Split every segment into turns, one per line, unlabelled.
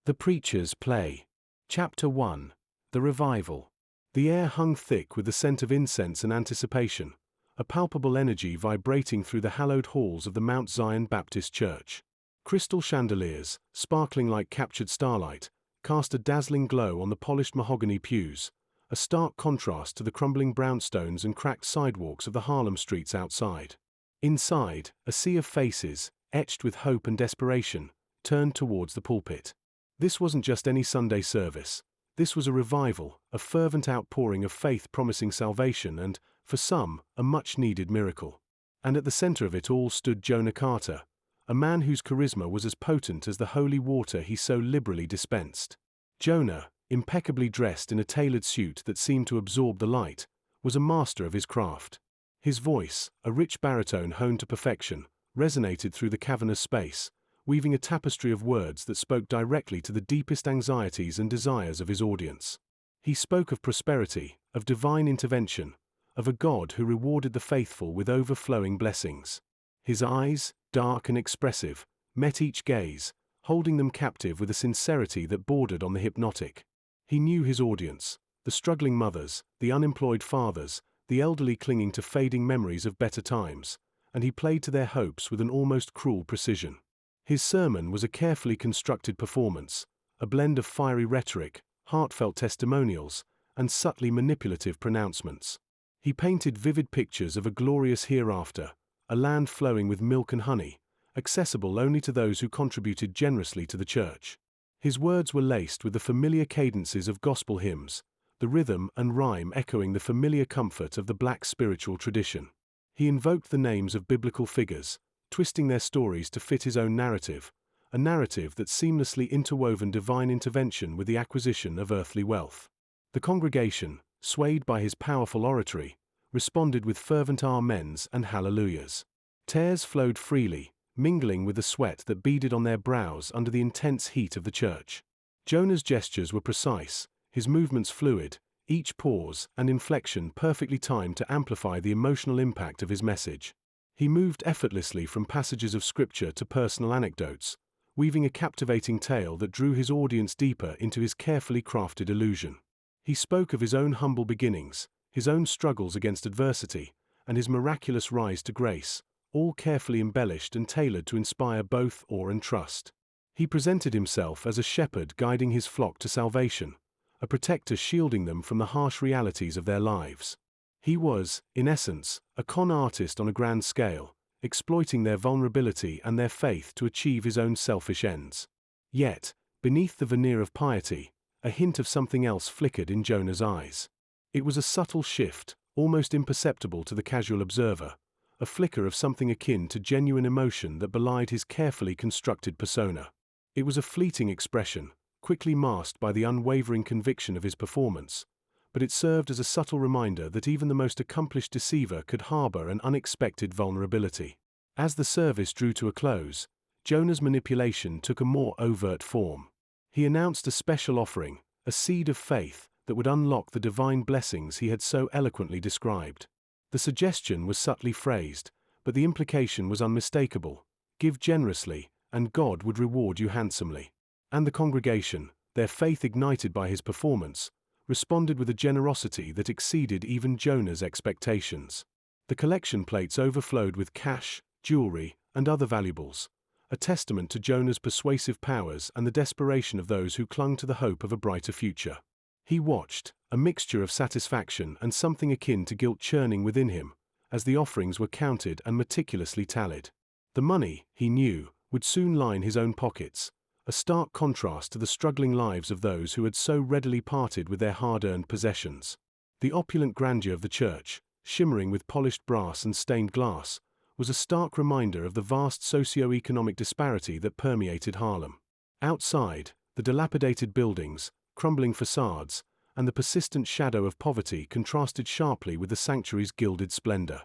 The Preacher's Play. Chapter 1. The Revival. The air hung thick with the scent of incense and anticipation, a palpable energy vibrating through the hallowed halls of the Mount Zion Baptist Church. Crystal chandeliers, sparkling like captured starlight, cast a dazzling glow on the polished mahogany pews, a stark contrast to the crumbling brownstones and cracked sidewalks of the Harlem streets outside. Inside, a sea of faces, etched with hope and desperation, turned towards the pulpit. This wasn't just any Sunday service. This was a revival, a fervent outpouring of faith promising salvation and, for some, a much-needed miracle. And at the center of it all stood Jonah Carter, a man whose charisma was as potent as the holy water he so liberally dispensed. Jonah, impeccably dressed in a tailored suit that seemed to absorb the light, was a master of his craft. His voice, a rich baritone honed to perfection, resonated through the cavernous space, weaving a tapestry of words that spoke directly to the deepest anxieties and desires of his audience. He spoke of prosperity, of divine intervention, of a God who rewarded the faithful with overflowing blessings. His eyes, dark and expressive, met each gaze, holding them captive with a sincerity that bordered on the hypnotic. He knew his audience, the struggling mothers, the unemployed fathers, the elderly clinging to fading memories of better times, and he played to their hopes with an almost cruel precision. His sermon was a carefully constructed performance, a blend of fiery rhetoric, heartfelt testimonials, and subtly manipulative pronouncements. He painted vivid pictures of a glorious hereafter, a land flowing with milk and honey, accessible only to those who contributed generously to the church. His words were laced with the familiar cadences of gospel hymns, the rhythm and rhyme echoing the familiar comfort of the Black spiritual tradition. He invoked the names of biblical figures, twisting their stories to fit his own narrative, a narrative that seamlessly interwoven divine intervention with the acquisition of earthly wealth. The congregation, swayed by his powerful oratory, responded with fervent amens and hallelujahs. Tears flowed freely, mingling with the sweat that beaded on their brows under the intense heat of the church. Jonah's gestures were precise, his movements fluid, each pause and inflection perfectly timed to amplify the emotional impact of his message. He moved effortlessly from passages of scripture to personal anecdotes, weaving a captivating tale that drew his audience deeper into his carefully crafted illusion. He spoke of his own humble beginnings, his own struggles against adversity, and his miraculous rise to grace, all carefully embellished and tailored to inspire both awe and trust. He presented himself as a shepherd guiding his flock to salvation, a protector shielding them from the harsh realities of their lives. He was, in essence, a con artist on a grand scale, exploiting their vulnerability and their faith to achieve his own selfish ends. Yet, beneath the veneer of piety, a hint of something else flickered in Jonah's eyes. It was a subtle shift, almost imperceptible to the casual observer, a flicker of something akin to genuine emotion that belied his carefully constructed persona. It was a fleeting expression, quickly masked by the unwavering conviction of his performance, but it served as a subtle reminder that even the most accomplished deceiver could harbor an unexpected vulnerability. As the service drew to a close, Jonah's manipulation took a more overt form. He announced a special offering, a seed of faith, that would unlock the divine blessings he had so eloquently described. The suggestion was subtly phrased, but the implication was unmistakable: give generously, and God would reward you handsomely. And the congregation, their faith ignited by his performance, responded with a generosity that exceeded even Jonah's expectations. The collection plates overflowed with cash, jewelry, and other valuables, a testament to Jonah's persuasive powers and the desperation of those who clung to the hope of a brighter future. He watched, a mixture of satisfaction and something akin to guilt churning within him, as the offerings were counted and meticulously tallied. The money, he knew, would soon line his own pockets, a stark contrast to the struggling lives of those who had so readily parted with their hard-earned possessions. The opulent grandeur of the church, shimmering with polished brass and stained glass, was a stark reminder of the vast socio-economic disparity that permeated Harlem. Outside, the dilapidated buildings, crumbling facades, and the persistent shadow of poverty contrasted sharply with the sanctuary's gilded splendor.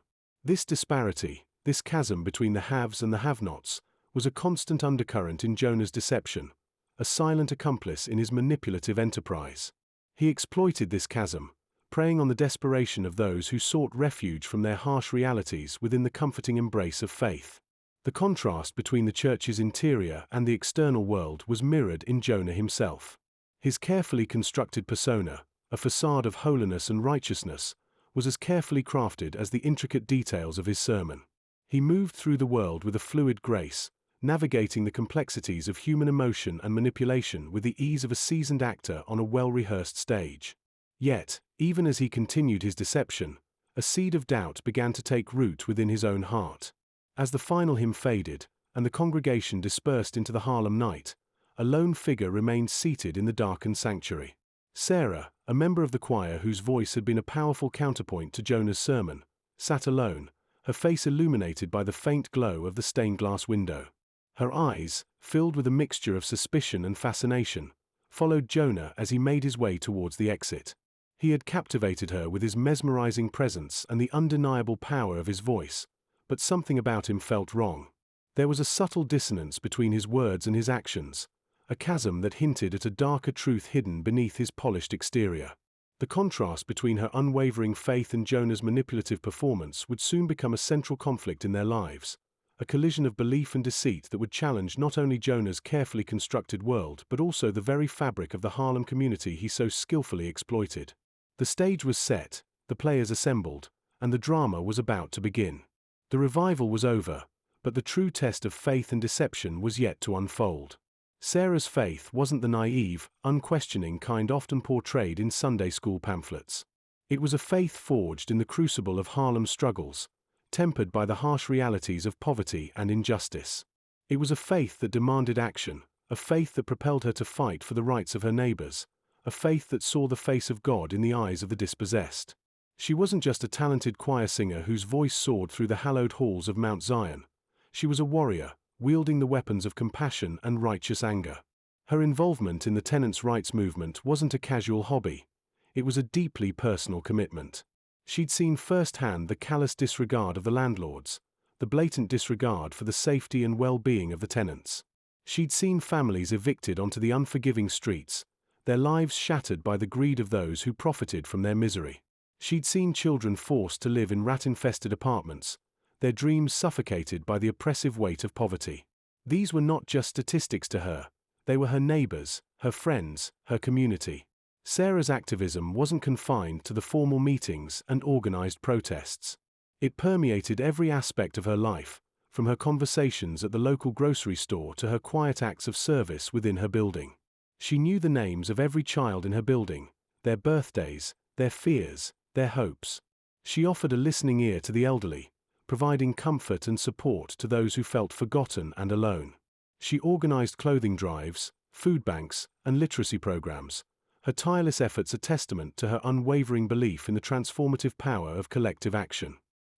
This disparity, this chasm between the haves and the have-nots, was a constant undercurrent in Jonah's deception, a silent accomplice in his manipulative enterprise. He exploited this chasm, preying on the desperation of those who sought refuge from their harsh realities within the comforting embrace of faith. The contrast between the church's interior and the external world was mirrored in Jonah himself. His carefully constructed persona, a facade of holiness and righteousness, was as carefully crafted as the intricate details of his sermon. He moved through the world with a fluid grace, navigating the complexities of human emotion and manipulation with the ease of a seasoned actor on a well-rehearsed stage. Yet, even as he continued his deception, a seed of doubt began to take root within his own heart. As the final hymn faded, and the congregation dispersed into the Harlem night, a lone figure remained seated in the darkened sanctuary. Sarah, a member of the choir whose voice had been a powerful counterpoint to Jonah's sermon, sat alone, her face illuminated by the faint glow of the stained glass window. Her eyes, filled with a mixture of suspicion and fascination, followed Jonah as he made his way towards the exit. He had captivated her with his mesmerizing presence and the undeniable power of his voice, but something about him felt wrong. There was a subtle dissonance between his words and his actions, a chasm that hinted at a darker truth hidden beneath his polished exterior. The contrast between her unwavering faith and Jonah's manipulative performance would soon become a central conflict in their lives, a collision of belief and deceit that would challenge not only Jonah's carefully constructed world but also the very fabric of the Harlem community he so skillfully exploited. The stage was set, the players assembled, and the drama was about to begin. The revival was over, but the true test of faith and deception was yet to unfold. Sarah's faith wasn't the naive, unquestioning kind often portrayed in Sunday school pamphlets. It was a faith forged in the crucible of Harlem's struggles, tempered by the harsh realities of poverty and injustice. It was a faith that demanded action, a faith that propelled her to fight for the rights of her neighbors, a faith that saw the face of God in the eyes of the dispossessed. She wasn't just a talented choir singer whose voice soared through the hallowed halls of Mount Zion. She was a warrior, wielding the weapons of compassion and righteous anger. Her involvement in the tenants' rights movement wasn't a casual hobby. It was a deeply personal commitment. She'd seen firsthand the callous disregard of the landlords, the blatant disregard for the safety and well-being of the tenants. She'd seen families evicted onto the unforgiving streets, their lives shattered by the greed of those who profited from their misery. She'd seen children forced to live in rat-infested apartments, their dreams suffocated by the oppressive weight of poverty. These were not just statistics to her, they were her neighbors, her friends, her community. Sarah's activism wasn't confined to the formal meetings and organized protests. It permeated every aspect of her life, from her conversations at the local grocery store to her quiet acts of service within her building. She knew the names of every child in her building, their birthdays, their fears, their hopes. She offered a listening ear to the elderly, providing comfort and support to those who felt forgotten and alone. She organized clothing drives, food banks, and literacy programs, her tireless efforts a testament to her unwavering belief in the transformative power of collective action.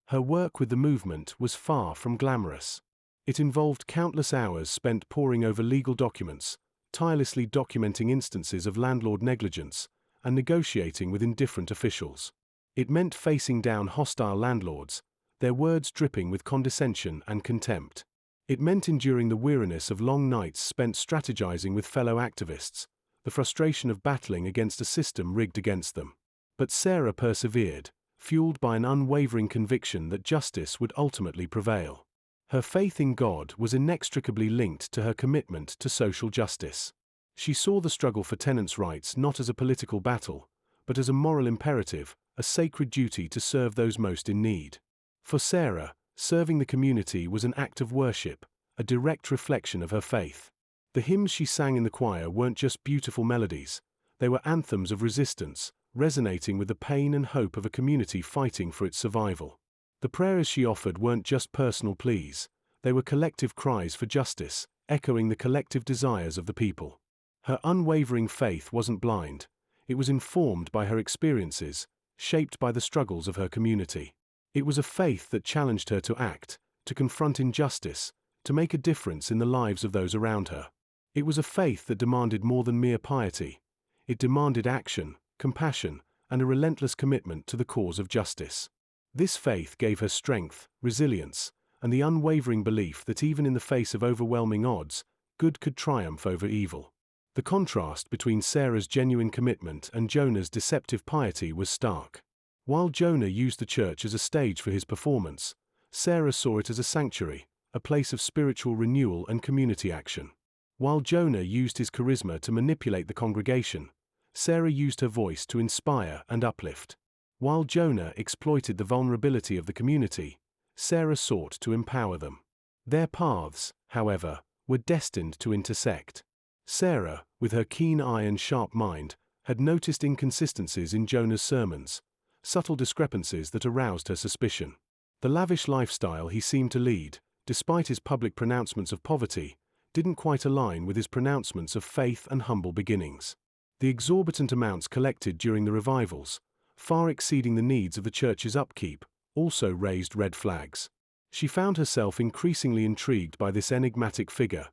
Her work with the movement was far from glamorous. It involved countless hours spent poring over legal documents, tirelessly documenting instances of landlord negligence, and negotiating with indifferent officials. It meant facing down hostile landlords, their words dripping with condescension and contempt. It meant enduring the weariness of long nights spent strategizing with fellow activists, the frustration of battling against a system rigged against them. But Sarah persevered, fueled by an unwavering conviction that justice would ultimately prevail. Her faith in God was inextricably linked to her commitment to social justice. She saw the struggle for tenants' rights not as a political battle, but as a moral imperative, a sacred duty to serve those most in need. For Sarah, serving the community was an act of worship, a direct reflection of her faith. The hymns she sang in the choir weren't just beautiful melodies, they were anthems of resistance, resonating with the pain and hope of a community fighting for its survival. The prayers she offered weren't just personal pleas, they were collective cries for justice, echoing the collective desires of the people. Her unwavering faith wasn't blind, it was informed by her experiences, shaped by the struggles of her community. It was a faith that challenged her to act, to confront injustice, to make a difference in the lives of those around her. It was a faith that demanded more than mere piety. It demanded action, compassion, and a relentless commitment to the cause of justice. This faith gave her strength, resilience, and the unwavering belief that even in the face of overwhelming odds, good could triumph over evil. The contrast between Sarah's genuine commitment and Jonah's deceptive piety was stark. While Jonah used the church as a stage for his performance, Sarah saw it as a sanctuary, a place of spiritual renewal and community action. While Jonah used his charisma to manipulate the congregation, Sarah used her voice to inspire and uplift. While Jonah exploited the vulnerability of the community, Sarah sought to empower them. Their paths, however, were destined to intersect. Sarah, with her keen eye and sharp mind, had noticed inconsistencies in Jonah's sermons, subtle discrepancies that aroused her suspicion. The lavish lifestyle he seemed to lead, despite his public pronouncements of poverty, didn't quite align with his pronouncements of faith and humble beginnings. The exorbitant amounts collected during the revivals, far exceeding the needs of the church's upkeep, also raised red flags. She found herself increasingly intrigued by this enigmatic figure,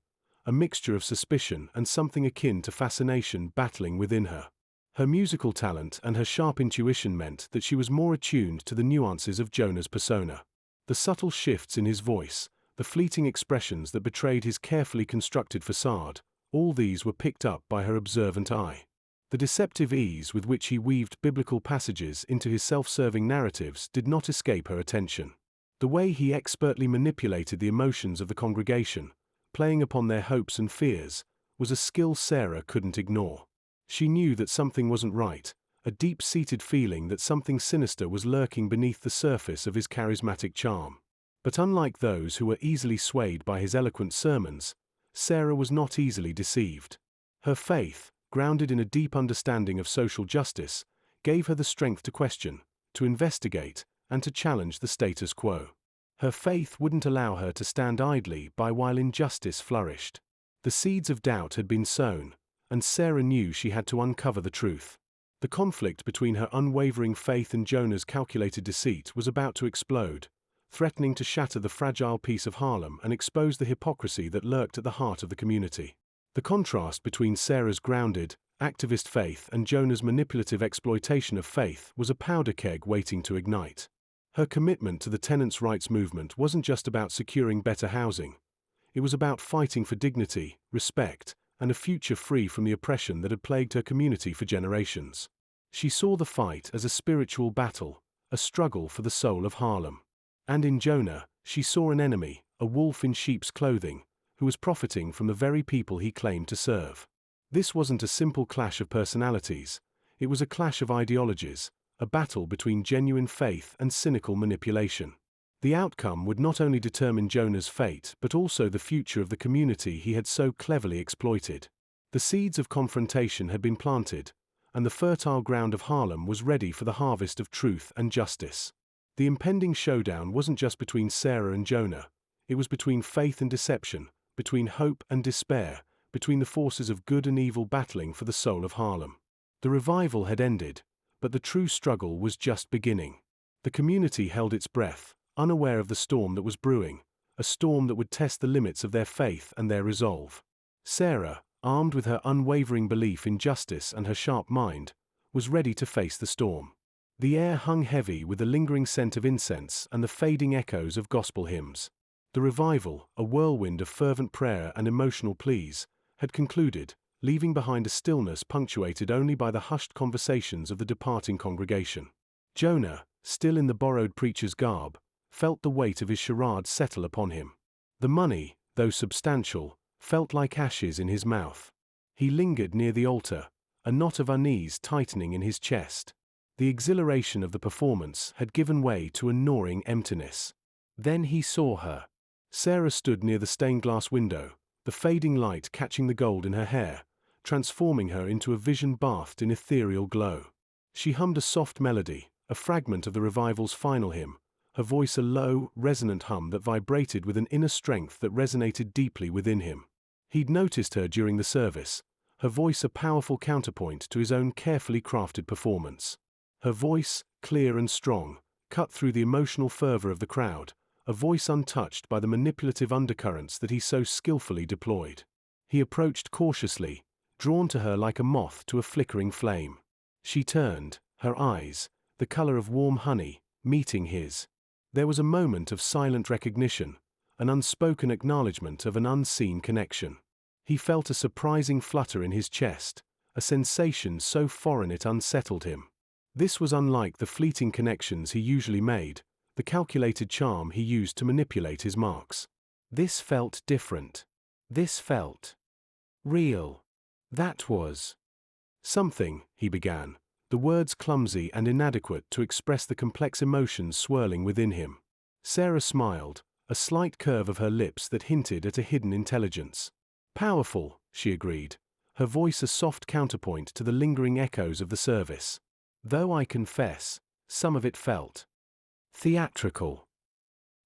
a mixture of suspicion and something akin to fascination battling within her. Her musical talent and her sharp intuition meant that she was more attuned to the nuances of Jonah's persona. The subtle shifts in his voice, the fleeting expressions that betrayed his carefully constructed facade, all these were picked up by her observant eye. The deceptive ease with which he weaved biblical passages into his self-serving narratives did not escape her attention. The way he expertly manipulated the emotions of the congregation, playing upon their hopes and fears, was a skill Sarah couldn't ignore. She knew that something wasn't right, a deep-seated feeling that something sinister was lurking beneath the surface of his charismatic charm. But unlike those who were easily swayed by his eloquent sermons, Sarah was not easily deceived. Her faith, grounded in a deep understanding of social justice, gave her the strength to question, to investigate, and to challenge the status quo. Her faith wouldn't allow her to stand idly by while injustice flourished. The seeds of doubt had been sown, and Sarah knew she had to uncover the truth. The conflict between her unwavering faith and Jonah's calculated deceit was about to explode, threatening to shatter the fragile peace of Harlem and expose the hypocrisy that lurked at the heart of the community. The contrast between Sarah's grounded, activist faith and Jonah's manipulative exploitation of faith was a powder keg waiting to ignite. Her commitment to the tenants' rights movement wasn't just about securing better housing. It was about fighting for dignity, respect, and a future free from the oppression that had plagued her community for generations. She saw the fight as a spiritual battle, a struggle for the soul of Harlem. And in Jonah, she saw an enemy, a wolf in sheep's clothing, who was profiting from the very people he claimed to serve. This wasn't a simple clash of personalities, it was a clash of ideologies, a battle between genuine faith and cynical manipulation. The outcome would not only determine Jonah's fate but also the future of the community he had so cleverly exploited. The seeds of confrontation had been planted, and the fertile ground of Harlem was ready for the harvest of truth and justice. The impending showdown wasn't just between Sarah and Jonah, it was between faith and deception, between hope and despair, between the forces of good and evil battling for the soul of Harlem. The revival had ended, but the true struggle was just beginning. The community held its breath, unaware of the storm that was brewing, a storm that would test the limits of their faith and their resolve. Sarah, armed with her unwavering belief in justice and her sharp mind, was ready to face the storm. The air hung heavy with the lingering scent of incense and the fading echoes of gospel hymns. The revival, a whirlwind of fervent prayer and emotional pleas, had concluded, leaving behind a stillness punctuated only by the hushed conversations of the departing congregation. Jonah, still in the borrowed preacher's garb, felt the weight of his charade settle upon him. The money, though substantial, felt like ashes in his mouth. He lingered near the altar, a knot of unease tightening in his chest. The exhilaration of the performance had given way to a gnawing emptiness. Then he saw her. Sarah stood near the stained-glass window, the fading light catching the gold in her hair, transforming her into a vision bathed in ethereal glow. She hummed a soft melody, a fragment of the revival's final hymn, her voice a low, resonant hum that vibrated with an inner strength that resonated deeply within him. He'd noticed her during the service, her voice a powerful counterpoint to his own carefully crafted performance. Her voice, clear and strong, cut through the emotional fervor of the crowd, a voice untouched by the manipulative undercurrents that he so skillfully deployed. He approached cautiously, drawn to her like a moth to a flickering flame. She turned, her eyes, the color of warm honey, meeting his. There was a moment of silent recognition, an unspoken acknowledgement of an unseen connection. He felt a surprising flutter in his chest, a sensation so foreign it unsettled him. This was unlike the fleeting connections he usually made, the calculated charm he used to manipulate his marks. This felt different. This felt real. That was something, he began, the words clumsy and inadequate to express the complex emotions swirling within him. Sarah smiled, a slight curve of her lips that hinted at a hidden intelligence. Powerful, she agreed, her voice a soft counterpoint to the lingering echoes of the service. Though I confess, some of it felt theatrical.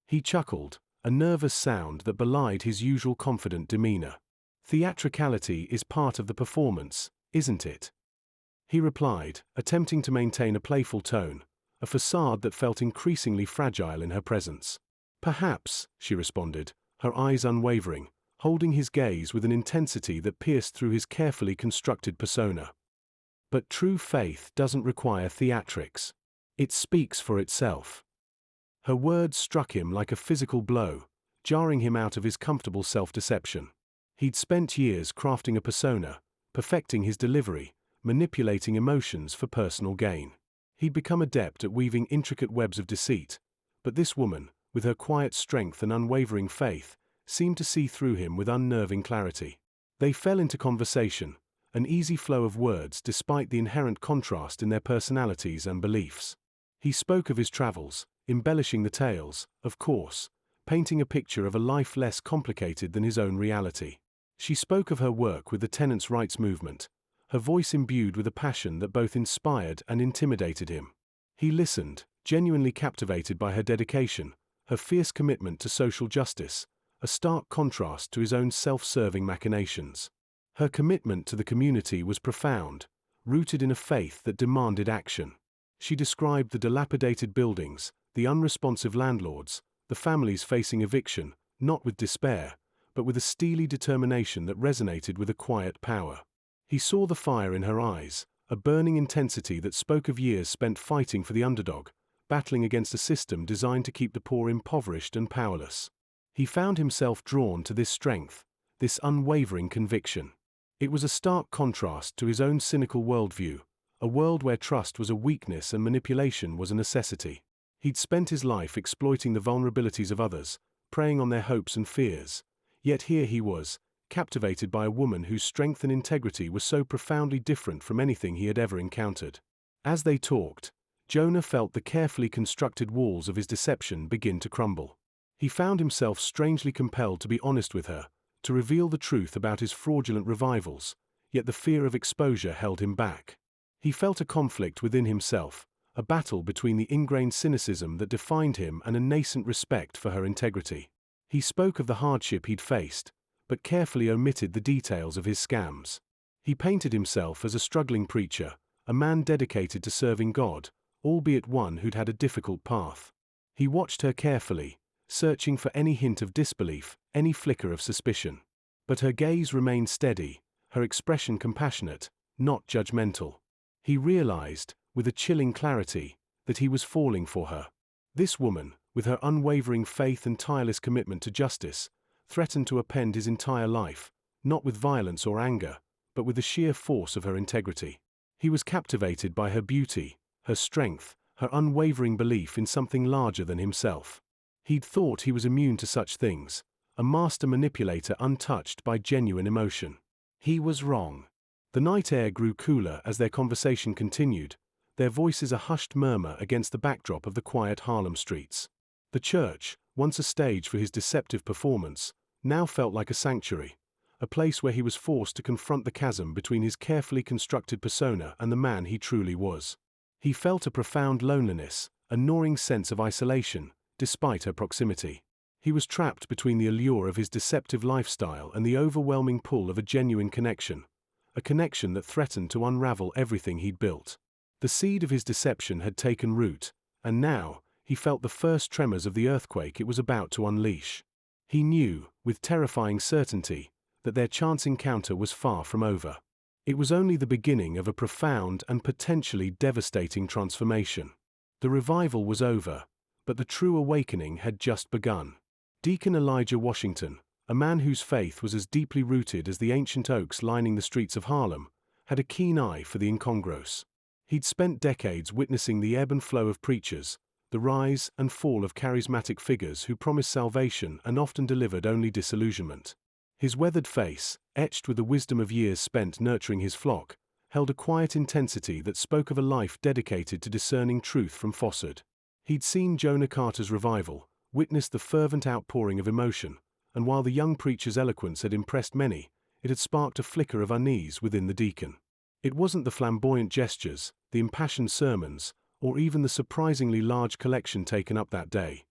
He chuckled, a nervous sound that belied his usual confident demeanor. Theatricality is part of the performance, isn't it? He replied, attempting to maintain a playful tone, a facade that felt increasingly fragile in her presence. Perhaps, she responded, her eyes unwavering, holding his gaze with an intensity that pierced through his carefully constructed persona. But true faith doesn't require theatrics. It speaks for itself. Her words struck him like a physical blow, jarring him out of his comfortable self-deception. He'd spent years crafting a persona, perfecting his delivery, manipulating emotions for personal gain. He'd become adept at weaving intricate webs of deceit, but this woman, with her quiet strength and unwavering faith, seemed to see through him with unnerving clarity. They fell into conversation, an easy flow of words despite the inherent contrast in their personalities and beliefs. He spoke of his travels, embellishing the tales, of course, painting a picture of a life less complicated than his own reality. She spoke of her work with the tenants' rights movement, her voice imbued with a passion that both inspired and intimidated him. He listened, genuinely captivated by her dedication, her fierce commitment to social justice, a stark contrast to his own self-serving machinations. Her commitment to the community was profound, rooted in a faith that demanded action. She described the dilapidated buildings, the unresponsive landlords, the families facing eviction, not with despair, but with a steely determination that resonated with a quiet power. He saw the fire in her eyes, a burning intensity that spoke of years spent fighting for the underdog, battling against a system designed to keep the poor impoverished and powerless. He found himself drawn to this strength, this unwavering conviction. It was a stark contrast to his own cynical worldview, a world where trust was a weakness and manipulation was a necessity. He'd spent his life exploiting the vulnerabilities of others, preying on their hopes and fears. Yet here he was, captivated by a woman whose strength and integrity were so profoundly different from anything he had ever encountered. As they talked, Jonah felt the carefully constructed walls of his deception begin to crumble. He found himself strangely compelled to be honest with her, to reveal the truth about his fraudulent revivals, yet the fear of exposure held him back. He felt a conflict within himself, a battle between the ingrained cynicism that defined him and a nascent respect for her integrity. He spoke of the hardship he'd faced, but carefully omitted the details of his scams. He painted himself as a struggling preacher, a man dedicated to serving God, albeit one who'd had a difficult path. He watched her carefully, searching for any hint of disbelief, any flicker of suspicion. But her gaze remained steady, her expression compassionate, not judgmental. He realized, with a chilling clarity, that he was falling for her. This woman, with her unwavering faith and tireless commitment to justice, threatened to upend his entire life, not with violence or anger, but with the sheer force of her integrity. He was captivated by her beauty, her strength, her unwavering belief in something larger than himself. He'd thought he was immune to such things, a master manipulator untouched by genuine emotion. He was wrong. The night air grew cooler as their conversation continued, their voices a hushed murmur against the backdrop of the quiet Harlem streets. The church, once a stage for his deceptive performance, now felt like a sanctuary, a place where he was forced to confront the chasm between his carefully constructed persona and the man he truly was. He felt a profound loneliness, a gnawing sense of isolation, despite her proximity. He was trapped between the allure of his deceptive lifestyle and the overwhelming pull of a genuine connection, a connection that threatened to unravel everything he'd built. The seed of his deception had taken root, and now, he felt the first tremors of the earthquake it was about to unleash. He knew, with terrifying certainty, that their chance encounter was far from over. It was only the beginning of a profound and potentially devastating transformation. The revival was over, but the true awakening had just begun. Deacon Elijah Washington, a man whose faith was as deeply rooted as the ancient oaks lining the streets of Harlem, had a keen eye for the incongruous. He'd spent decades witnessing the ebb and flow of preachers, the rise and fall of charismatic figures who promised salvation and often delivered only disillusionment. His weathered face, etched with the wisdom of years spent nurturing his flock, held a quiet intensity that spoke of a life dedicated to discerning truth from falsehood. He'd seen Jonah Carter's revival, witnessed the fervent outpouring of emotion, and while the young preacher's eloquence had impressed many, it had sparked a flicker of unease within the deacon. It wasn't the flamboyant gestures, the impassioned sermons, or even the surprisingly large collection taken up that day.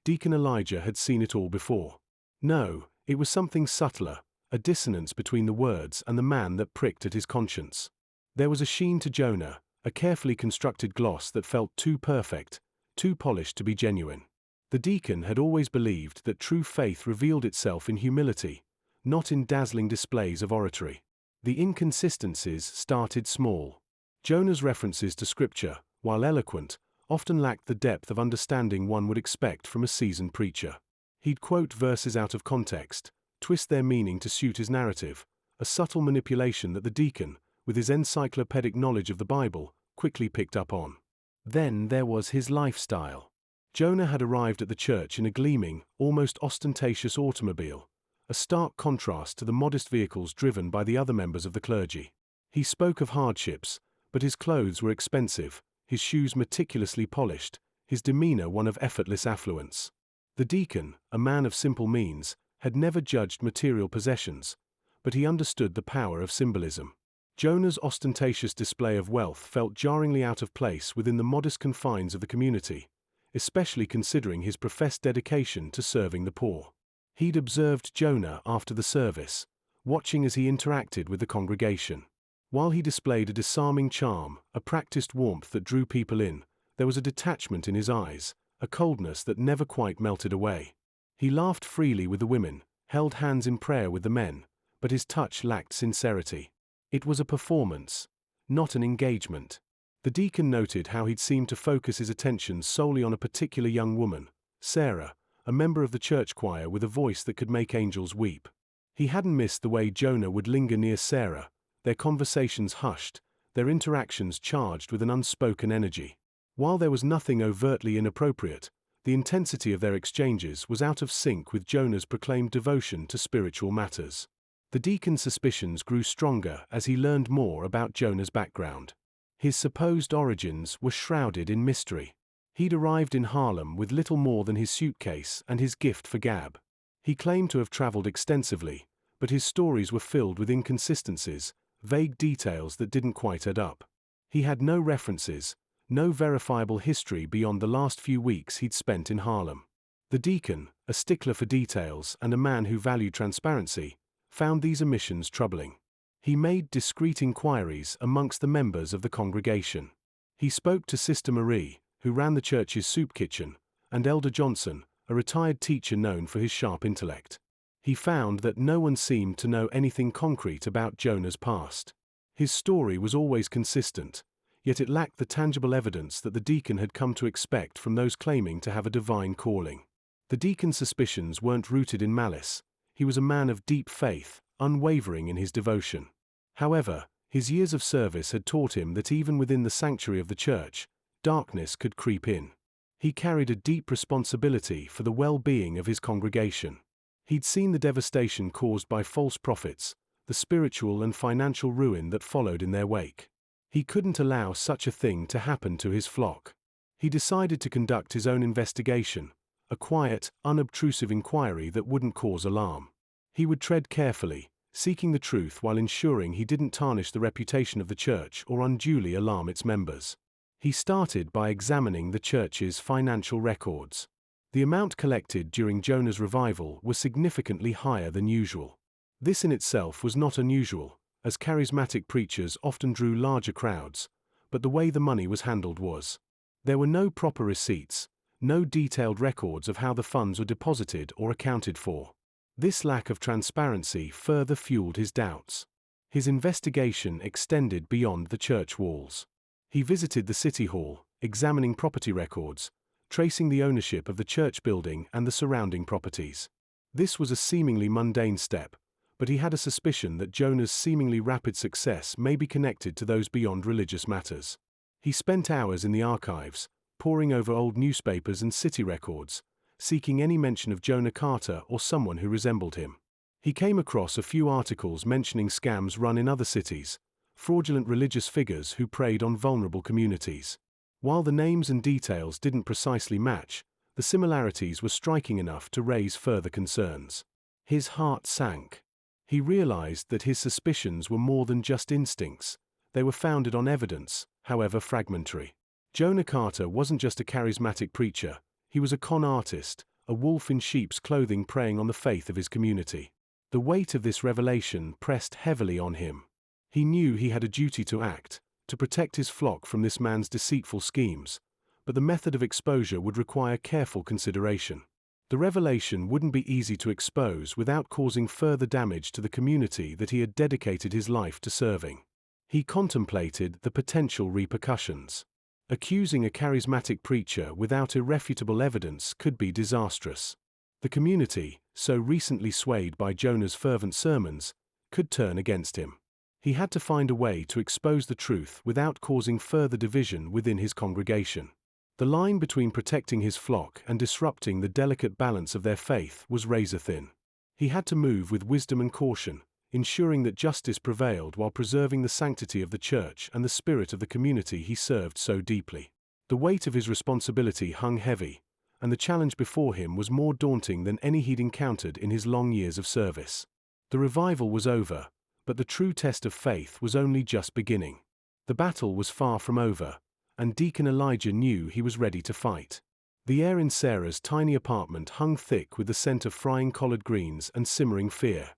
Deacon Elijah had seen it all before. No, it was something subtler, a dissonance between the words and the man that pricked at his conscience. There was a sheen to Jonah, a carefully constructed gloss that felt too perfect, too polished to be genuine. The deacon had always believed that true faith revealed itself in humility, not in dazzling displays of oratory. The inconsistencies started small. Jonah's references to Scripture, while eloquent, often lacked the depth of understanding one would expect from a seasoned preacher. He'd quote verses out of context, twist their meaning to suit his narrative, a subtle manipulation that the deacon, with his encyclopedic knowledge of the Bible, quickly picked up on. Then there was his lifestyle. Jonah had arrived at the church in a gleaming, almost ostentatious automobile, a stark contrast to the modest vehicles driven by the other members of the clergy. He spoke of hardships, but his clothes were expensive, his shoes meticulously polished, his demeanor one of effortless affluence. The deacon, a man of simple means, had never judged material possessions, but he understood the power of symbolism. Jonah's ostentatious display of wealth felt jarringly out of place within the modest confines of the community, especially considering his professed dedication to serving the poor. He'd observed Jonah after the service, watching as he interacted with the congregation. While he displayed a disarming charm, a practiced warmth that drew people in, there was a detachment in his eyes, a coldness that never quite melted away. He laughed freely with the women, held hands in prayer with the men, but his touch lacked sincerity. It was a performance, not an engagement. The deacon noted how he'd seemed to focus his attention solely on a particular young woman, Sarah, a member of the church choir with a voice that could make angels weep. He hadn't missed the way Jonah would linger near Sarah, their conversations hushed, their interactions charged with an unspoken energy. While there was nothing overtly inappropriate, the intensity of their exchanges was out of sync with Jonah's proclaimed devotion to spiritual matters. The deacon's suspicions grew stronger as he learned more about Jonah's background. His supposed origins were shrouded in mystery. He'd arrived in Harlem with little more than his suitcase and his gift for gab. He claimed to have traveled extensively, but his stories were filled with inconsistencies, vague details that didn't quite add up. He had no references, no verifiable history beyond the last few weeks he'd spent in Harlem. The deacon, a stickler for details and a man who valued transparency, found these omissions troubling. He made discreet inquiries amongst the members of the congregation. He spoke to Sister Marie, who ran the church's soup kitchen, and Elder Johnson, a retired teacher known for his sharp intellect. He found that no one seemed to know anything concrete about Jonah's past. His story was always consistent, yet it lacked the tangible evidence that the deacon had come to expect from those claiming to have a divine calling. The deacon's suspicions weren't rooted in malice. He was a man of deep faith, unwavering in his devotion. However, his years of service had taught him that even within the sanctuary of the church, darkness could creep in. He carried a deep responsibility for the well-being of his congregation. He'd seen the devastation caused by false prophets, the spiritual and financial ruin that followed in their wake. He couldn't allow such a thing to happen to his flock. He decided to conduct his own investigation, a quiet, unobtrusive inquiry that wouldn't cause alarm. He would tread carefully, seeking the truth while ensuring he didn't tarnish the reputation of the church or unduly alarm its members. He started by examining the church's financial records. The amount collected during Jonah's revival was significantly higher than usual. This in itself was not unusual, as charismatic preachers often drew larger crowds, but the way the money was handled was. There were no proper receipts, no detailed records of how the funds were deposited or accounted for. This lack of transparency further fueled his doubts. His investigation extended beyond the church walls. He visited the city hall, examining property records, tracing the ownership of the church building and the surrounding properties. This was a seemingly mundane step, but he had a suspicion that Jonah's seemingly rapid success may be connected to those beyond religious matters. He spent hours in the archives, poring over old newspapers and city records, seeking any mention of Jonah Carter or someone who resembled him. He came across a few articles mentioning scams run in other cities, fraudulent religious figures who preyed on vulnerable communities. While the names and details didn't precisely match, the similarities were striking enough to raise further concerns. His heart sank. He realized that his suspicions were more than just instincts. They were founded on evidence, however fragmentary. Jonah Carter wasn't just a charismatic preacher, he was a con artist, a wolf in sheep's clothing preying on the faith of his community. The weight of this revelation pressed heavily on him. He knew he had a duty to act, to protect his flock from this man's deceitful schemes, but the method of exposure would require careful consideration. The revelation wouldn't be easy to expose without causing further damage to the community that he had dedicated his life to serving. He contemplated the potential repercussions. Accusing a charismatic preacher without irrefutable evidence could be disastrous. The community, so recently swayed by Jonah's fervent sermons, could turn against him. He had to find a way to expose the truth without causing further division within his congregation. The line between protecting his flock and disrupting the delicate balance of their faith was razor-thin. He had to move with wisdom and caution, ensuring that justice prevailed while preserving the sanctity of the church and the spirit of the community he served so deeply. The weight of his responsibility hung heavy, and the challenge before him was more daunting than any he'd encountered in his long years of service. The revival was over, but the true test of faith was only just beginning. The battle was far from over, and Deacon Elijah knew he was ready to fight. The air in Sarah's tiny apartment hung thick with the scent of frying collard greens and simmering fear.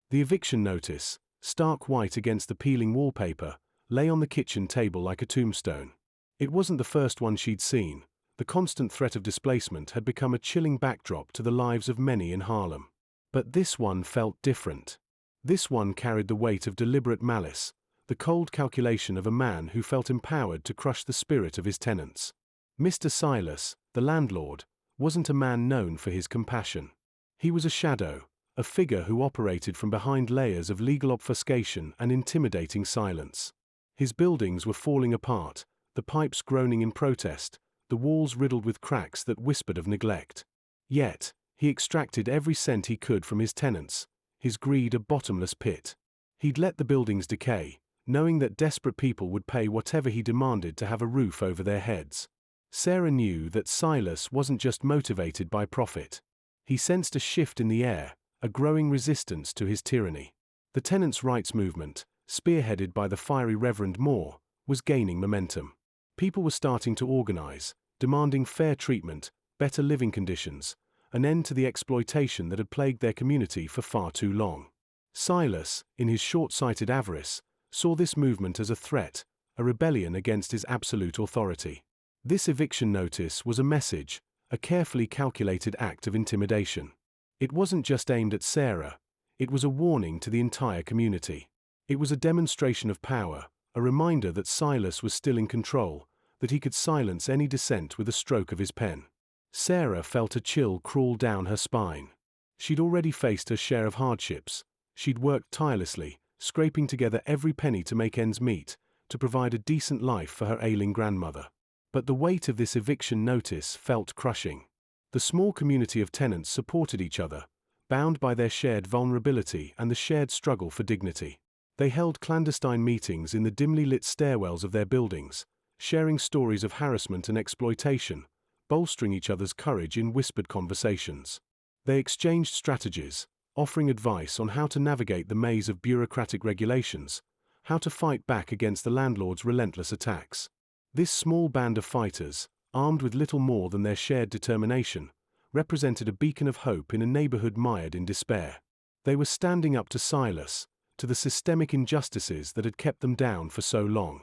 The eviction notice, stark white against the peeling wallpaper, lay on the kitchen table like a tombstone. It wasn't the first one she'd seen. The constant threat of displacement had become a chilling backdrop to the lives of many in Harlem. But this one felt different. This one carried the weight of deliberate malice, the cold calculation of a man who felt empowered to crush the spirit of his tenants. Mr. Silas, the landlord, wasn't a man known for his compassion. He was a shadow, a figure who operated from behind layers of legal obfuscation and intimidating silence. His buildings were falling apart, the pipes groaning in protest, the walls riddled with cracks that whispered of neglect. Yet, he extracted every cent he could from his tenants, his greed a bottomless pit. He'd let the buildings decay, knowing that desperate people would pay whatever he demanded to have a roof over their heads. Sarah knew that Silas wasn't just motivated by profit. He sensed a shift in the air, a growing resistance to his tyranny. The tenants' rights movement, spearheaded by the fiery Reverend Moore, was gaining momentum. People were starting to organize, demanding fair treatment, better living conditions, an end to the exploitation that had plagued their community for far too long. Silas, in his short-sighted avarice, saw this movement as a threat, a rebellion against his absolute authority. This eviction notice was a message, a carefully calculated act of intimidation. It wasn't just aimed at Sarah, it was a warning to the entire community. It was a demonstration of power, a reminder that Silas was still in control, that he could silence any dissent with a stroke of his pen. Sarah felt a chill crawl down her spine. She'd already faced her share of hardships. She'd worked tirelessly, scraping together every penny to make ends meet, to provide a decent life for her ailing grandmother. But the weight of this eviction notice felt crushing. The small community of tenants supported each other, bound by their shared vulnerability and the shared struggle for dignity. They held clandestine meetings in the dimly lit stairwells of their buildings, sharing stories of harassment and exploitation, bolstering each other's courage in whispered conversations. They exchanged strategies, offering advice on how to navigate the maze of bureaucratic regulations, how to fight back against the landlord's relentless attacks. This small band of fighters, armed with little more than their shared determination, represented a beacon of hope in a neighborhood mired in despair. They were standing up to Silas, to the systemic injustices that had kept them down for so long.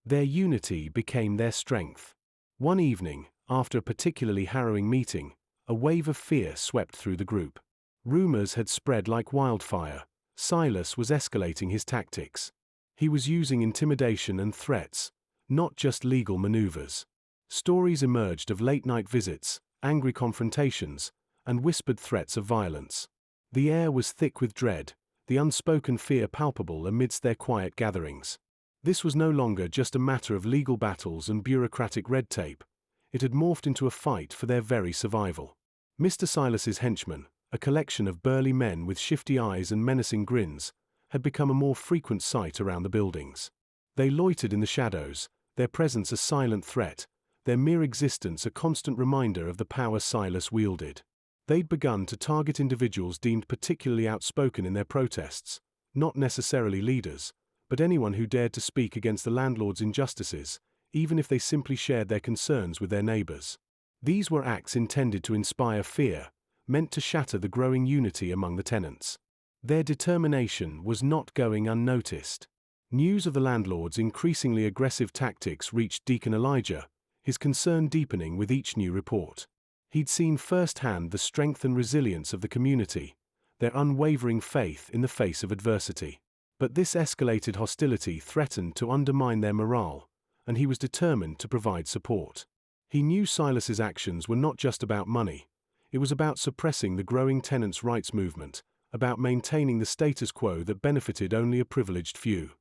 Their unity became their strength. One evening, after a particularly harrowing meeting, a wave of fear swept through the group. Rumors had spread like wildfire. Silas was escalating his tactics. He was using intimidation and threats, not just legal maneuvers. Stories emerged of late-night visits, angry confrontations, and whispered threats of violence. The air was thick with dread, the unspoken fear palpable amidst their quiet gatherings. This was no longer just a matter of legal battles and bureaucratic red tape. it had morphed into a fight for their very survival. Mr. Silas's henchmen, a collection of burly men with shifty eyes and menacing grins, had become a more frequent sight around the buildings. They loitered in the shadows, their presence a silent threat, their mere existence a constant reminder of the power Silas wielded. They'd begun to target individuals deemed particularly outspoken in their protests, not necessarily leaders, but anyone who dared to speak against the landlord's injustices, even if they simply shared their concerns with their neighbors. These were acts intended to inspire fear, meant to shatter the growing unity among the tenants. Their determination was not going unnoticed. News of the landlord's increasingly aggressive tactics reached Deacon Elijah, his concern deepening with each new report. He'd seen firsthand the strength and resilience of the community, their unwavering faith in the face of adversity. But this escalated hostility threatened to undermine their morale, and he was determined to provide support. He knew Silas's actions were not just about money. It was about suppressing the growing tenants' rights movement, about maintaining the status quo that benefited only a privileged few.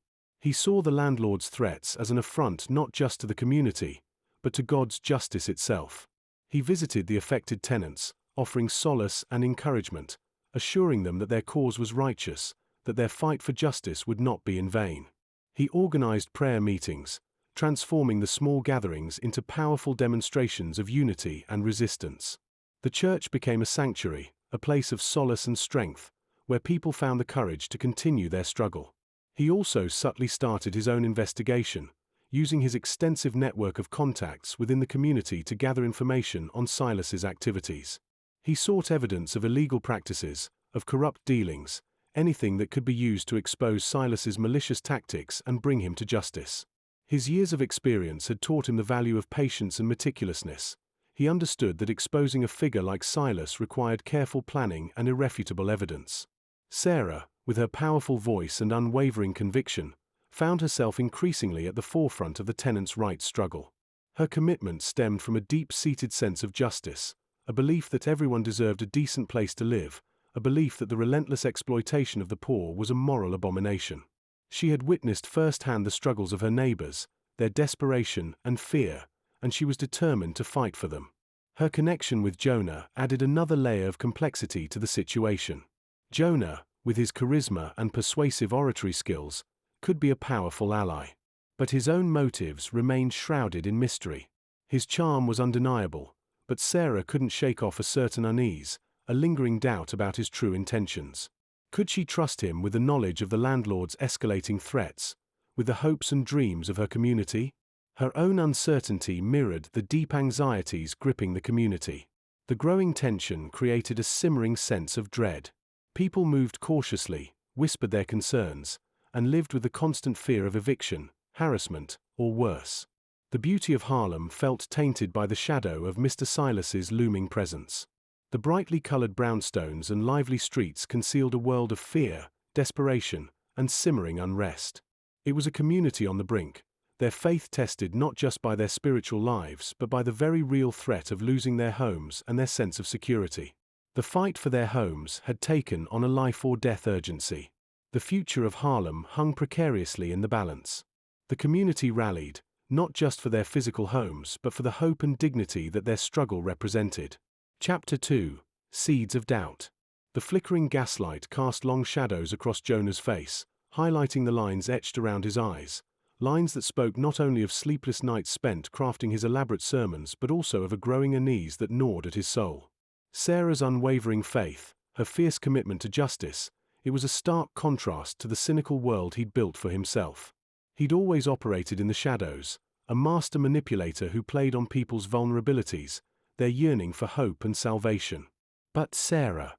He saw the landlord's threats as an affront not just to the community, but to God's justice itself. He visited the affected tenants, offering solace and encouragement, assuring them that their cause was righteous, that their fight for justice would not be in vain. He organized prayer meetings, transforming the small gatherings into powerful demonstrations of unity and resistance. The church became a sanctuary, a place of solace and strength, where people found the courage to continue their struggle. He also subtly started his own investigation, using his extensive network of contacts within the community to gather information on Silas's activities. He sought evidence of illegal practices, of corrupt dealings, anything that could be used to expose Silas's malicious tactics and bring him to justice. His years of experience had taught him the value of patience and meticulousness. He understood that exposing a figure like Silas required careful planning and irrefutable evidence. Sarah, with her powerful voice and unwavering conviction, found herself increasingly at the forefront of the tenants' rights struggle. Her commitment stemmed from a deep-seated sense of justice, a belief that everyone deserved a decent place to live, a belief that the relentless exploitation of the poor was a moral abomination. She had witnessed firsthand the struggles of her neighbors, their desperation and fear, and she was determined to fight for them. Her connection with Jonah added another layer of complexity to the situation. Jonah, with his charisma and persuasive oratory skills, could be a powerful ally. But his own motives remained shrouded in mystery. His charm was undeniable, but Sarah couldn't shake off a certain unease, a lingering doubt about his true intentions. Could she trust him with the knowledge of the landlord's escalating threats, with the hopes and dreams of her community? Her own uncertainty mirrored the deep anxieties gripping the community. The growing tension created a simmering sense of dread. People moved cautiously, whispered their concerns, and lived with the constant fear of eviction, harassment, or worse. The beauty of Harlem felt tainted by the shadow of Mr. Silas's looming presence. The brightly colored brownstones and lively streets concealed a world of fear, desperation, and simmering unrest. It was a community on the brink, their faith tested not just by their spiritual lives but by the very real threat of losing their homes and their sense of security. The fight for their homes had taken on a life-or-death urgency. The future of Harlem hung precariously in the balance. The community rallied, not just for their physical homes but for the hope and dignity that their struggle represented. Chapter 2: Seeds of Doubt. The flickering gaslight cast long shadows across Jonah's face, highlighting the lines etched around his eyes, lines that spoke not only of sleepless nights spent crafting his elaborate sermons but also of a growing unease that gnawed at his soul. Sarah's unwavering faith, her fierce commitment to justice, it was a stark contrast to the cynical world he'd built for himself. He'd always operated in the shadows, a master manipulator who played on people's vulnerabilities, their yearning for hope and salvation. But Sarah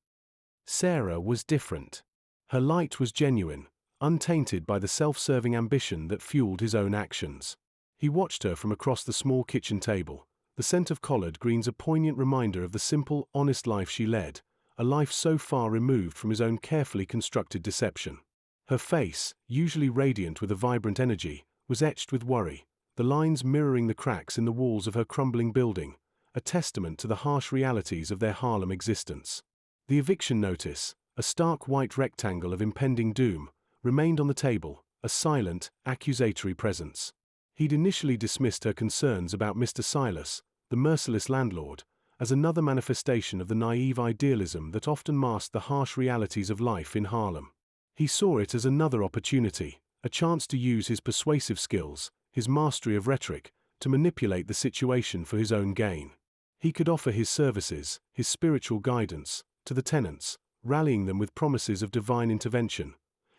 was different. Her light was genuine, untainted by the self-serving ambition that fueled his own actions. He watched her from across the small kitchen table, the scent of collard greens a poignant reminder of the simple, honest life she led, a life so far removed from his own carefully constructed deception. Her face, usually radiant with a vibrant energy, was etched with worry, the lines mirroring the cracks in the walls of her crumbling building, a testament to the harsh realities of their Harlem existence. The eviction notice, a stark white rectangle of impending doom, remained on the table, a silent, accusatory presence. He'd initially dismissed her concerns about Mr. Silas, the merciless landlord, as another manifestation of the naive idealism that often masked the harsh realities of life in Harlem. He saw it as another opportunity, a chance to use his persuasive skills, his mastery of rhetoric, to manipulate the situation for his own gain. He could offer his services, his spiritual guidance, to the tenants, rallying them with promises of divine intervention,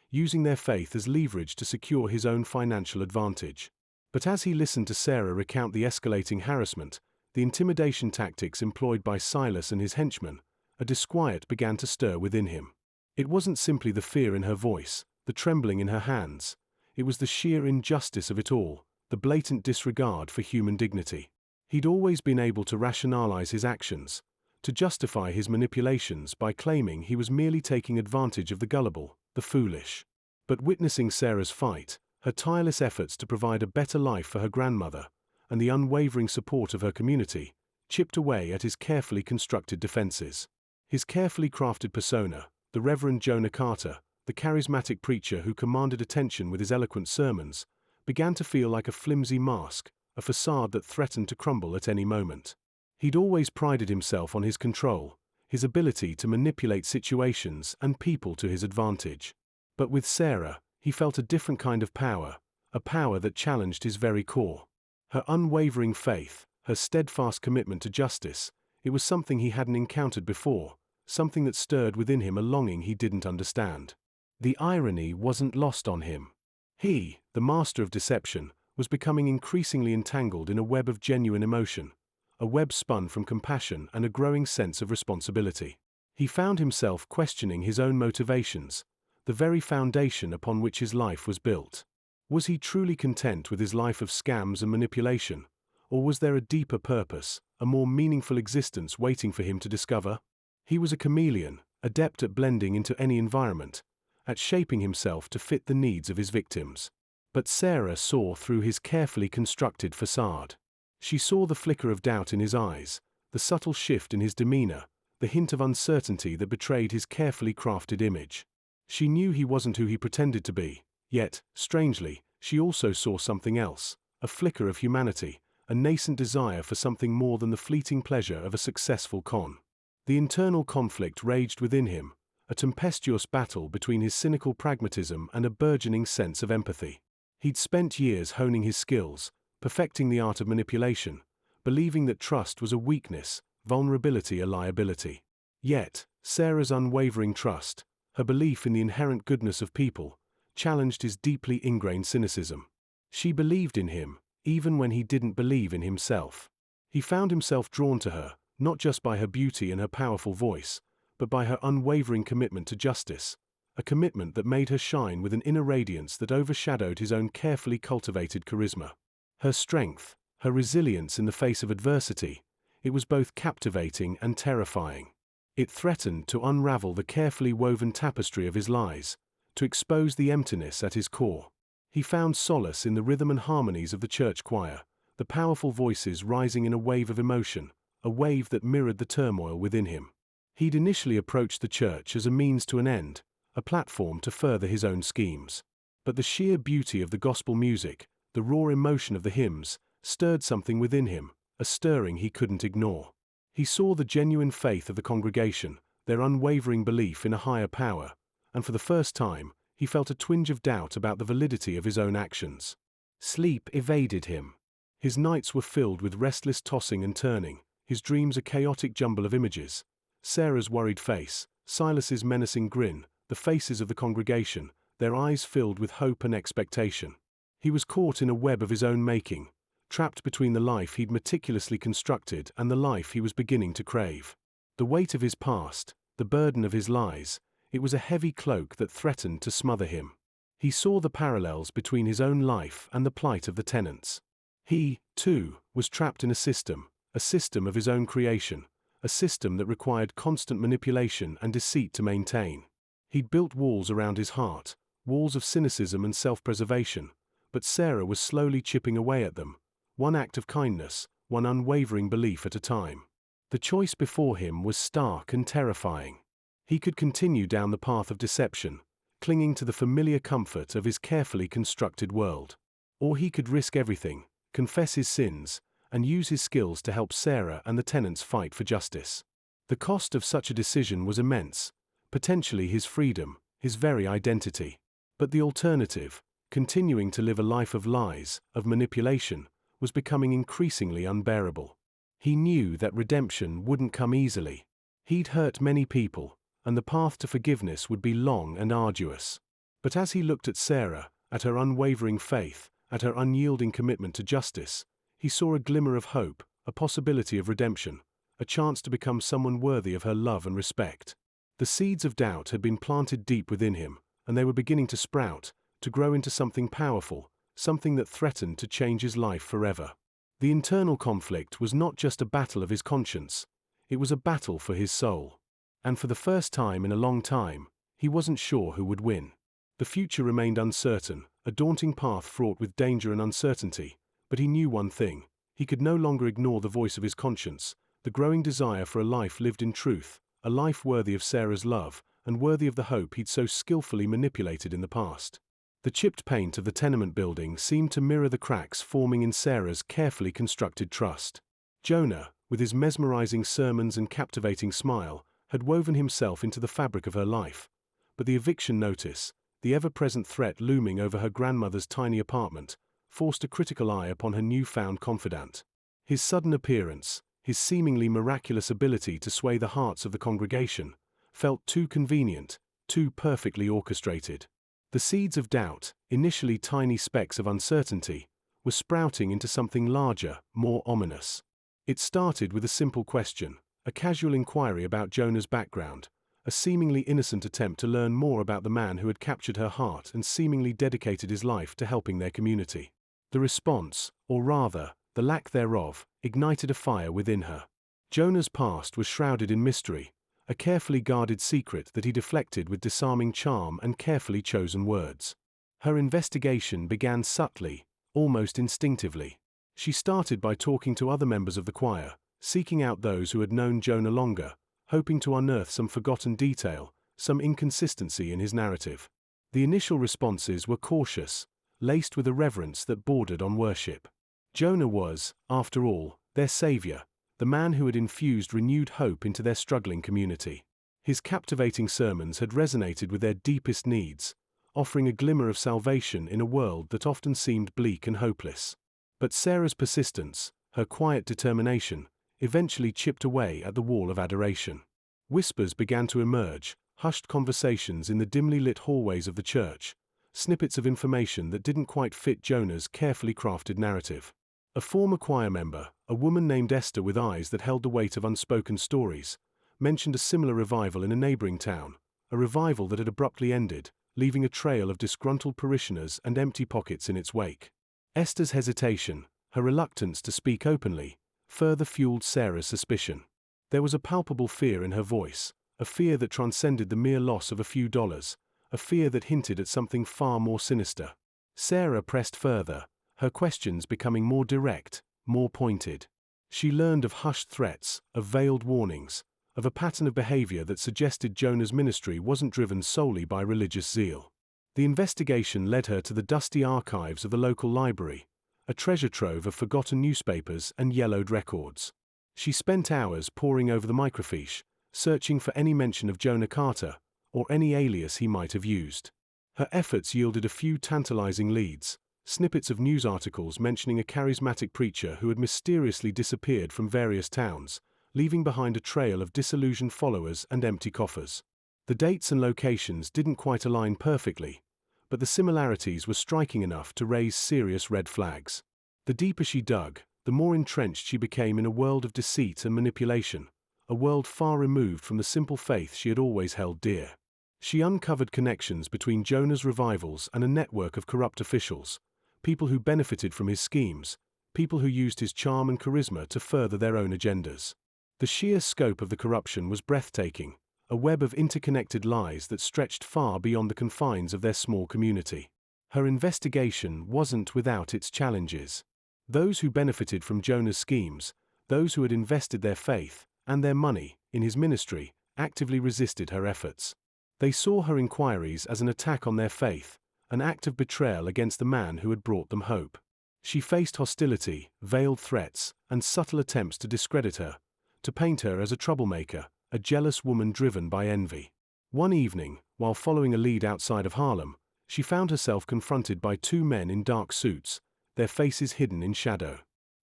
using their faith as leverage to secure his own financial advantage. But as he listened to Sarah recount the escalating harassment, the intimidation tactics employed by Silas and his henchmen, a disquiet began to stir within him. It wasn't simply the fear in her voice, the trembling in her hands. It was the sheer injustice of it all, the blatant disregard for human dignity. He'd always been able to rationalize his actions, to justify his manipulations by claiming he was merely taking advantage of the gullible, the foolish. But witnessing Sarah's fight, her tireless efforts to provide a better life for her grandmother, and the unwavering support of her community, chipped away at his carefully constructed defenses. His carefully crafted persona, the Reverend Jonah Carter, the charismatic preacher who commanded attention with his eloquent sermons, began to feel like a flimsy mask, a facade that threatened to crumble at any moment. He'd always prided himself on his control, his ability to manipulate situations and people to his advantage. But with Sarah, he felt a different kind of power, a power that challenged his very core. Her unwavering faith, her steadfast commitment to justice, it was something he hadn't encountered before, something that stirred within him a longing he didn't understand. The irony wasn't lost on him. He, the master of deception, was becoming increasingly entangled in a web of genuine emotion, a web spun from compassion and a growing sense of responsibility. He found himself questioning his own motivations, the very foundation upon which his life was built. Was he truly content with his life of scams and manipulation, or was there a deeper purpose, a more meaningful existence waiting for him to discover? He was a chameleon, adept at blending into any environment, at shaping himself to fit the needs of his victims. But Sarah saw through his carefully constructed facade. She saw the flicker of doubt in his eyes, the subtle shift in his demeanor, the hint of uncertainty that betrayed his carefully crafted image. She knew he wasn't who he pretended to be, yet, strangely, she also saw something else, a flicker of humanity, a nascent desire for something more than the fleeting pleasure of a successful con. The internal conflict raged within him, a tempestuous battle between his cynical pragmatism and a burgeoning sense of empathy. He'd spent years honing his skills, perfecting the art of manipulation, believing that trust was a weakness, vulnerability a liability. Yet, Sarah's unwavering trust, her belief in the inherent goodness of people, challenged his deeply ingrained cynicism. She believed in him, even when he didn't believe in himself. He found himself drawn to her, not just by her beauty and her powerful voice, but by her unwavering commitment to justice, a commitment that made her shine with an inner radiance that overshadowed his own carefully cultivated charisma. Her strength, her resilience in the face of adversity, it was both captivating and terrifying. It threatened to unravel the carefully woven tapestry of his lies, to expose the emptiness at his core. He found solace in the rhythm and harmonies of the church choir, the powerful voices rising in a wave of emotion, a wave that mirrored the turmoil within him. He'd initially approached the church as a means to an end, a platform to further his own schemes. But the sheer beauty of the gospel music, the raw emotion of the hymns, stirred something within him, a stirring he couldn't ignore. He saw the genuine faith of the congregation, their unwavering belief in a higher power, and for the first time, he felt a twinge of doubt about the validity of his own actions. Sleep evaded him. His nights were filled with restless tossing and turning, his dreams a chaotic jumble of images. Sarah's worried face, Silas's menacing grin, the faces of the congregation, their eyes filled with hope and expectation. He was caught in a web of his own making, trapped between the life he'd meticulously constructed and the life he was beginning to crave. The weight of his past, the burden of his lies, it was a heavy cloak that threatened to smother him. He saw the parallels between his own life and the plight of the tenants. He, too, was trapped in a system of his own creation, a system that required constant manipulation and deceit to maintain. He'd built walls around his heart, walls of cynicism and self-preservation, but Sarah was slowly chipping away at them, one act of kindness, one unwavering belief at a time. The choice before him was stark and terrifying. He could continue down the path of deception, clinging to the familiar comfort of his carefully constructed world. Or he could risk everything, confess his sins, and use his skills to help Sarah and the tenants fight for justice. The cost of such a decision was immense, potentially his freedom, his very identity. But the alternative, continuing to live a life of lies, of manipulation, was becoming increasingly unbearable. He knew that redemption wouldn't come easily. He'd hurt many people, and the path to forgiveness would be long and arduous. But as he looked at Sarah, at her unwavering faith, at her unyielding commitment to justice, he saw a glimmer of hope, a possibility of redemption, a chance to become someone worthy of her love and respect. The seeds of doubt had been planted deep within him, and they were beginning to sprout, to grow into something powerful, something that threatened to change his life forever. The internal conflict was not just a battle of his conscience, it was a battle for his soul. And for the first time in a long time, he wasn't sure who would win. The future remained uncertain, a daunting path fraught with danger and uncertainty, but he knew one thing: he could no longer ignore the voice of his conscience, the growing desire for a life lived in truth, a life worthy of Sarah's love, and worthy of the hope he'd so skillfully manipulated in the past. The chipped paint of the tenement building seemed to mirror the cracks forming in Sarah's carefully constructed trust. Jonah, with his mesmerizing sermons and captivating smile, had woven himself into the fabric of her life, but the eviction notice, the ever-present threat looming over her grandmother's tiny apartment, forced a critical eye upon her newfound confidant. His sudden appearance, his seemingly miraculous ability to sway the hearts of the congregation, felt too convenient, too perfectly orchestrated. The seeds of doubt, initially tiny specks of uncertainty, were sprouting into something larger, more ominous. It started with a simple question, a casual inquiry about Jonah's background, a seemingly innocent attempt to learn more about the man who had captured her heart and seemingly dedicated his life to helping their community. The response, or rather, the lack thereof, ignited a fire within her. Jonah's past was shrouded in mystery, a carefully guarded secret that he deflected with disarming charm and carefully chosen words. Her investigation began subtly, almost instinctively. She started by talking to other members of the choir, seeking out those who had known Jonah longer, hoping to unearth some forgotten detail, some inconsistency in his narrative. The initial responses were cautious, laced with a reverence that bordered on worship. Jonah was, after all, their savior, the man who had infused renewed hope into their struggling community. His captivating sermons had resonated with their deepest needs, offering a glimmer of salvation in a world that often seemed bleak and hopeless. But Sarah's persistence, her quiet determination, eventually chipped away at the wall of adoration. Whispers began to emerge, hushed conversations in the dimly lit hallways of the church, snippets of information that didn't quite fit Jonah's carefully crafted narrative. A former choir member, a woman named Esther with eyes that held the weight of unspoken stories, mentioned a similar revival in a neighboring town, a revival that had abruptly ended, leaving a trail of disgruntled parishioners and empty pockets in its wake. Esther's hesitation, her reluctance to speak openly, further fueled Sarah's suspicion. There was a palpable fear in her voice, a fear that transcended the mere loss of a few dollars, a fear that hinted at something far more sinister. Sarah pressed further, her questions becoming more direct, more pointed. She learned of hushed threats, of veiled warnings, of a pattern of behavior that suggested Jonah's ministry wasn't driven solely by religious zeal. The investigation led her to the dusty archives of the local library, a treasure trove of forgotten newspapers and yellowed records. She spent hours poring over the microfiche, searching for any mention of Jonah Carter, or any alias he might have used. Her efforts yielded a few tantalizing leads, snippets of news articles mentioning a charismatic preacher who had mysteriously disappeared from various towns, leaving behind a trail of disillusioned followers and empty coffers. The dates and locations didn't quite align perfectly, but the similarities were striking enough to raise serious red flags. The deeper she dug, the more entrenched she became in a world of deceit and manipulation, a world far removed from the simple faith she had always held dear. She uncovered connections between Jonah's revivals and a network of corrupt officials, people who benefited from his schemes, people who used his charm and charisma to further their own agendas. The sheer scope of the corruption was breathtaking, a web of interconnected lies that stretched far beyond the confines of their small community. Her investigation wasn't without its challenges. Those who benefited from Jonah's schemes, those who had invested their faith, and their money, in his ministry, actively resisted her efforts. They saw her inquiries as an attack on their faith, an act of betrayal against the man who had brought them hope. She faced hostility, veiled threats, and subtle attempts to discredit her, to paint her as a troublemaker, a jealous woman driven by envy. One evening, while following a lead outside of Harlem, she found herself confronted by two men in dark suits, their faces hidden in shadow.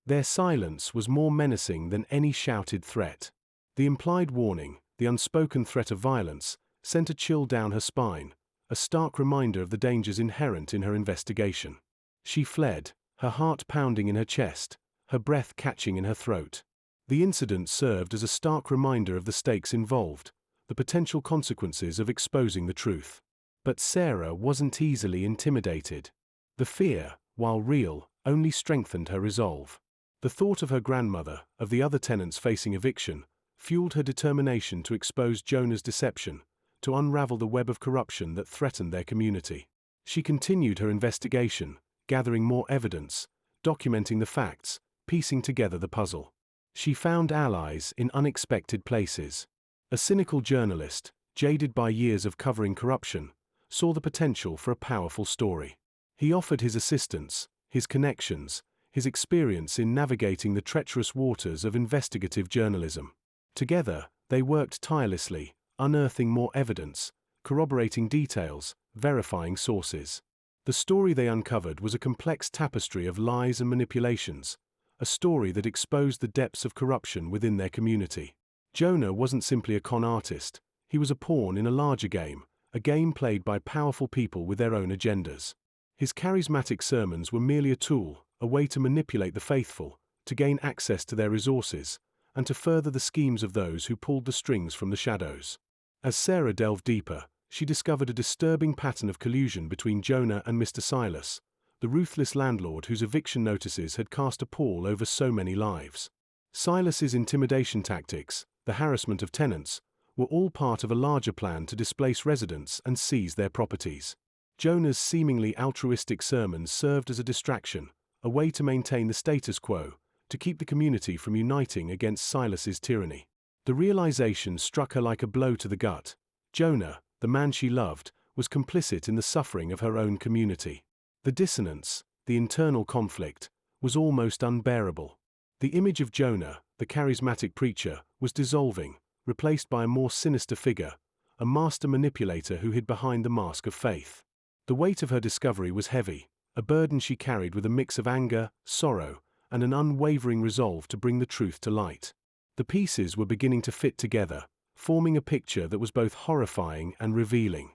Their silence was more menacing than any shouted threat. The implied warning, the unspoken threat of violence, sent a chill down her spine, a stark reminder of the dangers inherent in her investigation. She fled, her heart pounding in her chest, her breath catching in her throat. The incident served as a stark reminder of the stakes involved, the potential consequences of exposing the truth. But Sarah wasn't easily intimidated. The fear, while real, only strengthened her resolve. The thought of her grandmother, of the other tenants facing eviction, fueled her determination to expose Jonah's deception, to unravel the web of corruption that threatened their community. She continued her investigation, gathering more evidence, documenting the facts, piecing together the puzzle. She found allies in unexpected places. A cynical journalist, jaded by years of covering corruption, saw the potential for a powerful story. He offered his assistance, his connections, his experience in navigating the treacherous waters of investigative journalism. Together, they worked tirelessly, unearthing more evidence, corroborating details, verifying sources. The story they uncovered was a complex tapestry of lies and manipulations, a story that exposed the depths of corruption within their community. Jonah wasn't simply a con artist, he was a pawn in a larger game, a game played by powerful people with their own agendas. His charismatic sermons were merely a tool, a way to manipulate the faithful, to gain access to their resources, and to further the schemes of those who pulled the strings from the shadows. As Sarah delved deeper, she discovered a disturbing pattern of collusion between Jonah and Mr. Silas, the ruthless landlord whose eviction notices had cast a pall over so many lives. Silas's intimidation tactics, the harassment of tenants, were all part of a larger plan to displace residents and seize their properties. Jonah's seemingly altruistic sermons served as a distraction, a way to maintain the status quo, to keep the community from uniting against Silas's tyranny. The realization struck her like a blow to the gut. Jonah, the man she loved, was complicit in the suffering of her own community. The dissonance, the internal conflict, was almost unbearable. The image of Jonah, the charismatic preacher, was dissolving, replaced by a more sinister figure, a master manipulator who hid behind the mask of faith. The weight of her discovery was heavy, a burden she carried with a mix of anger, sorrow, and an unwavering resolve to bring the truth to light. The pieces were beginning to fit together, forming a picture that was both horrifying and revealing.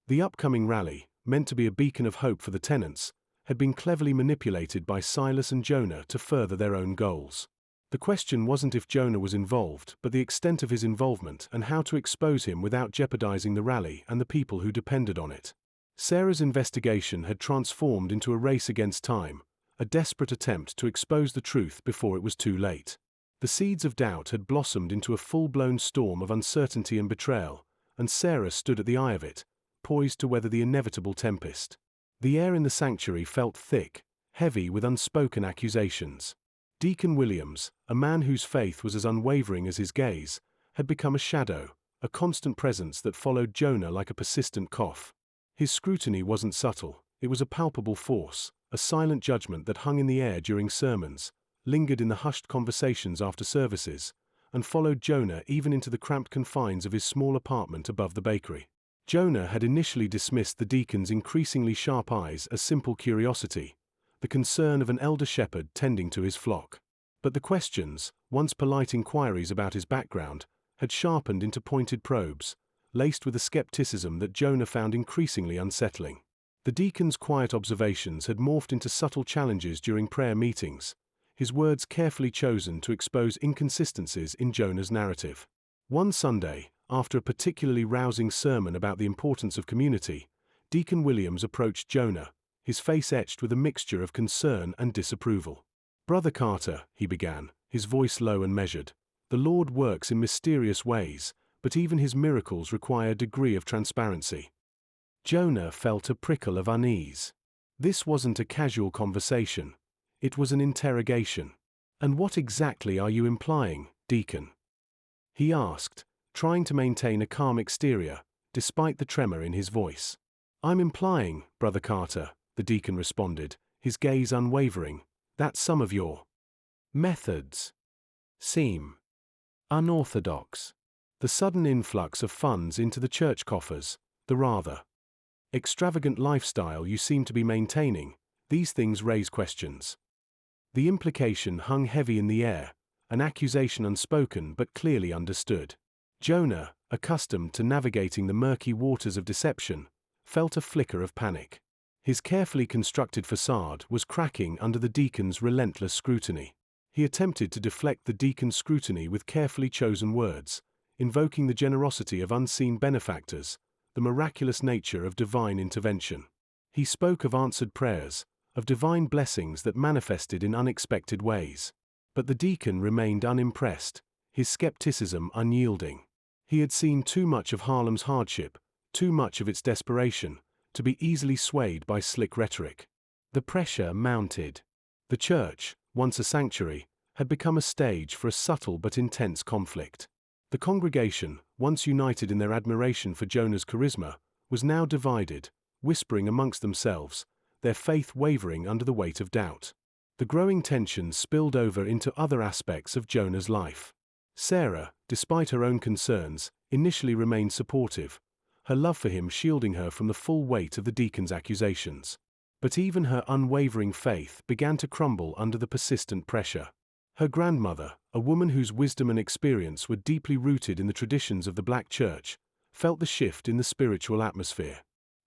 The upcoming rally, meant to be a beacon of hope for the tenants, had been cleverly manipulated by Silas and Jonah to further their own goals. The question wasn't if Jonah was involved, but the extent of his involvement and how to expose him without jeopardizing the rally and the people who depended on it. Sarah's investigation had transformed into a race against time, a desperate attempt to expose the truth before it was too late. The seeds of doubt had blossomed into a full-blown storm of uncertainty and betrayal, and Sarah stood at the eye of it, poised to weather the inevitable tempest. The air in the sanctuary felt thick, heavy with unspoken accusations. Deacon Williams, a man whose faith was as unwavering as his gaze, had become a shadow, a constant presence that followed Jonah like a persistent cough. His scrutiny wasn't subtle, it was a palpable force, a silent judgment that hung in the air during sermons, lingered in the hushed conversations after services, and followed Jonah even into the cramped confines of his small apartment above the bakery. Jonah had initially dismissed the deacon's increasingly sharp eyes as simple curiosity, the concern of an elder shepherd tending to his flock. But the questions, once polite inquiries about his background, had sharpened into pointed probes, laced with a skepticism that Jonah found increasingly unsettling. The deacon's quiet observations had morphed into subtle challenges during prayer meetings, his words carefully chosen to expose inconsistencies in Jonah's narrative. One Sunday, after a particularly rousing sermon about the importance of community, Deacon Williams approached Jonah, his face etched with a mixture of concern and disapproval. "Brother Carter," he began, his voice low and measured, "the Lord works in mysterious ways, but even his miracles require a degree of transparency." Jonah felt a prickle of unease. This wasn't a casual conversation. It was an interrogation. "And what exactly are you implying, Deacon?" he asked, trying to maintain a calm exterior, despite the tremor in his voice. "I'm implying, Brother Carter," the deacon responded, his gaze unwavering, that some of your methods seem unorthodox. The sudden influx of funds into the church coffers, the rather extravagant lifestyle you seem to be maintaining, these things raise questions. The implication hung heavy in the air, an accusation unspoken but clearly understood. Jonah, accustomed to navigating the murky waters of deception, felt a flicker of panic. His carefully constructed facade was cracking under the deacon's relentless scrutiny. He attempted to deflect the deacon's scrutiny with carefully chosen words, invoking the generosity of unseen benefactors, the miraculous nature of divine intervention. He spoke of answered prayers, of divine blessings that manifested in unexpected ways. But the deacon remained unimpressed, his skepticism unyielding. He had seen too much of Harlem's hardship, too much of its desperation, to be easily swayed by slick rhetoric. The pressure mounted. The church, once a sanctuary, had become a stage for a subtle but intense conflict. The congregation, once united in their admiration for Jonah's charisma, was now divided, whispering amongst themselves, their faith wavering under the weight of doubt. The growing tension spilled over into other aspects of Jonah's life. Sarah, despite her own concerns, initially remained supportive, her love for him shielding her from the full weight of the deacon's accusations. But even her unwavering faith began to crumble under the persistent pressure. Her grandmother, a woman whose wisdom and experience were deeply rooted in the traditions of the Black Church, felt the shift in the spiritual atmosphere.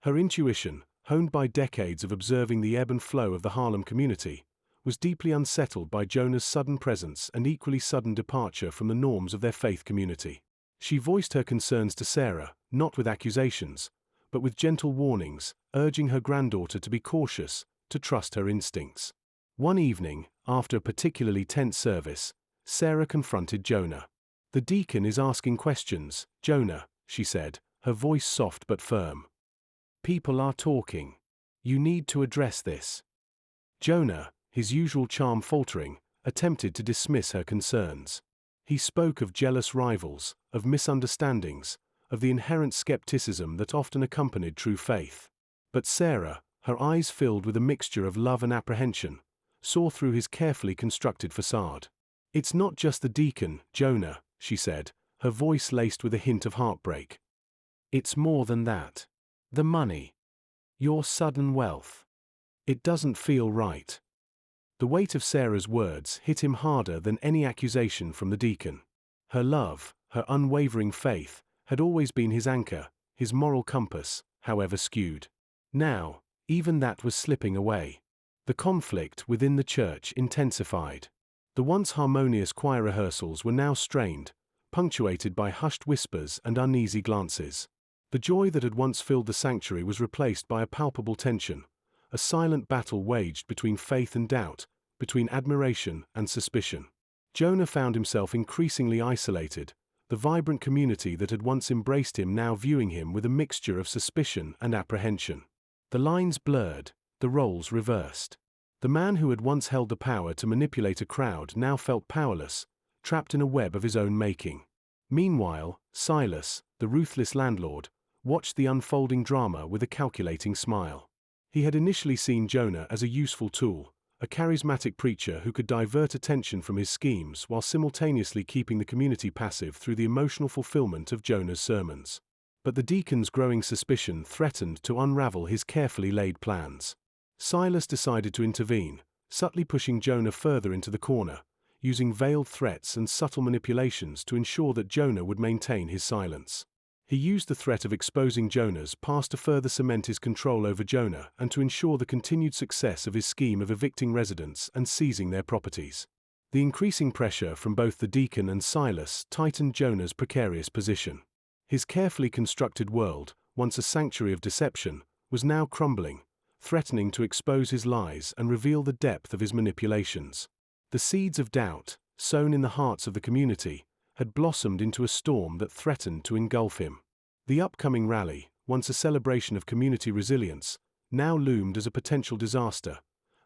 Her intuition, honed by decades of observing the ebb and flow of the Harlem community, was deeply unsettled by Jonah's sudden presence and equally sudden departure from the norms of their faith community. She voiced her concerns to Sarah, not with accusations, but with gentle warnings, urging her granddaughter to be cautious, to trust her instincts. One evening, after a particularly tense service, Sarah confronted Jonah. "The deacon is asking questions, Jonah," she said, her voice soft but firm. "People are talking. You need to address this." Jonah, his usual charm faltering, attempted to dismiss her concerns. He spoke of jealous rivals, of misunderstandings, of the inherent skepticism that often accompanied true faith. But Sarah, her eyes filled with a mixture of love and apprehension, saw through his carefully constructed facade. "It's not just the deacon, Jonah," she said, her voice laced with a hint of heartbreak. "It's more than that. The money. Your sudden wealth. It doesn't feel right." The weight of Sarah's words hit him harder than any accusation from the deacon. Her love, her unwavering faith, had always been his anchor, his moral compass, however skewed. Now, even that was slipping away. The conflict within the church intensified. The once harmonious choir rehearsals were now strained, punctuated by hushed whispers and uneasy glances. The joy that had once filled the sanctuary was replaced by a palpable tension, a silent battle waged between faith and doubt, between admiration and suspicion. Jonah found himself increasingly isolated, the vibrant community that had once embraced him now viewing him with a mixture of suspicion and apprehension. The lines blurred, the roles reversed. The man who had once held the power to manipulate a crowd now felt powerless, trapped in a web of his own making. Meanwhile, Silas, the ruthless landlord, watched the unfolding drama with a calculating smile. He had initially seen Jonah as a useful tool, a charismatic preacher who could divert attention from his schemes while simultaneously keeping the community passive through the emotional fulfillment of Jonah's sermons. But the deacon's growing suspicion threatened to unravel his carefully laid plans. Silas decided to intervene, subtly pushing Jonah further into the corner, using veiled threats and subtle manipulations to ensure that Jonah would maintain his silence. He used the threat of exposing Jonah's past to further cement his control over Jonah and to ensure the continued success of his scheme of evicting residents and seizing their properties. The increasing pressure from both the deacon and Silas tightened Jonah's precarious position. His carefully constructed world, once a sanctuary of deception, was now crumbling, threatening to expose his lies and reveal the depth of his manipulations. The seeds of doubt, sown in the hearts of the community, had blossomed into a storm that threatened to engulf him. The upcoming rally, once a celebration of community resilience, now loomed as a potential disaster,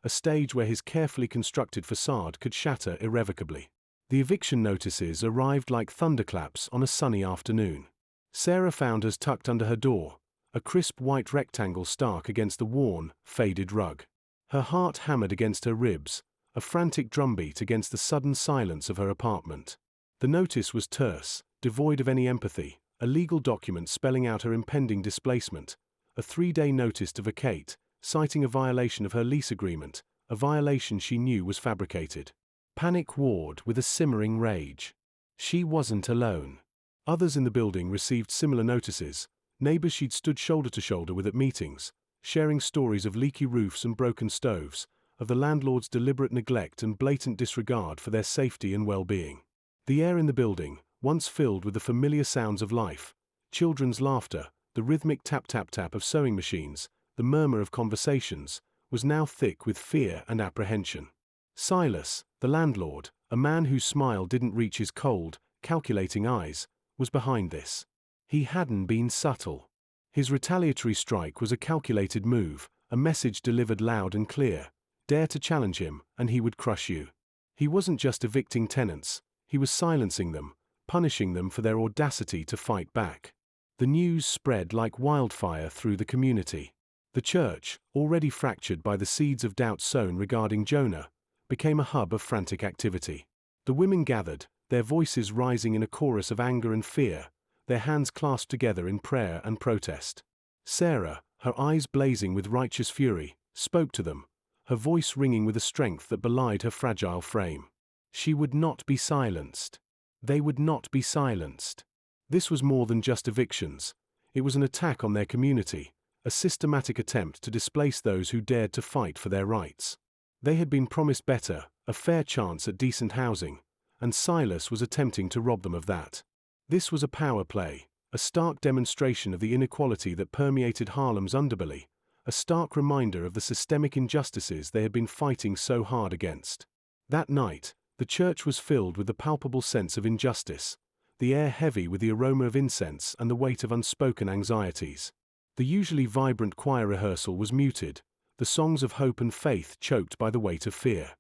a stage where his carefully constructed facade could shatter irrevocably. The eviction notices arrived like thunderclaps on a sunny afternoon. Sarah found us tucked under her door, a crisp white rectangle stark against the worn, faded rug. Her heart hammered against her ribs, a frantic drumbeat against the sudden silence of her apartment. The notice was terse, devoid of any empathy, a legal document spelling out her impending displacement, a 3-day notice to vacate, citing a violation of her lease agreement, a violation she knew was fabricated. Panic warred with a simmering rage. She wasn't alone. Others in the building received similar notices, neighbors she'd stood shoulder to shoulder with at meetings, sharing stories of leaky roofs and broken stoves, of the landlord's deliberate neglect and blatant disregard for their safety and well-being. The air in the building, once filled with the familiar sounds of life, children's laughter, the rhythmic tap-tap-tap of sewing machines, the murmur of conversations, was now thick with fear and apprehension. Silas, the landlord, a man whose smile didn't reach his cold, calculating eyes, was behind this. He hadn't been subtle. His retaliatory strike was a calculated move, a message delivered loud and clear. Dare to challenge him, and he would crush you. He wasn't just evicting tenants, he was silencing them, punishing them for their audacity to fight back. The news spread like wildfire through the community. The church, already fractured by the seeds of doubt sown regarding Jonah, became a hub of frantic activity. The women gathered, their voices rising in a chorus of anger and fear, their hands clasped together in prayer and protest. Sarah, her eyes blazing with righteous fury, spoke to them, her voice ringing with a strength that belied her fragile frame. She would not be silenced. They would not be silenced. This was more than just evictions. It was an attack on their community, a systematic attempt to displace those who dared to fight for their rights. They had been promised better, a fair chance at decent housing, and Silas was attempting to rob them of that. This was a power play, a stark demonstration of the inequality that permeated Harlem's underbelly, a stark reminder of the systemic injustices they had been fighting so hard against. That night, the church was filled with the palpable sense of injustice, the air heavy with the aroma of incense and the weight of unspoken anxieties. The usually vibrant choir rehearsal was muted, the songs of hope and faith choked by the weight of fear.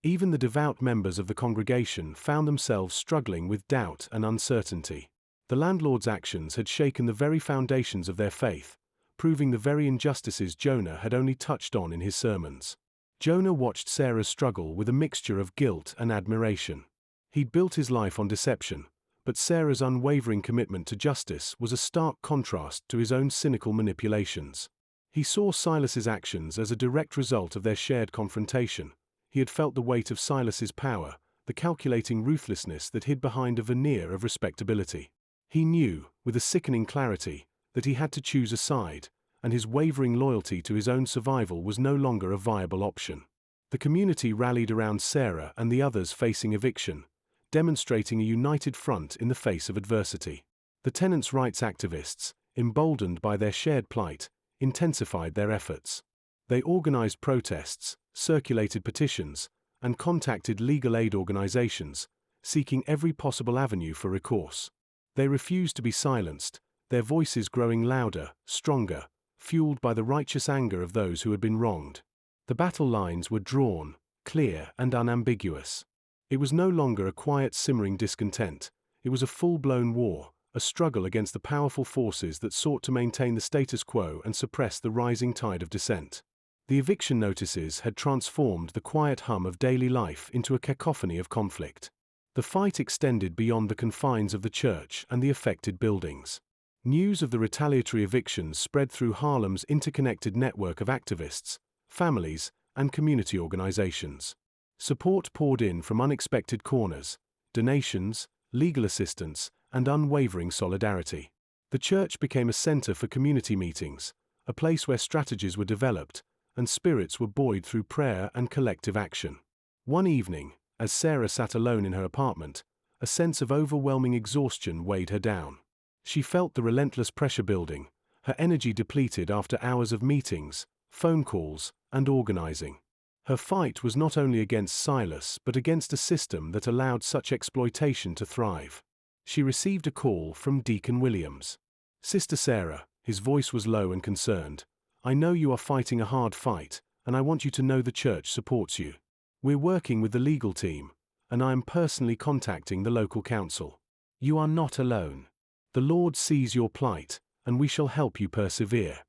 Even the devout members of the congregation found themselves struggling with doubt and uncertainty. The landlord's actions had shaken the very foundations of their faith, proving the very injustices Jonah had only touched on in his sermons. Jonah watched Sarah's struggle with a mixture of guilt and admiration. He'd built his life on deception, but Sarah's unwavering commitment to justice was a stark contrast to his own cynical manipulations. He saw Silas's actions as a direct result of their shared confrontation. He had felt the weight of Silas's power, the calculating ruthlessness that hid behind a veneer of respectability. He knew, with a sickening clarity, that he had to choose a side, and his wavering loyalty to his own survival was no longer a viable option. The community rallied around Sarah and the others facing eviction, demonstrating a united front in the face of adversity. The tenants' rights activists, emboldened by their shared plight, intensified their efforts. They organized protests, circulated petitions, and contacted legal aid organizations, seeking every possible avenue for recourse. They refused to be silenced, their voices growing louder, stronger, fueled by the righteous anger of those who had been wronged. The battle lines were drawn, clear and unambiguous. It was no longer a quiet simmering discontent, it was a full-blown war, a struggle against the powerful forces that sought to maintain the status quo and suppress the rising tide of dissent. The eviction notices had transformed the quiet hum of daily life into a cacophony of conflict. The fight extended beyond the confines of the church and the affected buildings. News of the retaliatory evictions spread through Harlem's interconnected network of activists, families, and community organizations. Support poured in from unexpected corners, donations, legal assistance, and unwavering solidarity. The church became a center for community meetings, a place where strategies were developed, and spirits were buoyed through prayer and collective action. One evening, as Sarah sat alone in her apartment, a sense of overwhelming exhaustion weighed her down. She felt the relentless pressure building, her energy depleted after hours of meetings, phone calls, and organizing. Her fight was not only against Silas but against a system that allowed such exploitation to thrive. She received a call from Deacon Williams. "Sister Sarah," his voice was low and concerned, "I know you are fighting a hard fight, and I want you to know the church supports you. We're working with the legal team, and I am personally contacting the local council. You are not alone. The Lord sees your plight, and we shall help you persevere."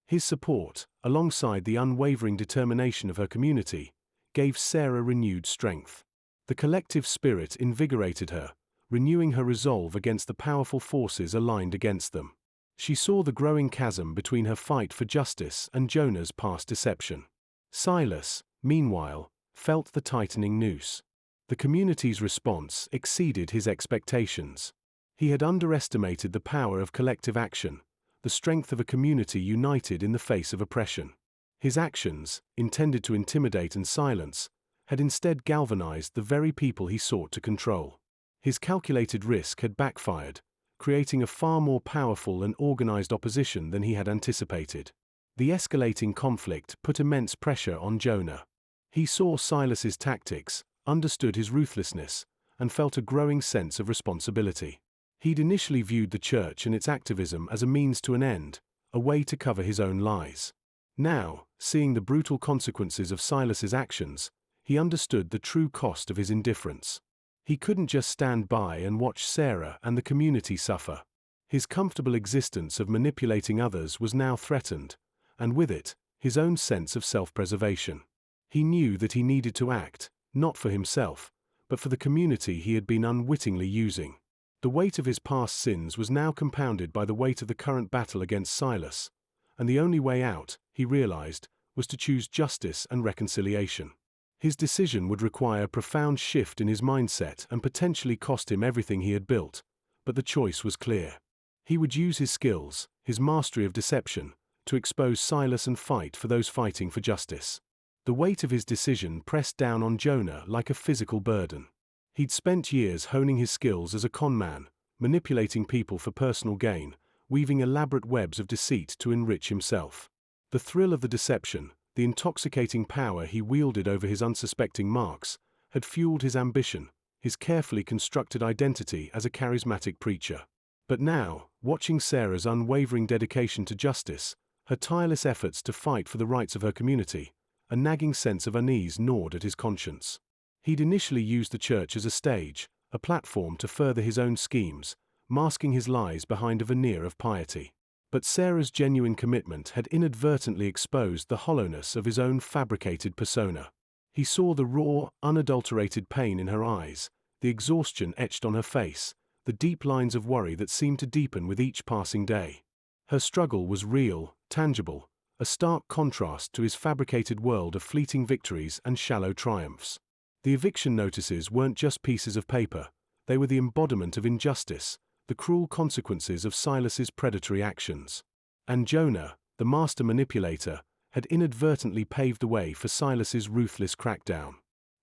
His support, alongside the unwavering determination of her community, gave Sarah renewed strength. The collective spirit invigorated her, renewing her resolve against the powerful forces aligned against them. She saw the growing chasm between her fight for justice and Jonah's past deception. Silas, meanwhile, felt the tightening noose. The community's response exceeded his expectations. He had underestimated the power of collective action, the strength of a community united in the face of oppression. His actions, intended to intimidate and silence, had instead galvanized the very people he sought to control. His calculated risk had backfired, creating a far more powerful and organized opposition than he had anticipated. The escalating conflict put immense pressure on Jonah. He saw Silas's tactics, understood his ruthlessness, and felt a growing sense of responsibility. He'd initially viewed the church and its activism as a means to an end, a way to cover his own lies. Now, seeing the brutal consequences of Silas's actions, he understood the true cost of his indifference. He couldn't just stand by and watch Sarah and the community suffer. His comfortable existence of manipulating others was now threatened, and with it, his own sense of self-preservation. He knew that he needed to act, not for himself, but for the community he had been unwittingly using. The weight of his past sins was now compounded by the weight of the current battle against Silas, and the only way out, he realized, was to choose justice and reconciliation. His decision would require a profound shift in his mindset and potentially cost him everything he had built, but the choice was clear. He would use his skills, his mastery of deception, to expose Silas and fight for those fighting for justice. The weight of his decision pressed down on Jonah like a physical burden. He'd spent years honing his skills as a con man, manipulating people for personal gain, weaving elaborate webs of deceit to enrich himself. The thrill of the deception, the intoxicating power he wielded over his unsuspecting marks, had fueled his ambition, his carefully constructed identity as a charismatic preacher. But now, watching Sarah's unwavering dedication to justice, her tireless efforts to fight for the rights of her community, a nagging sense of unease gnawed at his conscience. He'd initially used the church as a stage, a platform to further his own schemes, masking his lies behind a veneer of piety. But Sarah's genuine commitment had inadvertently exposed the hollowness of his own fabricated persona. He saw the raw, unadulterated pain in her eyes, the exhaustion etched on her face, the deep lines of worry that seemed to deepen with each passing day. Her struggle was real, tangible, a stark contrast to his fabricated world of fleeting victories and shallow triumphs. The eviction notices weren't just pieces of paper, they were the embodiment of injustice, the cruel consequences of Silas's predatory actions. And Jonah, the master manipulator, had inadvertently paved the way for Silas's ruthless crackdown.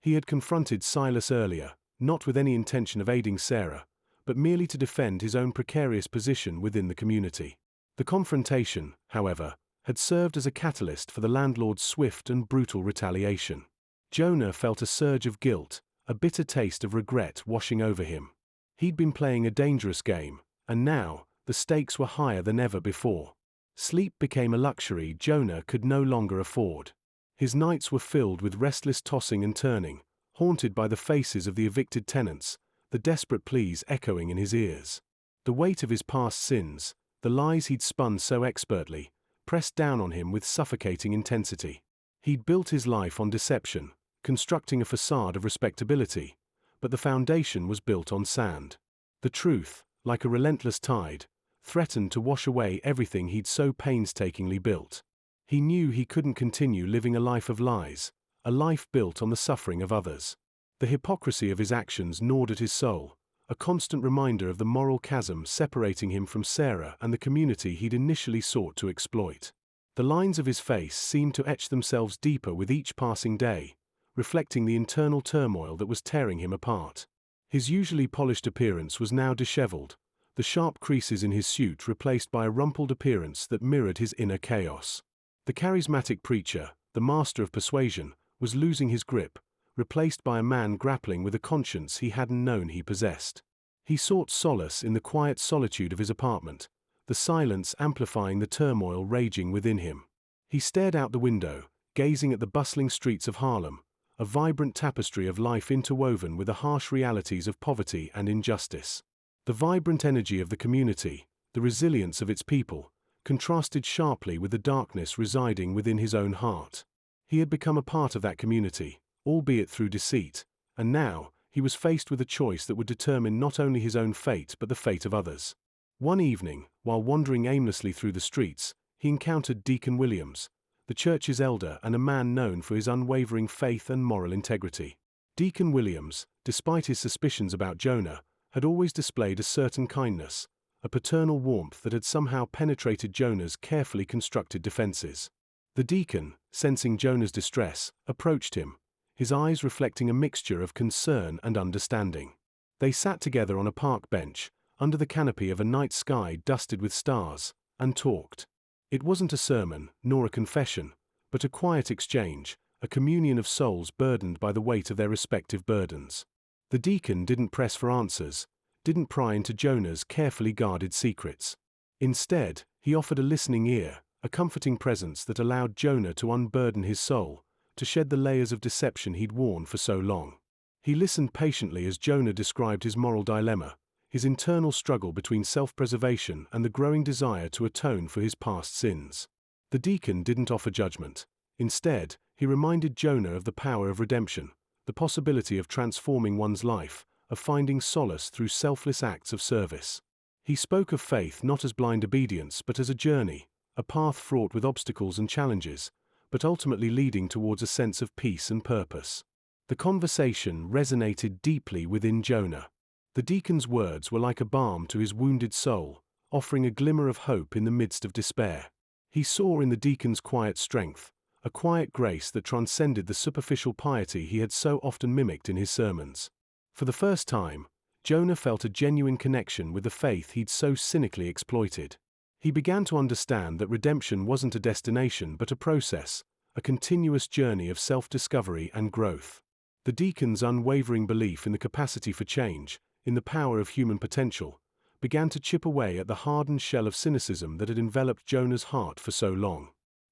He had confronted Silas earlier, not with any intention of aiding Sarah, but merely to defend his own precarious position within the community. The confrontation, however, had served as a catalyst for the landlord's swift and brutal retaliation. Jonah felt a surge of guilt, a bitter taste of regret washing over him. He'd been playing a dangerous game, and now, the stakes were higher than ever before. Sleep became a luxury Jonah could no longer afford. His nights were filled with restless tossing and turning, haunted by the faces of the evicted tenants, the desperate pleas echoing in his ears. The weight of his past sins, the lies he'd spun so expertly, pressed down on him with suffocating intensity. He'd built his life on deception, constructing a facade of respectability, but the foundation was built on sand. The truth, like a relentless tide, threatened to wash away everything he'd so painstakingly built. He knew he couldn't continue living a life of lies, a life built on the suffering of others. The hypocrisy of his actions gnawed at his soul, a constant reminder of the moral chasm separating him from Sarah and the community he'd initially sought to exploit. The lines of his face seemed to etch themselves deeper with each passing day, reflecting the internal turmoil that was tearing him apart. His usually polished appearance was now disheveled, the sharp creases in his suit replaced by a rumpled appearance that mirrored his inner chaos. The charismatic preacher, the master of persuasion, was losing his grip, replaced by a man grappling with a conscience he hadn't known he possessed. He sought solace in the quiet solitude of his apartment, the silence amplifying the turmoil raging within him. He stared out the window, gazing at the bustling streets of Harlem, a vibrant tapestry of life interwoven with the harsh realities of poverty and injustice. The vibrant energy of the community, the resilience of its people, contrasted sharply with the darkness residing within his own heart. He had become a part of that community, albeit through deceit, and now, he was faced with a choice that would determine not only his own fate but the fate of others. One evening, while wandering aimlessly through the streets, he encountered Deacon Williams, the church's elder and a man known for his unwavering faith and moral integrity. Deacon Williams, despite his suspicions about Jonah, had always displayed a certain kindness, a paternal warmth that had somehow penetrated Jonah's carefully constructed defenses. The deacon, sensing Jonah's distress, approached him, his eyes reflecting a mixture of concern and understanding. They sat together on a park bench, under the canopy of a night sky dusted with stars, and talked. It wasn't a sermon, nor a confession, but a quiet exchange, a communion of souls burdened by the weight of their respective burdens. The deacon didn't press for answers, didn't pry into Jonah's carefully guarded secrets. Instead, he offered a listening ear, a comforting presence that allowed Jonah to unburden his soul, to shed the layers of deception he'd worn for so long. He listened patiently as Jonah described his moral dilemma, his internal struggle between self-preservation and the growing desire to atone for his past sins. The deacon didn't offer judgment. Instead, he reminded Jonah of the power of redemption, the possibility of transforming one's life, of finding solace through selfless acts of service. He spoke of faith not as blind obedience but as a journey, a path fraught with obstacles and challenges, but ultimately leading towards a sense of peace and purpose. The conversation resonated deeply within Jonah. The deacon's words were like a balm to his wounded soul, offering a glimmer of hope in the midst of despair. He saw in the deacon's quiet strength, a quiet grace that transcended the superficial piety he had so often mimicked in his sermons. For the first time, Jonah felt a genuine connection with the faith he'd so cynically exploited. He began to understand that redemption wasn't a destination but a process, a continuous journey of self-discovery and growth. The deacon's unwavering belief in the capacity for change, in the power of human potential, began to chip away at the hardened shell of cynicism that had enveloped Jonah's heart for so long.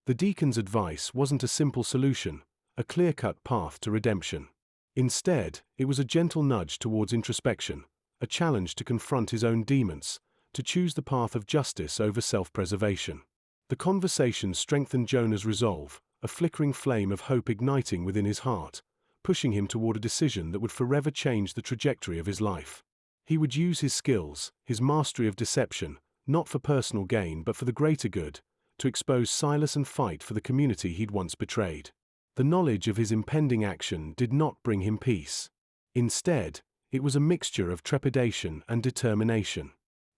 The deacon's advice wasn't a simple solution, a clear-cut path to redemption. Instead, it was a gentle nudge towards introspection, a challenge to confront his own demons, to choose the path of justice over self-preservation. The conversation strengthened Jonah's resolve, a flickering flame of hope igniting within his heart, pushing him toward a decision that would forever change the trajectory of his life. He would use his skills, his mastery of deception, not for personal gain but for the greater good, to expose Silas and fight for the community he'd once betrayed. The knowledge of his impending action did not bring him peace. Instead, it was a mixture of trepidation and determination.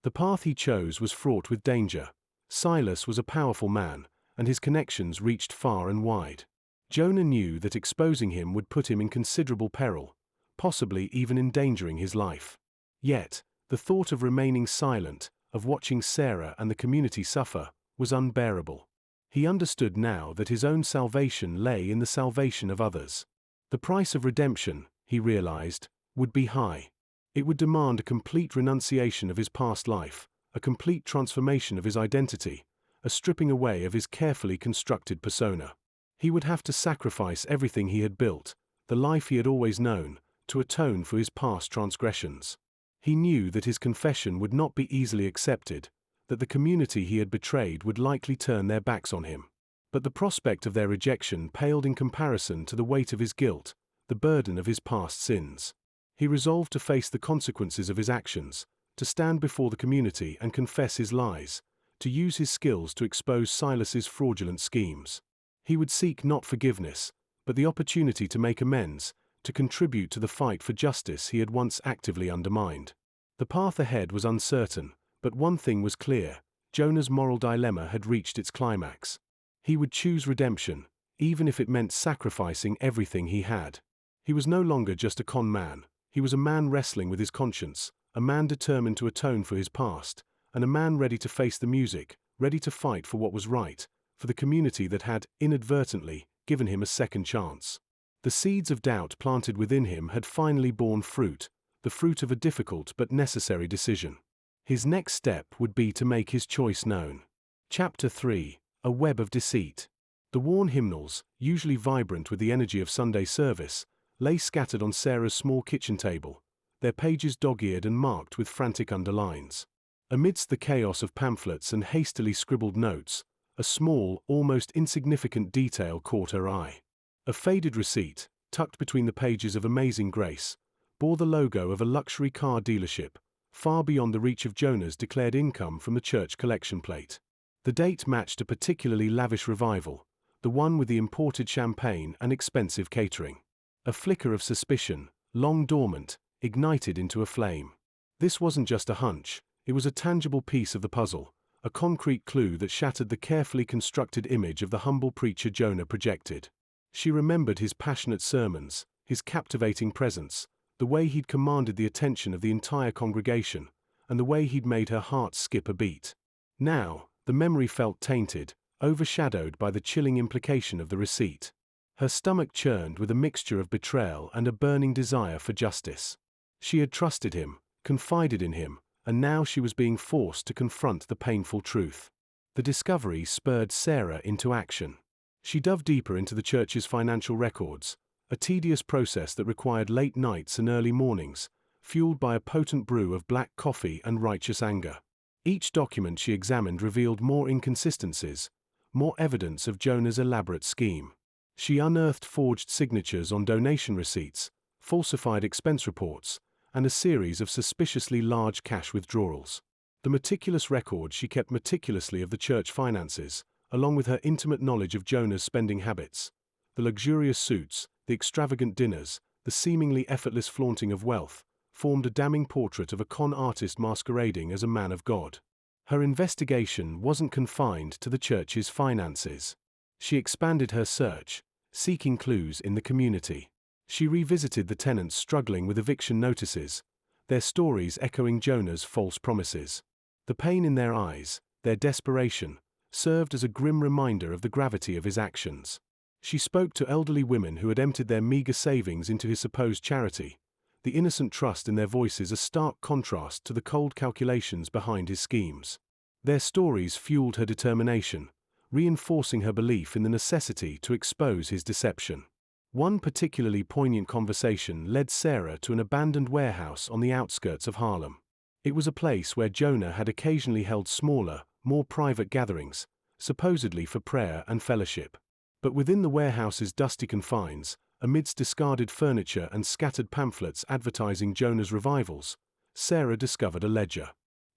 The path he chose was fraught with danger. Silas was a powerful man, and his connections reached far and wide. Jonah knew that exposing him would put him in considerable peril, possibly even endangering his life. Yet, the thought of remaining silent, of watching Sarah and the community suffer, was unbearable. He understood now that his own salvation lay in the salvation of others. The price of redemption, he realized, would be high. It would demand a complete renunciation of his past life, a complete transformation of his identity, a stripping away of his carefully constructed persona. He would have to sacrifice everything he had built, the life he had always known, to atone for his past transgressions. He knew that his confession would not be easily accepted, that the community he had betrayed would likely turn their backs on him. But the prospect of their rejection paled in comparison to the weight of his guilt, the burden of his past sins. He resolved to face the consequences of his actions, to stand before the community and confess his lies, to use his skills to expose Silas's fraudulent schemes. He would seek not forgiveness, but the opportunity to make amends, to contribute to the fight for justice he had once actively undermined. The path ahead was uncertain, but one thing was clear: Jonah's moral dilemma had reached its climax. He would choose redemption, even if it meant sacrificing everything he had. He was no longer just a con man. He was a man wrestling with his conscience, a man determined to atone for his past, and a man ready to face the music, ready to fight for what was right, for the community that had, inadvertently, given him a second chance. The seeds of doubt planted within him had finally borne fruit, the fruit of a difficult but necessary decision. His next step would be to make his choice known. Chapter 3: A Web of Deceit. The worn hymnals, usually vibrant with the energy of Sunday service, lay scattered on Sarah's small kitchen table, their pages dog-eared and marked with frantic underlines. Amidst the chaos of pamphlets and hastily scribbled notes, a small, almost insignificant detail caught her eye. A faded receipt, tucked between the pages of Amazing Grace, bore the logo of a luxury car dealership, far beyond the reach of Jonah's declared income from the church collection plate. The date matched a particularly lavish revival, the one with the imported champagne and expensive catering. A flicker of suspicion, long dormant, ignited into a flame. This wasn't just a hunch, it was a tangible piece of the puzzle, a concrete clue that shattered the carefully constructed image of the humble preacher Jonah projected. She remembered his passionate sermons, his captivating presence, the way he'd commanded the attention of the entire congregation, and the way he'd made her heart skip a beat. Now, the memory felt tainted, overshadowed by the chilling implication of the receipt. Her stomach churned with a mixture of betrayal and a burning desire for justice. She had trusted him, confided in him, and now she was being forced to confront the painful truth. The discovery spurred Sarah into action. She dove deeper into the church's financial records, a tedious process that required late nights and early mornings, fueled by a potent brew of black coffee and righteous anger. Each document she examined revealed more inconsistencies, more evidence of Jonah's elaborate scheme. She unearthed forged signatures on donation receipts, falsified expense reports, and a series of suspiciously large cash withdrawals. The meticulous record she kept meticulously of the church finances, along with her intimate knowledge of Jonah's spending habits, the luxurious suits, the extravagant dinners, the seemingly effortless flaunting of wealth, formed a damning portrait of a con artist masquerading as a man of God. Her investigation wasn't confined to the church's finances. She expanded her search, seeking clues in the community. She revisited the tenants struggling with eviction notices, their stories echoing Jonah's false promises. The pain in their eyes, their desperation, served as a grim reminder of the gravity of his actions. She spoke to elderly women who had emptied their meager savings into his supposed charity, the innocent trust in their voices a stark contrast to the cold calculations behind his schemes. Their stories fueled her determination, reinforcing her belief in the necessity to expose his deception. One particularly poignant conversation led Sarah to an abandoned warehouse on the outskirts of Harlem. It was a place where Jonah had occasionally held smaller, more private gatherings, supposedly for prayer and fellowship. But within the warehouse's dusty confines, amidst discarded furniture and scattered pamphlets advertising Jonah's revivals, Sarah discovered a ledger.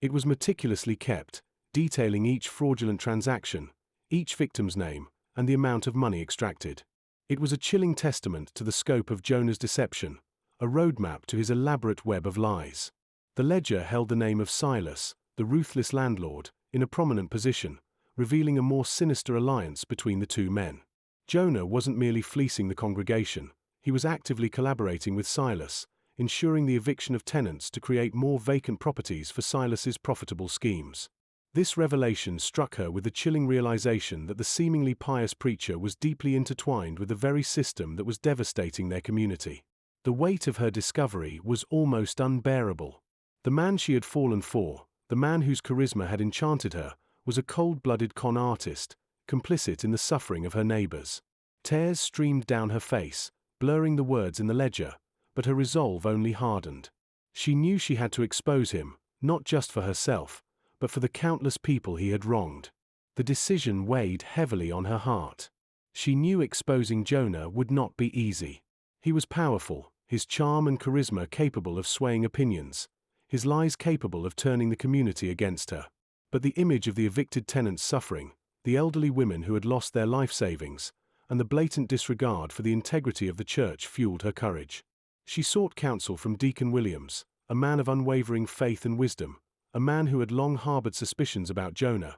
It was meticulously kept, detailing each fraudulent transaction, each victim's name, and the amount of money extracted. It was a chilling testament to the scope of Jonah's deception, a roadmap to his elaborate web of lies. The ledger held the name of Silas, the ruthless landlord, in a prominent position, revealing a more sinister alliance between the two men. Jonah wasn't merely fleecing the congregation, he was actively collaborating with Silas, ensuring the eviction of tenants to create more vacant properties for Silas's profitable schemes. This revelation struck her with the chilling realization that the seemingly pious preacher was deeply intertwined with the very system that was devastating their community. The weight of her discovery was almost unbearable. The man she had fallen for, the man whose charisma had enchanted her, was a cold-blooded con artist, complicit in the suffering of her neighbors. Tears streamed down her face, blurring the words in the ledger, but her resolve only hardened. She knew she had to expose him, not just for herself, but for the countless people he had wronged. The decision weighed heavily on her heart. She knew exposing Jonah would not be easy. He was powerful, his charm and charisma capable of swaying opinions, his lies capable of turning the community against her. But the image of the evicted tenants suffering, the elderly women who had lost their life savings, and the blatant disregard for the integrity of the church fueled her courage. She sought counsel from Deacon Williams, a man of unwavering faith and wisdom, a man who had long harbored suspicions about Jonah,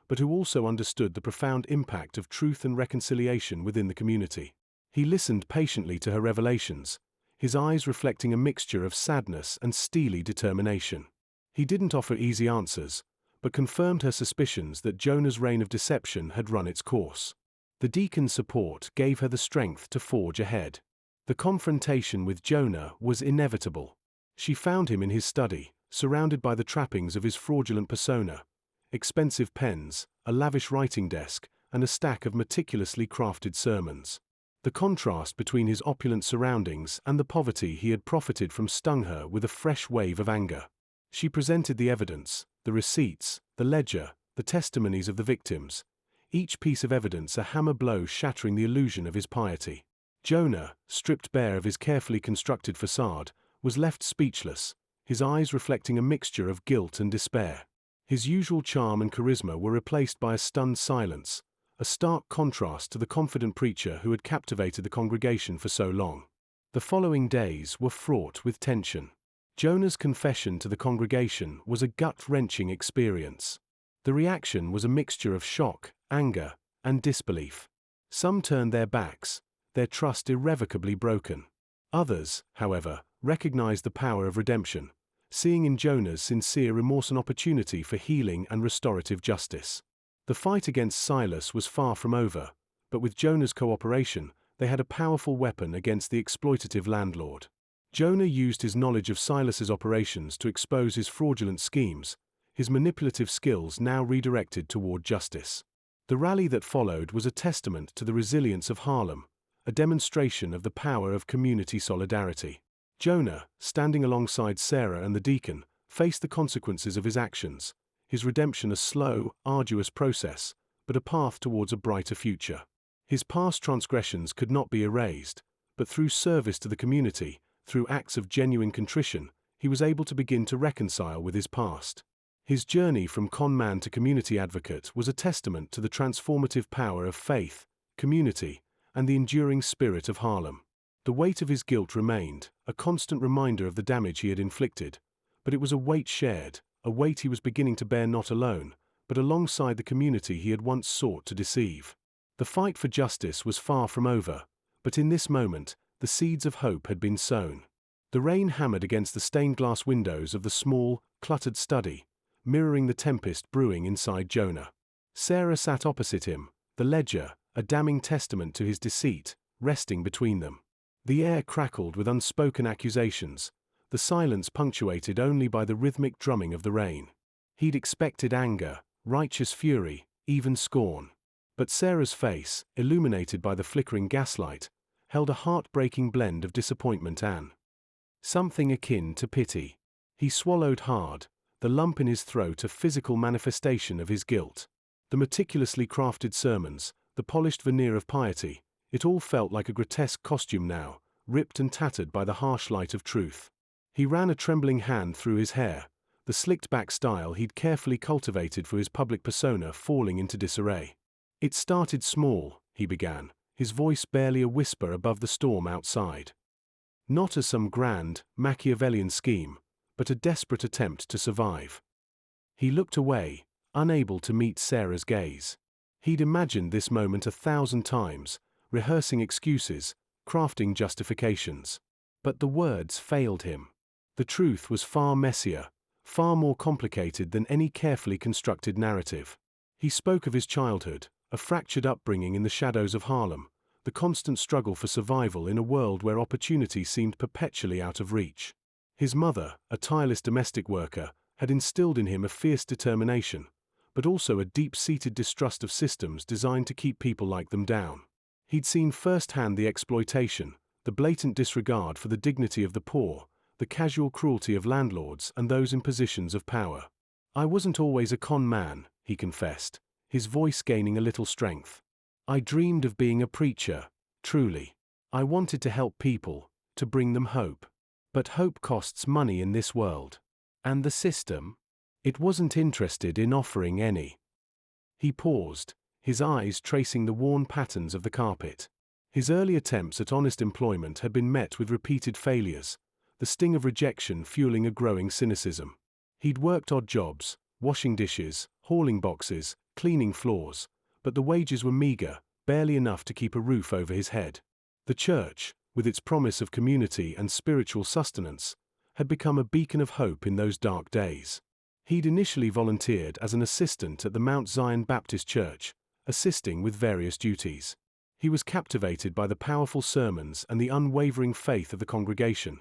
but who also understood the profound impact of truth and reconciliation within the community. He listened patiently to her revelations, his eyes reflecting a mixture of sadness and steely determination. He didn't offer easy answers, but confirmed her suspicions that Jonah's reign of deception had run its course. The deacon's support gave her the strength to forge ahead. The confrontation with Jonah was inevitable. She found him in his study, surrounded by the trappings of his fraudulent persona: expensive pens, a lavish writing desk, and a stack of meticulously crafted sermons. The contrast between his opulent surroundings and the poverty he had profited from stung her with a fresh wave of anger. She presented the evidence, the receipts, the ledger, the testimonies of the victims, each piece of evidence a hammer blow shattering the illusion of his piety. Jonah, stripped bare of his carefully constructed facade, was left speechless, his eyes reflecting a mixture of guilt and despair. His usual charm and charisma were replaced by a stunned silence, a stark contrast to the confident preacher who had captivated the congregation for so long. The following days were fraught with tension. Jonah's confession to the congregation was a gut-wrenching experience. The reaction was a mixture of shock, anger, and disbelief. Some turned their backs, their trust irrevocably broken. Others, however, recognized the power of redemption, seeing in Jonah's sincere remorse an opportunity for healing and restorative justice. The fight against Silas was far from over, but with Jonah's cooperation, they had a powerful weapon against the exploitative landlord. Jonah used his knowledge of Silas's operations to expose his fraudulent schemes, his manipulative skills now redirected toward justice. The rally that followed was a testament to the resilience of Harlem, a demonstration of the power of community solidarity. Jonah, standing alongside Sarah and the deacon, faced the consequences of his actions, his redemption a slow, arduous process, but a path towards a brighter future. His past transgressions could not be erased, but through service to the community, through acts of genuine contrition, he was able to begin to reconcile with his past. His journey from con man to community advocate was a testament to the transformative power of faith, community, and the enduring spirit of Harlem. The weight of his guilt remained, a constant reminder of the damage he had inflicted, but it was a weight shared, a weight he was beginning to bear not alone, but alongside the community he had once sought to deceive. The fight for justice was far from over, but in this moment, the seeds of hope had been sown. The rain hammered against the stained glass windows of the small, cluttered study, mirroring the tempest brewing inside Jonah. Sarah sat opposite him, the ledger, a damning testament to his deceit, resting between them. The air crackled with unspoken accusations, the silence punctuated only by the rhythmic drumming of the rain. He'd expected anger, righteous fury, even scorn. But Sarah's face, illuminated by the flickering gaslight, held a heartbreaking blend of disappointment and something akin to pity. He swallowed hard, the lump in his throat a physical manifestation of his guilt. The meticulously crafted sermons, the polished veneer of piety, it all felt like a grotesque costume now, ripped and tattered by the harsh light of truth. He ran a trembling hand through his hair, the slicked-back style he'd carefully cultivated for his public persona falling into disarray. "It started small," he began, his voice barely a whisper above the storm outside. "Not as some grand, Machiavellian scheme, but a desperate attempt to survive." He looked away, unable to meet Sarah's gaze. He'd imagined this moment 1,000 times, rehearsing excuses, crafting justifications. But the words failed him. The truth was far messier, far more complicated than any carefully constructed narrative. He spoke of his childhood, a fractured upbringing in the shadows of Harlem, the constant struggle for survival in a world where opportunity seemed perpetually out of reach. His mother, a tireless domestic worker, had instilled in him a fierce determination, but also a deep-seated distrust of systems designed to keep people like them down. He'd seen firsthand the exploitation, the blatant disregard for the dignity of the poor, the casual cruelty of landlords and those in positions of power. "I wasn't always a con man," he confessed, his voice gaining a little strength. "I dreamed of being a preacher, truly. I wanted to help people, to bring them hope. But hope costs money in this world. And the system? It wasn't interested in offering any." He paused, his eyes tracing the worn patterns of the carpet. His early attempts at honest employment had been met with repeated failures, the sting of rejection fueling a growing cynicism. He'd worked odd jobs, washing dishes, hauling boxes, cleaning floors, but the wages were meager, barely enough to keep a roof over his head. The church, with its promise of community and spiritual sustenance, had become a beacon of hope in those dark days. He'd initially volunteered as an assistant at the Mount Zion Baptist Church, assisting with various duties. He was captivated by the powerful sermons and the unwavering faith of the congregation,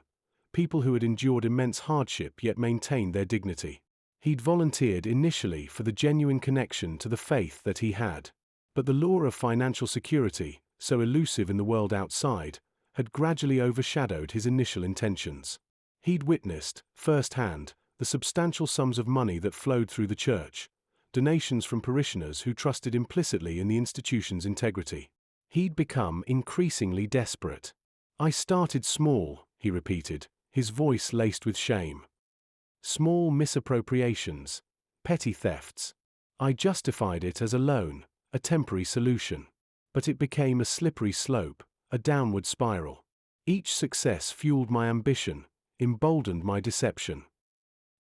people who had endured immense hardship yet maintained their dignity. He'd volunteered initially for the genuine connection to the faith that he had. But the lure of financial security, so elusive in the world outside, had gradually overshadowed his initial intentions. He'd witnessed, firsthand, the substantial sums of money that flowed through the church, donations from parishioners who trusted implicitly in the institution's integrity. He'd become increasingly desperate. "I started small," he repeated, his voice laced with shame. "Small misappropriations, petty thefts. I justified it as a loan, a temporary solution. But it became a slippery slope, a downward spiral. Each success fueled my ambition, emboldened my deception."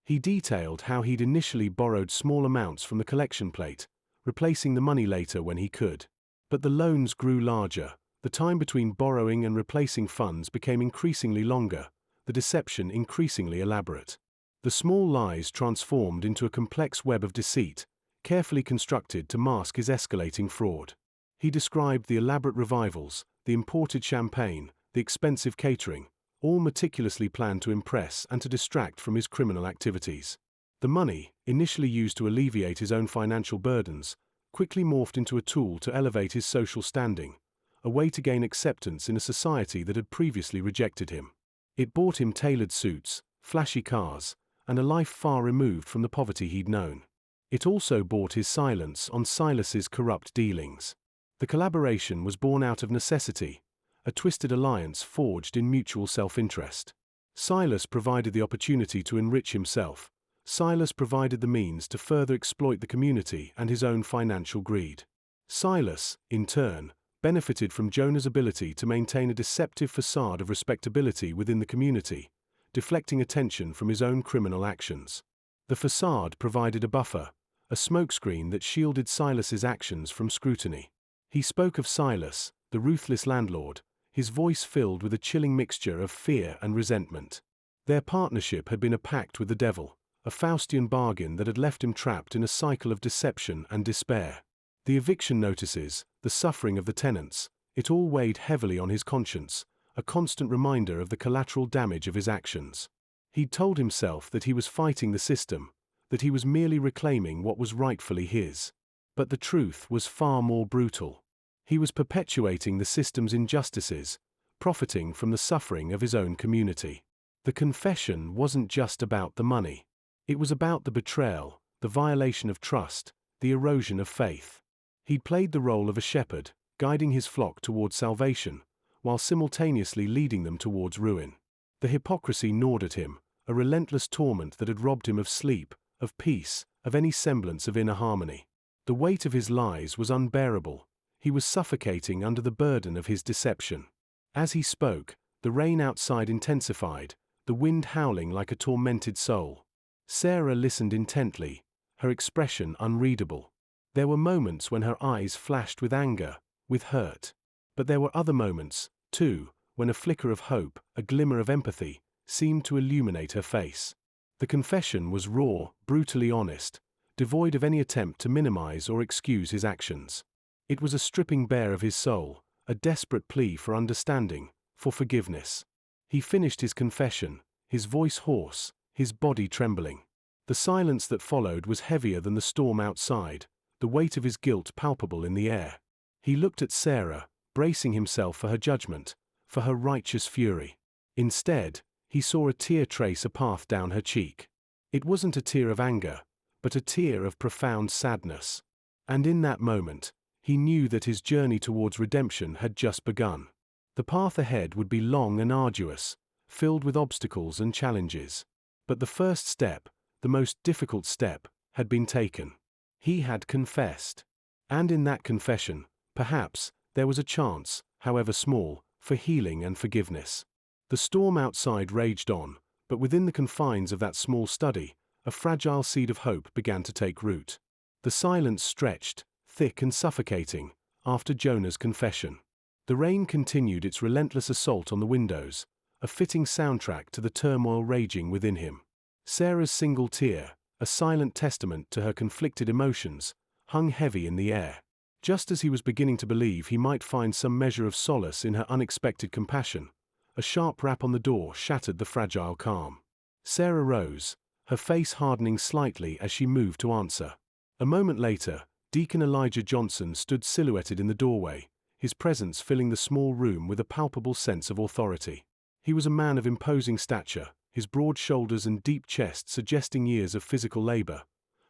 He detailed how he'd initially borrowed small amounts from the collection plate, replacing the money later when he could. But the loans grew larger, the time between borrowing and replacing funds became increasingly longer, the deception increasingly elaborate. The small lies transformed into a complex web of deceit, carefully constructed to mask his escalating fraud. He described the elaborate revivals, the imported champagne, the expensive catering, all meticulously planned to impress and to distract from his criminal activities. The money, initially used to alleviate his own financial burdens, quickly morphed into a tool to elevate his social standing, a way to gain acceptance in a society that had previously rejected him. It bought him tailored suits, flashy cars, and a life far removed from the poverty he'd known. It also bought his silence on Silas's corrupt dealings. The collaboration was born out of necessity, a twisted alliance forged in mutual self-interest. Silas provided the opportunity to enrich himself. Silas provided the means to further exploit the community and his own financial greed. Silas, in turn, benefited from Jonah's ability to maintain a deceptive facade of respectability within the community, deflecting attention from his own criminal actions. The facade provided a buffer, a smokescreen that shielded Silas's actions from scrutiny. He spoke of Silas, the ruthless landlord, his voice filled with a chilling mixture of fear and resentment. Their partnership had been a pact with the devil, a Faustian bargain that had left him trapped in a cycle of deception and despair. The eviction notices, the suffering of the tenants, it all weighed heavily on his conscience, a constant reminder of the collateral damage of his actions. He'd told himself that he was fighting the system, that he was merely reclaiming what was rightfully his. But the truth was far more brutal. He was perpetuating the system's injustices, profiting from the suffering of his own community. The confession wasn't just about the money. It was about the betrayal, the violation of trust, the erosion of faith. He'd played the role of a shepherd, guiding his flock towards salvation, while simultaneously leading them towards ruin. The hypocrisy gnawed at him, a relentless torment that had robbed him of sleep, of peace, of any semblance of inner harmony. The weight of his lies was unbearable. He was suffocating under the burden of his deception. As he spoke, the rain outside intensified, the wind howling like a tormented soul. Sarah listened intently, her expression unreadable. There were moments when her eyes flashed with anger, with hurt. But there were other moments, too, when a flicker of hope, a glimmer of empathy, seemed to illuminate her face. The confession was raw, brutally honest, devoid of any attempt to minimize or excuse his actions. It was a stripping bare of his soul, a desperate plea for understanding, for forgiveness. He finished his confession, his voice hoarse, his body trembling. The silence that followed was heavier than the storm outside, the weight of his guilt palpable in the air. He looked at Sarah, bracing himself for her judgment, for her righteous fury. Instead, he saw a tear trace a path down her cheek. It wasn't a tear of anger, but a tear of profound sadness. And in that moment, he knew that his journey towards redemption had just begun. The path ahead would be long and arduous, filled with obstacles and challenges. But the first step, the most difficult step, had been taken. He had confessed. And in that confession, perhaps, there was a chance, however small, for healing and forgiveness. The storm outside raged on, but within the confines of that small study, a fragile seed of hope began to take root. The silence stretched, thick and suffocating, after Jonah's confession. The rain continued its relentless assault on the windows, a fitting soundtrack to the turmoil raging within him. Sarah's single tear, a silent testament to her conflicted emotions, hung heavy in the air. Just as he was beginning to believe he might find some measure of solace in her unexpected compassion, a sharp rap on the door shattered the fragile calm. Sarah rose, her face hardening slightly as she moved to answer. A moment later, Deacon Elijah Johnson stood silhouetted in the doorway, his presence filling the small room with a palpable sense of authority. He was a man of imposing stature, his broad shoulders and deep chest suggesting years of physical labor,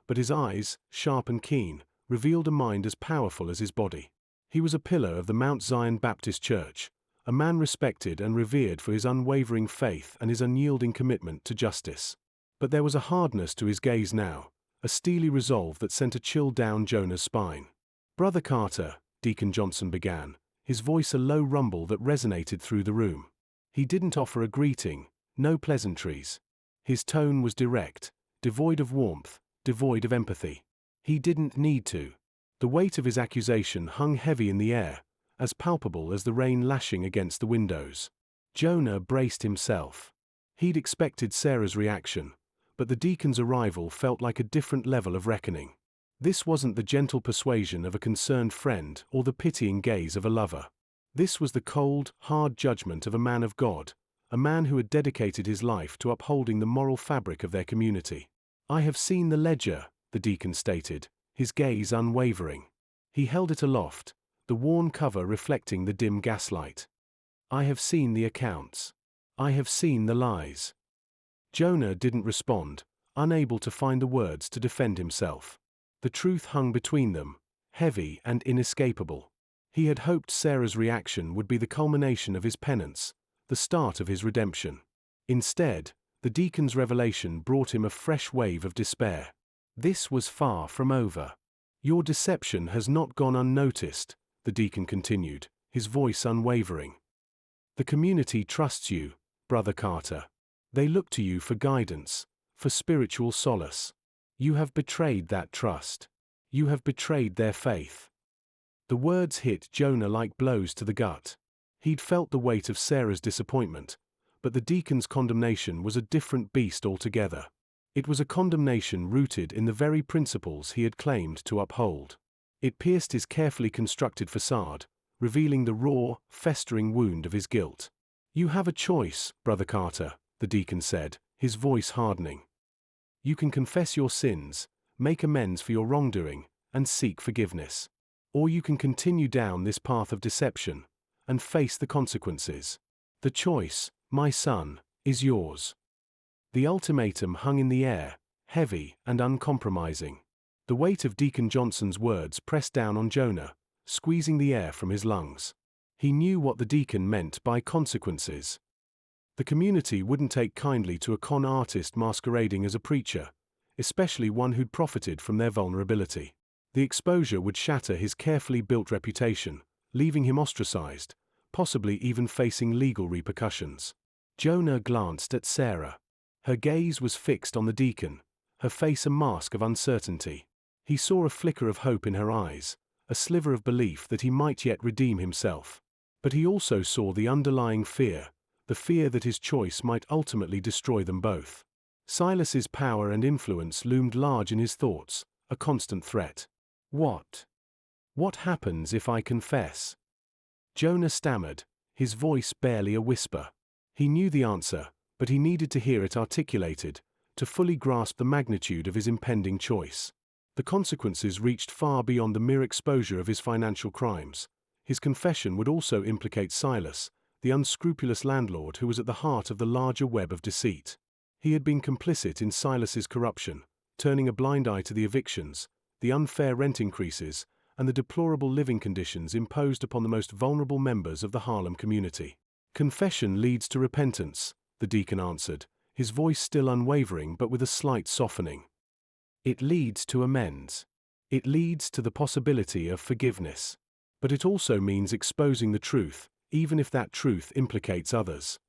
but his eyes, sharp and keen, revealed a mind as powerful as his body. He was a pillar of the Mount Zion Baptist Church, a man respected and revered for his unwavering faith and his unyielding commitment to justice. But there was a hardness to his gaze now, a steely resolve that sent a chill down Jonah's spine. "Brother Carter," Deacon Johnson began, his voice a low rumble that resonated through the room. He didn't offer a greeting, no pleasantries. His tone was direct, devoid of warmth, devoid of empathy. He didn't need to. The weight of his accusation hung heavy in the air, as palpable as the rain lashing against the windows. Jonah braced himself. He'd expected Sarah's reaction, but the deacon's arrival felt like a different level of reckoning. This wasn't the gentle persuasion of a concerned friend or the pitying gaze of a lover. This was the cold, hard judgment of a man of God, a man who had dedicated his life to upholding the moral fabric of their community. "I have seen the ledger," the deacon stated, his gaze unwavering. He held it aloft, the worn cover reflecting the dim gaslight. "I have seen the accounts. I have seen the lies." Jonah didn't respond, unable to find the words to defend himself. The truth hung between them, heavy and inescapable. He had hoped Sarah's reaction would be the culmination of his penance, the start of his redemption. Instead, the deacon's revelation brought him a fresh wave of despair. This was far from over. "Your deception has not gone unnoticed," the deacon continued, his voice unwavering. "The community trusts you, Brother Carter. They look to you for guidance, for spiritual solace. You have betrayed that trust. You have betrayed their faith." The words hit Jonah like blows to the gut. He'd felt the weight of Sarah's disappointment, but the deacon's condemnation was a different beast altogether. It was a condemnation rooted in the very principles he had claimed to uphold. It pierced his carefully constructed facade, revealing the raw, festering wound of his guilt. "You have a choice, Brother Carter," the deacon said, his voice hardening. "You can confess your sins, make amends for your wrongdoing, and seek forgiveness. Or you can continue down this path of deception and face the consequences. The choice, my son, is yours." The ultimatum hung in the air, heavy and uncompromising. The weight of Deacon Johnson's words pressed down on Jonah, squeezing the air from his lungs. He knew what the deacon meant by consequences. The community wouldn't take kindly to a con artist masquerading as a preacher, especially one who'd profited from their vulnerability. The exposure would shatter his carefully built reputation, leaving him ostracized, possibly even facing legal repercussions. Jonah glanced at Sarah. Her gaze was fixed on the deacon, her face a mask of uncertainty. He saw a flicker of hope in her eyes, a sliver of belief that he might yet redeem himself. But he also saw the underlying fear, the fear that his choice might ultimately destroy them both. Silas's power and influence loomed large in his thoughts, a constant threat. What happens if I confess?" Jonah stammered, his voice barely a whisper. He knew the answer, but he needed to hear it articulated, to fully grasp the magnitude of his impending choice. The consequences reached far beyond the mere exposure of his financial crimes. His confession would also implicate Silas, the unscrupulous landlord who was at the heart of the larger web of deceit. He had been complicit in Silas's corruption, turning a blind eye to the evictions, the unfair rent increases, and the deplorable living conditions imposed upon the most vulnerable members of the Harlem community. "Confession leads to repentance," the deacon answered, his voice still unwavering but with a slight softening. "It leads to amends. It leads to the possibility of forgiveness. But it also means exposing the truth, even if that truth implicates others."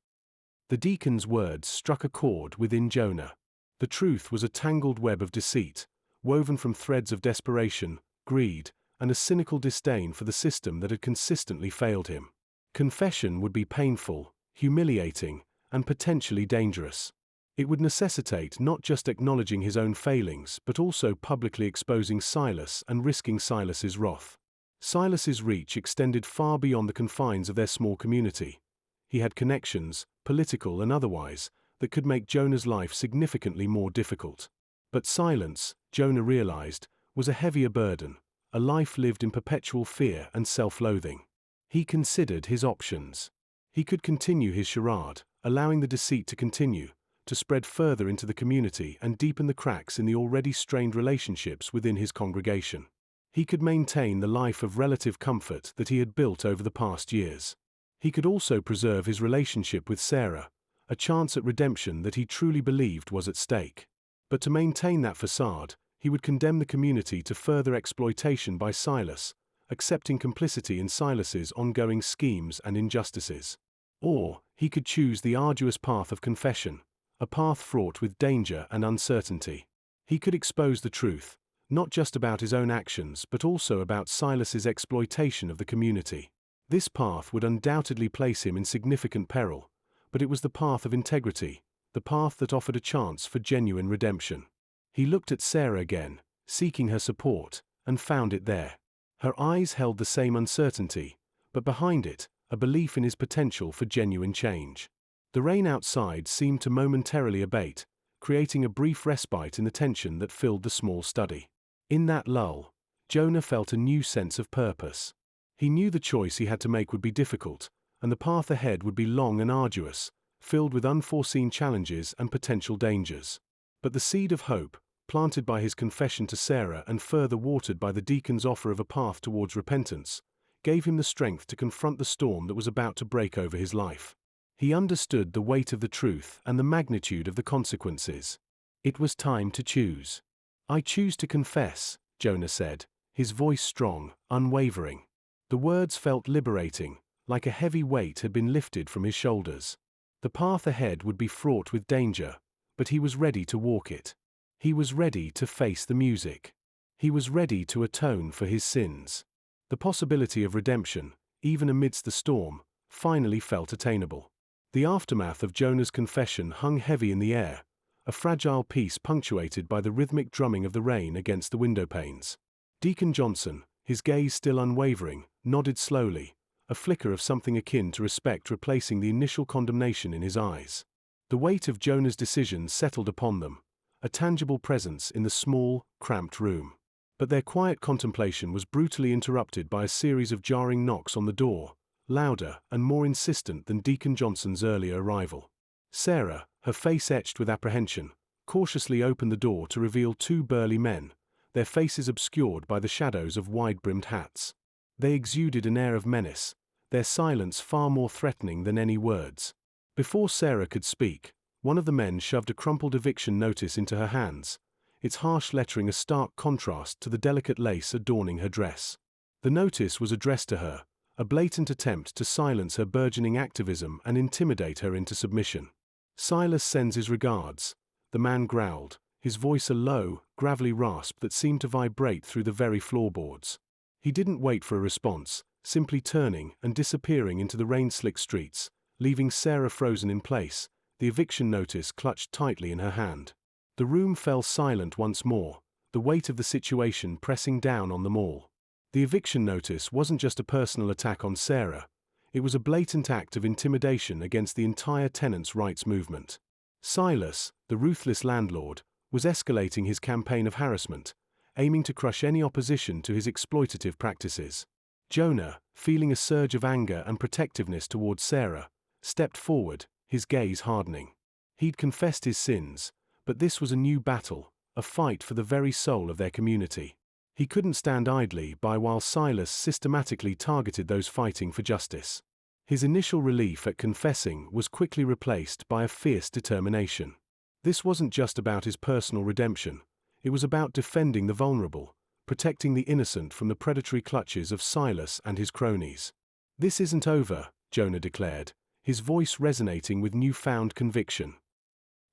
The deacon's words struck a chord within Jonah. The truth was a tangled web of deceit, woven from threads of desperation, greed, and a cynical disdain for the system that had consistently failed him. Confession would be painful, humiliating, and potentially dangerous. It would necessitate not just acknowledging his own failings but also publicly exposing Silas and risking Silas's wrath. Silas's reach extended far beyond the confines of their small community. He had connections, political and otherwise, that could make Jonah's life significantly more difficult. But silence, Jonah realized, was a heavier burden, a life lived in perpetual fear and self-loathing. He considered his options. He could continue his charade, allowing the deceit to continue, to spread further into the community and deepen the cracks in the already strained relationships within his congregation. He could maintain the life of relative comfort that he had built over the past years. He could also preserve his relationship with Sarah, a chance at redemption that he truly believed was at stake. But to maintain that facade, he would condemn the community to further exploitation by Silas, accepting complicity in Silas's ongoing schemes and injustices. Or, he could choose the arduous path of confession, a path fraught with danger and uncertainty. He could expose the truth, not just about his own actions but also about Silas's exploitation of the community. This path would undoubtedly place him in significant peril, but it was the path of integrity, the path that offered a chance for genuine redemption. He looked at Sarah again, seeking her support, and found it there. Her eyes held the same uncertainty, but behind it, a belief in his potential for genuine change. The rain outside seemed to momentarily abate, creating a brief respite in the tension that filled the small study. In that lull, Jonah felt a new sense of purpose. He knew the choice he had to make would be difficult, and the path ahead would be long and arduous, filled with unforeseen challenges and potential dangers. But the seed of hope, planted by his confession to Sarah and further watered by the deacon's offer of a path towards repentance, gave him the strength to confront the storm that was about to break over his life. He understood the weight of the truth and the magnitude of the consequences. It was time to choose. "I choose to confess," Jonah said, his voice strong, unwavering. The words felt liberating, like a heavy weight had been lifted from his shoulders. The path ahead would be fraught with danger, but he was ready to walk it. He was ready to face the music. He was ready to atone for his sins. The possibility of redemption, even amidst the storm, finally felt attainable. The aftermath of Jonah's confession hung heavy in the air, a fragile peace punctuated by the rhythmic drumming of the rain against the window panes. Deacon Johnson, his gaze still unwavering, nodded slowly, a flicker of something akin to respect replacing the initial condemnation in his eyes. The weight of Jonah's decision settled upon them, a tangible presence in the small, cramped room. But their quiet contemplation was brutally interrupted by a series of jarring knocks on the door, louder and more insistent than Deacon Johnson's earlier arrival. Sarah, her face etched with apprehension, cautiously opened the door to reveal two burly men, their faces obscured by the shadows of wide-brimmed hats. They exuded an air of menace, their silence far more threatening than any words. Before Sarah could speak, one of the men shoved a crumpled eviction notice into her hands, its harsh lettering a stark contrast to the delicate lace adorning her dress. The notice was addressed to her, a blatant attempt to silence her burgeoning activism and intimidate her into submission. "Silas sends his regards," the man growled, his voice a low, gravelly rasp that seemed to vibrate through the very floorboards. He didn't wait for a response, simply turning and disappearing into the rain-slicked streets, leaving Sarah frozen in place, the eviction notice clutched tightly in her hand. The room fell silent once more, the weight of the situation pressing down on them all. The eviction notice wasn't just a personal attack on Sarah, it was a blatant act of intimidation against the entire tenants' rights movement. Silas, the ruthless landlord, was escalating his campaign of harassment, aiming to crush any opposition to his exploitative practices. Jonah, feeling a surge of anger and protectiveness towards Sarah, stepped forward, his gaze hardening. He'd confessed his sins, but this was a new battle, a fight for the very soul of their community. He couldn't stand idly by while Silas systematically targeted those fighting for justice. His initial relief at confessing was quickly replaced by a fierce determination. This wasn't just about his personal redemption, it was about defending the vulnerable, protecting the innocent from the predatory clutches of Silas and his cronies. "This isn't over," Jonah declared, his voice resonating with newfound conviction.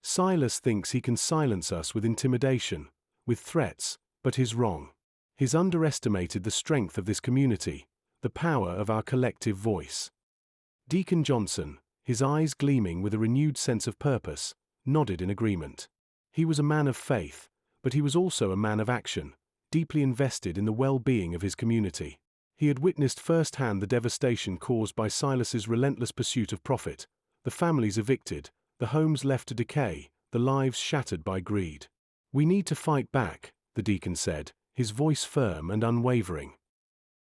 "Silas thinks he can silence us with intimidation, with threats, but he's wrong. He's underestimated the strength of this community, the power of our collective voice." Deacon Johnson, his eyes gleaming with a renewed sense of purpose, nodded in agreement. He was a man of faith, but he was also a man of action, deeply invested in the well-being of his community. He had witnessed firsthand the devastation caused by Silas's relentless pursuit of profit, the families evicted, the homes left to decay, the lives shattered by greed. "We need to fight back," the deacon said, his voice firm and unwavering.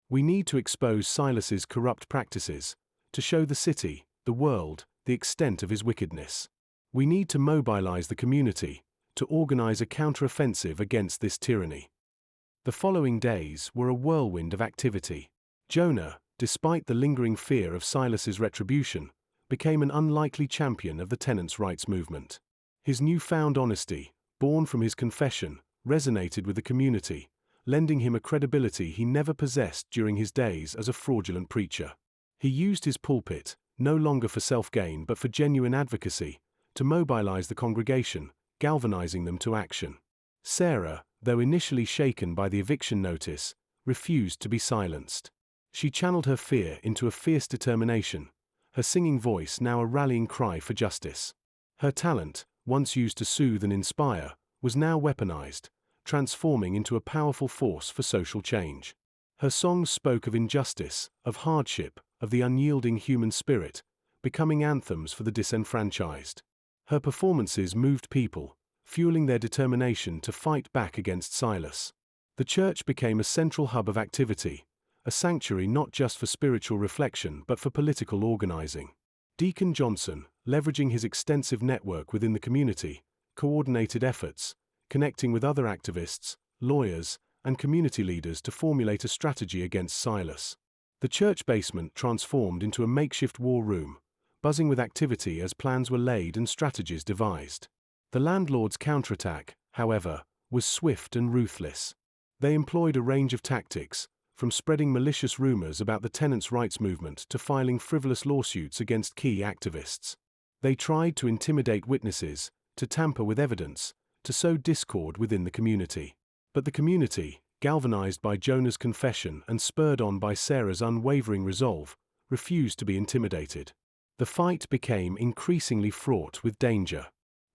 "We need to expose Silas's corrupt practices, to show the city, the world, the extent of his wickedness. We need to mobilize the community, to organize a counteroffensive against this tyranny." The following days were a whirlwind of activity. Jonah, despite the lingering fear of Silas's retribution, became an unlikely champion of the tenants' rights movement. His newfound honesty, born from his confession, resonated with the community, lending him a credibility he never possessed during his days as a fraudulent preacher. He used his pulpit, no longer for self-gain but for genuine advocacy, to mobilize the congregation, galvanizing them to action. Sarah, though initially shaken by the eviction notice, refused to be silenced. She channeled her fear into a fierce determination, her singing voice now a rallying cry for justice. Her talent, once used to soothe and inspire, was now weaponized, transforming into a powerful force for social change. Her songs spoke of injustice, of hardship, of the unyielding human spirit, becoming anthems for the disenfranchised. Her performances moved people, fueling their determination to fight back against Silas. The church became a central hub of activity, a sanctuary not just for spiritual reflection but for political organizing. Deacon Johnson, leveraging his extensive network within the community, coordinated efforts, connecting with other activists, lawyers, and community leaders to formulate a strategy against Silas. The church basement transformed into a makeshift war room, buzzing with activity as plans were laid and strategies devised. The landlord's counterattack, however, was swift and ruthless. They employed a range of tactics, from spreading malicious rumors about the tenants' rights movement to filing frivolous lawsuits against key activists. They tried to intimidate witnesses, to tamper with evidence, to sow discord within the community. But the community, galvanized by Jonah's confession and spurred on by Sarah's unwavering resolve, refused to be intimidated. The fight became increasingly fraught with danger.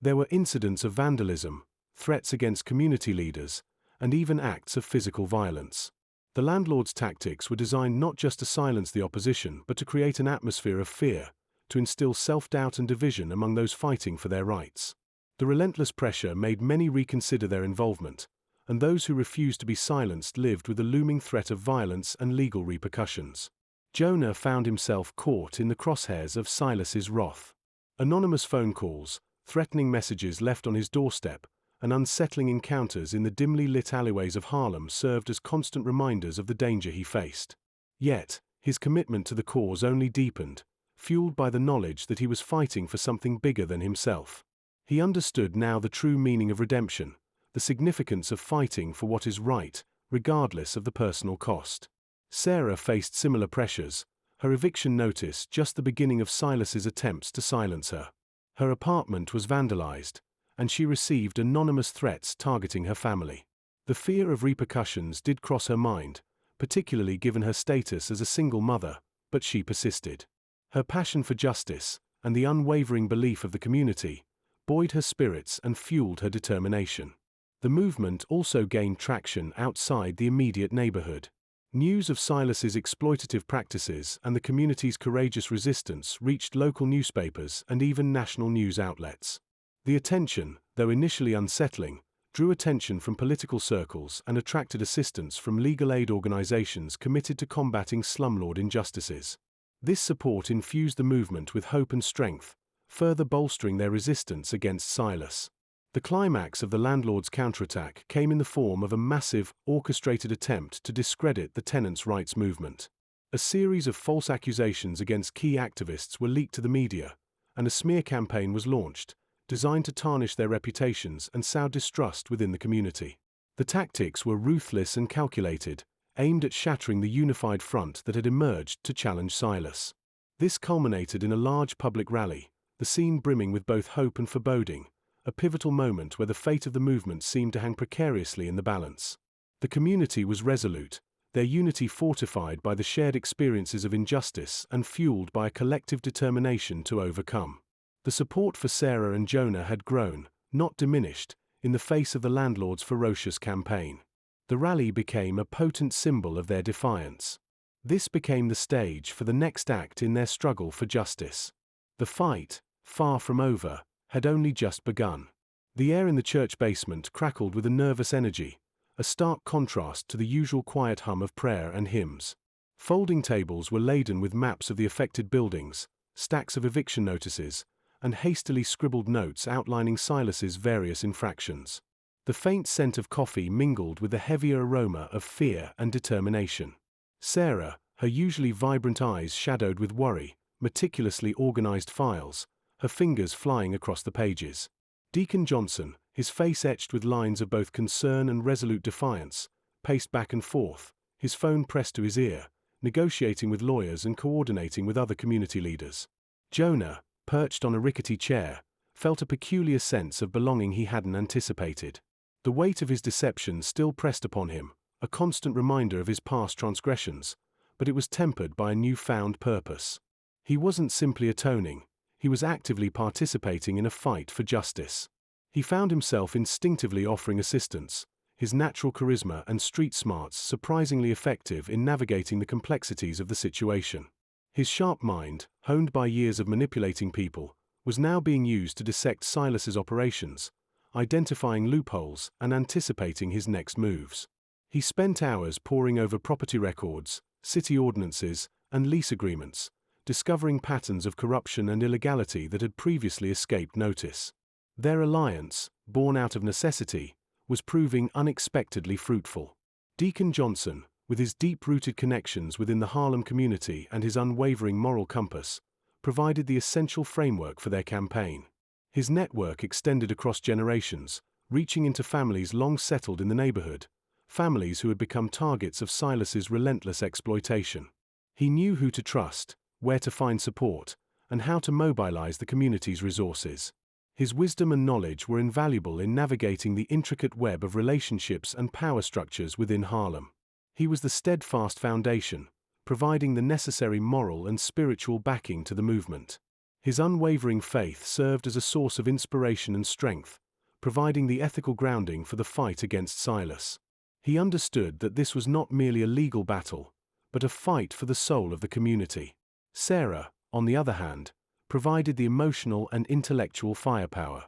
There were incidents of vandalism, threats against community leaders, and even acts of physical violence. The landlord's tactics were designed not just to silence the opposition but to create an atmosphere of fear, to instill self-doubt and division among those fighting for their rights. The relentless pressure made many reconsider their involvement, and those who refused to be silenced lived with the looming threat of violence and legal repercussions. Jonah found himself caught in the crosshairs of Silas's wrath. Anonymous phone calls, threatening messages left on his doorstep, and unsettling encounters in the dimly lit alleyways of Harlem served as constant reminders of the danger he faced. Yet, his commitment to the cause only deepened, fueled by the knowledge that he was fighting for something bigger than himself. He understood now the true meaning of redemption, the significance of fighting for what is right, regardless of the personal cost. Sarah faced similar pressures, her eviction notice just the beginning of Silas's attempts to silence her. Her apartment was vandalized, and she received anonymous threats targeting her family. The fear of repercussions did cross her mind, particularly given her status as a single mother, but she persisted. Her passion for justice, and the unwavering belief of the community, buoyed her spirits and fueled her determination. The movement also gained traction outside the immediate neighborhood. News of Silas's exploitative practices and the community's courageous resistance reached local newspapers and even national news outlets. The attention, though initially unsettling, drew attention from political circles and attracted assistance from legal aid organizations committed to combating slumlord injustices. This support infused the movement with hope and strength, further bolstering their resistance against Silas. The climax of the landlord's counterattack came in the form of a massive, orchestrated attempt to discredit the tenants' rights movement. A series of false accusations against key activists were leaked to the media, and a smear campaign was launched, designed to tarnish their reputations and sow distrust within the community. The tactics were ruthless and calculated, aimed at shattering the unified front that had emerged to challenge Silas. This culminated in a large public rally, the scene brimming with both hope and foreboding, a pivotal moment where the fate of the movement seemed to hang precariously in the balance. The community was resolute, their unity fortified by the shared experiences of injustice and fueled by a collective determination to overcome. The support for Sarah and Jonah had grown, not diminished, in the face of the landlord's ferocious campaign. The rally became a potent symbol of their defiance. This became the stage for the next act in their struggle for justice. The fight, far from over, had only just begun. The air in the church basement crackled with a nervous energy, a stark contrast to the usual quiet hum of prayer and hymns. Folding tables were laden with maps of the affected buildings, stacks of eviction notices, and hastily scribbled notes outlining Silas's various infractions. The faint scent of coffee mingled with the heavier aroma of fear and determination. Sarah, her usually vibrant eyes shadowed with worry, meticulously organized files, her fingers flying across the pages. Deacon Johnson, his face etched with lines of both concern and resolute defiance, paced back and forth, his phone pressed to his ear, negotiating with lawyers and coordinating with other community leaders. Jonah, perched on a rickety chair, felt a peculiar sense of belonging he hadn't anticipated. The weight of his deception still pressed upon him, a constant reminder of his past transgressions, but it was tempered by a newfound purpose. He wasn't simply atoning, he was actively participating in a fight for justice. He found himself instinctively offering assistance, his natural charisma and street smarts surprisingly effective in navigating the complexities of the situation. His sharp mind, honed by years of manipulating people, was now being used to dissect Silas's operations, identifying loopholes and anticipating his next moves. He spent hours poring over property records, city ordinances, and lease agreements, discovering patterns of corruption and illegality that had previously escaped notice. Their alliance, born out of necessity, was proving unexpectedly fruitful. Deacon Johnson, with his deep-rooted connections within the Harlem community and his unwavering moral compass, provided the essential framework for their campaign. His network extended across generations, reaching into families long settled in the neighborhood, families who had become targets of Silas's relentless exploitation. He knew who to trust, where to find support, and how to mobilize the community's resources. His wisdom and knowledge were invaluable in navigating the intricate web of relationships and power structures within Harlem. He was the steadfast foundation, providing the necessary moral and spiritual backing to the movement. His unwavering faith served as a source of inspiration and strength, providing the ethical grounding for the fight against Silas. He understood that this was not merely a legal battle, but a fight for the soul of the community. Sarah, on the other hand, provided the emotional and intellectual firepower.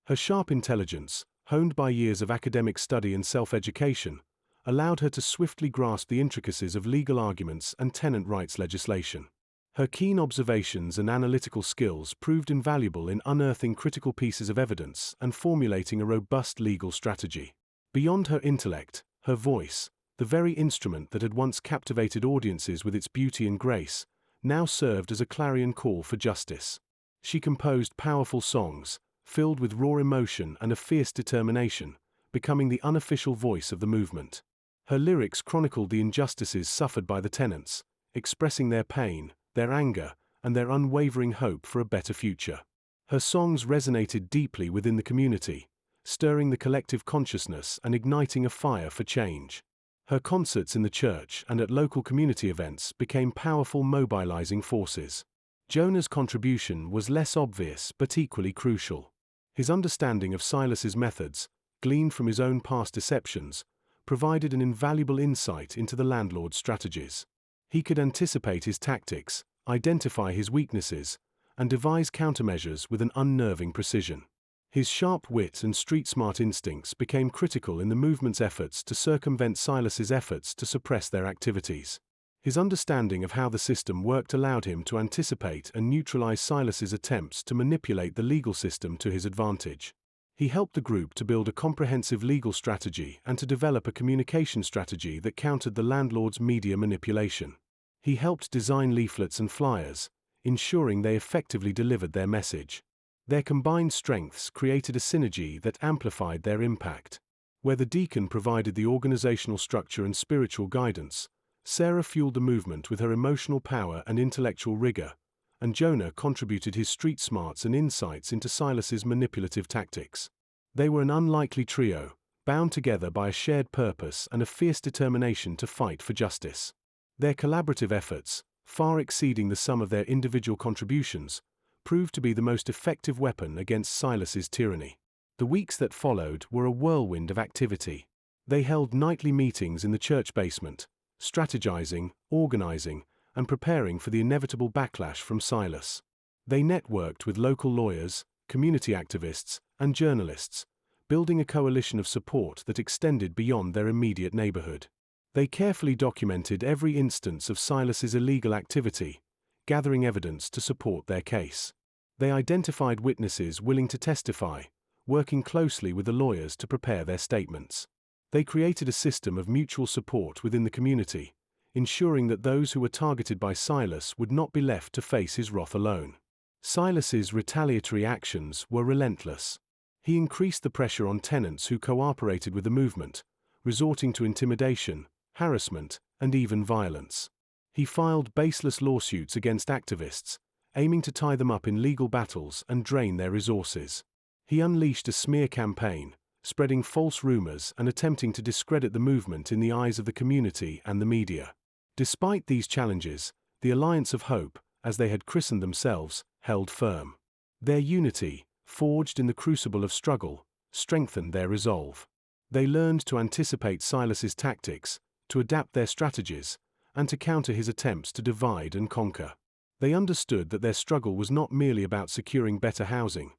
Her sharp intelligence, honed by years of academic study and self-education, allowed her to swiftly grasp the intricacies of legal arguments and tenant rights legislation. Her keen observations and analytical skills proved invaluable in unearthing critical pieces of evidence and formulating a robust legal strategy. Beyond her intellect, her voice, the very instrument that had once captivated audiences with its beauty and grace, now served as a clarion call for justice. She composed powerful songs, filled with raw emotion and a fierce determination, becoming the unofficial voice of the movement. Her lyrics chronicled the injustices suffered by the tenants, expressing their pain, their anger, and their unwavering hope for a better future. Her songs resonated deeply within the community, stirring the collective consciousness and igniting a fire for change. Her concerts in the church and at local community events became powerful mobilizing forces. Jonah's contribution was less obvious but equally crucial. His understanding of Silas's methods, gleaned from his own past deceptions, provided an invaluable insight into the landlord's strategies. He could anticipate his tactics, identify his weaknesses, and devise countermeasures with an unnerving precision. His sharp wit and street-smart instincts became critical in the movement's efforts to circumvent Silas's efforts to suppress their activities. His understanding of how the system worked allowed him to anticipate and neutralize Silas's attempts to manipulate the legal system to his advantage. He helped the group to build a comprehensive legal strategy and to develop a communication strategy that countered the landlord's media manipulation. He helped design leaflets and flyers, ensuring they effectively delivered their message. Their combined strengths created a synergy that amplified their impact. Where the deacon provided the organizational structure and spiritual guidance, Sarah fueled the movement with her emotional power and intellectual rigor, and Jonah contributed his street smarts and insights into Silas's manipulative tactics. They were an unlikely trio, bound together by a shared purpose and a fierce determination to fight for justice. Their collaborative efforts, far exceeding the sum of their individual contributions, proved to be the most effective weapon against Silas's tyranny. The weeks that followed were a whirlwind of activity. They held nightly meetings in the church basement, strategizing, organizing, and preparing for the inevitable backlash from Silas. They networked with local lawyers, community activists, and journalists, building a coalition of support that extended beyond their immediate neighborhood. They carefully documented every instance of Silas's illegal activity, gathering evidence to support their case. They identified witnesses willing to testify, working closely with the lawyers to prepare their statements. They created a system of mutual support within the community, ensuring that those who were targeted by Silas would not be left to face his wrath alone. Silas's retaliatory actions were relentless. He increased the pressure on tenants who cooperated with the movement, resorting to intimidation, harassment, and even violence. He filed baseless lawsuits against activists, aiming to tie them up in legal battles and drain their resources. He unleashed a smear campaign, spreading false rumors and attempting to discredit the movement in the eyes of the community and the media. Despite these challenges, the Alliance of Hope, as they had christened themselves, held firm. Their unity, forged in the crucible of struggle, strengthened their resolve. They learned to anticipate Silas's tactics, to adapt their strategies, and to counter his attempts to divide and conquer. They understood that their struggle was not merely about securing better housing.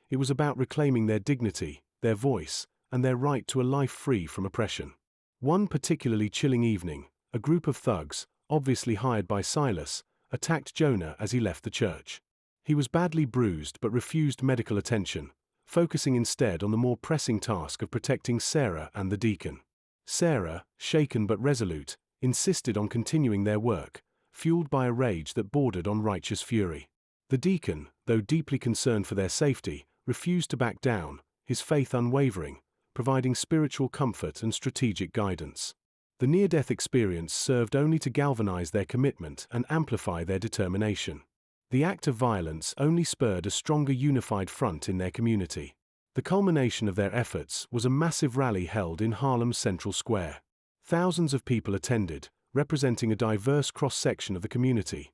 It was about reclaiming their dignity, their voice, and their right to a life free from oppression. One particularly chilling evening, a group of thugs, obviously hired by Silas, attacked Jonah as he left the church. He was badly bruised but refused medical attention, focusing instead on the more pressing task of protecting Sarah and the deacon. Sarah, shaken but resolute, insisted on continuing their work, fueled by a rage that bordered on righteous fury. The deacon, though deeply concerned for their safety, refused to back down, his faith unwavering, providing spiritual comfort and strategic guidance. The near-death experience served only to galvanize their commitment and amplify their determination. The act of violence only spurred a stronger unified front in their community. The culmination of their efforts was a massive rally held in Harlem's Central Square. Thousands of people attended, representing a diverse cross-section of the community.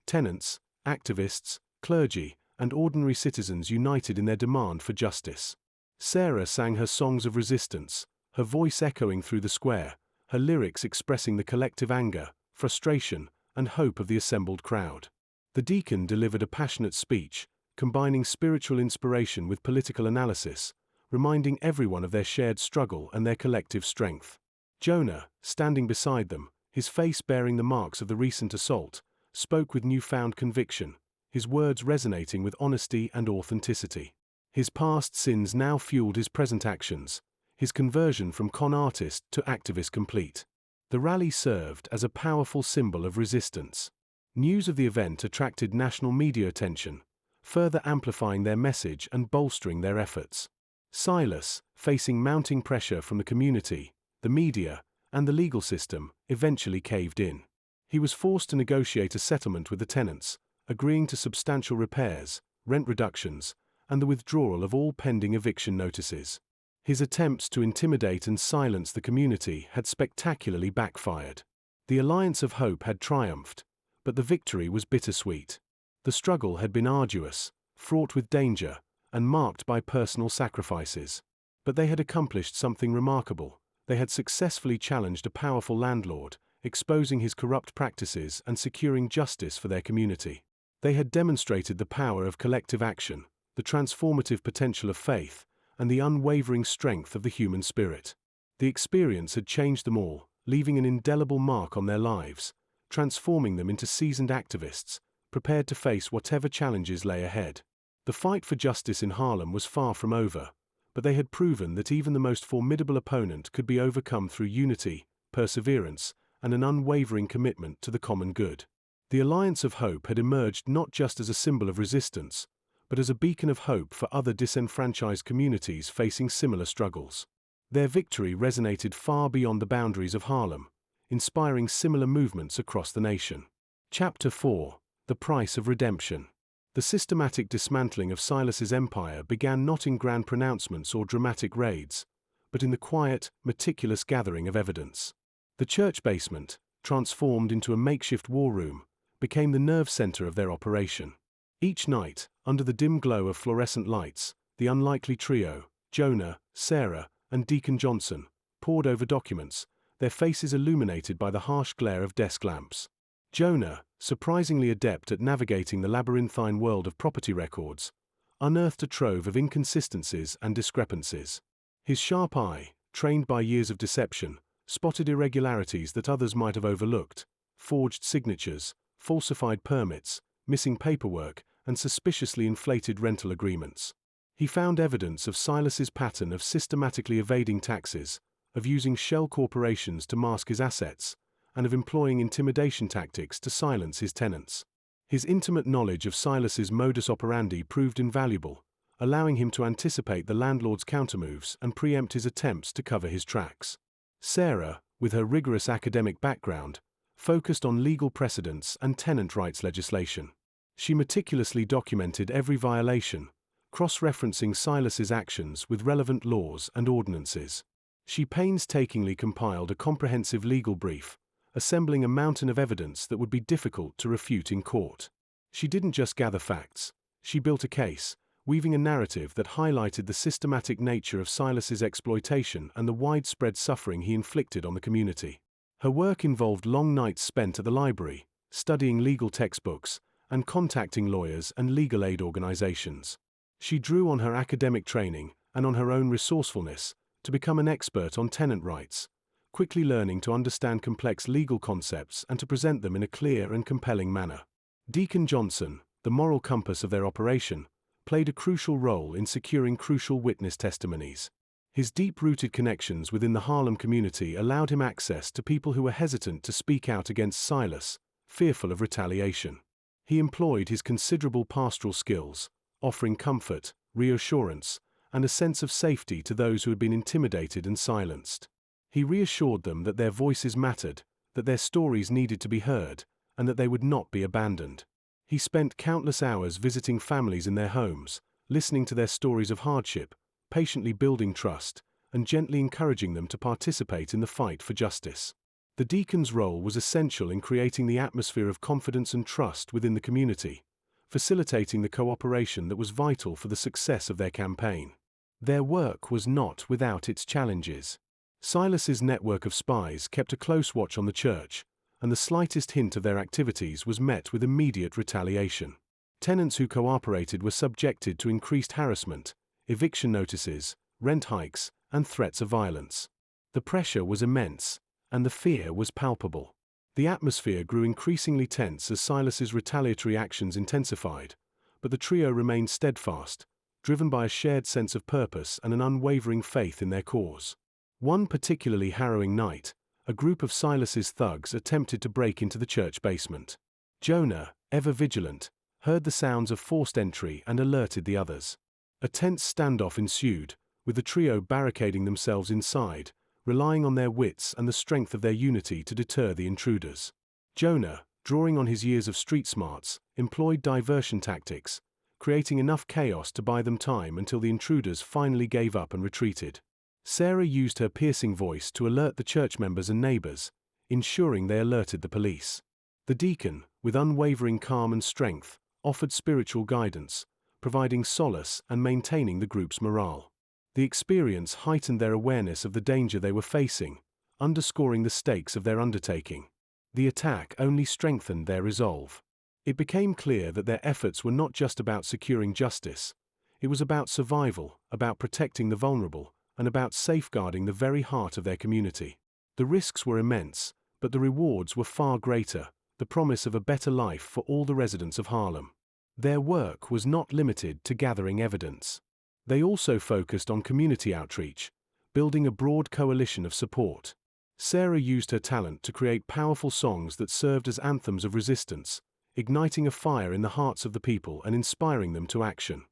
Tenants, activists, clergy, and ordinary citizens united in their demand for justice. Sarah sang her songs of resistance, her voice echoing through the square, her lyrics expressing the collective anger, frustration, and hope of the assembled crowd. The deacon delivered a passionate speech, combining spiritual inspiration with political analysis, reminding everyone of their shared struggle and their collective strength. Jonah, standing beside them, his face bearing the marks of the recent assault, spoke with newfound conviction, his words resonating with honesty and authenticity. His past sins now fueled his present actions, his conversion from con artist to activist complete. The rally served as a powerful symbol of resistance. News of the event attracted national media attention, further amplifying their message and bolstering their efforts. Silas, facing mounting pressure from the community, the media, and the legal system, eventually caved in. He was forced to negotiate a settlement with the tenants, agreeing to substantial repairs, rent reductions, and the withdrawal of all pending eviction notices. His attempts to intimidate and silence the community had spectacularly backfired. The Alliance of Hope had triumphed, but the victory was bittersweet. The struggle had been arduous, fraught with danger, and marked by personal sacrifices. But they had accomplished something remarkable. They had successfully challenged a powerful landlord, exposing his corrupt practices and securing justice for their community. They had demonstrated the power of collective action, the transformative potential of faith, and the unwavering strength of the human spirit. The experience had changed them all, leaving an indelible mark on their lives, transforming them into seasoned activists, prepared to face whatever challenges lay ahead. The fight for justice in Harlem was far from over, but they had proven that even the most formidable opponent could be overcome through unity, perseverance, and an unwavering commitment to the common good. The Alliance of Hope had emerged not just as a symbol of resistance, but as a beacon of hope for other disenfranchised communities facing similar struggles. Their victory resonated far beyond the boundaries of Harlem, inspiring similar movements across the nation. Chapter 4: The Price of Redemption. The systematic dismantling of Silas's empire began not in grand pronouncements or dramatic raids, but in the quiet, meticulous gathering of evidence. The church basement, transformed into a makeshift war room, became the nerve center of their operation. Each night, under the dim glow of fluorescent lights, the unlikely trio, Jonah, Sarah, and Deacon Johnson, pored over documents, their faces illuminated by the harsh glare of desk lamps. Jonah, surprisingly adept at navigating the labyrinthine world of property records, unearthed a trove of inconsistencies and discrepancies. His sharp eye, trained by years of deception, spotted irregularities that others might have overlooked: forged signatures, falsified permits, missing paperwork, and suspiciously inflated rental agreements. He found evidence of Silas's pattern of systematically evading taxes, of using shell corporations to mask his assets, and of employing intimidation tactics to silence his tenants. His intimate knowledge of Silas's modus operandi proved invaluable, allowing him to anticipate the landlord's countermoves and preempt his attempts to cover his tracks. Sarah, with her rigorous academic background, focused on legal precedents and tenant rights legislation. She meticulously documented every violation, cross-referencing Silas's actions with relevant laws and ordinances. She painstakingly compiled a comprehensive legal brief, assembling a mountain of evidence that would be difficult to refute in court. She didn't just gather facts, she built a case, weaving a narrative that highlighted the systematic nature of Silas's exploitation and the widespread suffering he inflicted on the community. Her work involved long nights spent at the library, studying legal textbooks, and contacting lawyers and legal aid organizations. She drew on her academic training and on her own resourcefulness to become an expert on tenant rights, quickly learning to understand complex legal concepts and to present them in a clear and compelling manner. Deacon Johnson, the moral compass of their operation, played a crucial role in securing crucial witness testimonies. His deep-rooted connections within the Harlem community allowed him access to people who were hesitant to speak out against Silas, fearful of retaliation. He employed his considerable pastoral skills, offering comfort, reassurance, and a sense of safety to those who had been intimidated and silenced. He reassured them that their voices mattered, that their stories needed to be heard, and that they would not be abandoned. He spent countless hours visiting families in their homes, listening to their stories of hardship, patiently building trust, and gently encouraging them to participate in the fight for justice. The deacon's role was essential in creating the atmosphere of confidence and trust within the community, facilitating the cooperation that was vital for the success of their campaign. Their work was not without its challenges. Silas's network of spies kept a close watch on the church, and the slightest hint of their activities was met with immediate retaliation. Tenants who cooperated were subjected to increased harassment, eviction notices, rent hikes, and threats of violence. The pressure was immense, and the fear was palpable. The atmosphere grew increasingly tense as Silas's retaliatory actions intensified, but the trio remained steadfast, driven by a shared sense of purpose and an unwavering faith in their cause. One particularly harrowing night, a group of Silas's thugs attempted to break into the church basement. Jonah, ever vigilant, heard the sounds of forced entry and alerted the others. A tense standoff ensued, with the trio barricading themselves inside, relying on their wits and the strength of their unity to deter the intruders. Jonah, drawing on his years of street smarts, employed diversion tactics, creating enough chaos to buy them time until the intruders finally gave up and retreated. Sarah used her piercing voice to alert the church members and neighbors, ensuring they alerted the police. The deacon, with unwavering calm and strength, offered spiritual guidance, providing solace and maintaining the group's morale. The experience heightened their awareness of the danger they were facing, underscoring the stakes of their undertaking. The attack only strengthened their resolve. It became clear that their efforts were not just about securing justice. It was about survival, about protecting the vulnerable, and about safeguarding the very heart of their community. The risks were immense, but the rewards were far greater, the promise of a better life for all the residents of Harlem. Their work was not limited to gathering evidence. They also focused on community outreach, building a broad coalition of support. Sarah used her talent to create powerful songs that served as anthems of resistance, igniting a fire in the hearts of the people and inspiring them to action.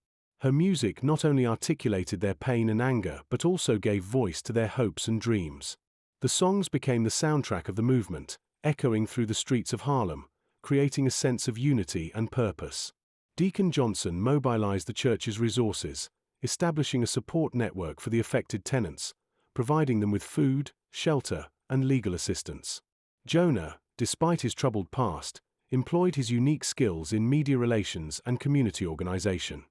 Her music not only articulated their pain and anger but also gave voice to their hopes and dreams. The songs became the soundtrack of the movement, echoing through the streets of Harlem, creating a sense of unity and purpose. Deacon Johnson mobilized the church's resources, establishing a support network for the affected tenants, providing them with food, shelter, and legal assistance. Jonah, despite his troubled past, employed his unique skills in media relations and community organization.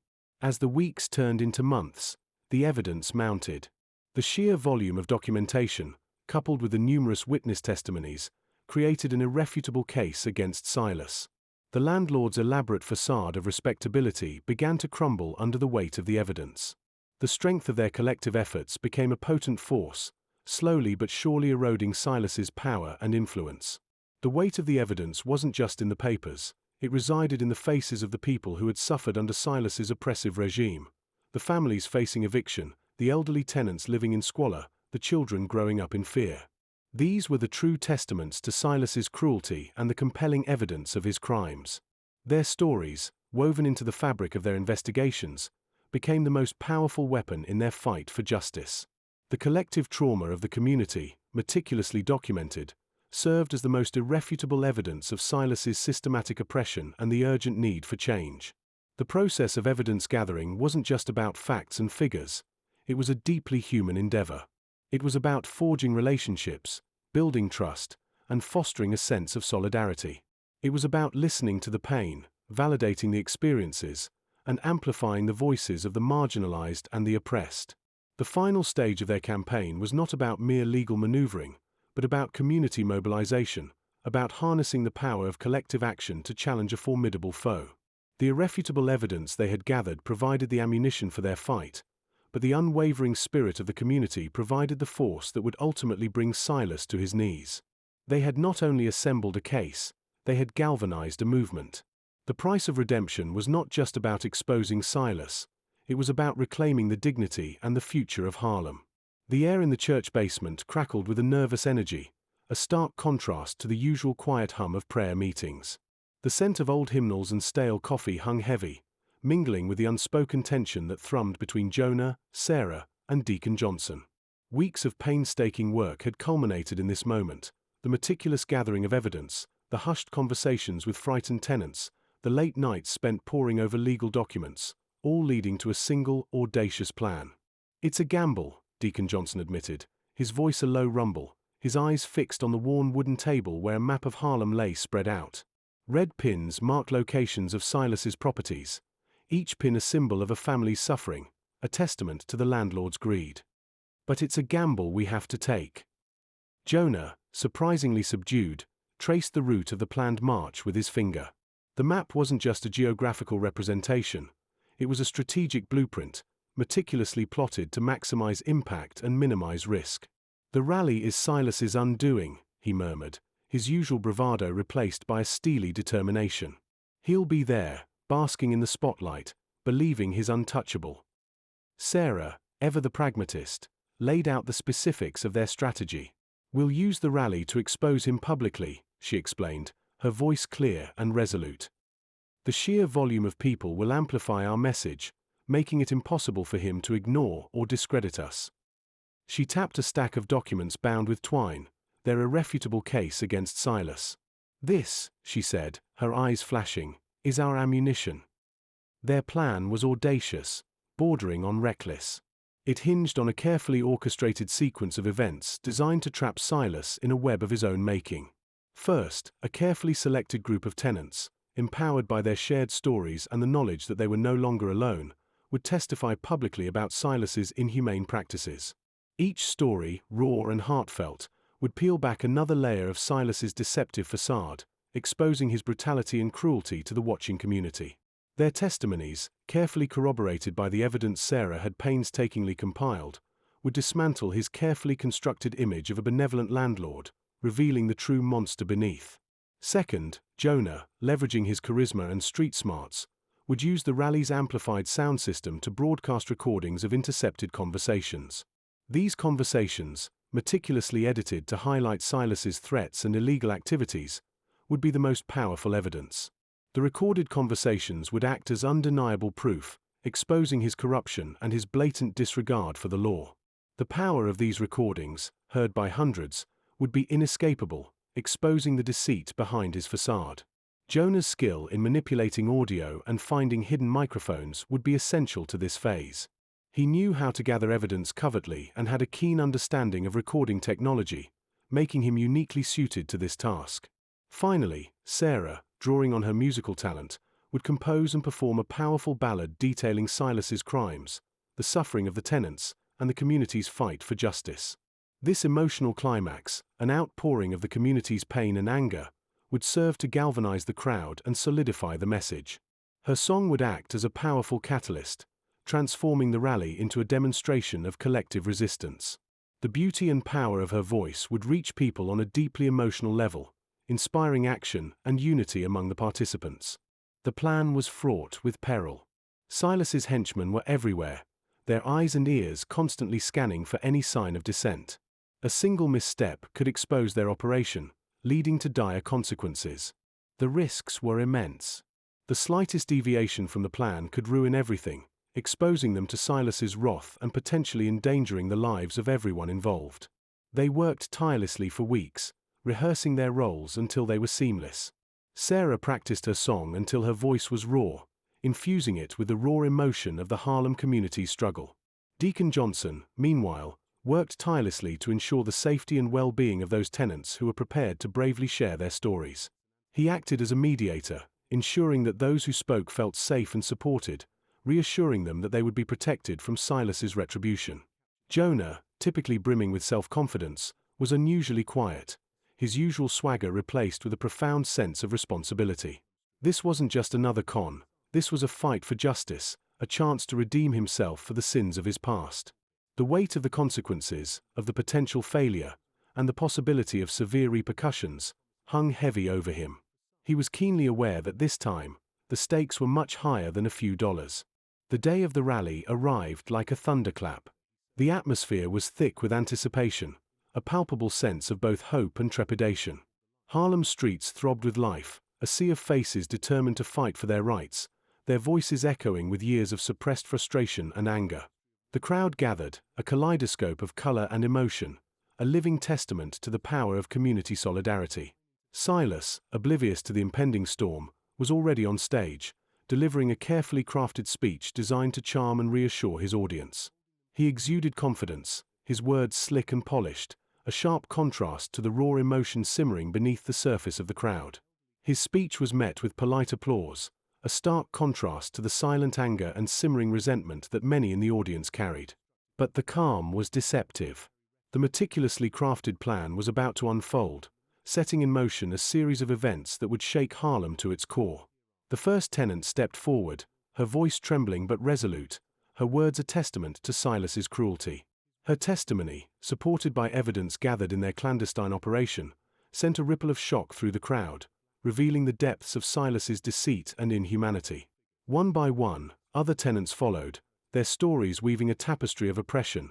As the weeks turned into months, the evidence mounted. The sheer volume of documentation, coupled with the numerous witness testimonies, created an irrefutable case against Silas. The landlord's elaborate facade of respectability began to crumble under the weight of the evidence. The strength of their collective efforts became a potent force, slowly but surely eroding Silas's power and influence. The weight of the evidence wasn't just in the papers. It resided in the faces of the people who had suffered under Silas's oppressive regime, the families facing eviction, the elderly tenants living in squalor, the children growing up in fear. These were the true testaments to Silas's cruelty and the compelling evidence of his crimes. Their stories, woven into the fabric of their investigations, became the most powerful weapon in their fight for justice. The collective trauma of the community, meticulously documented, served as the most irrefutable evidence of Silas's systematic oppression and the urgent need for change. The process of evidence gathering wasn't just about facts and figures, it was a deeply human endeavor. It was about forging relationships, building trust, and fostering a sense of solidarity. It was about listening to the pain, validating the experiences, and amplifying the voices of the marginalized and the oppressed. The final stage of their campaign was not about mere legal maneuvering, but about community mobilization, about harnessing the power of collective action to challenge a formidable foe. The irrefutable evidence they had gathered provided the ammunition for their fight, but the unwavering spirit of the community provided the force that would ultimately bring Silas to his knees. They had not only assembled a case, they had galvanized a movement. The price of redemption was not just about exposing Silas, it was about reclaiming the dignity and the future of Harlem. The air in the church basement crackled with a nervous energy, a stark contrast to the usual quiet hum of prayer meetings. The scent of old hymnals and stale coffee hung heavy, mingling with the unspoken tension that thrummed between Jonah, Sarah, and Deacon Johnson. Weeks of painstaking work had culminated in this moment, the meticulous gathering of evidence, the hushed conversations with frightened tenants, the late nights spent poring over legal documents, all leading to a single, audacious plan. "It's a gamble," Deacon Johnson admitted, his voice a low rumble, his eyes fixed on the worn wooden table where a map of Harlem lay spread out. Red pins marked locations of Silas's properties, each pin a symbol of a family's suffering, a testament to the landlord's greed. "But it's a gamble we have to take." Jonah, surprisingly subdued, traced the route of the planned march with his finger. The map wasn't just a geographical representation, it was a strategic blueprint, meticulously plotted to maximize impact and minimize risk. "The rally is Silas's undoing," he murmured, his usual bravado replaced by a steely determination. "He'll be there, basking in the spotlight, believing he's untouchable." Sarah, ever the pragmatist, laid out the specifics of their strategy. "We'll use the rally to expose him publicly," she explained, her voice clear and resolute. "The sheer volume of people will amplify our message, making it impossible for him to ignore or discredit us." She tapped a stack of documents bound with twine, their irrefutable case against Silas. "This," she said, her eyes flashing, "is our ammunition." Their plan was audacious, bordering on reckless. It hinged on a carefully orchestrated sequence of events designed to trap Silas in a web of his own making. First, a carefully selected group of tenants, empowered by their shared stories and the knowledge that they were no longer alone, would testify publicly about Silas's inhumane practices. Each story, raw and heartfelt, would peel back another layer of Silas's deceptive facade, exposing his brutality and cruelty to the watching community. Their testimonies, carefully corroborated by the evidence Sarah had painstakingly compiled, would dismantle his carefully constructed image of a benevolent landlord, revealing the true monster beneath. Second, Jonah, leveraging his charisma and street smarts, would use the rally's amplified sound system to broadcast recordings of intercepted conversations. These conversations, meticulously edited to highlight Silas's threats and illegal activities, would be the most powerful evidence. The recorded conversations would act as undeniable proof, exposing his corruption and his blatant disregard for the law. The power of these recordings, heard by hundreds, would be inescapable, exposing the deceit behind his facade. Jonah's skill in manipulating audio and finding hidden microphones would be essential to this phase. He knew how to gather evidence covertly and had a keen understanding of recording technology, making him uniquely suited to this task. Finally, Sarah, drawing on her musical talent, would compose and perform a powerful ballad detailing Silas's crimes, the suffering of the tenants, and the community's fight for justice. This emotional climax, an outpouring of the community's pain and anger, would serve to galvanize the crowd and solidify the message. Her song would act as a powerful catalyst, transforming the rally into a demonstration of collective resistance. The beauty and power of her voice would reach people on a deeply emotional level, inspiring action and unity among the participants. The plan was fraught with peril. Silas's henchmen were everywhere, their eyes and ears constantly scanning for any sign of dissent. A single misstep could expose their operation, leading to dire consequences. The risks were immense. The slightest deviation from the plan could ruin everything, exposing them to Silas's wrath and potentially endangering the lives of everyone involved. They worked tirelessly for weeks, rehearsing their roles until they were seamless. Sarah practiced her song until her voice was raw, infusing it with the raw emotion of the Harlem community's struggle. Deacon Johnson, meanwhile, worked tirelessly to ensure the safety and well-being of those tenants who were prepared to bravely share their stories. He acted as a mediator, ensuring that those who spoke felt safe and supported, reassuring them that they would be protected from Silas's retribution. Jonah, typically brimming with self-confidence, was unusually quiet, his usual swagger replaced with a profound sense of responsibility. This wasn't just another con, this was a fight for justice, a chance to redeem himself for the sins of his past. The weight of the consequences, of the potential failure, and the possibility of severe repercussions, hung heavy over him. He was keenly aware that this time, the stakes were much higher than a few dollars. The day of the rally arrived like a thunderclap. The atmosphere was thick with anticipation, a palpable sense of both hope and trepidation. Harlem's streets throbbed with life, a sea of faces determined to fight for their rights, their voices echoing with years of suppressed frustration and anger. The crowd gathered, a kaleidoscope of color and emotion, a living testament to the power of community solidarity. Silas, oblivious to the impending storm, was already on stage, delivering a carefully crafted speech designed to charm and reassure his audience. He exuded confidence, his words slick and polished, a sharp contrast to the raw emotion simmering beneath the surface of the crowd. His speech was met with polite applause, a stark contrast to the silent anger and simmering resentment that many in the audience carried. But the calm was deceptive. The meticulously crafted plan was about to unfold, setting in motion a series of events that would shake Harlem to its core. The first tenant stepped forward, her voice trembling but resolute, her words a testament to Silas's cruelty. Her testimony, supported by evidence gathered in their clandestine operation, sent a ripple of shock through the crowd, revealing the depths of Silas's deceit and inhumanity. One by one, other tenants followed, their stories weaving a tapestry of oppression,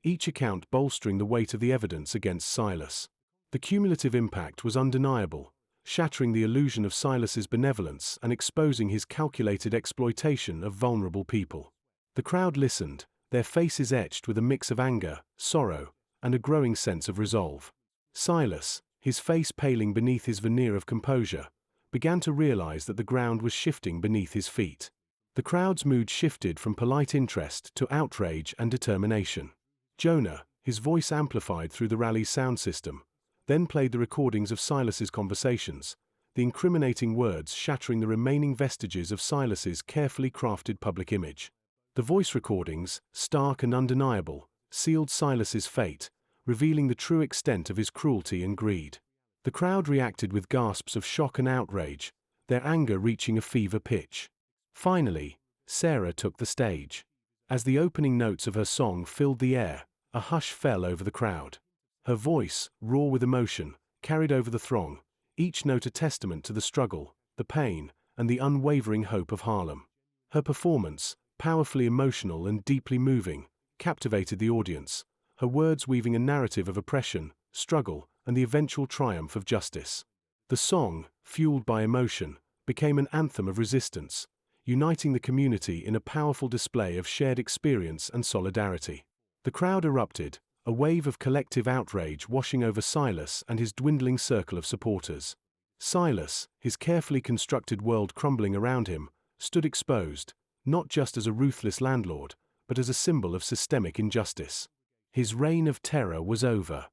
each account bolstering the weight of the evidence against Silas. The cumulative impact was undeniable, shattering the illusion of Silas's benevolence and exposing his calculated exploitation of vulnerable people. The crowd listened, their faces etched with a mix of anger, sorrow, and a growing sense of resolve. Silas, his face paling beneath his veneer of composure, began to realize that the ground was shifting beneath his feet. The crowd's mood shifted from polite interest to outrage and determination. Jonah, his voice amplified through the rally's sound system, then played the recordings of Silas's conversations, the incriminating words shattering the remaining vestiges of Silas's carefully crafted public image. The voice recordings, stark and undeniable, sealed Silas's fate, revealing the true extent of his cruelty and greed. The crowd reacted with gasps of shock and outrage, their anger reaching a fever pitch. Finally, Sarah took the stage. As the opening notes of her song filled the air, a hush fell over the crowd. Her voice, raw with emotion, carried over the throng, each note a testament to the struggle, the pain, and the unwavering hope of Harlem. Her performance, powerfully emotional and deeply moving, captivated the audience, her words weaving a narrative of oppression, struggle, and the eventual triumph of justice. The song, fueled by emotion, became an anthem of resistance, uniting the community in a powerful display of shared experience and solidarity. The crowd erupted, a wave of collective outrage washing over Silas and his dwindling circle of supporters. Silas, his carefully constructed world crumbling around him, stood exposed, not just as a ruthless landlord, but as a symbol of systemic injustice. His reign of terror was over.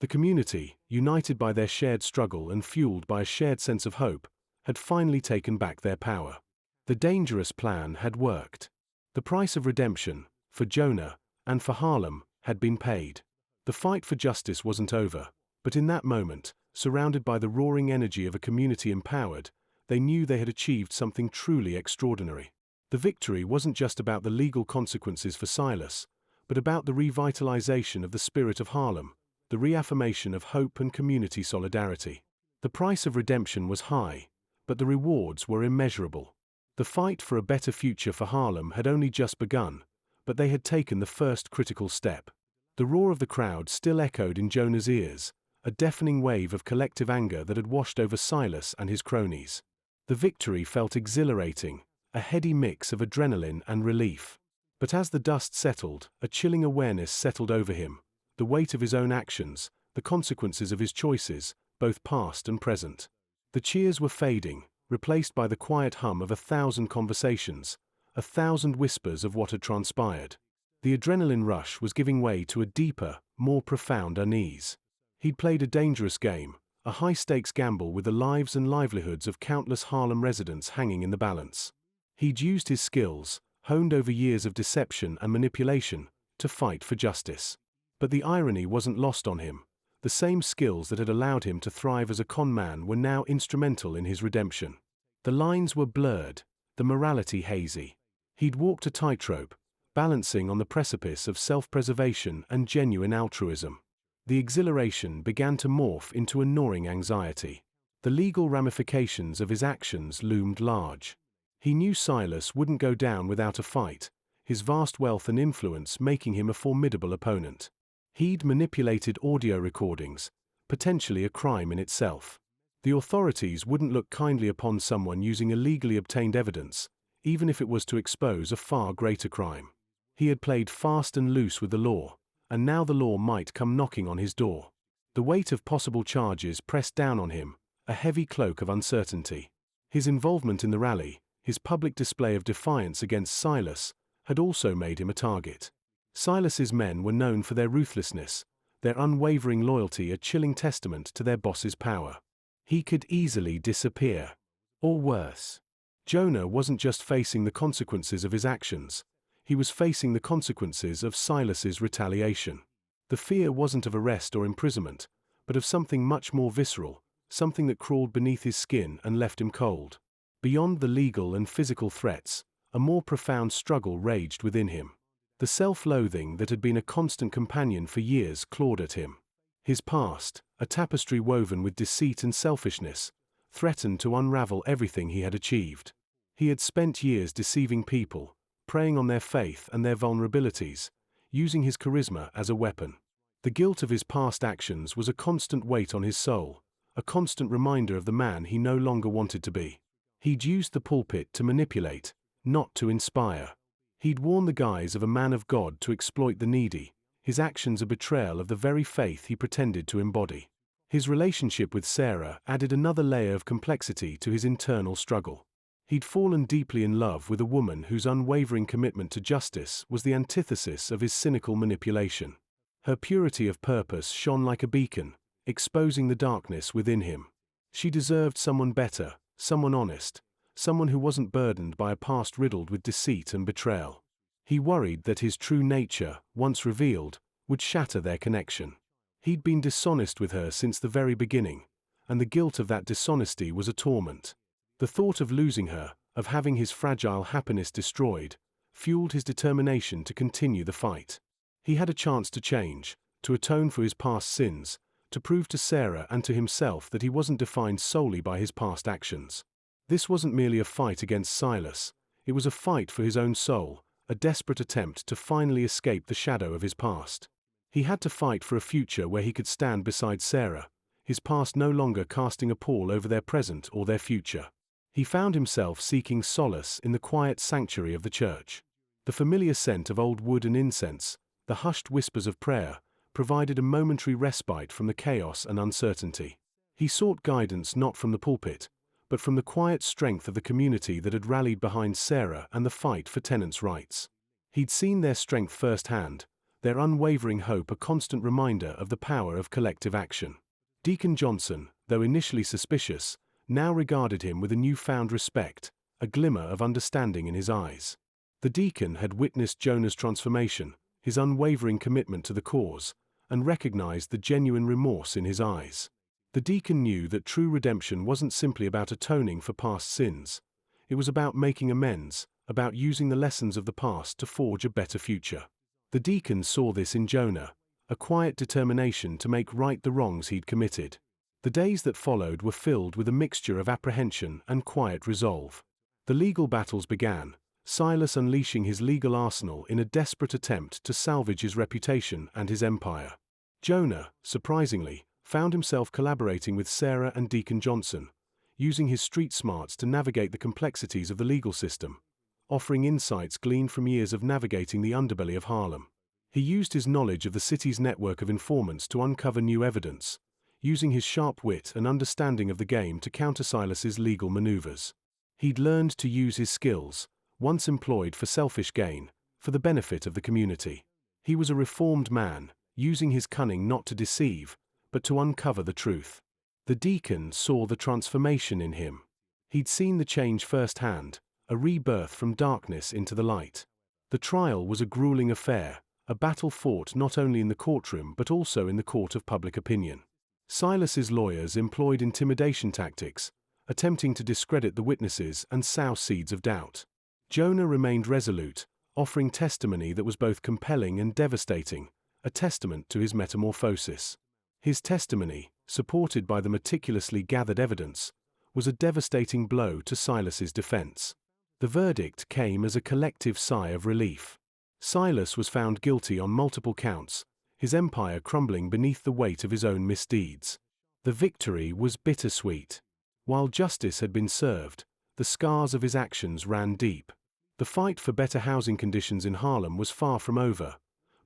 The community, united by their shared struggle and fueled by a shared sense of hope, had finally taken back their power. The dangerous plan had worked. The price of redemption, for Jonah, and for Harlem, had been paid. The fight for justice wasn't over, but in that moment, surrounded by the roaring energy of a community empowered, they knew they had achieved something truly extraordinary. The victory wasn't just about the legal consequences for Silas, but about the revitalization of the spirit of Harlem, the reaffirmation of hope and community solidarity. The price of redemption was high, but the rewards were immeasurable. The fight for a better future for Harlem had only just begun, but they had taken the first critical step. The roar of the crowd still echoed in Jonah's ears, a deafening wave of collective anger that had washed over Silas and his cronies. The victory felt exhilarating, a heady mix of adrenaline and relief. But as the dust settled, a chilling awareness settled over him, the weight of his own actions, the consequences of his choices, both past and present. The cheers were fading, replaced by the quiet hum of 1,000 conversations, 1,000 whispers of what had transpired. The adrenaline rush was giving way to a deeper, more profound unease. He'd played a dangerous game, a high-stakes gamble with the lives and livelihoods of countless Harlem residents hanging in the balance. He'd used his skills, honed over years of deception and manipulation, to fight for justice. But the irony wasn't lost on him. The same skills that had allowed him to thrive as a con man were now instrumental in his redemption. The lines were blurred, the morality hazy. He'd walked a tightrope, balancing on the precipice of self-preservation and genuine altruism. The exhilaration began to morph into a gnawing anxiety. The legal ramifications of his actions loomed large. He knew Silas wouldn't go down without a fight, his vast wealth and influence making him a formidable opponent. He'd manipulated audio recordings, potentially a crime in itself. The authorities wouldn't look kindly upon someone using illegally obtained evidence, even if it was to expose a far greater crime. He had played fast and loose with the law, and now the law might come knocking on his door. The weight of possible charges pressed down on him, a heavy cloak of uncertainty. His involvement in the rally, his public display of defiance against Silas, had also made him a target. Silas's men were known for their ruthlessness, their unwavering loyalty a chilling testament to their boss's power. He could easily disappear. Or worse. Jonah wasn't just facing the consequences of his actions, he was facing the consequences of Silas's retaliation. The fear wasn't of arrest or imprisonment, but of something much more visceral, something that crawled beneath his skin and left him cold. Beyond the legal and physical threats, a more profound struggle raged within him. The self-loathing that had been a constant companion for years clawed at him. His past, a tapestry woven with deceit and selfishness, threatened to unravel everything he had achieved. He had spent years deceiving people, preying on their faith and their vulnerabilities, using his charisma as a weapon. The guilt of his past actions was a constant weight on his soul, a constant reminder of the man he no longer wanted to be. He'd used the pulpit to manipulate, not to inspire. He'd worn the guise of a man of God to exploit the needy, his actions a betrayal of the very faith he pretended to embody. His relationship with Sarah added another layer of complexity to his internal struggle. He'd fallen deeply in love with a woman whose unwavering commitment to justice was the antithesis of his cynical manipulation. Her purity of purpose shone like a beacon, exposing the darkness within him. She deserved someone better, someone honest, someone who wasn't burdened by a past riddled with deceit and betrayal. He worried that his true nature, once revealed, would shatter their connection. He'd been dishonest with her since the very beginning, and the guilt of that dishonesty was a torment. The thought of losing her, of having his fragile happiness destroyed, fueled his determination to continue the fight. He had a chance to change, to atone for his past sins, to prove to Sarah and to himself that he wasn't defined solely by his past actions. This wasn't merely a fight against Silas, it was a fight for his own soul, a desperate attempt to finally escape the shadow of his past. He had to fight for a future where he could stand beside Sarah, his past no longer casting a pall over their present or their future. He found himself seeking solace in the quiet sanctuary of the church. The familiar scent of old wood and incense, the hushed whispers of prayer, provided a momentary respite from the chaos and uncertainty. He sought guidance not from the pulpit, but from the quiet strength of the community that had rallied behind Sarah and the fight for tenants' rights. He'd seen their strength firsthand, their unwavering hope a constant reminder of the power of collective action. Deacon Johnson, though initially suspicious, now regarded him with a newfound respect, a glimmer of understanding in his eyes. The deacon had witnessed Jonah's transformation, his unwavering commitment to the cause, and recognized the genuine remorse in his eyes. The deacon knew that true redemption wasn't simply about atoning for past sins. It was about making amends, about using the lessons of the past to forge a better future. The deacon saw this in Jonah, a quiet determination to make right the wrongs he'd committed. The days that followed were filled with a mixture of apprehension and quiet resolve. The legal battles began, Silas unleashing his legal arsenal in a desperate attempt to salvage his reputation and his empire. Jonah, surprisingly, found himself collaborating with Sarah and Deacon Johnson, using his street smarts to navigate the complexities of the legal system, offering insights gleaned from years of navigating the underbelly of Harlem. He used his knowledge of the city's network of informants to uncover new evidence, using his sharp wit and understanding of the game to counter Silas's legal maneuvers. He'd learned to use his skills, once employed for selfish gain, for the benefit of the community. He was a reformed man, using his cunning not to deceive, but to uncover the truth. The deacon saw the transformation in him. He'd seen the change firsthand, a rebirth from darkness into the light. The trial was a grueling affair, a battle fought not only in the courtroom but also in the court of public opinion. Silas's lawyers employed intimidation tactics, attempting to discredit the witnesses and sow seeds of doubt. Jonah remained resolute, offering testimony that was both compelling and devastating, a testament to his metamorphosis. His testimony, supported by the meticulously gathered evidence, was a devastating blow to Silas's defense. The verdict came as a collective sigh of relief. Silas was found guilty on multiple counts, his empire crumbling beneath the weight of his own misdeeds. The victory was bittersweet. While justice had been served, the scars of his actions ran deep. The fight for better housing conditions in Harlem was far from over,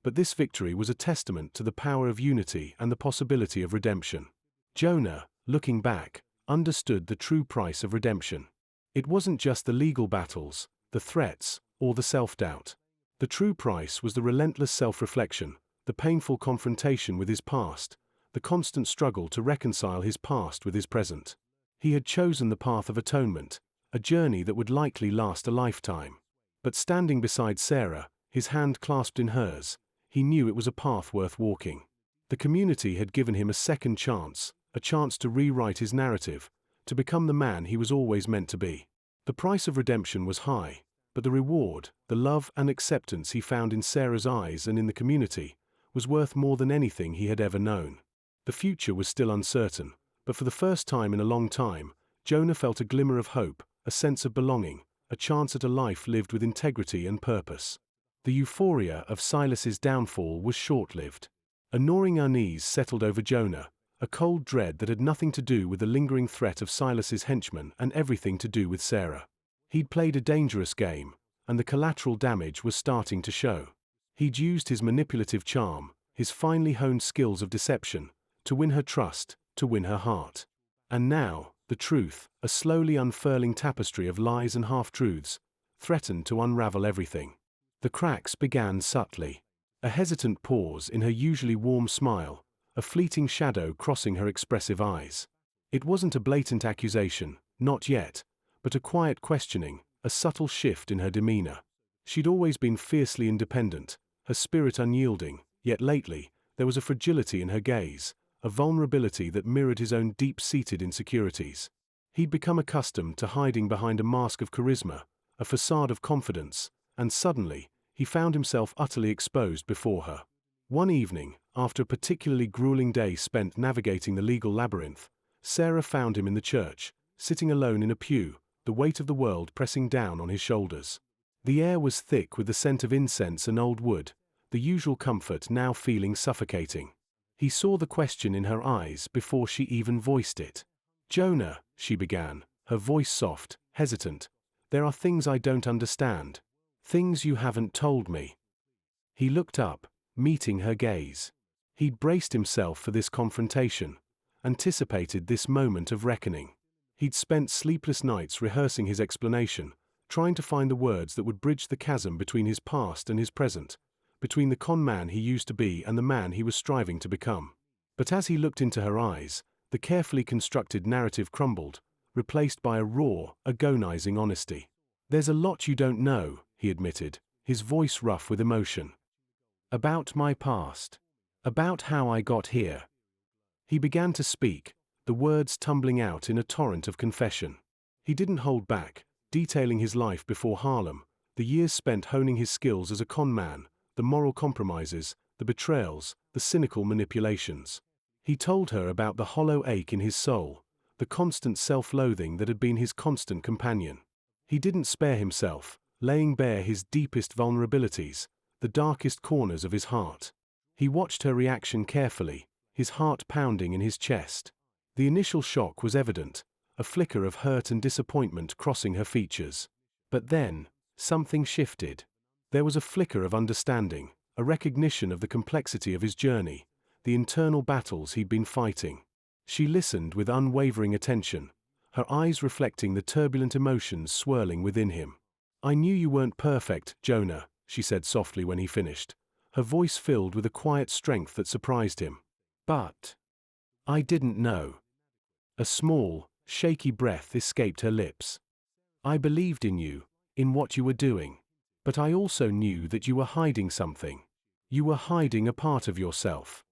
but this victory was a testament to the power of unity and the possibility of redemption. Jonah, looking back, understood the true price of redemption. It wasn't just the legal battles, the threats, or the self-doubt. The true price was the relentless self-reflection, the painful confrontation with his past, the constant struggle to reconcile his past with his present. He had chosen the path of atonement, a journey that would likely last a lifetime. But standing beside Sarah, his hand clasped in hers, he knew it was a path worth walking. The community had given him a second chance, a chance to rewrite his narrative, to become the man he was always meant to be. The price of redemption was high, but the reward, the love and acceptance he found in Sarah's eyes and in the community, was worth more than anything he had ever known. The future was still uncertain, but for the first time in a long time, Jonah felt a glimmer of hope, a sense of belonging, a chance at a life lived with integrity and purpose. The euphoria of Silas's downfall was short-lived. A gnawing unease settled over Jonah, a cold dread that had nothing to do with the lingering threat of Silas's henchmen and everything to do with Sarah. He'd played a dangerous game, and the collateral damage was starting to show. He'd used his manipulative charm, his finely honed skills of deception, to win her trust, to win her heart. And now, the truth, a slowly unfurling tapestry of lies and half-truths, threatened to unravel everything. The cracks began subtly. A hesitant pause in her usually warm smile, a fleeting shadow crossing her expressive eyes. It wasn't a blatant accusation, not yet, but a quiet questioning, a subtle shift in her demeanor. She'd always been fiercely independent, her spirit unyielding, yet lately, there was a fragility in her gaze, a vulnerability that mirrored his own deep-seated insecurities. He'd become accustomed to hiding behind a mask of charisma, a facade of confidence, and suddenly, he found himself utterly exposed before her. One evening, after a particularly grueling day spent navigating the legal labyrinth, Sarah found him in the church, sitting alone in a pew, the weight of the world pressing down on his shoulders. The air was thick with the scent of incense and old wood, the usual comfort now feeling suffocating. He saw the question in her eyes before she even voiced it. "Jonah," she began, her voice soft, hesitant, "there are things I don't understand. Things you haven't told me." He looked up, meeting her gaze. He'd braced himself for this confrontation, anticipated this moment of reckoning. He'd spent sleepless nights rehearsing his explanation, trying to find the words that would bridge the chasm between his past and his present, between the con man he used to be and the man he was striving to become. But as he looked into her eyes, the carefully constructed narrative crumbled, replaced by a raw, agonizing honesty. "There's a lot you don't know," he admitted, his voice rough with emotion. "About my past. About how I got here." He began to speak, the words tumbling out in a torrent of confession. He didn't hold back, detailing his life before Harlem, the years spent honing his skills as a con man, the moral compromises, the betrayals, the cynical manipulations. He told her about the hollow ache in his soul, the constant self-loathing that had been his constant companion. He didn't spare himself, laying bare his deepest vulnerabilities, the darkest corners of his heart. He watched her reaction carefully, his heart pounding in his chest. The initial shock was evident, a flicker of hurt and disappointment crossing her features. But then, something shifted. There was a flicker of understanding, a recognition of the complexity of his journey, the internal battles he'd been fighting. She listened with unwavering attention, her eyes reflecting the turbulent emotions swirling within him. "I knew you weren't perfect, Jonah," she said softly when he finished, her voice filled with a quiet strength that surprised him. "But I didn't know." A small, shaky breath escaped her lips. "I believed in you, in what you were doing. But I also knew that you were hiding something. You were hiding a part of yourself."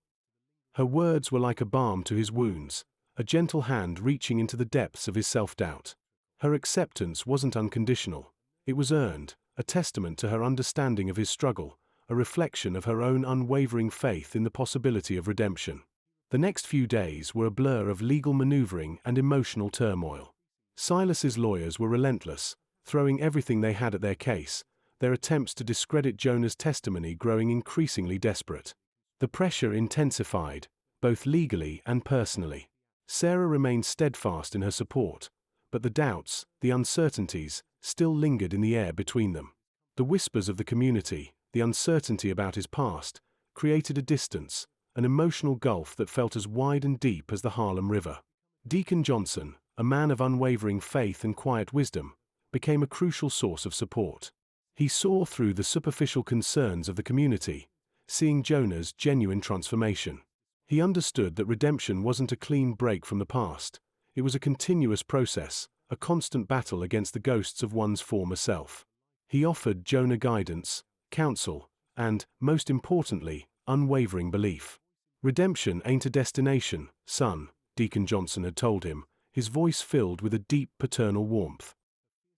Her words were like a balm to his wounds, a gentle hand reaching into the depths of his self-doubt. Her acceptance wasn't unconditional. It was earned, a testament to her understanding of his struggle, a reflection of her own unwavering faith in the possibility of redemption. The next few days were a blur of legal maneuvering and emotional turmoil. Silas's lawyers were relentless, throwing everything they had at their case, their attempts to discredit Jonah's testimony growing increasingly desperate. The pressure intensified, both legally and personally. Sarah remained steadfast in her support, but the doubts, the uncertainties, still lingered in the air between them. The whispers of the community, the uncertainty about his past, created a distance, an emotional gulf that felt as wide and deep as the Harlem River. Deacon Johnson, a man of unwavering faith and quiet wisdom, became a crucial source of support. He saw through the superficial concerns of the community, seeing Jonah's genuine transformation. He understood that redemption wasn't a clean break from the past. It was a continuous process, a constant battle against the ghosts of one's former self. He offered Jonah guidance, counsel, and, most importantly, unwavering belief. "Redemption ain't a destination, son," Deacon Johnson had told him, his voice filled with a deep paternal warmth.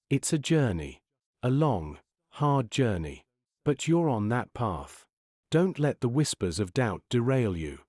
"It's a journey. A long, hard journey. But you're on that path. Don't let the whispers of doubt derail you."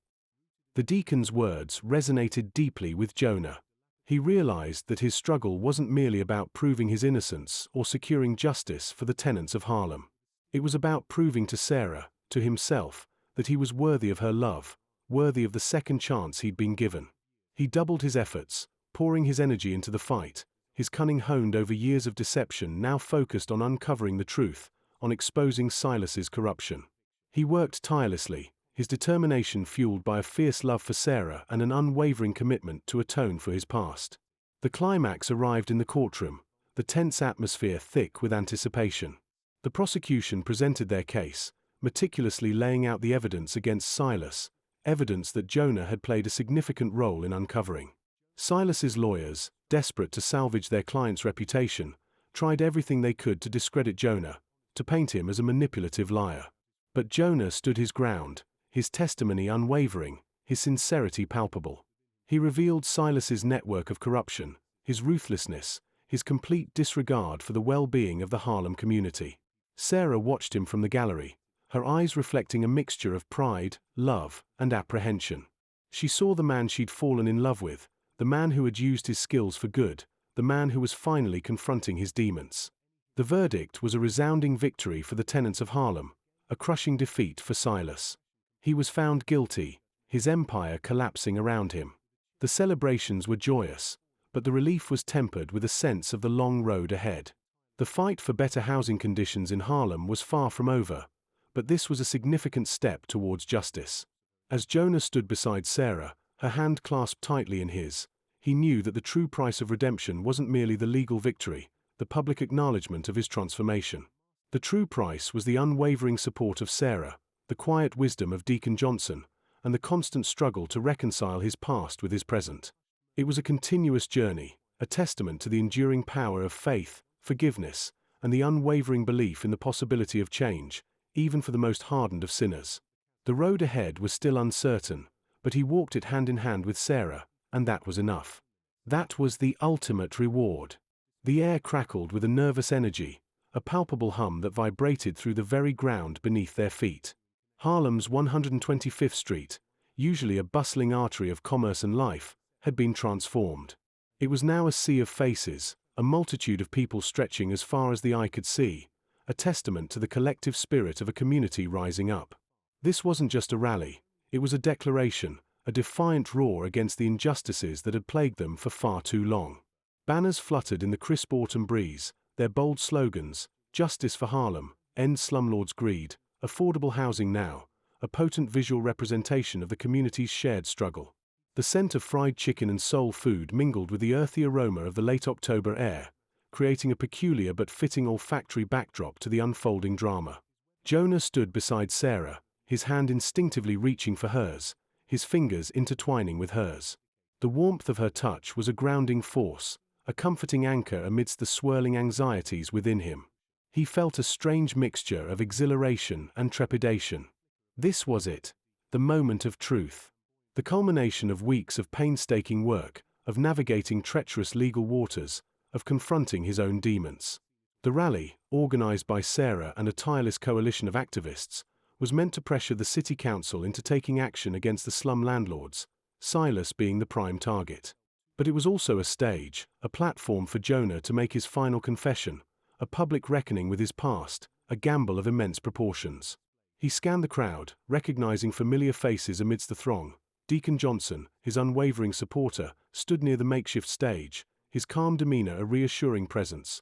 The deacon's words resonated deeply with Jonah. He realized that his struggle wasn't merely about proving his innocence or securing justice for the tenants of Harlem. It was about proving to Sarah, to himself, that he was worthy of her love, worthy of the second chance he'd been given. He doubled his efforts, pouring his energy into the fight, his cunning honed over years of deception now focused on uncovering the truth, on exposing Silas's corruption. He worked tirelessly, his determination fueled by a fierce love for Sarah and an unwavering commitment to atone for his past. The climax arrived in the courtroom, the tense atmosphere thick with anticipation. The prosecution presented their case, meticulously laying out the evidence against Silas, evidence that Jonah had played a significant role in uncovering. Silas's lawyers, desperate to salvage their client's reputation, tried everything they could to discredit Jonah, to paint him as a manipulative liar. But Jonah stood his ground, his testimony unwavering, his sincerity palpable. He revealed Silas's network of corruption, his ruthlessness, his complete disregard for the well-being of the Harlem community. Sarah watched him from the gallery, her eyes reflecting a mixture of pride, love, and apprehension. She saw the man she'd fallen in love with, the man who had used his skills for good, the man who was finally confronting his demons. The verdict was a resounding victory for the tenants of Harlem, a crushing defeat for Silas. He was found guilty, his empire collapsing around him. The celebrations were joyous, but the relief was tempered with a sense of the long road ahead. The fight for better housing conditions in Harlem was far from over, but this was a significant step towards justice. As Jonah stood beside Sarah, her hand clasped tightly in his, he knew that the true price of redemption wasn't merely the legal victory, the public acknowledgement of his transformation. The true price was the unwavering support of Sarah, the quiet wisdom of Deacon Johnson, and the constant struggle to reconcile his past with his present. It was a continuous journey, a testament to the enduring power of faith, forgiveness, and the unwavering belief in the possibility of change, even for the most hardened of sinners. The road ahead was still uncertain, but he walked it hand in hand with Sarah, and that was enough. That was the ultimate reward. The air crackled with a nervous energy, a palpable hum that vibrated through the very ground beneath their feet. Harlem's 125th Street, usually a bustling artery of commerce and life, had been transformed. It was now a sea of faces, a multitude of people stretching as far as the eye could see, a testament to the collective spirit of a community rising up. This wasn't just a rally, it was a declaration, a defiant roar against the injustices that had plagued them for far too long. Banners fluttered in the crisp autumn breeze, their bold slogans, "Justice for Harlem," "End slumlords' greed," "Affordable housing now," a potent visual representation of the community's shared struggle. The scent of fried chicken and soul food mingled with the earthy aroma of the late October air, creating a peculiar but fitting olfactory backdrop to the unfolding drama. Jonah stood beside Sarah, his hand instinctively reaching for hers, his fingers intertwining with hers. The warmth of her touch was a grounding force, a comforting anchor amidst the swirling anxieties within him. He felt a strange mixture of exhilaration and trepidation. This was it, the moment of truth. The culmination of weeks of painstaking work, of navigating treacherous legal waters, of confronting his own demons. The rally, organized by Sarah and a tireless coalition of activists, was meant to pressure the city council into taking action against the slum landlords, Silas being the prime target. But it was also a stage, a platform for Jonah to make his final confession, a public reckoning with his past, a gamble of immense proportions. He scanned the crowd, recognizing familiar faces amidst the throng. Deacon Johnson, his unwavering supporter, stood near the makeshift stage, his calm demeanor a reassuring presence.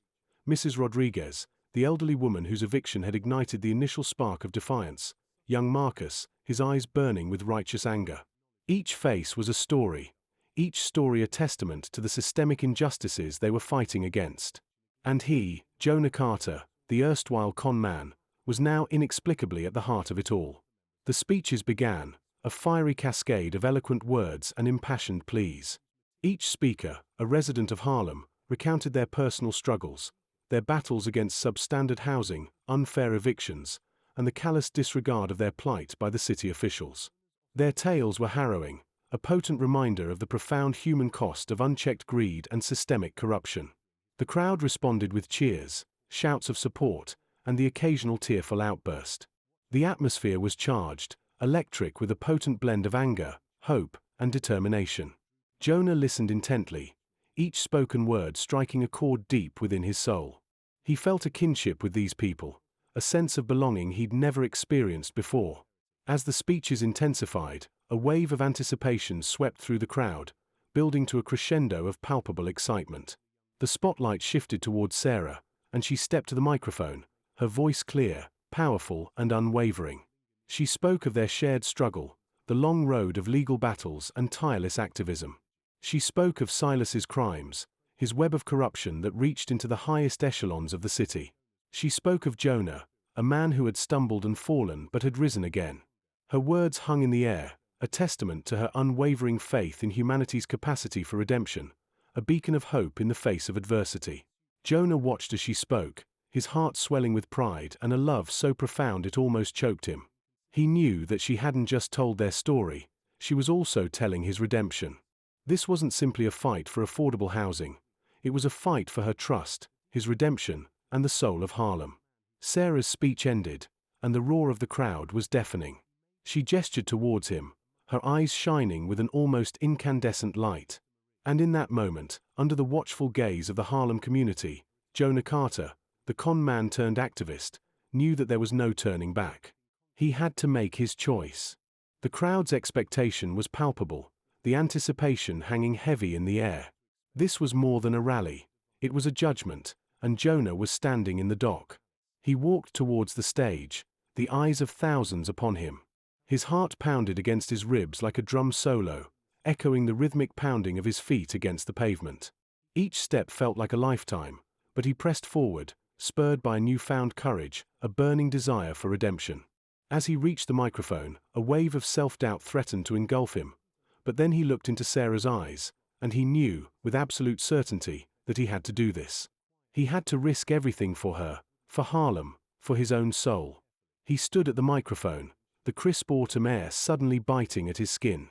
Mrs. Rodriguez, the elderly woman whose eviction had ignited the initial spark of defiance. Young Marcus, his eyes burning with righteous anger. Each face was a story, each story a testament to the systemic injustices they were fighting against. And he, Jonah Carter, the erstwhile con man, was now inexplicably at the heart of it all. The speeches began, a fiery cascade of eloquent words and impassioned pleas. Each speaker, a resident of Harlem, recounted their personal struggles, their battles against substandard housing, unfair evictions, and the callous disregard of their plight by the city officials. Their tales were harrowing, a potent reminder of the profound human cost of unchecked greed and systemic corruption. The crowd responded with cheers, shouts of support, and the occasional tearful outburst. The atmosphere was charged, electric with a potent blend of anger, hope, and determination. Jonah listened intently, each spoken word striking a chord deep within his soul. He felt a kinship with these people, a sense of belonging he'd never experienced before. As the speeches intensified, a wave of anticipation swept through the crowd, building to a crescendo of palpable excitement. The spotlight shifted towards Sarah, and she stepped to the microphone, her voice clear, powerful, and unwavering. She spoke of their shared struggle, the long road of legal battles and tireless activism. She spoke of Silas's crimes, his web of corruption that reached into the highest echelons of the city. She spoke of Jonah, a man who had stumbled and fallen but had risen again. Her words hung in the air, a testament to her unwavering faith in humanity's capacity for redemption, a beacon of hope in the face of adversity. Jonah watched as she spoke, his heart swelling with pride and a love so profound it almost choked him. He knew that she hadn't just told their story, she was also telling his redemption. This wasn't simply a fight for affordable housing, it was a fight for her trust, his redemption, and the soul of Harlem. Sarah's speech ended, and the roar of the crowd was deafening. She gestured towards him, her eyes shining with an almost incandescent light. And in that moment, under the watchful gaze of the Harlem community, Jonah Carter, the con man turned activist, knew that there was no turning back. He had to make his choice. The crowd's expectation was palpable, the anticipation hanging heavy in the air. This was more than a rally, it was a judgment, and Jonah was standing in the dock. He walked towards the stage, the eyes of thousands upon him. His heart pounded against his ribs like a drum solo, echoing the rhythmic pounding of his feet against the pavement. Each step felt like a lifetime, but he pressed forward, spurred by a newfound courage, a burning desire for redemption. As he reached the microphone, a wave of self-doubt threatened to engulf him, but then he looked into Sarah's eyes, and he knew, with absolute certainty, that he had to do this. He had to risk everything for her, for Harlem, for his own soul. He stood at the microphone, the crisp autumn air suddenly biting at his skin.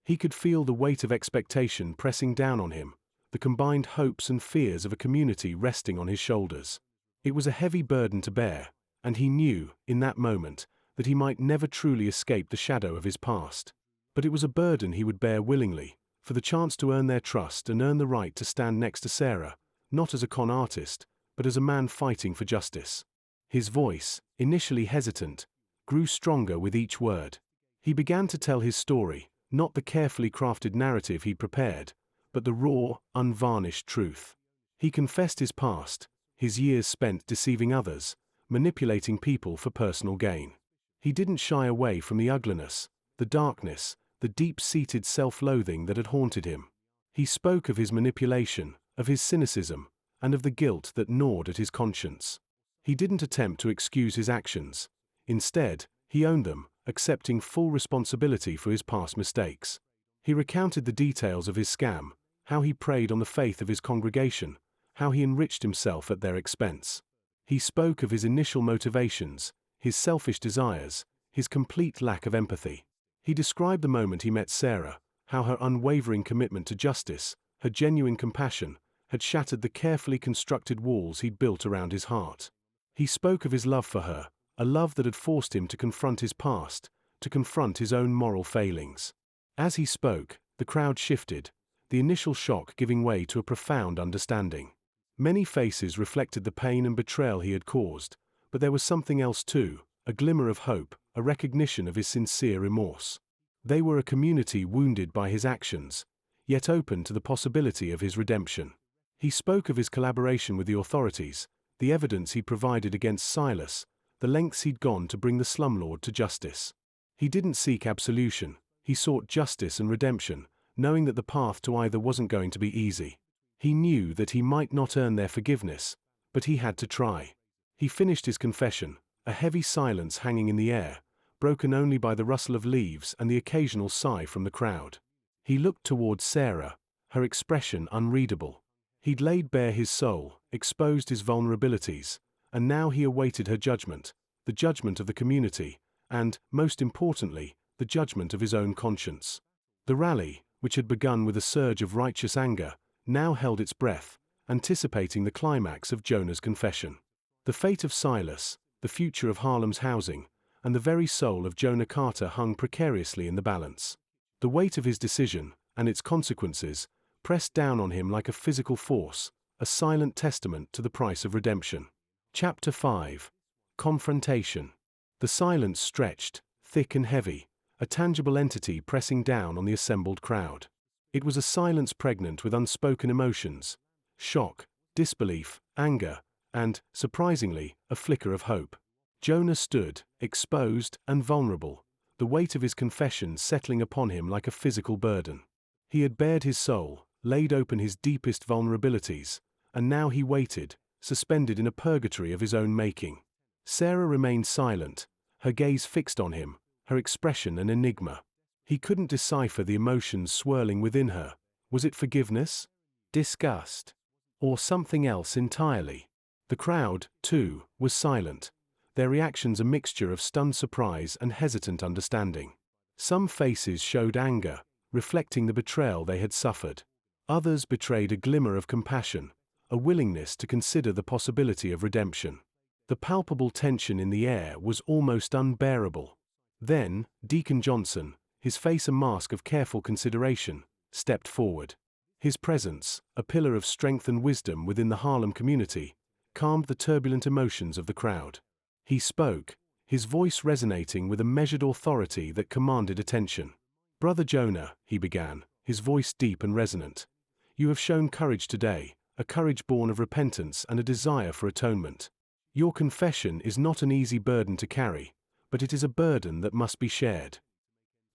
He could feel the weight of expectation pressing down on him, the combined hopes and fears of a community resting on his shoulders. It was a heavy burden to bear, and he knew, in that moment, that he might never truly escape the shadow of his past. But it was a burden he would bear willingly, for the chance to earn their trust and earn the right to stand next to Sarah, not as a con artist, but as a man fighting for justice. His voice, initially hesitant, grew stronger with each word. He began to tell his story, not the carefully crafted narrative he'd prepared, but the raw, unvarnished truth. He confessed his past, his years spent deceiving others, manipulating people for personal gain. He didn't shy away from the ugliness, the darkness, the deep-seated self-loathing that had haunted him. He spoke of his manipulation, of his cynicism, and of the guilt that gnawed at his conscience. He didn't attempt to excuse his actions. Instead, he owned them, accepting full responsibility for his past mistakes. He recounted the details of his scam, how he preyed on the faith of his congregation, how he enriched himself at their expense. He spoke of his initial motivations, his selfish desires, his complete lack of empathy. He described the moment he met Sarah, how her unwavering commitment to justice, her genuine compassion, had shattered the carefully constructed walls he'd built around his heart. He spoke of his love for her, a love that had forced him to confront his past, to confront his own moral failings. As he spoke, the crowd shifted, the initial shock giving way to a profound understanding. Many faces reflected the pain and betrayal he had caused, but there was something else too, a glimmer of hope, a recognition of his sincere remorse. They were a community wounded by his actions, yet open to the possibility of his redemption. He spoke of his collaboration with the authorities, the evidence he provided against Silas, the lengths he'd gone to bring the slumlord to justice. He didn't seek absolution, he sought justice and redemption, knowing that the path to either wasn't going to be easy. He knew that he might not earn their forgiveness, but he had to try. He finished his confession, a heavy silence hanging in the air, broken only by the rustle of leaves and the occasional sigh from the crowd. He looked towards Sarah, her expression unreadable. He'd laid bare his soul, exposed his vulnerabilities, and now he awaited her judgment, the judgment of the community, and, most importantly, the judgment of his own conscience. The rally, which had begun with a surge of righteous anger, now held its breath, anticipating the climax of Jonah's confession. The fate of Silas, the future of Harlem's housing, and the very soul of Jonah Carter hung precariously in the balance. The weight of his decision, and its consequences, pressed down on him like a physical force, a silent testament to the price of redemption. Chapter 5. Confrontation. The silence stretched, thick and heavy, a tangible entity pressing down on the assembled crowd. It was a silence pregnant with unspoken emotions, shock, disbelief, anger, and, surprisingly, a flicker of hope. Jonah stood, exposed and vulnerable, the weight of his confession settling upon him like a physical burden. He had bared his soul, laid open his deepest vulnerabilities, and now he waited, suspended in a purgatory of his own making. Sarah remained silent, her gaze fixed on him, her expression an enigma. He couldn't decipher the emotions swirling within her. Was it forgiveness? Disgust? Or something else entirely? The crowd, too, was silent, their reactions a mixture of stunned surprise and hesitant understanding. Some faces showed anger, reflecting the betrayal they had suffered. Others betrayed a glimmer of compassion, a willingness to consider the possibility of redemption. The palpable tension in the air was almost unbearable. Then, Deacon Johnson, his face a mask of careful consideration, stepped forward. His presence, a pillar of strength and wisdom within the Harlem community, calmed the turbulent emotions of the crowd. He spoke, his voice resonating with a measured authority that commanded attention. "Brother Jonah," he began, his voice deep and resonant, "you have shown courage today, a courage born of repentance and a desire for atonement. Your confession is not an easy burden to carry, but it is a burden that must be shared."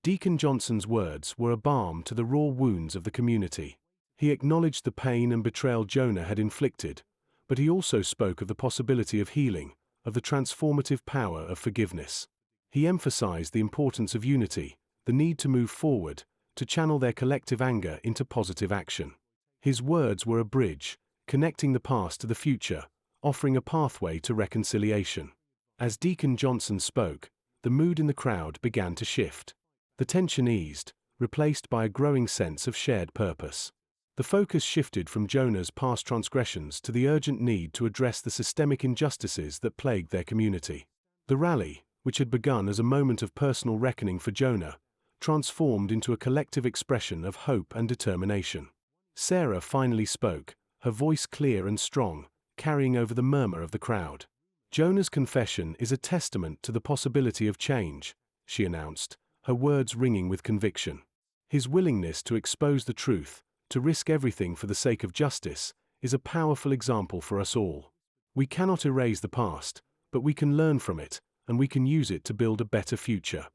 Deacon Johnson's words were a balm to the raw wounds of the community. He acknowledged the pain and betrayal Jonah had inflicted, but he also spoke of the possibility of healing, of the transformative power of forgiveness. He emphasized the importance of unity, the need to move forward, to channel their collective anger into positive action. His words were a bridge, connecting the past to the future, offering a pathway to reconciliation. As Deacon Johnson spoke, the mood in the crowd began to shift. The tension eased, replaced by a growing sense of shared purpose. The focus shifted from Jonah's past transgressions to the urgent need to address the systemic injustices that plagued their community. The rally, which had begun as a moment of personal reckoning for Jonah, transformed into a collective expression of hope and determination. Sarah finally spoke, her voice clear and strong, carrying over the murmur of the crowd. "Jonah's confession is a testament to the possibility of change," she announced, her words ringing with conviction. "His willingness to expose the truth, to risk everything for the sake of justice, is a powerful example for us all. We cannot erase the past, but we can learn from it, and we can use it to build a better future."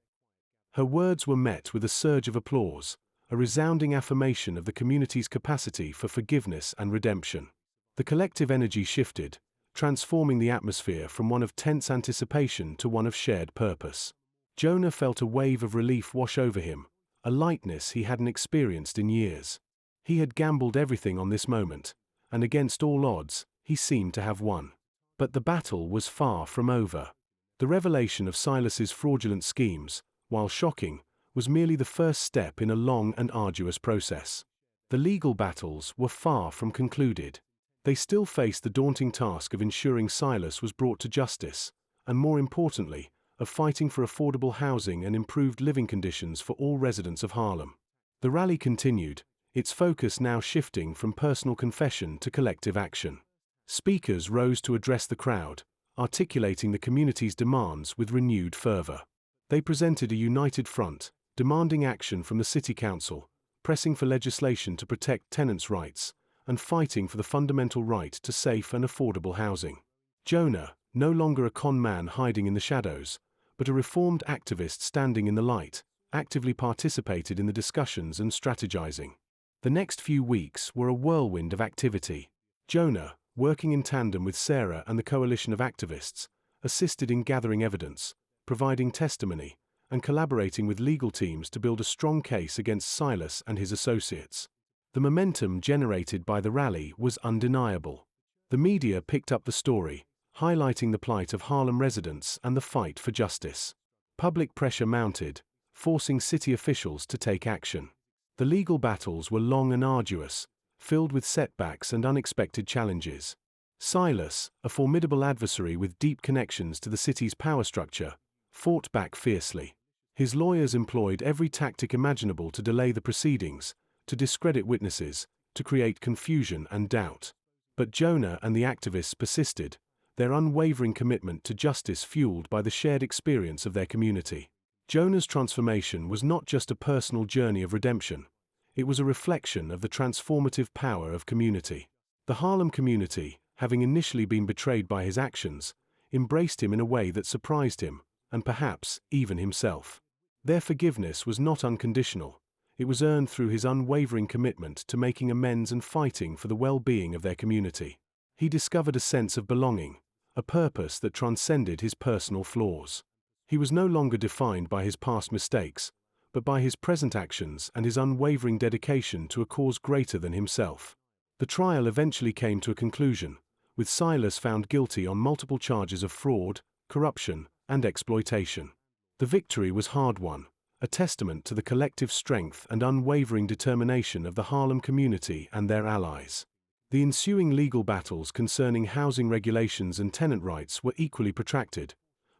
Her words were met with a surge of applause, a resounding affirmation of the community's capacity for forgiveness and redemption. The collective energy shifted, transforming the atmosphere from one of tense anticipation to one of shared purpose. Jonah felt a wave of relief wash over him, a lightness he hadn't experienced in years. He had gambled everything on this moment, and against all odds, he seemed to have won. But the battle was far from over. The revelation of Silas's fraudulent schemes, while shocking, was merely the first step in a long and arduous process. The legal battles were far from concluded. They still faced the daunting task of ensuring Silas was brought to justice, and more importantly, of fighting for affordable housing and improved living conditions for all residents of Harlem. The rally continued, its focus now shifting from personal confession to collective action. Speakers rose to address the crowd, articulating the community's demands with renewed fervor. They presented a united front, demanding action from the city council, pressing for legislation to protect tenants' rights, and fighting for the fundamental right to safe and affordable housing. Jonah, no longer a con man hiding in the shadows, but a reformed activist standing in the light, actively participated in the discussions and strategizing. The next few weeks were a whirlwind of activity. Jonah, working in tandem with Sarah and the coalition of activists, assisted in gathering evidence, providing testimony, and collaborating with legal teams to build a strong case against Silas and his associates. The momentum generated by the rally was undeniable. The media picked up the story, highlighting the plight of Harlem residents and the fight for justice. Public pressure mounted, forcing city officials to take action. The legal battles were long and arduous, filled with setbacks and unexpected challenges. Silas, a formidable adversary with deep connections to the city's power structure, fought back fiercely. His lawyers employed every tactic imaginable to delay the proceedings, to discredit witnesses, to create confusion and doubt. But Jonah and the activists persisted, their unwavering commitment to justice fueled by the shared experience of their community. Jonah's transformation was not just a personal journey of redemption, it was a reflection of the transformative power of community. The Harlem community, having initially been betrayed by his actions, embraced him in a way that surprised him, and perhaps even himself. Their forgiveness was not unconditional. It was earned through his unwavering commitment to making amends and fighting for the well-being of their community. He discovered a sense of belonging, a purpose that transcended his personal flaws. He was no longer defined by his past mistakes, but by his present actions and his unwavering dedication to a cause greater than himself. The trial eventually came to a conclusion, with Silas found guilty on multiple charges of fraud, corruption, and exploitation. The victory was hard-won, a testament to the collective strength and unwavering determination of the Harlem community and their allies. The ensuing legal battles concerning housing regulations and tenant rights were equally protracted,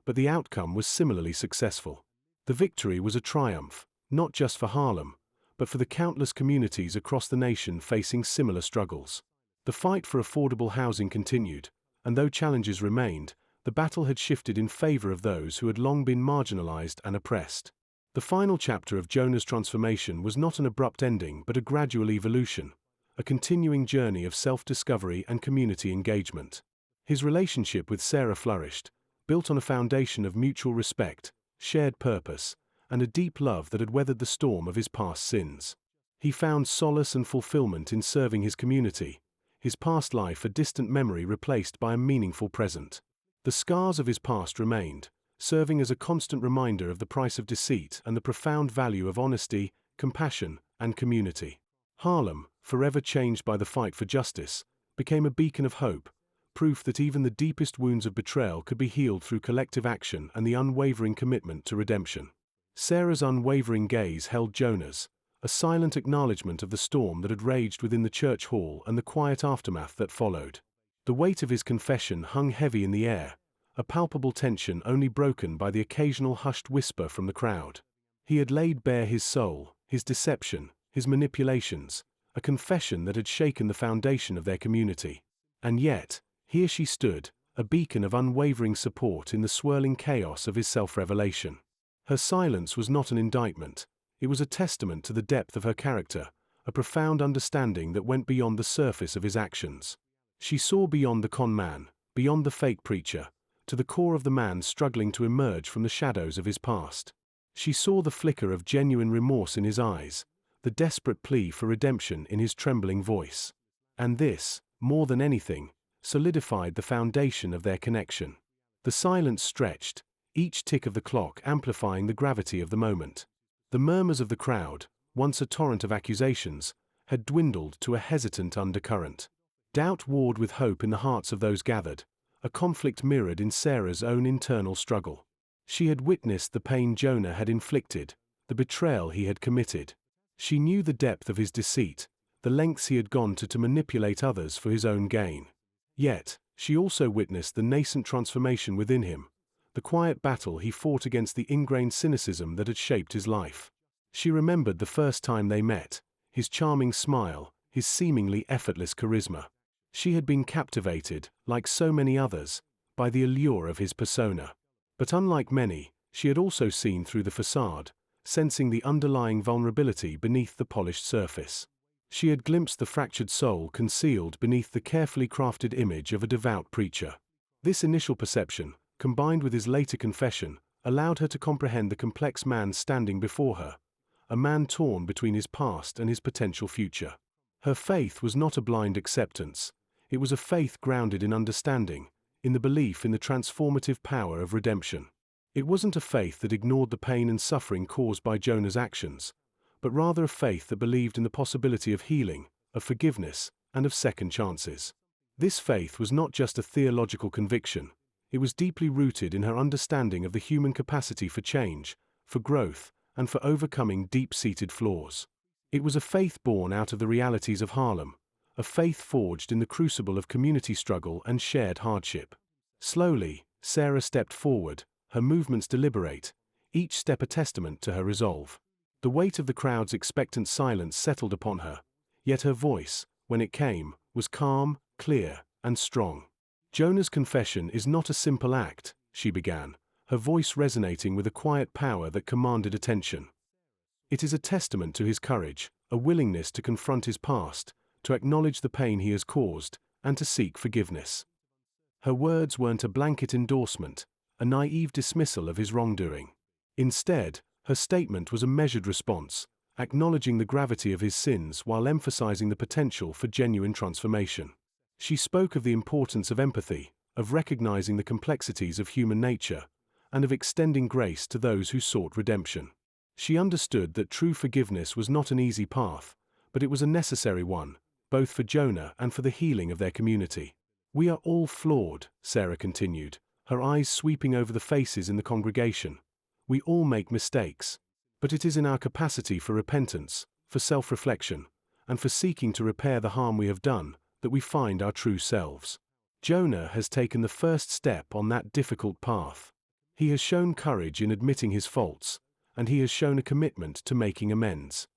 but the outcome was similarly successful. The victory was a triumph, not just for Harlem, but for the countless communities across the nation facing similar struggles. The fight for affordable housing continued, and though challenges remained, the battle had shifted in favor of those who had long been marginalized and oppressed. The final chapter of Jonah's transformation was not an abrupt ending but a gradual evolution, a continuing journey of self-discovery and community engagement. His relationship with Sarah flourished, built on a foundation of mutual respect, shared purpose, and a deep love that had weathered the storm of his past sins. He found solace and fulfillment in serving his community, his past life a distant memory replaced by a meaningful present. The scars of his past remained, serving as a constant reminder of the price of deceit and the profound value of honesty, compassion, and community. Harlem, forever changed by the fight for justice, became a beacon of hope, proof that even the deepest wounds of betrayal could be healed through collective action and the unwavering commitment to redemption. Sarah's unwavering gaze held Jonah's, a silent acknowledgement of the storm that had raged within the church hall and the quiet aftermath that followed. The weight of his confession hung heavy in the air, a palpable tension only broken by the occasional hushed whisper from the crowd. He had laid bare his soul, his deception, his manipulations, a confession that had shaken the foundation of their community. And yet, here she stood, a beacon of unwavering support in the swirling chaos of his self-revelation. Her silence was not an indictment. It was a testament to the depth of her character, a profound understanding that went beyond the surface of his actions. She saw beyond the con man, beyond the fake preacher, to the core of the man struggling to emerge from the shadows of his past. She saw the flicker of genuine remorse in his eyes, the desperate plea for redemption in his trembling voice. And this, more than anything, solidified the foundation of their connection. The silence stretched, each tick of the clock amplifying the gravity of the moment. The murmurs of the crowd, once a torrent of accusations, had dwindled to a hesitant undercurrent. Doubt warred with hope in the hearts of those gathered, a conflict mirrored in Sarah's own internal struggle. She had witnessed the pain Jonah had inflicted, the betrayal he had committed. She knew the depth of his deceit, the lengths he had gone to manipulate others for his own gain. Yet, she also witnessed the nascent transformation within him, the quiet battle he fought against the ingrained cynicism that had shaped his life. She remembered the first time they met, his charming smile, his seemingly effortless charisma. She had been captivated, like so many others, by the allure of his persona. But unlike many, she had also seen through the facade, sensing the underlying vulnerability beneath the polished surface. She had glimpsed the fractured soul concealed beneath the carefully crafted image of a devout preacher. This initial perception, combined with his later confession, allowed her to comprehend the complex man standing before her, a man torn between his past and his potential future. Her faith was not a blind acceptance. It was a faith grounded in understanding, in the belief in the transformative power of redemption. It wasn't a faith that ignored the pain and suffering caused by Jonah's actions, but rather a faith that believed in the possibility of healing, of forgiveness, and of second chances. This faith was not just a theological conviction. It was deeply rooted in her understanding of the human capacity for change, for growth, and for overcoming deep-seated flaws. It was a faith born out of the realities of Harlem, a faith forged in the crucible of community struggle and shared hardship. Slowly, Sarah stepped forward, her movements deliberate, each step a testament to her resolve. The weight of the crowd's expectant silence settled upon her, yet her voice, when it came, was calm, clear, and strong. Jonah's confession is not a simple act, she began, her voice resonating with a quiet power that commanded attention. It is a testament to his courage, a willingness to confront his past, to acknowledge the pain he has caused, and to seek forgiveness. Her words weren't a blanket endorsement, a naive dismissal of his wrongdoing. Instead, her statement was a measured response, acknowledging the gravity of his sins while emphasizing the potential for genuine transformation. She spoke of the importance of empathy, of recognizing the complexities of human nature, and of extending grace to those who sought redemption. She understood that true forgiveness was not an easy path, but it was a necessary one, both for Jonah and for the healing of their community. "We are all flawed," Sarah continued, her eyes sweeping over the faces in the congregation. "We all make mistakes. But it is in our capacity for repentance, for self-reflection, and for seeking to repair the harm we have done, that we find our true selves. Jonah has taken the first step on that difficult path. He has shown courage in admitting his faults, and he has shown a commitment to making amends."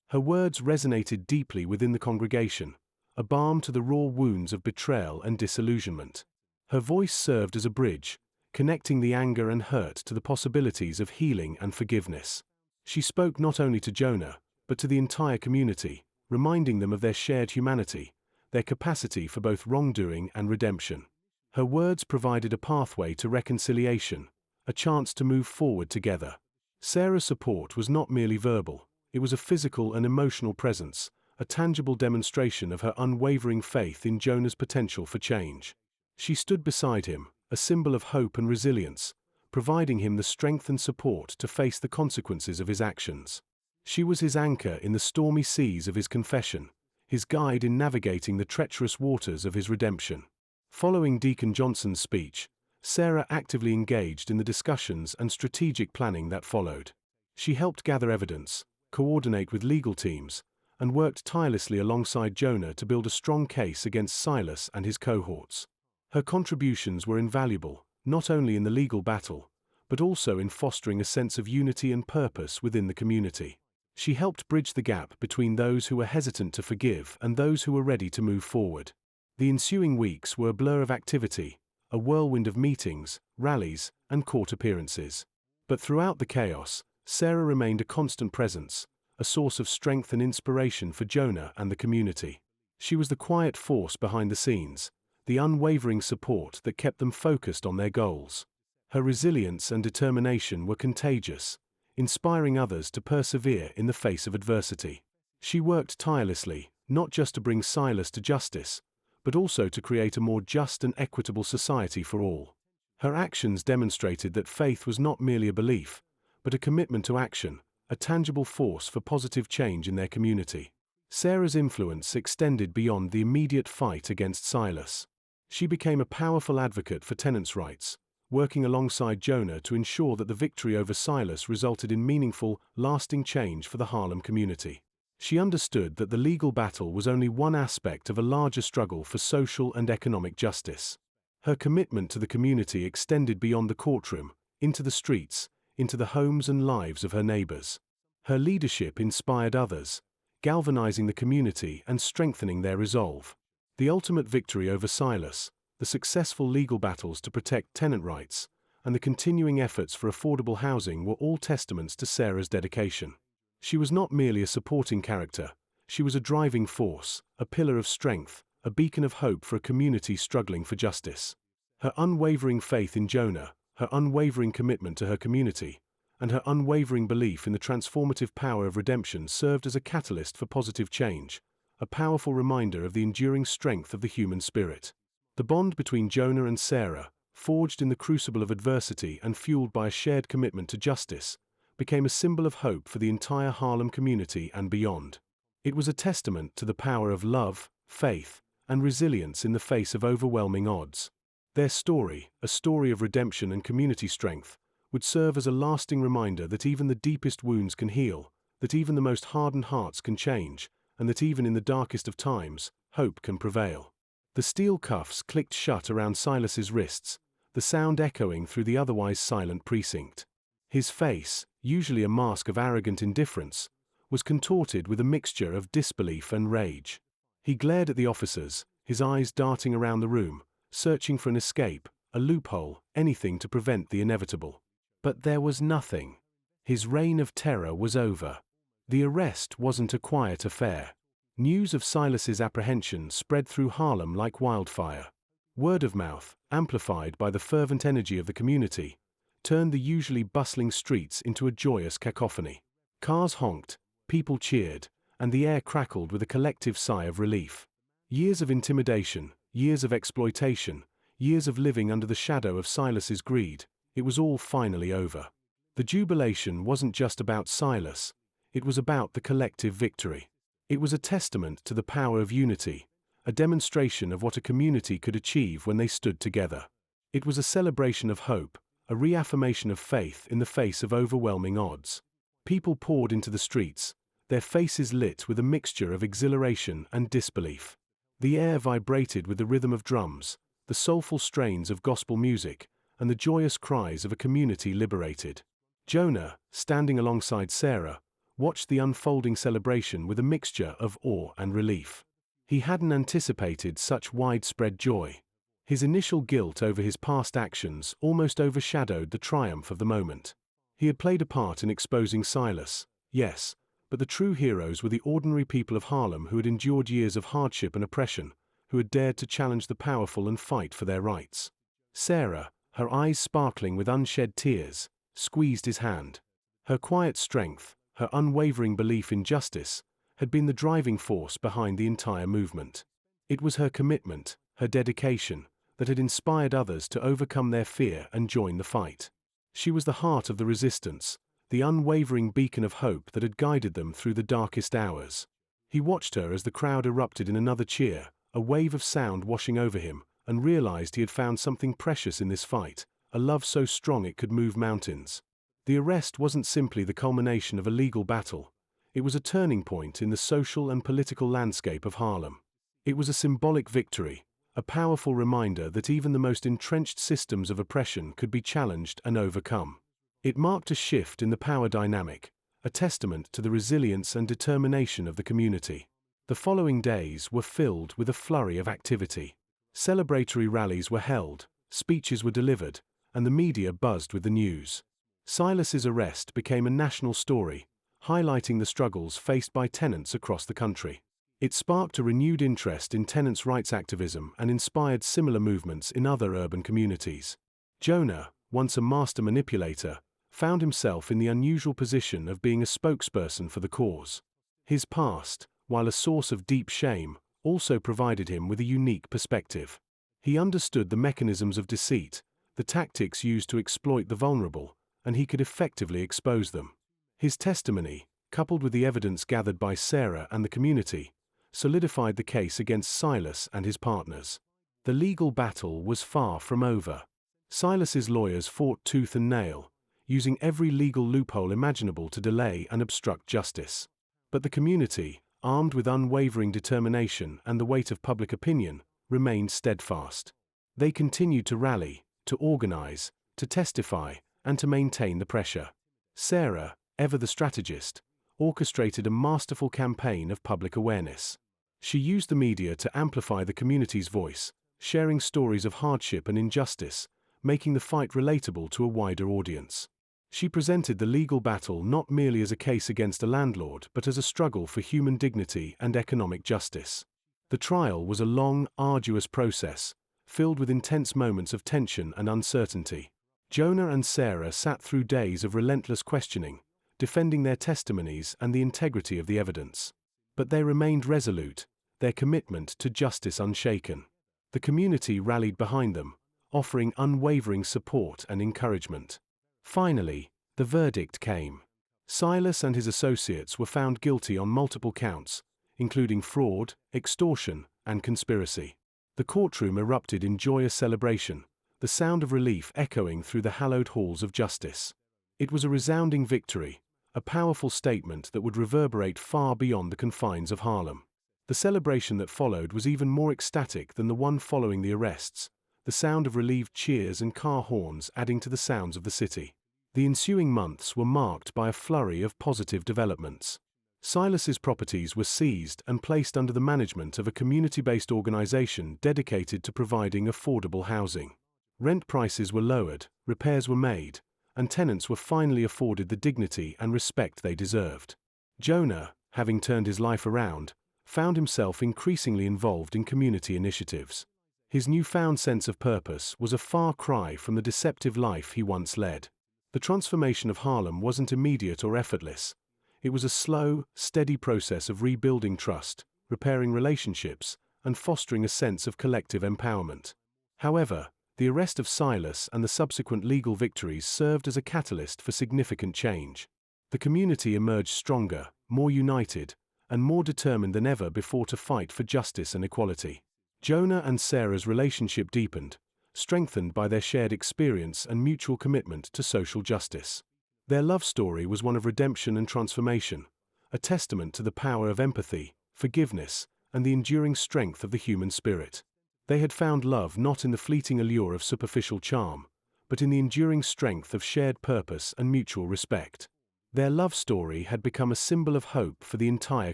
Her words resonated deeply within the congregation, a balm to the raw wounds of betrayal and disillusionment. Her voice served as a bridge, connecting the anger and hurt to the possibilities of healing and forgiveness. She spoke not only to Jonah, but to the entire community, reminding them of their shared humanity, their capacity for both wrongdoing and redemption. Her words provided a pathway to reconciliation, a chance to move forward together. Sarah's support was not merely verbal. It was a physical and emotional presence, a tangible demonstration of her unwavering faith in Jonah's potential for change. She stood beside him, a symbol of hope and resilience, providing him the strength and support to face the consequences of his actions. She was his anchor in the stormy seas of his confession, his guide in navigating the treacherous waters of his redemption. Following Deacon Johnson's speech, Sarah actively engaged in the discussions and strategic planning that followed. She helped gather evidence, coordinate with legal teams, and worked tirelessly alongside Jonah to build a strong case against Silas and his cohorts. Her contributions were invaluable, not only in the legal battle, but also in fostering a sense of unity and purpose within the community. She helped bridge the gap between those who were hesitant to forgive and those who were ready to move forward. The ensuing weeks were a blur of activity, a whirlwind of meetings, rallies, and court appearances. But throughout the chaos, Sarah remained a constant presence, a source of strength and inspiration for Jonah and the community. She was the quiet force behind the scenes, the unwavering support that kept them focused on their goals. Her resilience and determination were contagious, inspiring others to persevere in the face of adversity. She worked tirelessly, not just to bring Silas to justice, but also to create a more just and equitable society for all. Her actions demonstrated that faith was not merely a belief, but a commitment to action, a tangible force for positive change in their community. Sarah's influence extended beyond the immediate fight against Silas. She became a powerful advocate for tenants' rights, working alongside Jonah to ensure that the victory over Silas resulted in meaningful, lasting change for the Harlem community. She understood that the legal battle was only one aspect of a larger struggle for social and economic justice. Her commitment to the community extended beyond the courtroom, into the streets, into the homes and lives of her neighbors. Her leadership inspired others, galvanizing the community and strengthening their resolve. The ultimate victory over Silas, the successful legal battles to protect tenant rights, and the continuing efforts for affordable housing were all testaments to Sarah's dedication. She was not merely a supporting character, she was a driving force, a pillar of strength, a beacon of hope for a community struggling for justice. Her unwavering faith in Jonah, her unwavering commitment to her community, and her unwavering belief in the transformative power of redemption served as a catalyst for positive change, a powerful reminder of the enduring strength of the human spirit. The bond between Jonah and Sarah, forged in the crucible of adversity and fueled by a shared commitment to justice, became a symbol of hope for the entire Harlem community and beyond. It was a testament to the power of love, faith, and resilience in the face of overwhelming odds. Their story, a story of redemption and community strength, would serve as a lasting reminder that even the deepest wounds can heal, that even the most hardened hearts can change, and that even in the darkest of times, hope can prevail. The steel cuffs clicked shut around Silas's wrists, the sound echoing through the otherwise silent precinct. His face, usually a mask of arrogant indifference, was contorted with a mixture of disbelief and rage. He glared at the officers, his eyes darting around the room, searching for an escape, a loophole, anything to prevent the inevitable. But there was nothing. His reign of terror was over. The arrest wasn't a quiet affair. News of Silas's apprehension spread through Harlem like wildfire. Word of mouth, amplified by the fervent energy of the community, turned the usually bustling streets into a joyous cacophony. Cars honked, people cheered, and the air crackled with a collective sigh of relief. Years of intimidation, years of exploitation, years of living under the shadow of Silas's greed, it was all finally over. The jubilation wasn't just about Silas, it was about the collective victory. It was a testament to the power of unity, a demonstration of what a community could achieve when they stood together. It was a celebration of hope, a reaffirmation of faith in the face of overwhelming odds. People poured into the streets, their faces lit with a mixture of exhilaration and disbelief. The air vibrated with the rhythm of drums, the soulful strains of gospel music, and the joyous cries of a community liberated. Jonah, standing alongside Sarah, watched the unfolding celebration with a mixture of awe and relief. He hadn't anticipated such widespread joy. His initial guilt over his past actions almost overshadowed the triumph of the moment. He had played a part in exposing Silas, yes, but the true heroes were the ordinary people of Harlem who had endured years of hardship and oppression, who had dared to challenge the powerful and fight for their rights. Sarah, her eyes sparkling with unshed tears, squeezed his hand. Her quiet strength, her unwavering belief in justice, had been the driving force behind the entire movement. It was her commitment, her dedication, that had inspired others to overcome their fear and join the fight. She was the heart of the resistance, the unwavering beacon of hope that had guided them through the darkest hours. He watched her as the crowd erupted in another cheer, a wave of sound washing over him, and realized he had found something precious in this fight, a love so strong it could move mountains. The arrest wasn't simply the culmination of a legal battle. It was a turning point in the social and political landscape of Harlem. It was a symbolic victory, a powerful reminder that even the most entrenched systems of oppression could be challenged and overcome. It marked a shift in the power dynamic, a testament to the resilience and determination of the community. The following days were filled with a flurry of activity. Celebratory rallies were held, speeches were delivered, and the media buzzed with the news. Silas's arrest became a national story, highlighting the struggles faced by tenants across the country. It sparked a renewed interest in tenants' rights activism and inspired similar movements in other urban communities. Jonah, once a master manipulator, found himself in the unusual position of being a spokesperson for the cause. His past, while a source of deep shame, also provided him with a unique perspective. He understood the mechanisms of deceit, the tactics used to exploit the vulnerable, and he could effectively expose them. His testimony, coupled with the evidence gathered by Sarah and the community, solidified the case against Silas and his partners. The legal battle was far from over. Silas's lawyers fought tooth and nail, using every legal loophole imaginable to delay and obstruct justice. But the community, armed with unwavering determination and the weight of public opinion, remained steadfast. They continued to rally, to organize, to testify, and to maintain the pressure. Sarah, ever the strategist, orchestrated a masterful campaign of public awareness. She used the media to amplify the community's voice, sharing stories of hardship and injustice, making the fight relatable to a wider audience. She presented the legal battle not merely as a case against a landlord but as a struggle for human dignity and economic justice. The trial was a long, arduous process, filled with intense moments of tension and uncertainty. Jonah and Sarah sat through days of relentless questioning, defending their testimonies and the integrity of the evidence. But they remained resolute, their commitment to justice unshaken. The community rallied behind them, offering unwavering support and encouragement. Finally, the verdict came. Silas and his associates were found guilty on multiple counts, including fraud, extortion, and conspiracy. The courtroom erupted in joyous celebration, the sound of relief echoing through the hallowed halls of justice. It was a resounding victory, a powerful statement that would reverberate far beyond the confines of Harlem. The celebration that followed was even more ecstatic than the one following the arrests, the sound of relieved cheers and car horns adding to the sounds of the city. The ensuing months were marked by a flurry of positive developments. Silas's properties were seized and placed under the management of a community-based organization dedicated to providing affordable housing. Rent prices were lowered, repairs were made, and tenants were finally afforded the dignity and respect they deserved. Jonah, having turned his life around, found himself increasingly involved in community initiatives. His newfound sense of purpose was a far cry from the deceptive life he once led. The transformation of Harlem wasn't immediate or effortless. It was a slow, steady process of rebuilding trust, repairing relationships, and fostering a sense of collective empowerment. However, the arrest of Silas and the subsequent legal victories served as a catalyst for significant change. The community emerged stronger, more united, and more determined than ever before to fight for justice and equality. Jonah and Sarah's relationship deepened, strengthened by their shared experience and mutual commitment to social justice. Their love story was one of redemption and transformation, a testament to the power of empathy, forgiveness, and the enduring strength of the human spirit. They had found love not in the fleeting allure of superficial charm, but in the enduring strength of shared purpose and mutual respect. Their love story had become a symbol of hope for the entire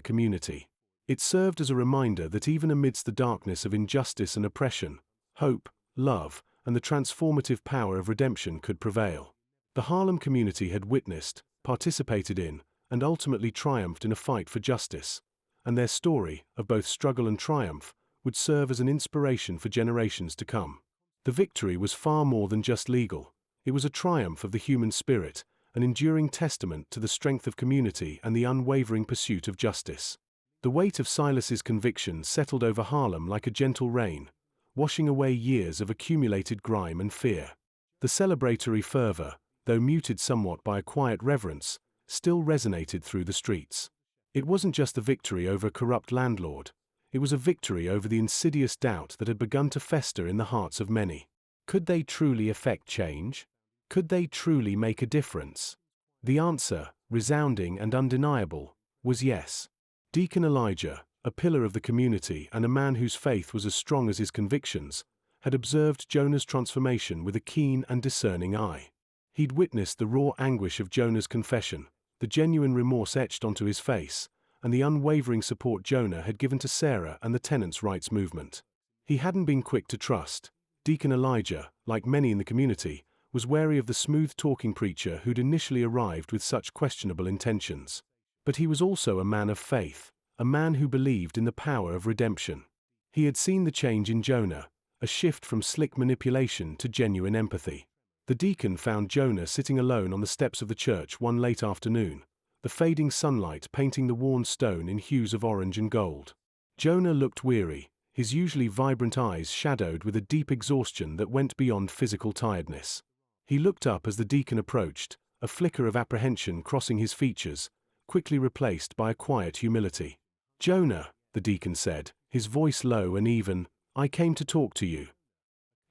community. It served as a reminder that even amidst the darkness of injustice and oppression, hope, love, and the transformative power of redemption could prevail. The Harlem community had witnessed, participated in, and ultimately triumphed in a fight for justice, and their story, of both struggle and triumph, would serve as an inspiration for generations to come. The victory was far more than just legal. It was a triumph of the human spirit, an enduring testament to the strength of community and the unwavering pursuit of justice. The weight of Silas's conviction settled over Harlem like a gentle rain, washing away years of accumulated grime and fear. The celebratory fervor, though muted somewhat by a quiet reverence, still resonated through the streets. It wasn't just a victory over a corrupt landlord. It was a victory over the insidious doubt that had begun to fester in the hearts of many. Could they truly effect change? Could they truly make a difference? The answer, resounding and undeniable, was yes. Deacon Elijah, a pillar of the community and a man whose faith was as strong as his convictions, had observed Jonah's transformation with a keen and discerning eye. He'd witnessed the raw anguish of Jonah's confession, the genuine remorse etched onto his face, and the unwavering support Jonah had given to Sarah and the tenants' rights movement. He hadn't been quick to trust. Deacon Elijah, like many in the community, was wary of the smooth-talking preacher who'd initially arrived with such questionable intentions. But he was also a man of faith, a man who believed in the power of redemption. He had seen the change in Jonah, a shift from slick manipulation to genuine empathy. The deacon found Jonah sitting alone on the steps of the church one late afternoon, the fading sunlight painting the worn stone in hues of orange and gold. Jonah looked weary, his usually vibrant eyes shadowed with a deep exhaustion that went beyond physical tiredness. He looked up as the deacon approached, a flicker of apprehension crossing his features, quickly replaced by a quiet humility. "Jonah," the deacon said, his voice low and even, "I came to talk to you."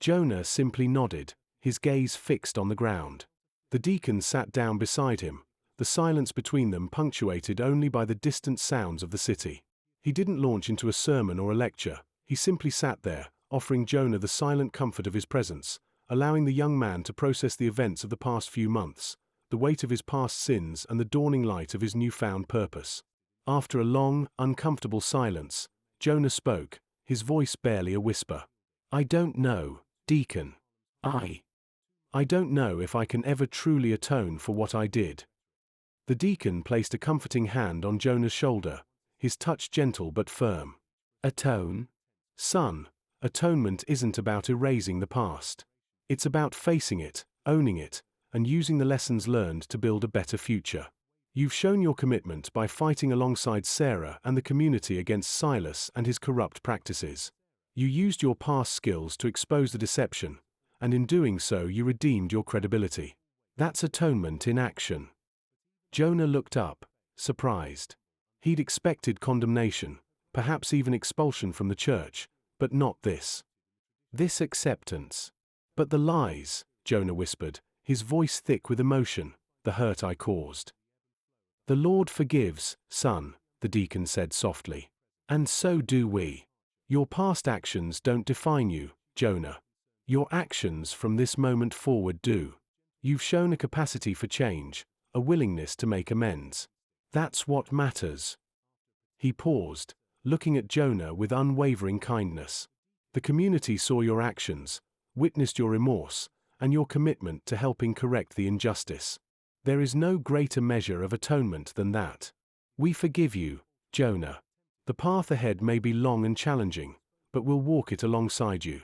Jonah simply nodded, his gaze fixed on the ground. The deacon sat down beside him, the silence between them punctuated only by the distant sounds of the city. He didn't launch into a sermon or a lecture, he simply sat there, offering Jonah the silent comfort of his presence, allowing the young man to process the events of the past few months, the weight of his past sins and the dawning light of his newfound purpose. After a long, uncomfortable silence, Jonah spoke, his voice barely a whisper. "I don't know, deacon. I don't know if I can ever truly atone for what I did." The deacon placed a comforting hand on Jonah's shoulder, his touch gentle but firm. "Atone? Son, atonement isn't about erasing the past. It's about facing it, owning it, and using the lessons learned to build a better future. You've shown your commitment by fighting alongside Sarah and the community against Silas and his corrupt practices. You used your past skills to expose the deception, and in doing so you redeemed your credibility. That's atonement in action." Jonah looked up, surprised. He'd expected condemnation, perhaps even expulsion from the church, but not this. This acceptance. "But the lies," Jonah whispered, his voice thick with emotion, "the hurt I caused." "The Lord forgives, son," the deacon said softly. "And so do we. Your past actions don't define you, Jonah. Your actions from this moment forward do. You've shown a capacity for change, a willingness to make amends. That's what matters." He paused, looking at Jonah with unwavering kindness. "The community saw your actions, witnessed your remorse, and your commitment to helping correct the injustice. There is no greater measure of atonement than that. We forgive you, Jonah. The path ahead may be long and challenging, but we'll walk it alongside you."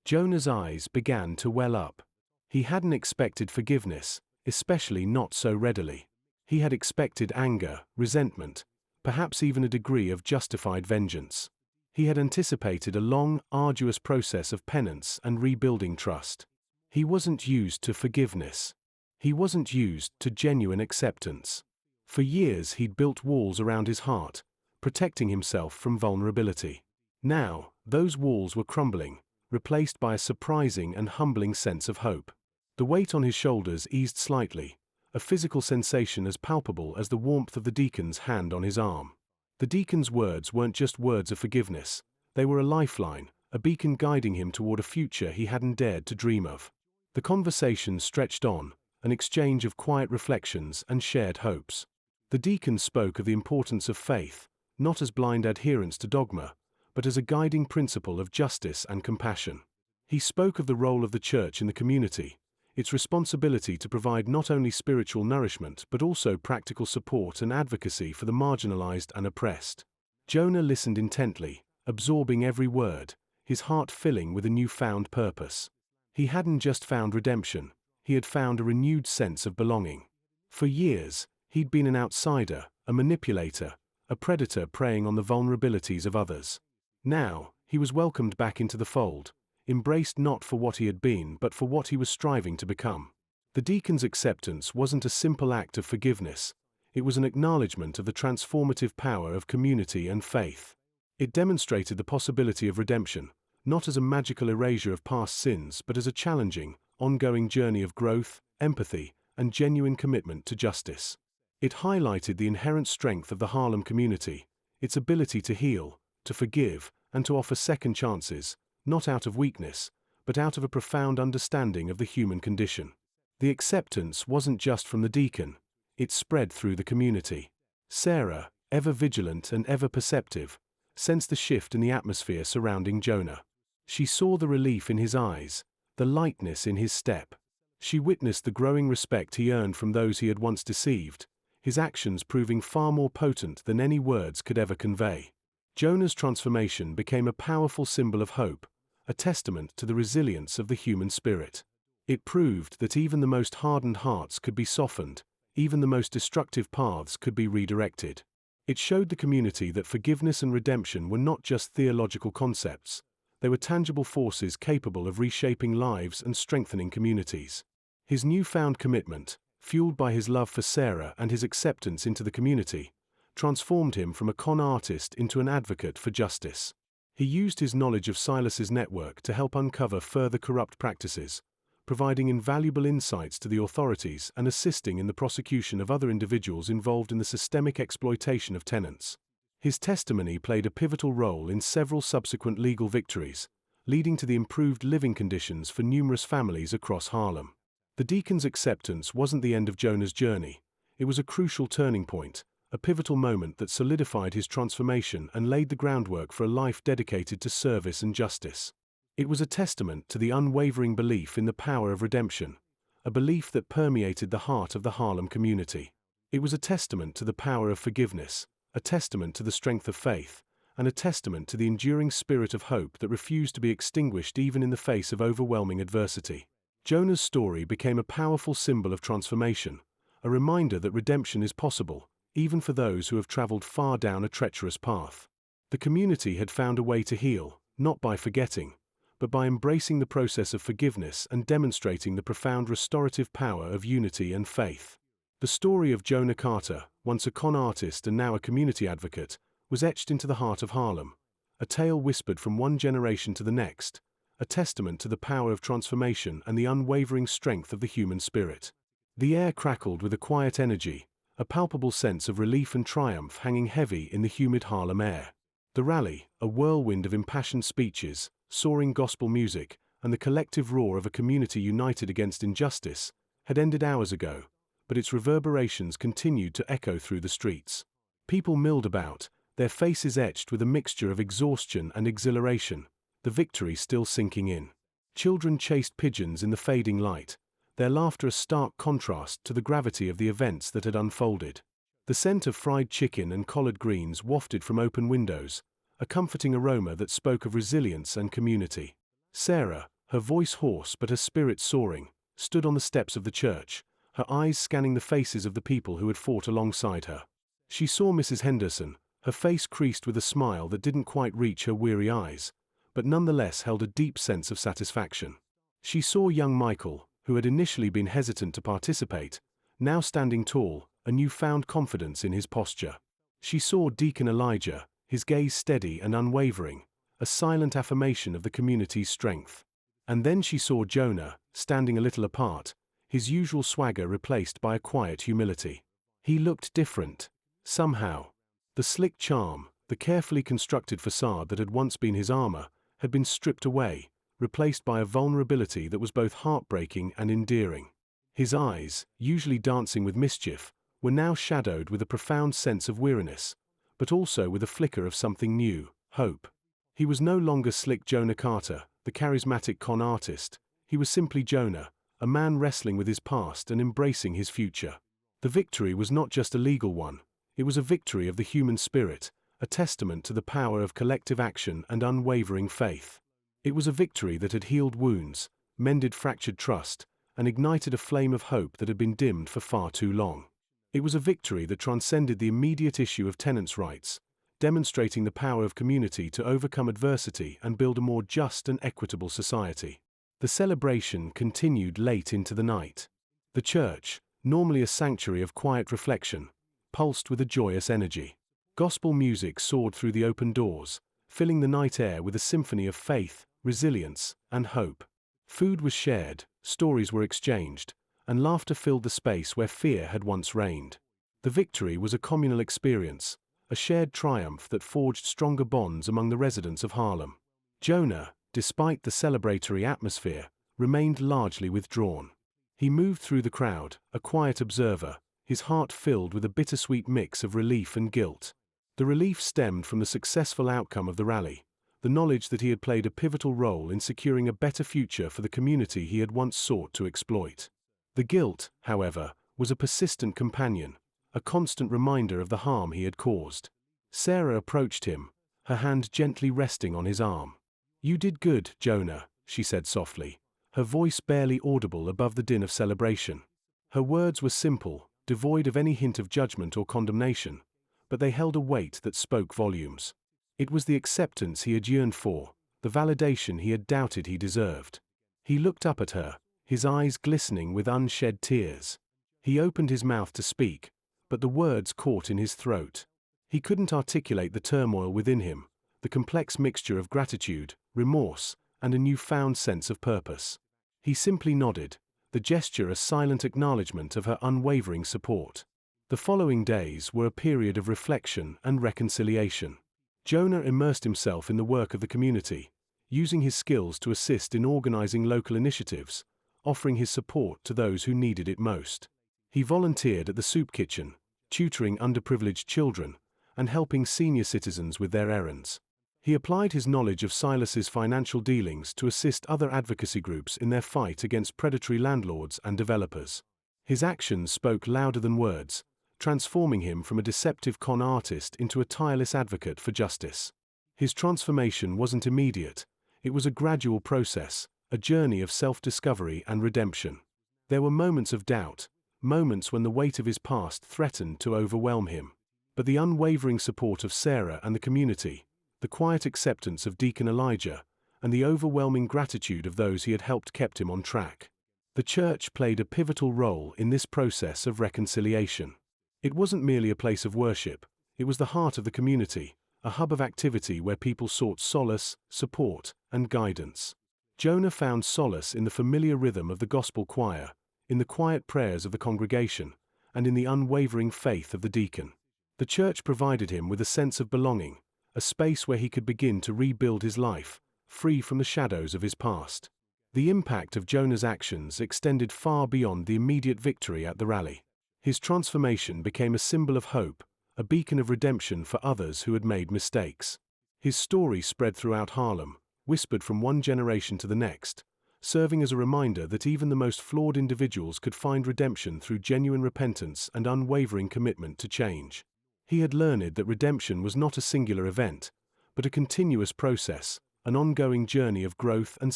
Jonah's eyes began to well up. He hadn't expected forgiveness, especially not so readily. He had expected anger, resentment, perhaps even a degree of justified vengeance. He had anticipated a long, arduous process of penance and rebuilding trust. He wasn't used to forgiveness. He wasn't used to genuine acceptance. For years he'd built walls around his heart, protecting himself from vulnerability. Now, those walls were crumbling, replaced by a surprising and humbling sense of hope. The weight on his shoulders eased slightly, a physical sensation as palpable as the warmth of the deacon's hand on his arm. The deacon's words weren't just words of forgiveness, they were a lifeline, a beacon guiding him toward a future he hadn't dared to dream of. The conversation stretched on, an exchange of quiet reflections and shared hopes. The deacon spoke of the importance of faith, not as blind adherence to dogma, but as a guiding principle of justice and compassion. He spoke of the role of the church in the community, its responsibility to provide not only spiritual nourishment but also practical support and advocacy for the marginalized and oppressed. Jonah listened intently, absorbing every word, his heart filling with a newfound purpose. He hadn't just found redemption, he had found a renewed sense of belonging. For years, he'd been an outsider, a manipulator, a predator preying on the vulnerabilities of others. Now, he was welcomed back into the fold, embraced not for what he had been but for what he was striving to become. The deacon's acceptance wasn't a simple act of forgiveness, it was an acknowledgement of the transformative power of community and faith. It demonstrated the possibility of redemption, not as a magical erasure of past sins but as a challenging, ongoing journey of growth, empathy, and genuine commitment to justice. It highlighted the inherent strength of the Harlem community, its ability to heal, to forgive, and to offer second chances, not out of weakness, but out of a profound understanding of the human condition. The acceptance wasn't just from the deacon, It spread through the community. Sarah, ever vigilant and ever perceptive, sensed the shift in the atmosphere surrounding Jonah. She saw the relief in his eyes, the lightness in his step. She witnessed the growing respect he earned from those he had once deceived, his actions proving far more potent than any words could ever convey. Jonah's transformation became a powerful symbol of hope, a testament to the resilience of the human spirit. It proved that even the most hardened hearts could be softened, even the most destructive paths could be redirected. It showed the community that forgiveness and redemption were not just theological concepts, they were tangible forces capable of reshaping lives and strengthening communities. His newfound commitment, fueled by his love for Sarah and his acceptance into the community, transformed him from a con artist into an advocate for justice. He used his knowledge of Silas's network to help uncover further corrupt practices, providing invaluable insights to the authorities and assisting in the prosecution of other individuals involved in the systemic exploitation of tenants. His testimony played a pivotal role in several subsequent legal victories, leading to the improved living conditions for numerous families across Harlem. The deacon's acceptance wasn't the end of Jonah's journey. It was a crucial turning point, a pivotal moment that solidified his transformation and laid the groundwork for a life dedicated to service and justice. It was a testament to the unwavering belief in the power of redemption, a belief that permeated the heart of the Harlem community. It was a testament to the power of forgiveness, a testament to the strength of faith, and a testament to the enduring spirit of hope that refused to be extinguished even in the face of overwhelming adversity. Jonah's story became a powerful symbol of transformation, a reminder that redemption is possible, even for those who have traveled far down a treacherous path. The community had found a way to heal, not by forgetting, but by embracing the process of forgiveness and demonstrating the profound restorative power of unity and faith. The story of Jonah Carter, once a con artist and now a community advocate, was etched into the heart of Harlem, a tale whispered from one generation to the next, a testament to the power of transformation and the unwavering strength of the human spirit. The air crackled with a quiet energy, a palpable sense of relief and triumph hanging heavy in the humid Harlem air. The rally, a whirlwind of impassioned speeches, soaring gospel music, and the collective roar of a community united against injustice, had ended hours ago, but its reverberations continued to echo through the streets. People milled about, their faces etched with a mixture of exhaustion and exhilaration, the victory still sinking in. Children chased pigeons in the fading light, their laughter a stark contrast to the gravity of the events that had unfolded. The scent of fried chicken and collard greens wafted from open windows, a comforting aroma that spoke of resilience and community. Sarah, her voice hoarse but her spirit soaring, stood on the steps of the church, her eyes scanning the faces of the people who had fought alongside her. She saw Mrs. Henderson, her face creased with a smile that didn't quite reach her weary eyes, but nonetheless held a deep sense of satisfaction. She saw young Michael, who had initially been hesitant to participate, now standing tall, a newfound confidence in his posture. She saw Deacon Elijah, his gaze steady and unwavering, a silent affirmation of the community's strength. And then she saw Jonah, standing a little apart, his usual swagger replaced by a quiet humility. He looked different. Somehow. The slick charm, the carefully constructed facade that had once been his armor, had been stripped away, replaced by a vulnerability that was both heartbreaking and endearing. His eyes, usually dancing with mischief, were now shadowed with a profound sense of weariness, but also with a flicker of something new, hope. He was no longer slick Jonah Carter, the charismatic con artist. He was simply Jonah, a man wrestling with his past and embracing his future. The victory was not just a legal one, it was a victory of the human spirit, a testament to the power of collective action and unwavering faith. It was a victory that had healed wounds, mended fractured trust, and ignited a flame of hope that had been dimmed for far too long. It was a victory that transcended the immediate issue of tenants' rights, demonstrating the power of community to overcome adversity and build a more just and equitable society. The celebration continued late into the night. The church, normally a sanctuary of quiet reflection, pulsed with a joyous energy. Gospel music soared through the open doors, filling the night air with a symphony of faith, resilience, and hope. Food was shared, stories were exchanged, and laughter filled the space where fear had once reigned. The victory was a communal experience, a shared triumph that forged stronger bonds among the residents of Harlem. Jonah, despite the celebratory atmosphere, remained largely withdrawn. He moved through the crowd, a quiet observer, his heart filled with a bittersweet mix of relief and guilt. The relief stemmed from the successful outcome of the rally, the knowledge that he had played a pivotal role in securing a better future for the community he had once sought to exploit. The guilt, however, was a persistent companion, a constant reminder of the harm he had caused. Sarah approached him, her hand gently resting on his arm. "You did good, Jonah," she said softly, her voice barely audible above the din of celebration. Her words were simple, devoid of any hint of judgment or condemnation, but they held a weight that spoke volumes. It was the acceptance he had yearned for, the validation he had doubted he deserved. He looked up at her, his eyes glistening with unshed tears. He opened his mouth to speak, but the words caught in his throat. He couldn't articulate the turmoil within him, the complex mixture of gratitude, remorse, and a newfound sense of purpose. He simply nodded, the gesture a silent acknowledgement of her unwavering support. The following days were a period of reflection and reconciliation. Jonah immersed himself in the work of the community, using his skills to assist in organizing local initiatives, offering his support to those who needed it most. He volunteered at the soup kitchen, tutoring underprivileged children, and helping senior citizens with their errands. He applied his knowledge of Silas's financial dealings to assist other advocacy groups in their fight against predatory landlords and developers. His actions spoke louder than words, transforming him from a deceptive con artist into a tireless advocate for justice. His transformation wasn't immediate, it was a gradual process, a journey of self-discovery and redemption. There were moments of doubt, moments when the weight of his past threatened to overwhelm him. But the unwavering support of Sarah and the community, the quiet acceptance of Deacon Elijah, and the overwhelming gratitude of those he had helped kept him on track. The church played a pivotal role in this process of reconciliation. It wasn't merely a place of worship, it was the heart of the community, a hub of activity where people sought solace, support, and guidance. Jonah found solace in the familiar rhythm of the gospel choir, in the quiet prayers of the congregation, and in the unwavering faith of the deacon. The church provided him with a sense of belonging, a space where he could begin to rebuild his life, free from the shadows of his past. The impact of Jonah's actions extended far beyond the immediate victory at the rally. His transformation became a symbol of hope, a beacon of redemption for others who had made mistakes. His story spread throughout Harlem, whispered from one generation to the next, serving as a reminder that even the most flawed individuals could find redemption through genuine repentance and unwavering commitment to change. He had learned that redemption was not a singular event, but a continuous process, an ongoing journey of growth and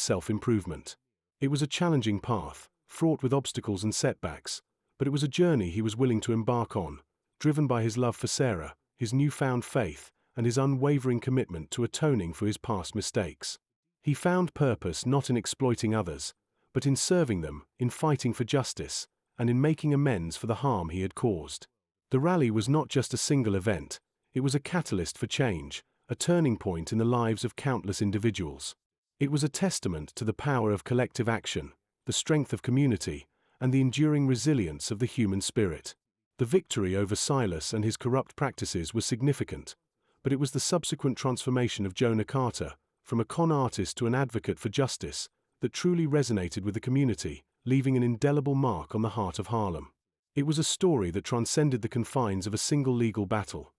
self-improvement. It was a challenging path, fraught with obstacles and setbacks, but it was a journey he was willing to embark on, driven by his love for Sarah, his newfound faith, and his unwavering commitment to atoning for his past mistakes. He found purpose not in exploiting others, but in serving them, in fighting for justice, and in making amends for the harm he had caused. The rally was not just a single event, it was a catalyst for change, a turning point in the lives of countless individuals. It was a testament to the power of collective action, the strength of community, and the enduring resilience of the human spirit. The victory over Silas and his corrupt practices was significant, but it was the subsequent transformation of Jonah Carter, from a con artist to an advocate for justice, that truly resonated with the community, leaving an indelible mark on the heart of Harlem. It was a story that transcended the confines of a single legal battle.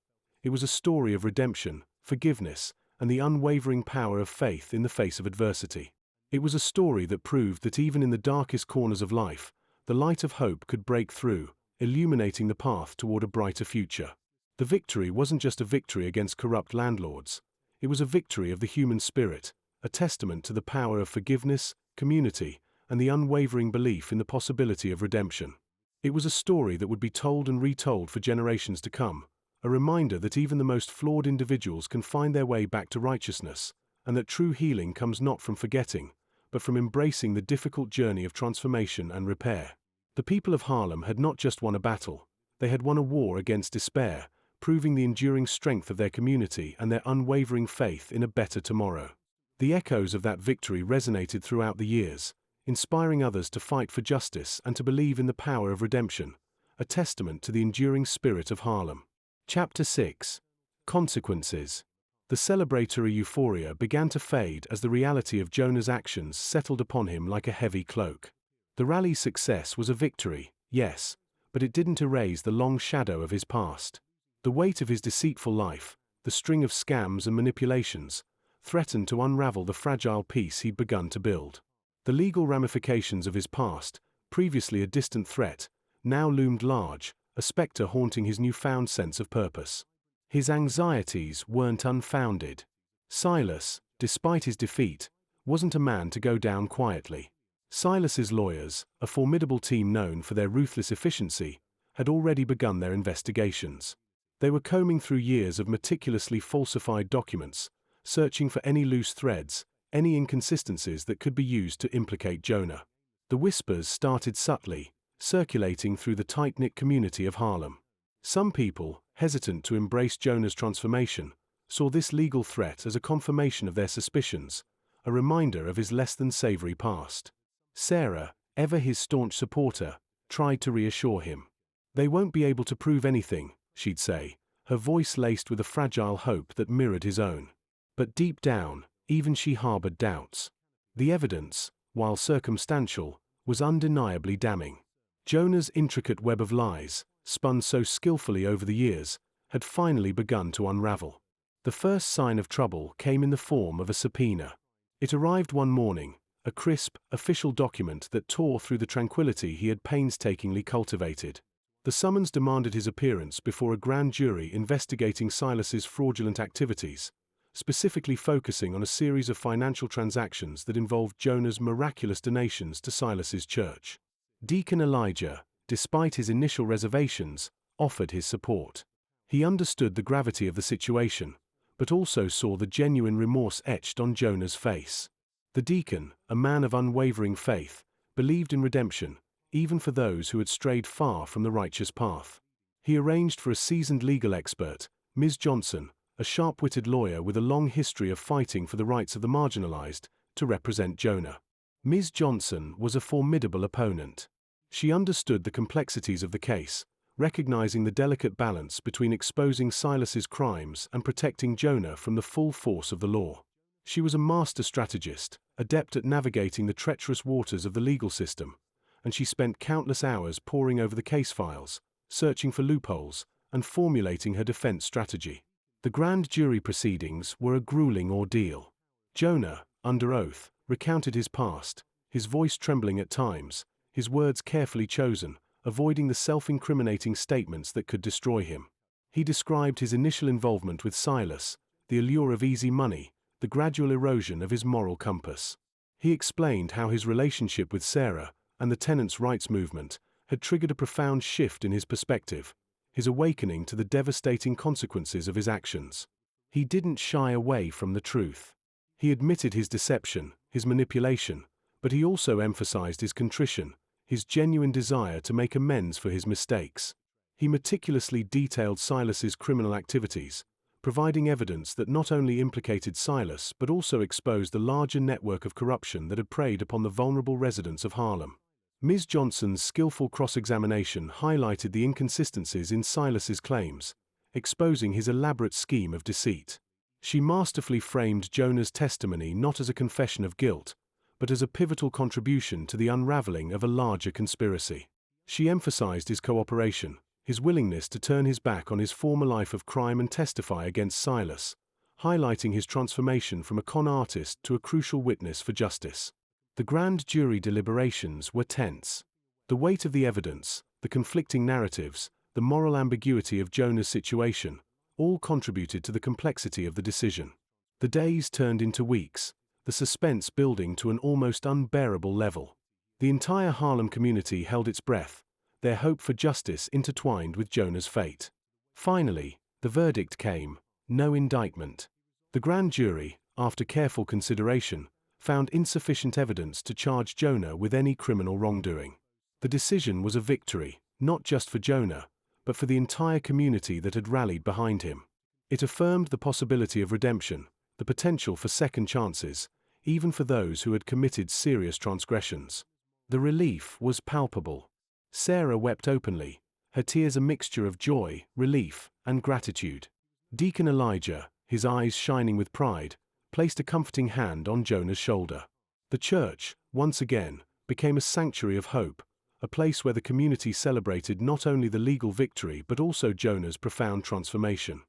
It was a story of redemption, forgiveness, and the unwavering power of faith in the face of adversity. It was a story that proved that even in the darkest corners of life, the light of hope could break through, illuminating the path toward a brighter future. The victory wasn't just a victory against corrupt landlords. It was a victory of the human spirit, a testament to the power of forgiveness, community, and the unwavering belief in the possibility of redemption. It was a story that would be told and retold for generations to come, a reminder that even the most flawed individuals can find their way back to righteousness, and that true healing comes not from forgetting, but from embracing the difficult journey of transformation and repair. The people of Harlem had not just won a battle, they had won a war against despair, proving the enduring strength of their community and their unwavering faith in a better tomorrow. The echoes of that victory resonated throughout the years, inspiring others to fight for justice and to believe in the power of redemption, a testament to the enduring spirit of Harlem. Chapter 6. Consequences. The celebratory euphoria began to fade as the reality of Jonah's actions settled upon him like a heavy cloak. The rally's success was a victory, yes, but it didn't erase the long shadow of his past. The weight of his deceitful life, the string of scams and manipulations, threatened to unravel the fragile peace he'd begun to build. The legal ramifications of his past, previously a distant threat, now loomed large, a specter haunting his newfound sense of purpose. His anxieties weren't unfounded. Silas, despite his defeat, wasn't a man to go down quietly. Silas's lawyers, a formidable team known for their ruthless efficiency, had already begun their investigations. They were combing through years of meticulously falsified documents, searching for any loose threads, any inconsistencies that could be used to implicate Jonah. The whispers started subtly, circulating through the tight-knit community of Harlem. Some people, hesitant to embrace Jonah's transformation, saw this legal threat as a confirmation of their suspicions, a reminder of his less-than-savory past. Sarah, ever his staunch supporter, tried to reassure him. "They won't be able to prove anything," she'd say, her voice laced with a fragile hope that mirrored his own. But deep down, even she harbored doubts. The evidence, while circumstantial, was undeniably damning. Jonah's intricate web of lies, spun so skillfully over the years, had finally begun to unravel. The first sign of trouble came in the form of a subpoena. It arrived one morning, a crisp, official document that tore through the tranquility he had painstakingly cultivated. The summons demanded his appearance before a grand jury investigating Silas's fraudulent activities, specifically focusing on a series of financial transactions that involved Jonah's miraculous donations to Silas's church. Deacon Elijah, despite his initial reservations, offered his support. He understood the gravity of the situation, but also saw the genuine remorse etched on Jonah's face. The deacon, a man of unwavering faith, believed in redemption, even for those who had strayed far from the righteous path. He arranged for a seasoned legal expert, Ms. Johnson, a sharp-witted lawyer with a long history of fighting for the rights of the marginalized, to represent Jonah. Ms. Johnson was a formidable opponent. She understood the complexities of the case, recognizing the delicate balance between exposing Silas's crimes and protecting Jonah from the full force of the law. She was a master strategist, adept at navigating the treacherous waters of the legal system, and she spent countless hours poring over the case files, searching for loopholes, and formulating her defense strategy. The grand jury proceedings were a grueling ordeal. Jonah, under oath, recounted his past, his voice trembling at times, his words carefully chosen, avoiding the self-incriminating statements that could destroy him. He described his initial involvement with Silas, the allure of easy money, the gradual erosion of his moral compass. He explained how his relationship with Sarah, and the tenants' rights movement, had triggered a profound shift in his perspective, his awakening to the devastating consequences of his actions. He didn't shy away from the truth. He admitted his deception, his manipulation, but he also emphasized his contrition, his genuine desire to make amends for his mistakes. He meticulously detailed Silas's criminal activities, providing evidence that not only implicated Silas but also exposed the larger network of corruption that had preyed upon the vulnerable residents of Harlem. Ms. Johnson's skillful cross-examination highlighted the inconsistencies in Silas's claims, exposing his elaborate scheme of deceit. She masterfully framed Jonah's testimony not as a confession of guilt, but as a pivotal contribution to the unraveling of a larger conspiracy. She emphasized his cooperation, his willingness to turn his back on his former life of crime and testify against Silas, highlighting his transformation from a con artist to a crucial witness for justice. The grand jury deliberations were tense. The weight of the evidence, the conflicting narratives, the moral ambiguity of Jonah's situation, all contributed to the complexity of the decision. The days turned into weeks, the suspense building to an almost unbearable level. The entire Harlem community held its breath, their hope for justice intertwined with Jonah's fate. Finally, the verdict came: no indictment. The grand jury, after careful consideration, found insufficient evidence to charge Jonah with any criminal wrongdoing. The decision was a victory, not just for Jonah, but for the entire community that had rallied behind him. It affirmed the possibility of redemption, the potential for second chances, even for those who had committed serious transgressions. The relief was palpable. Sarah wept openly, her tears a mixture of joy, relief, and gratitude. Deacon Elijah, his eyes shining with pride, placed a comforting hand on Jonah's shoulder. The church, once again, became a sanctuary of hope, a place where the community celebrated not only the legal victory but also Jonah's profound transformation.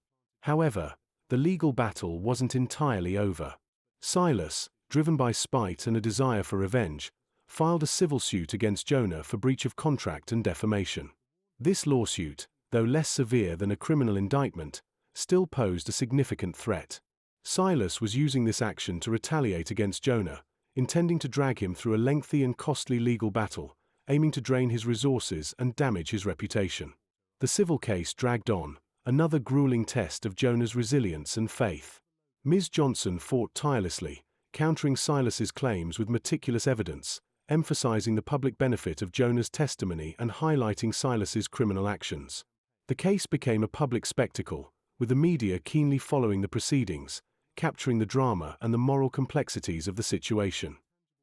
However, the legal battle wasn't entirely over. Silas, driven by spite and a desire for revenge, filed a civil suit against Jonah for breach of contract and defamation. This lawsuit, though less severe than a criminal indictment, still posed a significant threat. Silas was using this action to retaliate against Jonah, intending to drag him through a lengthy and costly legal battle, aiming to drain his resources and damage his reputation. The civil case dragged on, another grueling test of Jonah's resilience and faith. Ms. Johnson fought tirelessly, countering Silas's claims with meticulous evidence, emphasizing the public benefit of Jonah's testimony and highlighting Silas's criminal actions. The case became a public spectacle, with the media keenly following the proceedings, capturing the drama and the moral complexities of the situation.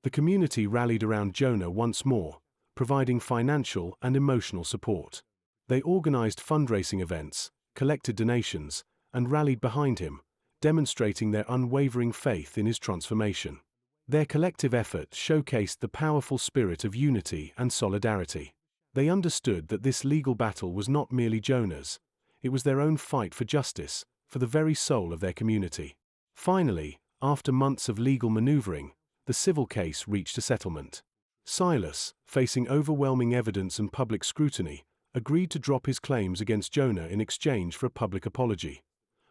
The community rallied around Jonah once more, providing financial and emotional support. They organized fundraising events, collected donations, and rallied behind him, demonstrating their unwavering faith in his transformation. Their collective effort showcased the powerful spirit of unity and solidarity. They understood that this legal battle was not merely Jonah's, it was their own fight for justice, for the very soul of their community. Finally, after months of legal maneuvering, the civil case reached a settlement. Silas, facing overwhelming evidence and public scrutiny, agreed to drop his claims against Jonah in exchange for a public apology.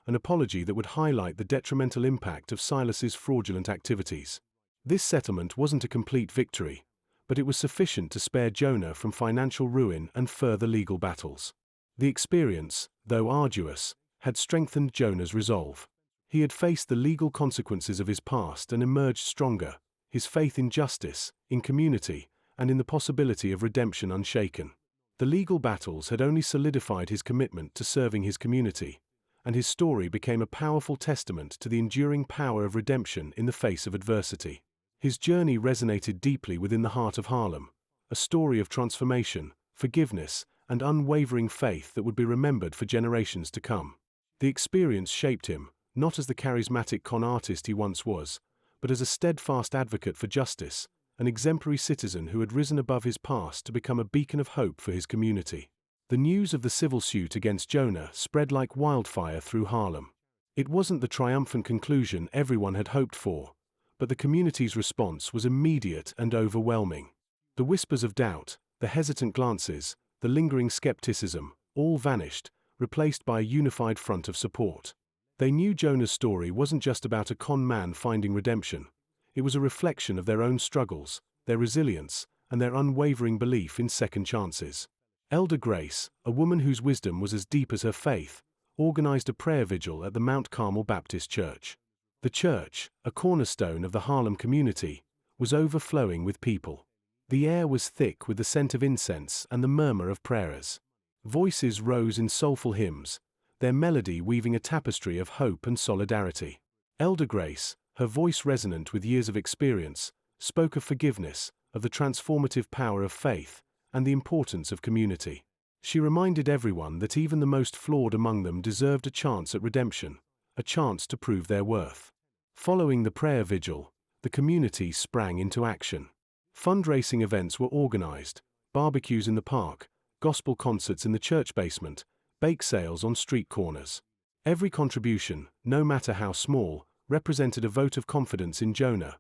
An apology that would highlight the detrimental impact of Silas's fraudulent activities. This settlement wasn't a complete victory, but it was sufficient to spare Jonah from financial ruin and further legal battles. The experience, though arduous, had strengthened Jonah's resolve. He had faced the legal consequences of his past and emerged stronger, his faith in justice, in community, and in the possibility of redemption unshaken. The legal battles had only solidified his commitment to serving his community, and his story became a powerful testament to the enduring power of redemption in the face of adversity. His journey resonated deeply within the heart of Harlem, a story of transformation, forgiveness, and unwavering faith that would be remembered for generations to come. The experience shaped him, not as the charismatic con artist he once was, but as a steadfast advocate for justice, an exemplary citizen who had risen above his past to become a beacon of hope for his community. The news of the civil suit against Jonah spread like wildfire through Harlem. It wasn't the triumphant conclusion everyone had hoped for, but the community's response was immediate and overwhelming. The whispers of doubt, the hesitant glances, the lingering skepticism, all vanished, replaced by a unified front of support. They knew Jonah's story wasn't just about a con man finding redemption. It was a reflection of their own struggles, their resilience, and their unwavering belief in second chances. Elder Grace, a woman whose wisdom was as deep as her faith, organized a prayer vigil at the Mount Carmel Baptist Church. The church, a cornerstone of the Harlem community, was overflowing with people. The air was thick with the scent of incense and the murmur of prayers. Voices rose in soulful hymns, their melody weaving a tapestry of hope and solidarity. Elder Grace, her voice resonant with years of experience, spoke of forgiveness, of the transformative power of faith, and the importance of community. She reminded everyone that even the most flawed among them deserved a chance at redemption, a chance to prove their worth. Following the prayer vigil, the community sprang into action. Fundraising events were organized, barbecues in the park, gospel concerts in the church basement, bake sales on street corners. Every contribution, no matter how small, represented a vote of confidence in Jonah,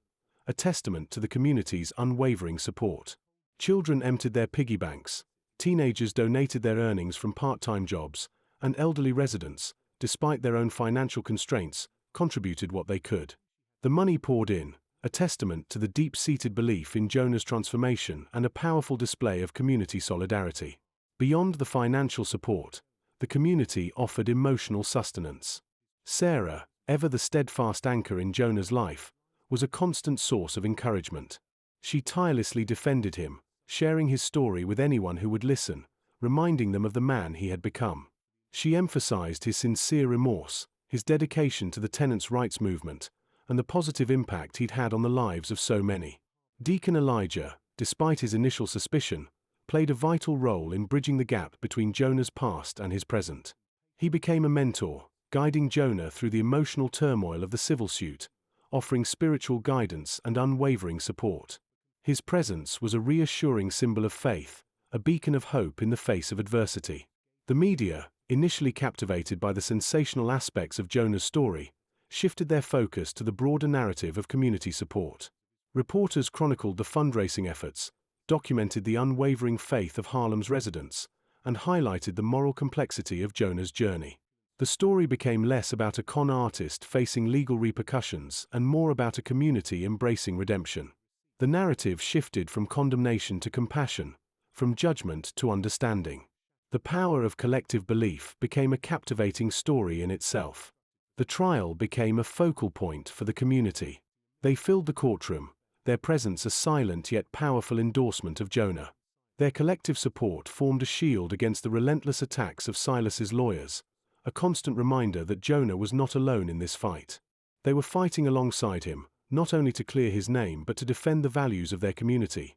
a testament to the community's unwavering support. Children emptied their piggy banks, teenagers donated their earnings from part-time jobs, and elderly residents, despite their own financial constraints, contributed what they could. The money poured in, a testament to the deep-seated belief in Jonah's transformation and a powerful display of community solidarity. Beyond the financial support, the community offered emotional sustenance. Sarah, ever the steadfast anchor in Jonah's life, was a constant source of encouragement. She tirelessly defended him, sharing his story with anyone who would listen, reminding them of the man he had become. She emphasized his sincere remorse, his dedication to the tenants' rights movement, and the positive impact he'd had on the lives of so many. Deacon Elijah, despite his initial suspicion, played a vital role in bridging the gap between Jonah's past and his present. He became a mentor, guiding Jonah through the emotional turmoil of the civil suit, offering spiritual guidance and unwavering support. His presence was a reassuring symbol of faith, a beacon of hope in the face of adversity. The media, initially captivated by the sensational aspects of Jonah's story, shifted their focus to the broader narrative of community support. Reporters chronicled the fundraising efforts, documented the unwavering faith of Harlem's residents, and highlighted the moral complexity of Jonah's journey. The story became less about a con artist facing legal repercussions and more about a community embracing redemption. The narrative shifted from condemnation to compassion, from judgment to understanding. The power of collective belief became a captivating story in itself. The trial became a focal point for the community. They filled the courtroom, their presence a silent yet powerful endorsement of Jonah. Their collective support formed a shield against the relentless attacks of Silas's lawyers, a constant reminder that Jonah was not alone in this fight. They were fighting alongside him, not only to clear his name but to defend the values of their community: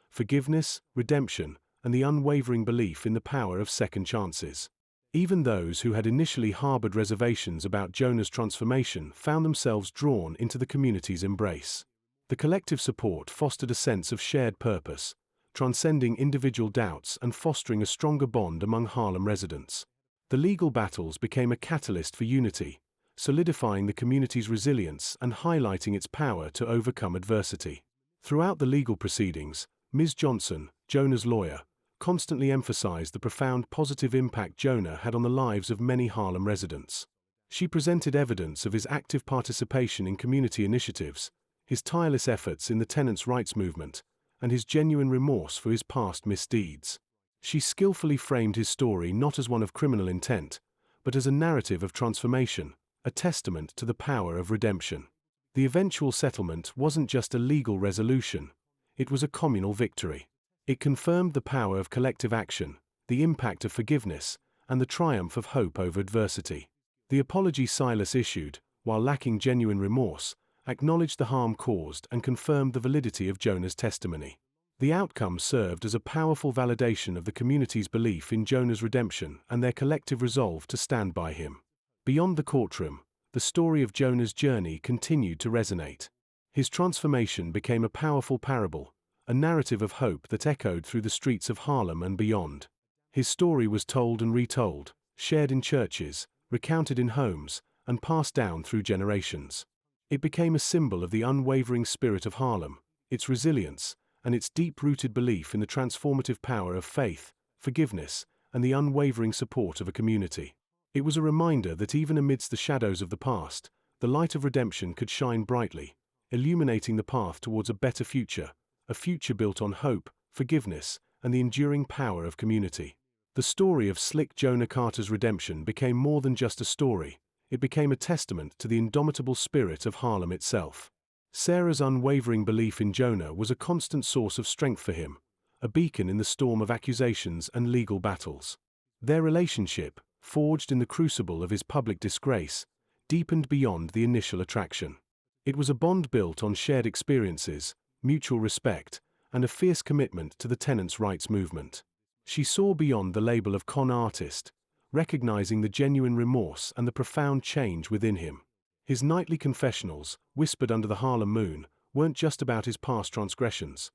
forgiveness, redemption, and the unwavering belief in the power of second chances. Even those who had initially harbored reservations about Jonah's transformation found themselves drawn into the community's embrace. The collective support fostered a sense of shared purpose, transcending individual doubts and fostering a stronger bond among Harlem residents. The legal battles became a catalyst for unity, solidifying the community's resilience and highlighting its power to overcome adversity. Throughout the legal proceedings, Ms. Johnson, Jonah's lawyer, constantly emphasized the profound positive impact Jonah had on the lives of many Harlem residents. She presented evidence of his active participation in community initiatives, his tireless efforts in the tenants' rights movement, and his genuine remorse for his past misdeeds. She skillfully framed his story not as one of criminal intent, but as a narrative of transformation, a testament to the power of redemption. The eventual settlement wasn't just a legal resolution, it was a communal victory. It confirmed the power of collective action, the impact of forgiveness, and the triumph of hope over adversity. The apology Silas issued, while lacking genuine remorse, acknowledged the harm caused and confirmed the validity of Jonah's testimony. The outcome served as a powerful validation of the community's belief in Jonah's redemption and their collective resolve to stand by him. Beyond the courtroom, the story of Jonah's journey continued to resonate. His transformation became a powerful parable, a narrative of hope that echoed through the streets of Harlem and beyond. His story was told and retold, shared in churches, recounted in homes, and passed down through generations. It became a symbol of the unwavering spirit of Harlem, its resilience, and its deep-rooted belief in the transformative power of faith, forgiveness, and the unwavering support of a community. It was a reminder that even amidst the shadows of the past, the light of redemption could shine brightly, illuminating the path towards a better future, a future built on hope, forgiveness, and the enduring power of community. The story of Slick Jonah Carter's redemption became more than just a story, it became a testament to the indomitable spirit of Harlem itself. Sarah's unwavering belief in Jonah was a constant source of strength for him, a beacon in the storm of accusations and legal battles. Their relationship, forged in the crucible of his public disgrace, deepened beyond the initial attraction. It was a bond built on shared experiences, mutual respect, and a fierce commitment to the tenants' rights movement. She saw beyond the label of con artist, recognizing the genuine remorse and the profound change within him. His nightly confessionals, whispered under the Harlem moon, weren't just about his past transgressions.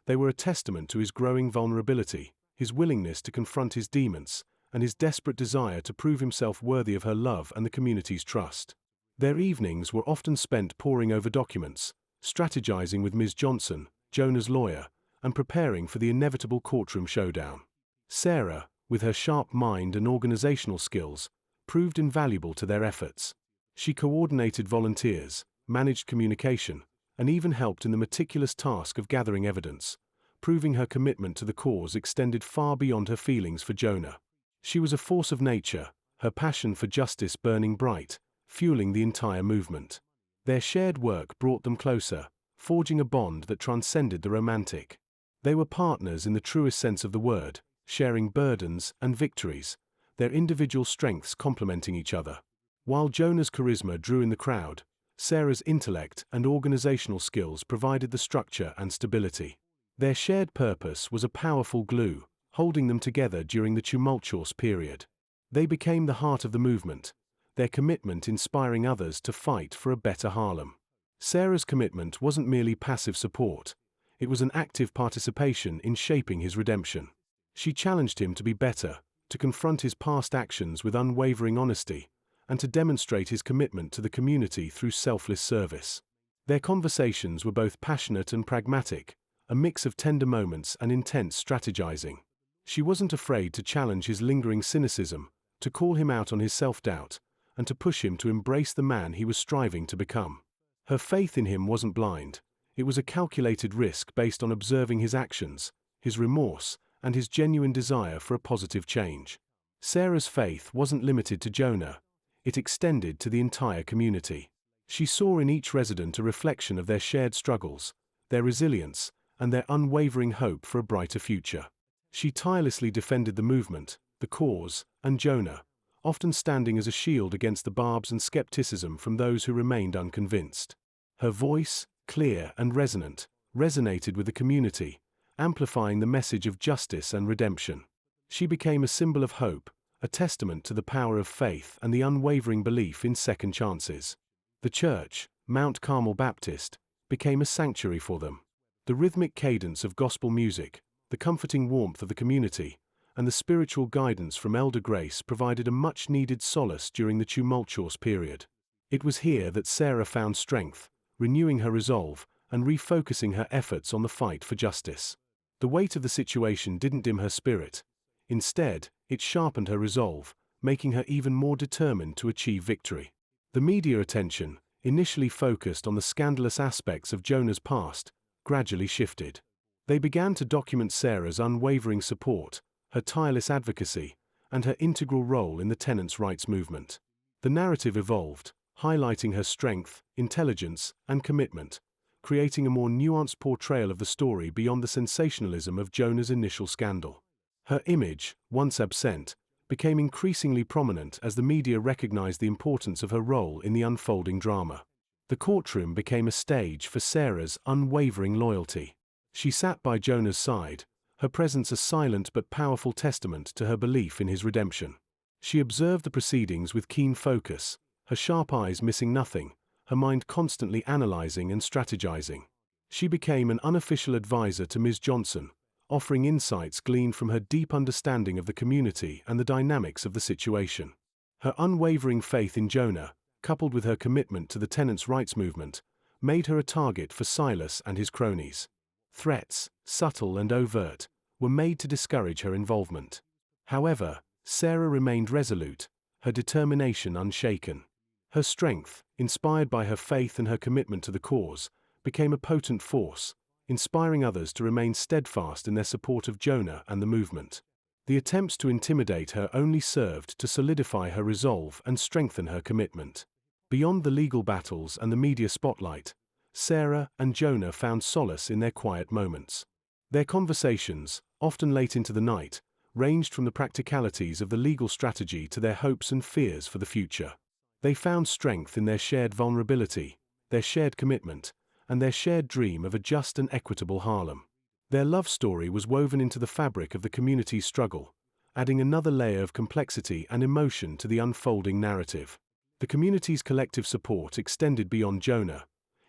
They were a testament to his growing vulnerability, his willingness to confront his demons, and his desperate desire to prove himself worthy of her love and the community's trust. Their evenings were often spent poring over documents, strategizing with Ms. Johnson, Jonah's lawyer, and preparing for the inevitable courtroom showdown. Sarah, with her sharp mind and organizational skills, proved invaluable to their efforts. She coordinated volunteers, managed communication, and even helped in the meticulous task of gathering evidence, proving her commitment to the cause extended far beyond her feelings for Jonah. She was a force of nature, her passion for justice burning bright, fueling the entire movement. Their shared work brought them closer, forging a bond that transcended the romantic. They were partners in the truest sense of the word, sharing burdens and victories, their individual strengths complementing each other. While Jonah's charisma drew in the crowd, Sarah's intellect and organizational skills provided the structure and stability. Their shared purpose was a powerful glue, holding them together during the tumultuous period. They became the heart of the movement, their commitment inspiring others to fight for a better Harlem. Sarah's commitment wasn't merely passive support, it was an active participation in shaping his redemption. She challenged him to be better, to confront his past actions with unwavering honesty, and to demonstrate his commitment to the community through selfless service. Their conversations were both passionate and pragmatic, a mix of tender moments and intense strategizing. She wasn't afraid to challenge his lingering cynicism, to call him out on his self-doubt, and to push him to embrace the man he was striving to become. Her faith in him wasn't blind. It was a calculated risk based on observing his actions, his remorse, and his genuine desire for a positive change. Sarah's faith wasn't limited to Jonah. It extended to the entire community. She saw in each resident a reflection of their shared struggles, their resilience, and their unwavering hope for a brighter future. She tirelessly defended the movement, the cause, and Jonah, often standing as a shield against the barbs and skepticism from those who remained unconvinced. Her voice, clear and resonant, resonated with the community, amplifying the message of justice and redemption. She became a symbol of hope, a testament to the power of faith and the unwavering belief in second chances. The church, Mount Carmel Baptist, became a sanctuary for them. The rhythmic cadence of gospel music, the comforting warmth of the community, and the spiritual guidance from Elder Grace provided a much-needed solace during the tumultuous period. It was here that Sarah found strength, renewing her resolve and refocusing her efforts on the fight for justice. The weight of the situation didn't dim her spirit. Instead, it sharpened her resolve, making her even more determined to achieve victory. The media attention, initially focused on the scandalous aspects of Jonah's past, gradually shifted. They began to document Sarah's unwavering support, her tireless advocacy, and her integral role in the tenants' rights movement. The narrative evolved, highlighting her strength, intelligence, and commitment, creating a more nuanced portrayal of the story beyond the sensationalism of Jonah's initial scandal. Her image, once absent, became increasingly prominent as the media recognized the importance of her role in the unfolding drama. The courtroom became a stage for Sarah's unwavering loyalty. She sat by Jonah's side, her presence a silent but powerful testament to her belief in his redemption. She observed the proceedings with keen focus, her sharp eyes missing nothing, her mind constantly analyzing and strategizing. She became an unofficial advisor to Ms. Johnson, offering insights gleaned from her deep understanding of the community and the dynamics of the situation. Her unwavering faith in Jonah, coupled with her commitment to the tenants' rights movement, made her a target for Silas and his cronies. Threats, subtle and overt, were made to discourage her involvement. However, Sarah remained resolute, her determination unshaken. Her strength, inspired by her faith and her commitment to the cause, became a potent force, inspiring others to remain steadfast in their support of Jonah and the movement. The attempts to intimidate her only served to solidify her resolve and strengthen her commitment. Beyond the legal battles and the media spotlight, Sarah and Jonah found solace in their quiet moments. Their conversations, often late into the night, ranged from the practicalities of the legal strategy to their hopes and fears for the future. They found strength in their shared vulnerability, their shared commitment, and their shared dream of a just and equitable Harlem. Their love story was woven into the fabric of the community's struggle, adding another layer of complexity and emotion to the unfolding narrative. The community's collective support extended beyond Jonah.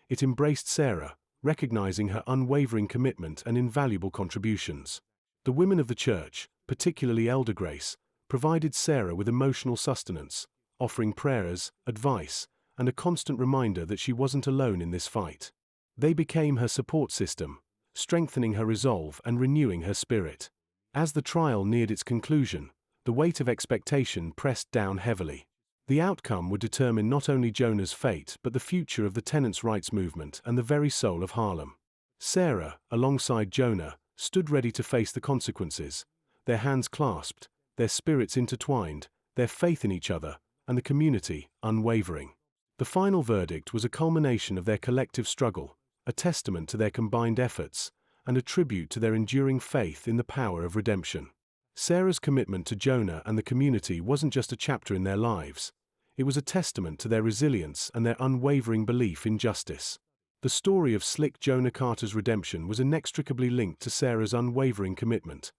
It embraced Sarah, recognizing her unwavering commitment and invaluable contributions. The women of the church, particularly Elder Grace, provided Sarah with emotional sustenance, offering prayers, advice, and a constant reminder that she wasn't alone in this fight. They became her support system, strengthening her resolve and renewing her spirit. As the trial neared its conclusion, the weight of expectation pressed down heavily. The outcome would determine not only Jonah's fate but the future of the tenants' rights movement and the very soul of Harlem. Sarah, alongside Jonah, stood ready to face the consequences, their hands clasped, their spirits intertwined, their faith in each other, and the community unwavering. The final verdict was a culmination of their collective struggle, a testament to their combined efforts, and a tribute to their enduring faith in the power of redemption. Sarah's commitment to Jonah and the community wasn't just a chapter in their lives. It was a testament to their resilience and their unwavering belief in justice. The story of Slick Jonah Carter's redemption was inextricably linked to Sarah's unwavering commitment,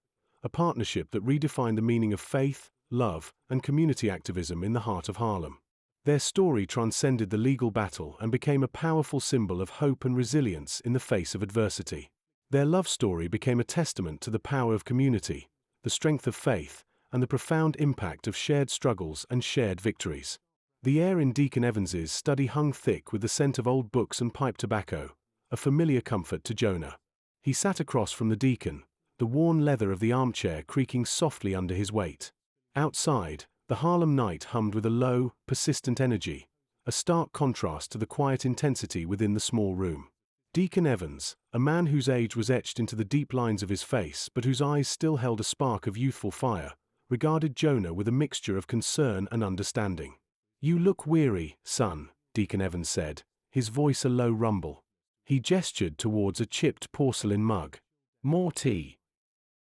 a partnership that redefined the meaning of faith, love, and community activism in the heart of Harlem. Their story transcended the legal battle and became a powerful symbol of hope and resilience in the face of adversity. Their love story became a testament to the power of community, the the strength of faith, and the profound impact of shared struggles and shared victories. The air in Deacon Evans's study hung thick with the scent of old books and pipe tobacco, a familiar comfort to Jonah. He sat across from the deacon, the worn leather of the armchair creaking softly under his weight. Outside, the Harlem night hummed with a low, persistent energy, a stark contrast to the quiet intensity within the small room. Deacon Evans, a man whose age was etched into the deep lines of his face but whose eyes still held a spark of youthful fire, regarded Jonah with a mixture of concern and understanding. "You look weary, son," Deacon Evans said, his voice a low rumble. He gestured towards a chipped porcelain mug. "More tea?"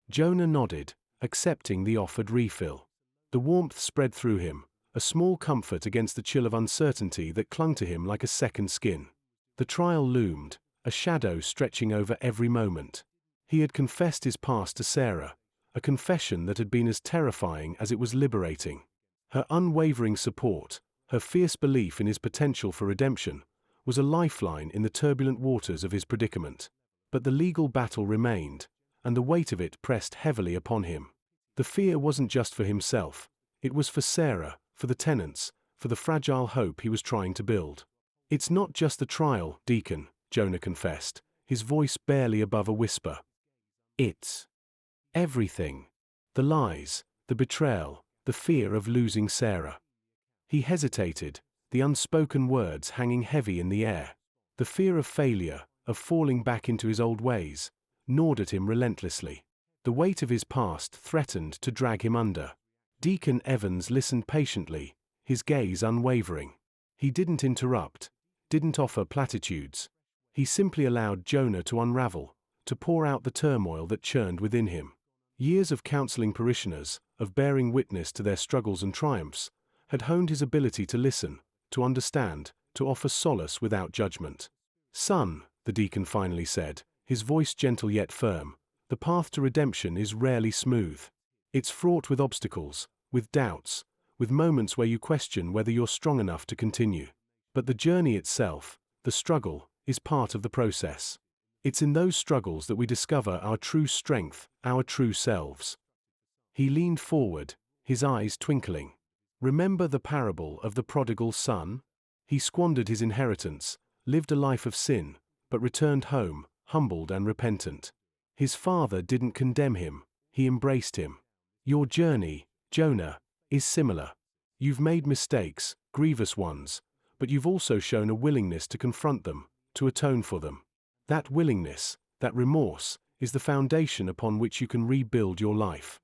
Jonah nodded, accepting the offered refill. The warmth spread through him, a small comfort against the chill of uncertainty that clung to him like a second skin. The trial loomed, a shadow stretching over every moment. He had confessed his past to Sarah, a confession that had been as terrifying as it was liberating. Her unwavering support, her fierce belief in his potential for redemption, was a lifeline in the turbulent waters of his predicament. But the legal battle remained, and the weight of it pressed heavily upon him. The fear wasn't just for himself, it was for Sarah, for the tenants, for the fragile hope he was trying to build. "It's not just the trial, Deacon," Jonah confessed, his voice barely above a whisper. "It's everything. The lies, the betrayal, the fear of losing Sarah." He hesitated, the unspoken words hanging heavy in the air. The fear of failure, of falling back into his old ways, gnawed at him relentlessly. The weight of his past threatened to drag him under. Deacon Evans listened patiently, his gaze unwavering. He didn't interrupt, didn't offer platitudes. He simply allowed Jonah to unravel, to pour out the turmoil that churned within him. Years of counseling parishioners, of bearing witness to their struggles and triumphs, had honed his ability to listen, to understand, to offer solace without judgment. "Son," the deacon finally said, his voice gentle yet firm, "the path to redemption is rarely smooth. It's fraught with obstacles, with doubts, with moments where you question whether you're strong enough to continue. But the journey itself, the struggle, is part of the process. It's in those struggles that we discover our true strength, our true selves." He leaned forward, his eyes twinkling. "Remember the parable of the prodigal son? He squandered his inheritance, lived a life of sin, but returned home, humbled and repentant. His father didn't condemn him, he embraced him. Your journey, Jonah, is similar. You've made mistakes, grievous ones, but you've also shown a willingness to confront them, to atone for them. That willingness, that remorse, is the foundation upon which you can rebuild your life."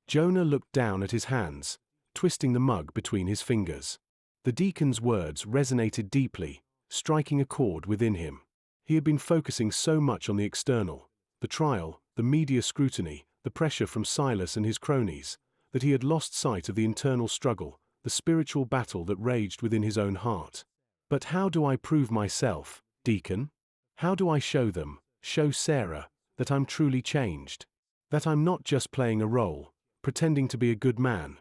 Jonah looked down at his hands, twisting the mug between his fingers. The deacon's words resonated deeply, striking a chord within him. He had been focusing so much on the external, the trial, the media scrutiny, the pressure from Silas and his cronies, that he had lost sight of the internal struggle, the spiritual battle that raged within his own heart. "But how do I prove myself, Deacon? How do I show them, show Sarah, that I'm truly changed? That I'm not just playing a role, pretending to be a good man?"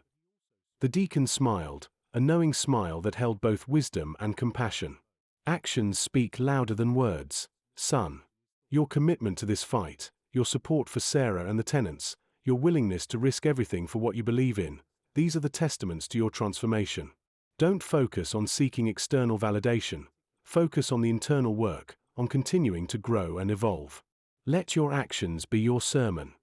The deacon smiled, a knowing smile that held both wisdom and compassion. "Actions speak louder than words, son. Your commitment to this fight, your support for Sarah and the tenants, your willingness to risk everything for what you believe in, these are the testaments to your transformation. Don't focus on seeking external validation. Focus on the internal work, on continuing to grow and evolve. Let your actions be your sermon."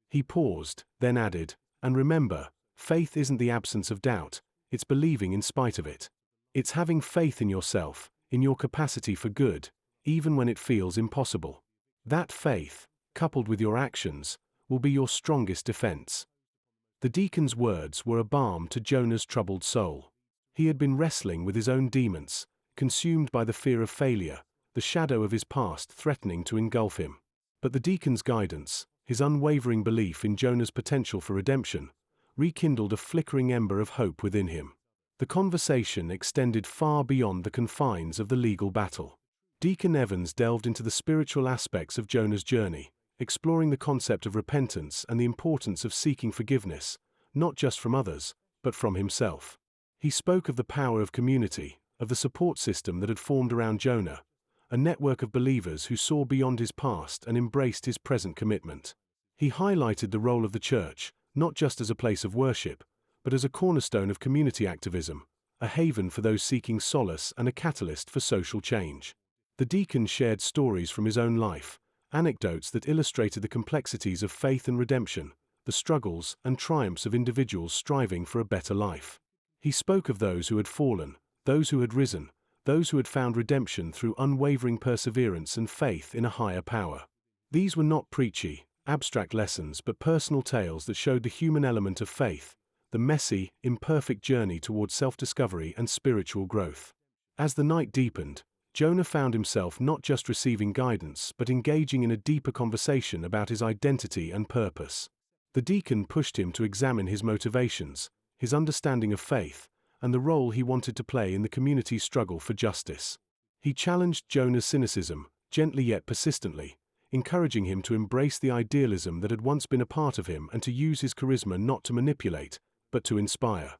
He paused, then added, "And remember, faith isn't the absence of doubt, it's believing in spite of it. It's having faith in yourself, in your capacity for good, even when it feels impossible. That faith, coupled with your actions, will be your strongest defense." The deacon's words were a balm to Jonah's troubled soul. He had been wrestling with his own demons, consumed by the fear of failure, the shadow of his past threatening to engulf him. But the deacon's guidance, his unwavering belief in Jonah's potential for redemption, rekindled a flickering ember of hope within him. The conversation extended far beyond the confines of the legal battle. Deacon Evans delved into the spiritual aspects of Jonah's journey, exploring the concept of repentance and the importance of seeking forgiveness, not just from others, but from himself. He spoke of the power of community, of the support system that had formed around Jonah, a network of believers who saw beyond his past and embraced his present commitment. He highlighted the role of the church, not just as a place of worship, but as a cornerstone of community activism, a haven for those seeking solace and a catalyst for social change. The deacon shared stories from his own life, anecdotes that illustrated the complexities of faith and redemption, the struggles and triumphs of individuals striving for a better life. He spoke of those who had fallen, those who had risen, those who had found redemption through unwavering perseverance and faith in a higher power. These were not preachy, abstract lessons but personal tales that showed the human element of faith, the messy, imperfect journey towards self-discovery and spiritual growth. As the night deepened, Jonah found himself not just receiving guidance but engaging in a deeper conversation about his identity and purpose. The deacon pushed him to examine his motivations, his understanding of faith, and the role he wanted to play in the community's struggle for justice. He challenged Jonah's cynicism, gently yet persistently, encouraging him to embrace the idealism that had once been a part of him and to use his charisma not to manipulate, but to inspire.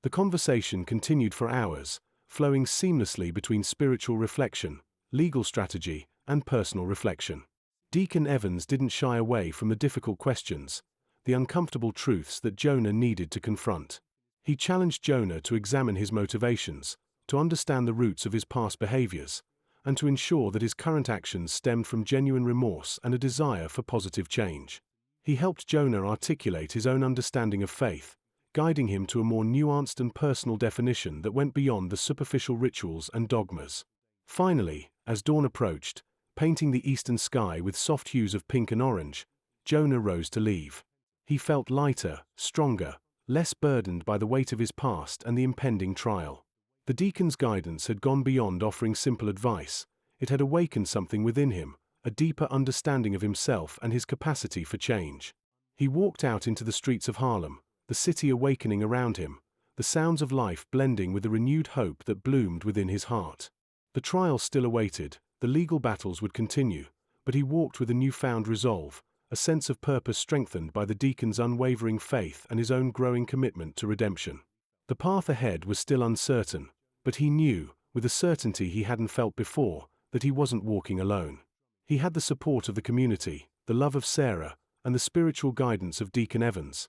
The conversation continued for hours, flowing seamlessly between spiritual reflection, legal strategy, and personal reflection. Deacon Evans didn't shy away from the difficult questions, the uncomfortable truths that Jonah needed to confront. He challenged Jonah to examine his motivations, to understand the roots of his past behaviors, and to ensure that his current actions stemmed from genuine remorse and a desire for positive change. He helped Jonah articulate his own understanding of faith, guiding him to a more nuanced and personal definition that went beyond the superficial rituals and dogmas. Finally, as dawn approached, painting the eastern sky with soft hues of pink and orange, Jonah rose to leave. He felt lighter, stronger, less burdened by the weight of his past and the impending trial. The deacon's guidance had gone beyond offering simple advice. It had awakened something within him, a deeper understanding of himself and his capacity for change. He walked out into the streets of Harlem, the city awakening around him, the sounds of life blending with the renewed hope that bloomed within his heart. The trial still awaited, the legal battles would continue, but he walked with a newfound resolve, a sense of purpose strengthened by the deacon's unwavering faith and his own growing commitment to redemption. The path ahead was still uncertain, but he knew, with a certainty he hadn't felt before, that he wasn't walking alone. He had the support of the community, the love of Sarah, and the spiritual guidance of Deacon Evans,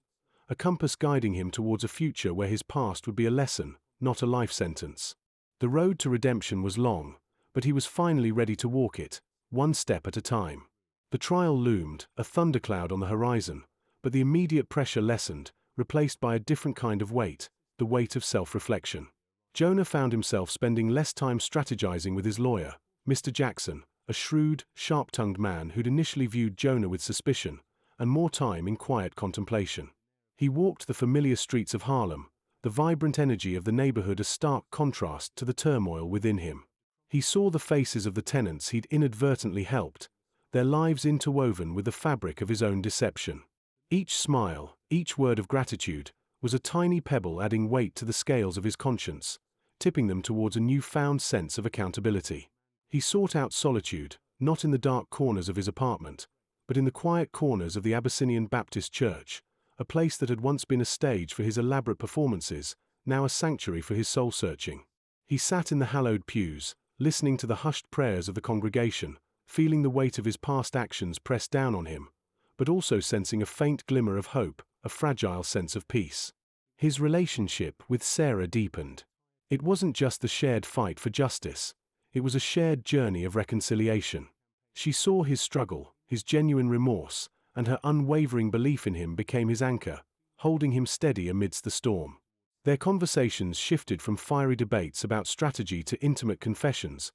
a compass guiding him towards a future where his past would be a lesson, not a life sentence. The road to redemption was long, but he was finally ready to walk it, one step at a time. The trial loomed, a thundercloud on the horizon, but the immediate pressure lessened, replaced by a different kind of weight, the weight of self-reflection. Jonah found himself spending less time strategizing with his lawyer, Mr. Jackson, a shrewd, sharp-tongued man who'd initially viewed Jonah with suspicion, and more time in quiet contemplation. He walked the familiar streets of Harlem, the vibrant energy of the neighborhood a stark contrast to the turmoil within him. He saw the faces of the tenants he'd inadvertently helped, their lives interwoven with the fabric of his own deception. Each smile, each word of gratitude, was a tiny pebble adding weight to the scales of his conscience, tipping them towards a newfound sense of accountability. He sought out solitude, not in the dark corners of his apartment, but in the quiet corners of the Abyssinian Baptist Church, a place that had once been a stage for his elaborate performances, now a sanctuary for his soul-searching. He sat in the hallowed pews, listening to the hushed prayers of the congregation, feeling the weight of his past actions press down on him, but also sensing a faint glimmer of hope, a fragile sense of peace. His relationship with Sarah deepened. It wasn't just the shared fight for justice, it was a shared journey of reconciliation. She saw his struggle, his genuine remorse, and her unwavering belief in him became his anchor, holding him steady amidst the storm. Their conversations shifted from fiery debates about strategy to intimate confessions,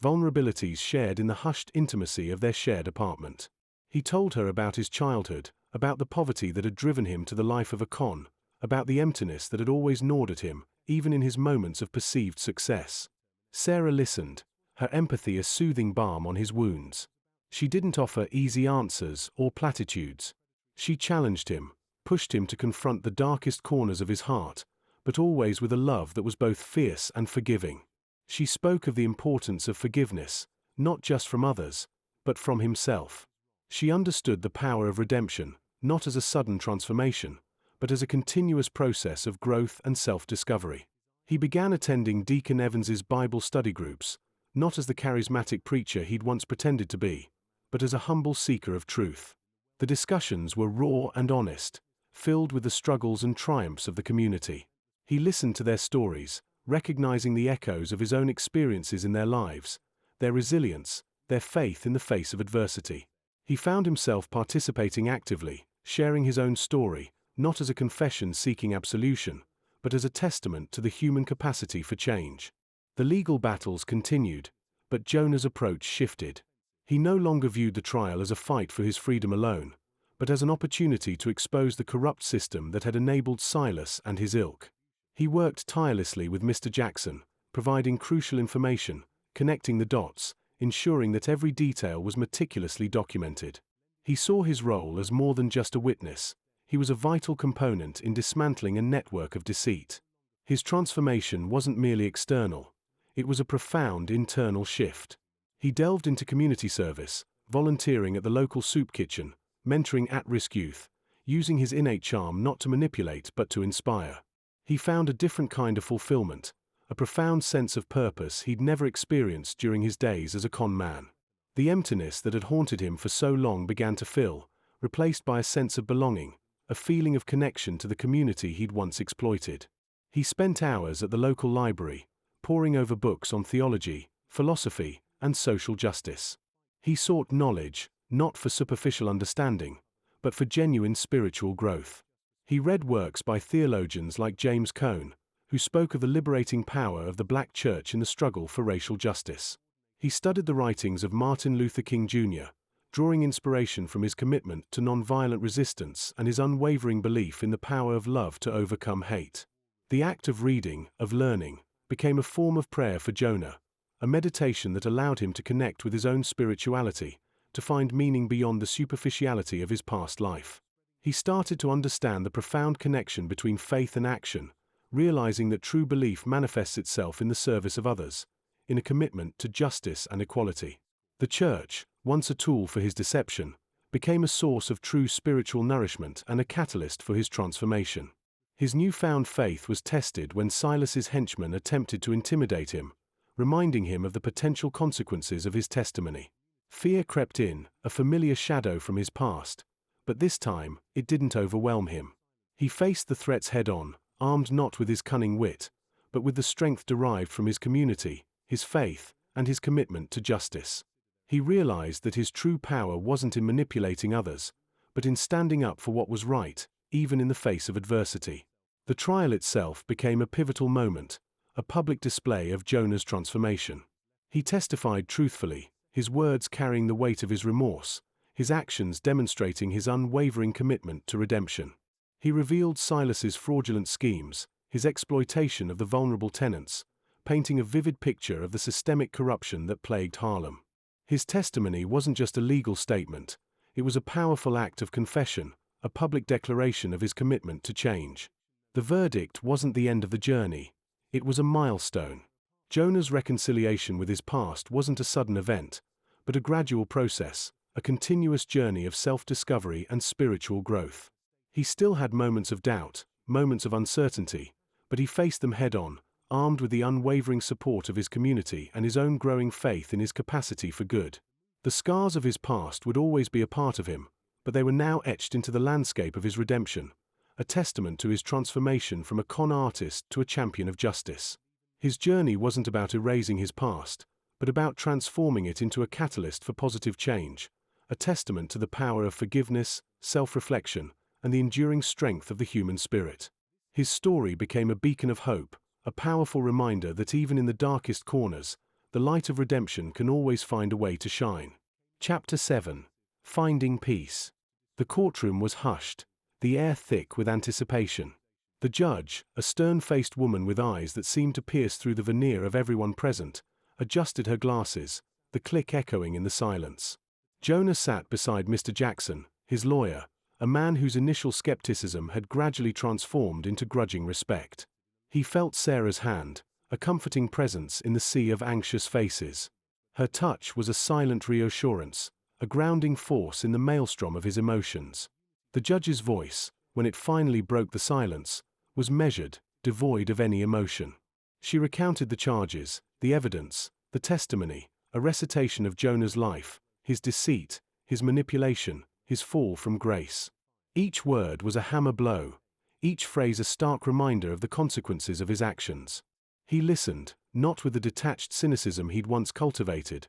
vulnerabilities shared in the hushed intimacy of their shared apartment. He told her about his childhood, about the poverty that had driven him to the life of a con, about the emptiness that had always gnawed at him, even in his moments of perceived success. Sarah listened, her empathy a soothing balm on his wounds. She didn't offer easy answers or platitudes. She challenged him, pushed him to confront the darkest corners of his heart, but always with a love that was both fierce and forgiving. She spoke of the importance of forgiveness, not just from others, but from himself. She understood the power of redemption, not as a sudden transformation, but as a continuous process of growth and self-discovery. He began attending Deacon Evans's Bible study groups, not as the charismatic preacher he'd once pretended to be, but as a humble seeker of truth. The discussions were raw and honest, filled with the struggles and triumphs of the community. He listened to their stories, recognizing the echoes of his own experiences in their lives, their resilience, their faith in the face of adversity. He found himself participating actively, sharing his own story, not as a confession seeking absolution, but as a testament to the human capacity for change. The legal battles continued, but Jonah's approach shifted. He no longer viewed the trial as a fight for his freedom alone, but as an opportunity to expose the corrupt system that had enabled Silas and his ilk. He worked tirelessly with Mr. Jackson, providing crucial information, connecting the dots, ensuring that every detail was meticulously documented. He saw his role as more than just a witness. He was a vital component in dismantling a network of deceit. His transformation wasn't merely external, it was a profound internal shift. He delved into community service, volunteering at the local soup kitchen, mentoring at-risk youth, using his innate charm not to manipulate but to inspire. He found a different kind of fulfillment, a profound sense of purpose he'd never experienced during his days as a con man. The emptiness that had haunted him for so long began to fill, replaced by a sense of belonging, a feeling of connection to the community he'd once exploited. He spent hours at the local library, poring over books on theology, philosophy, and social justice. He sought knowledge, not for superficial understanding, but for genuine spiritual growth. He read works by theologians like James Cone, who spoke of the liberating power of the black church in the struggle for racial justice. He studied the writings of Martin Luther King Jr., drawing inspiration from his commitment to nonviolent resistance and his unwavering belief in the power of love to overcome hate. The act of reading, of learning, became a form of prayer for Jonah, a meditation that allowed him to connect with his own spirituality, to find meaning beyond the superficiality of his past life. He started to understand the profound connection between faith and action, realizing that true belief manifests itself in the service of others, in a commitment to justice and equality. The church, once a tool for his deception, became a source of true spiritual nourishment and a catalyst for his transformation. His newfound faith was tested when Silas's henchmen attempted to intimidate him, reminding him of the potential consequences of his testimony. Fear crept in, a familiar shadow from his past, but this time, it didn't overwhelm him. He faced the threats head-on, armed not with his cunning wit, but with the strength derived from his community, his faith, and his commitment to justice. He realized that his true power wasn't in manipulating others, but in standing up for what was right, even in the face of adversity. The trial itself became a pivotal moment, a public display of Jonah's transformation. He testified truthfully, his words carrying the weight of his remorse, his actions demonstrating his unwavering commitment to redemption. He revealed Silas's fraudulent schemes, his exploitation of the vulnerable tenants, painting a vivid picture of the systemic corruption that plagued Harlem. His testimony wasn't just a legal statement, it was a powerful act of confession, a public declaration of his commitment to change. The verdict wasn't the end of the journey, it was a milestone. Jonah's reconciliation with his past wasn't a sudden event, but a gradual process, a continuous journey of self-discovery and spiritual growth. He still had moments of doubt, moments of uncertainty, but he faced them head-on, armed with the unwavering support of his community and his own growing faith in his capacity for good. The scars of his past would always be a part of him, but they were now etched into the landscape of his redemption, a testament to his transformation from a con artist to a champion of justice. His journey wasn't about erasing his past, but about transforming it into a catalyst for positive change, a testament to the power of forgiveness, self-reflection, and the enduring strength of the human spirit. His story became a beacon of hope, a powerful reminder that even in the darkest corners, the light of redemption can always find a way to shine. Chapter 7. Finding Peace. The courtroom was hushed, the air thick with anticipation. The judge, a stern-faced woman with eyes that seemed to pierce through the veneer of everyone present, adjusted her glasses, the click echoing in the silence. Jonah sat beside Mr. Jackson, his lawyer, a man whose initial skepticism had gradually transformed into grudging respect. He felt Sarah's hand, a comforting presence in the sea of anxious faces. Her touch was a silent reassurance, a grounding force in the maelstrom of his emotions. The judge's voice, when it finally broke the silence, was measured, devoid of any emotion. She recounted the charges, the evidence, the testimony, a recitation of Jonah's life, his deceit, his manipulation, his fall from grace. Each word was a hammer blow, each phrase a stark reminder of the consequences of his actions. He listened, not with the detached cynicism he'd once cultivated,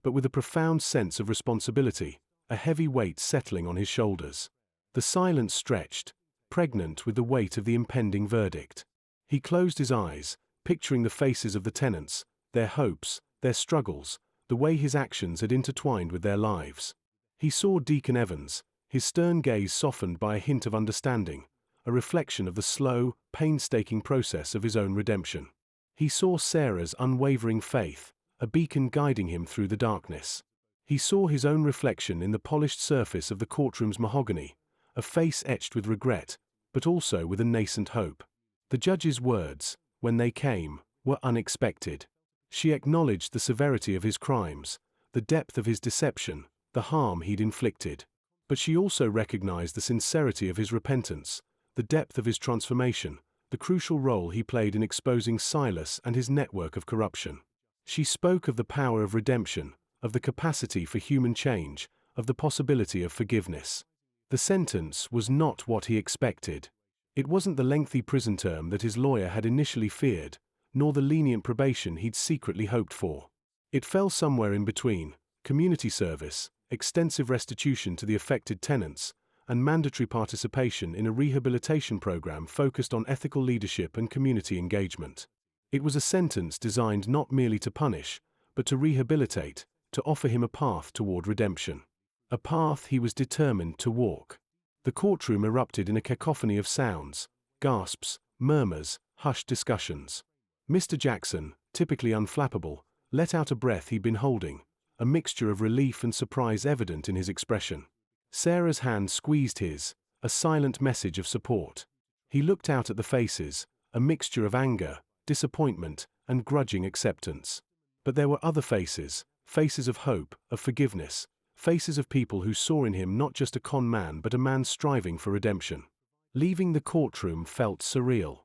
but with a profound sense of responsibility, a heavy weight settling on his shoulders. The silence stretched, pregnant with the weight of the impending verdict. He closed his eyes, picturing the faces of the tenants, their hopes, their struggles, the way his actions had intertwined with their lives. He saw Deacon Evans, his stern gaze softened by a hint of understanding, a reflection of the slow, painstaking process of his own redemption. He saw Sarah's unwavering faith, a beacon guiding him through the darkness. He saw his own reflection in the polished surface of the courtroom's mahogany, a face etched with regret, but also with a nascent hope. The judge's words, when they came, were unexpected. She acknowledged the severity of his crimes, the depth of his deception, the harm he'd inflicted. But she also recognized the sincerity of his repentance, the depth of his transformation, the crucial role he played in exposing Silas and his network of corruption. She spoke of the power of redemption, of the capacity for human change, of the possibility of forgiveness. The sentence was not what he expected. It wasn't the lengthy prison term that his lawyer had initially feared, nor the lenient probation he'd secretly hoped for. It fell somewhere in between: community service, extensive restitution to the affected tenants, and mandatory participation in a rehabilitation program focused on ethical leadership and community engagement. It was a sentence designed not merely to punish, but to rehabilitate, to offer him a path toward redemption. A path he was determined to walk. The courtroom erupted in a cacophony of sounds, gasps, murmurs, hushed discussions. Mr. Jackson, typically unflappable, let out a breath he'd been holding, a mixture of relief and surprise evident in his expression. Sarah's hand squeezed his, a silent message of support. He looked out at the faces, a mixture of anger, disappointment, and grudging acceptance. But there were other faces, faces of hope, of forgiveness, faces of people who saw in him not just a con man but a man striving for redemption. Leaving the courtroom felt surreal.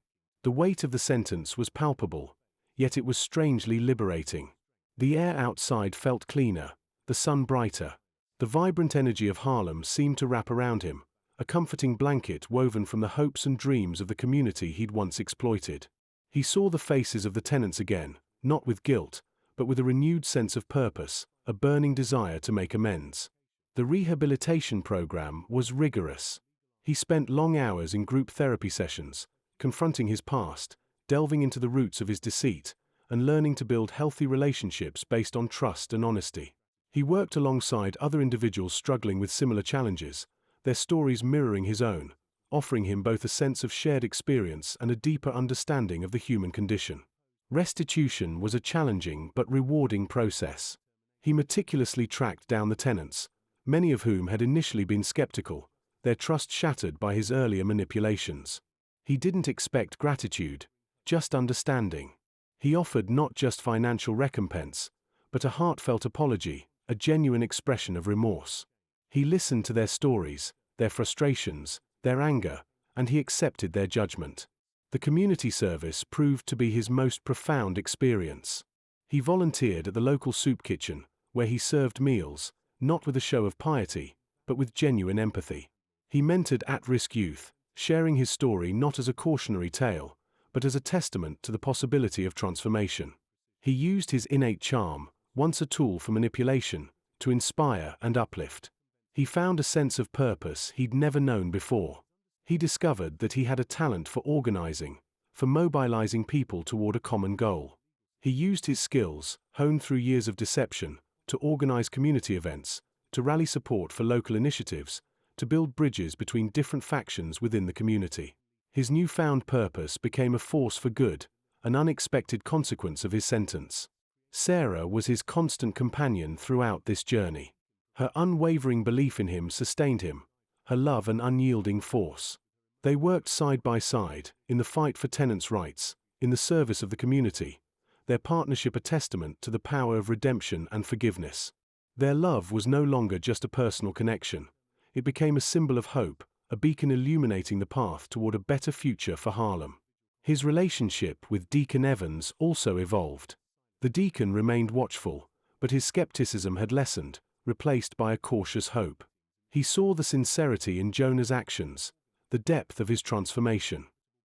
The weight of the sentence was palpable, yet it was strangely liberating. The air outside felt cleaner, the sun brighter. The vibrant energy of Harlem seemed to wrap around him, a comforting blanket woven from the hopes and dreams of the community he'd once exploited. He saw the faces of the tenants again, not with guilt, but with a renewed sense of purpose, a burning desire to make amends. The rehabilitation program was rigorous. He spent long hours in group therapy sessions, confronting his past, delving into the roots of his deceit, and learning to build healthy relationships based on trust and honesty. He worked alongside other individuals struggling with similar challenges, their stories mirroring his own, offering him both a sense of shared experience and a deeper understanding of the human condition. Restitution was a challenging but rewarding process. He meticulously tracked down the tenants, many of whom had initially been skeptical, their trust shattered by his earlier manipulations. He didn't expect gratitude, just understanding. He offered not just financial recompense, but a heartfelt apology, a genuine expression of remorse. He listened to their stories, their frustrations, their anger, and he accepted their judgment. The community service proved to be his most profound experience. He volunteered at the local soup kitchen, where he served meals, not with a show of piety, but with genuine empathy. He mentored at-risk youth, sharing his story not as a cautionary tale, but as a testament to the possibility of transformation. He used his innate charm, once a tool for manipulation, to inspire and uplift. He found a sense of purpose he'd never known before. He discovered that he had a talent for organizing, for mobilizing people toward a common goal. He used his skills, honed through years of deception, to organize community events, to rally support for local initiatives, to build bridges between different factions within the community. His newfound purpose became a force for good, an unexpected consequence of his sentence. Sarah was his constant companion throughout this journey. Her unwavering belief in him sustained him, her love an unyielding force. They worked side by side, in the fight for tenants' rights, in the service of the community, their partnership a testament to the power of redemption and forgiveness. Their love was no longer just a personal connection. It became a symbol of hope, a beacon illuminating the path toward a better future for Harlem. His relationship with Deacon Evans also evolved. The deacon remained watchful, but his skepticism had lessened, replaced by a cautious hope. He saw the sincerity in Jonah's actions, the depth of his transformation.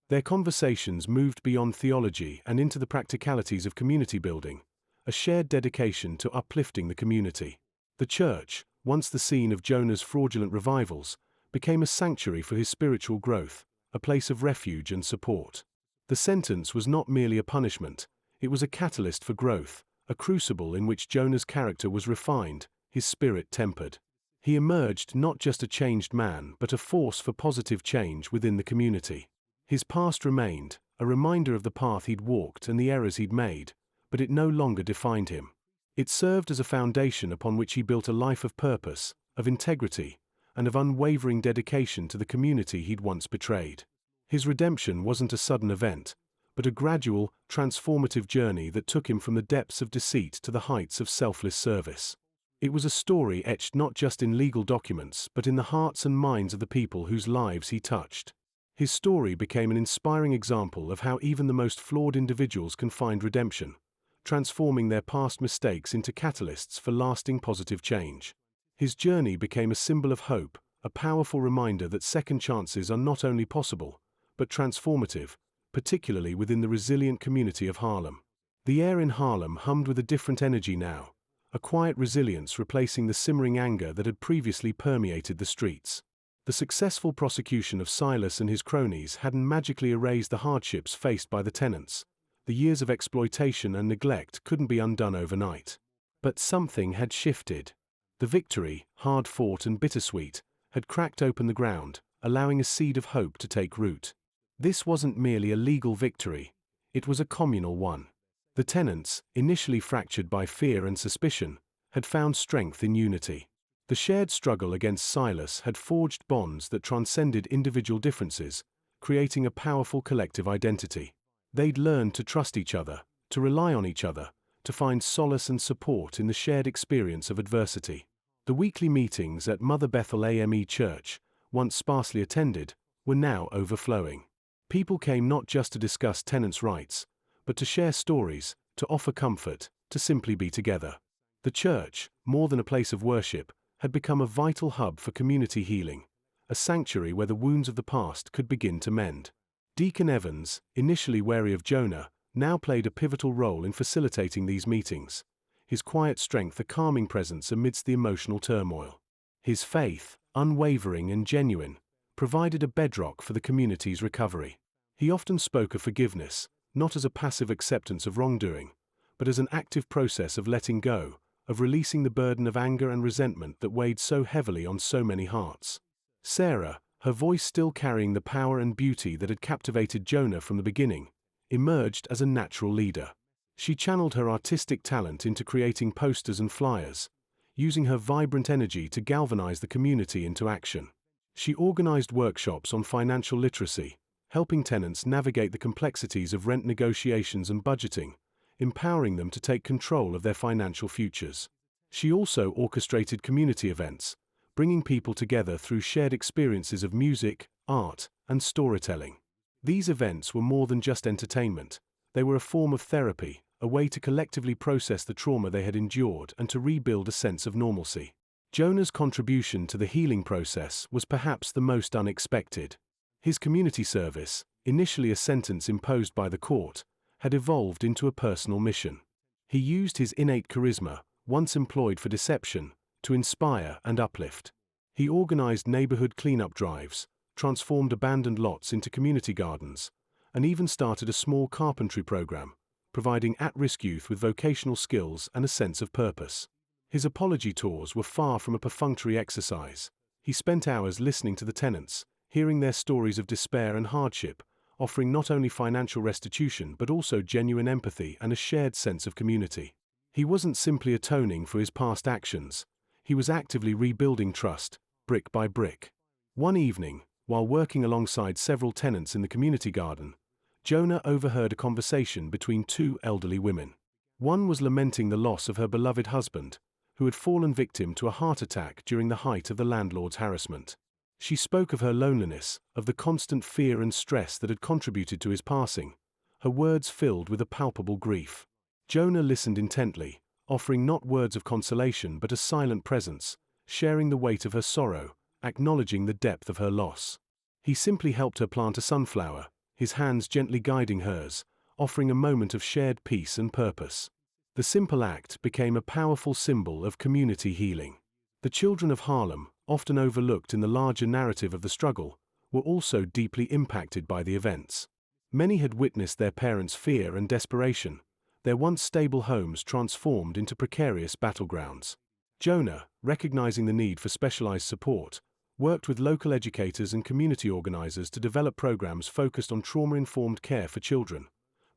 Their conversations moved beyond theology and into the practicalities of community building, a shared dedication to uplifting the community. The church, once the scene of Jonah's fraudulent revivals, became a sanctuary for his spiritual growth, a place of refuge and support. The sentence was not merely a punishment, it was a catalyst for growth, a crucible in which Jonah's character was refined, his spirit tempered. He emerged not just a changed man but a force for positive change within the community. His past remained, a reminder of the path he'd walked and the errors he'd made, but it no longer defined him. It served as a foundation upon which he built a life of purpose, of integrity, and of unwavering dedication to the community he'd once betrayed. His redemption wasn't a sudden event, but a gradual, transformative journey that took him from the depths of deceit to the heights of selfless service. It was a story etched not just in legal documents but in the hearts and minds of the people whose lives he touched. His story became an inspiring example of how even the most flawed individuals can find redemption, transforming their past mistakes into catalysts for lasting positive change. His journey became a symbol of hope, a powerful reminder that second chances are not only possible, but transformative, particularly within the resilient community of Harlem. The air in Harlem hummed with a different energy now, a quiet resilience replacing the simmering anger that had previously permeated the streets. The successful prosecution of Silas and his cronies hadn't magically erased the hardships faced by the tenants. The years of exploitation and neglect couldn't be undone overnight. But something had shifted. The victory, hard-fought and bittersweet, had cracked open the ground, allowing a seed of hope to take root. This wasn't merely a legal victory, it was a communal one. The tenants, initially fractured by fear and suspicion, had found strength in unity. The shared struggle against Silas had forged bonds that transcended individual differences, creating a powerful collective identity. They'd learned to trust each other, to rely on each other, to find solace and support in the shared experience of adversity. The weekly meetings at Mother Bethel AME Church, once sparsely attended, were now overflowing. People came not just to discuss tenants' rights, but to share stories, to offer comfort, to simply be together. The church, more than a place of worship, had become a vital hub for community healing, a sanctuary where the wounds of the past could begin to mend. Deacon Evans, initially wary of Jonah, now played a pivotal role in facilitating these meetings, his quiet strength a calming presence amidst the emotional turmoil. His faith, unwavering and genuine, provided a bedrock for the community's recovery. He often spoke of forgiveness, not as a passive acceptance of wrongdoing, but as an active process of letting go, of releasing the burden of anger and resentment that weighed so heavily on so many hearts. Sarah, her voice still carrying the power and beauty that had captivated Jonah from the beginning, emerged as a natural leader. She channeled her artistic talent into creating posters and flyers, using her vibrant energy to galvanize the community into action. She organized workshops on financial literacy, helping tenants navigate the complexities of rent negotiations and budgeting, empowering them to take control of their financial futures. She also orchestrated community events, bringing people together through shared experiences of music, art, and storytelling. These events were more than just entertainment. They were a form of therapy, a way to collectively process the trauma they had endured and to rebuild a sense of normalcy. Jonah's contribution to the healing process was perhaps the most unexpected. His community service, initially a sentence imposed by the court, had evolved into a personal mission. He used his innate charisma, once employed for deception, to inspire and uplift. He organized neighborhood cleanup drives, transformed abandoned lots into community gardens, and even started a small carpentry program, providing at-risk youth with vocational skills and a sense of purpose. His apology tours were far from a perfunctory exercise. He spent hours listening to the tenants, hearing their stories of despair and hardship, offering not only financial restitution but also genuine empathy and a shared sense of community. He wasn't simply atoning for his past actions, he was actively rebuilding trust, brick by brick. One evening, while working alongside several tenants in the community garden, Jonah overheard a conversation between two elderly women. One was lamenting the loss of her beloved husband, who had fallen victim to a heart attack during the height of the landlord's harassment. She spoke of her loneliness, of the constant fear and stress that had contributed to his passing, her words filled with a palpable grief. Jonah listened intently, offering not words of consolation but a silent presence, sharing the weight of her sorrow, acknowledging the depth of her loss. He simply helped her plant a sunflower, his hands gently guiding hers, offering a moment of shared peace and purpose. The simple act became a powerful symbol of community healing. The children of Harlem, often overlooked in the larger narrative of the struggle, were also deeply impacted by the events. Many had witnessed their parents' fear and desperation, their once stable homes transformed into precarious battlegrounds. Jonah, recognizing the need for specialized support, worked with local educators and community organizers to develop programs focused on trauma-informed care for children,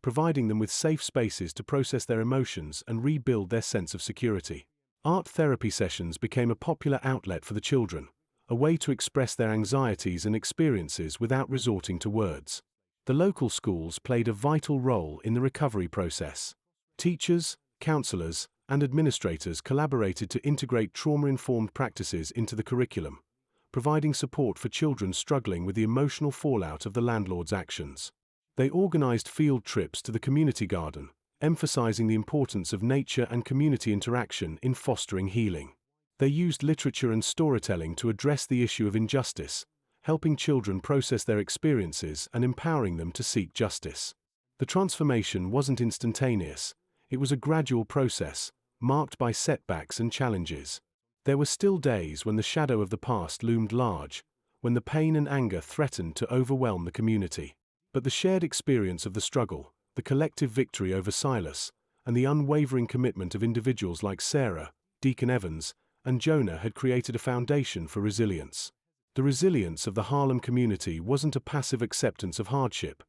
providing them with safe spaces to process their emotions and rebuild their sense of security. Art therapy sessions became a popular outlet for the children, a way to express their anxieties and experiences without resorting to words. The local schools played a vital role in the recovery process. Teachers, counselors, and administrators collaborated to integrate trauma-informed practices into the curriculum, providing support for children struggling with the emotional fallout of the landlord's actions. They organized field trips to the community garden, emphasizing the importance of nature and community interaction in fostering healing. They used literature and storytelling to address the issue of injustice, helping children process their experiences and empowering them to seek justice. The transformation wasn't instantaneous, it was a gradual process, marked by setbacks and challenges. There were still days when the shadow of the past loomed large, when the pain and anger threatened to overwhelm the community. But the shared experience of the struggle, the collective victory over Silas, and the unwavering commitment of individuals like Sarah, Deacon Evans, and Jonah had created a foundation for resilience. The resilience of the Harlem community wasn't a passive acceptance of hardship.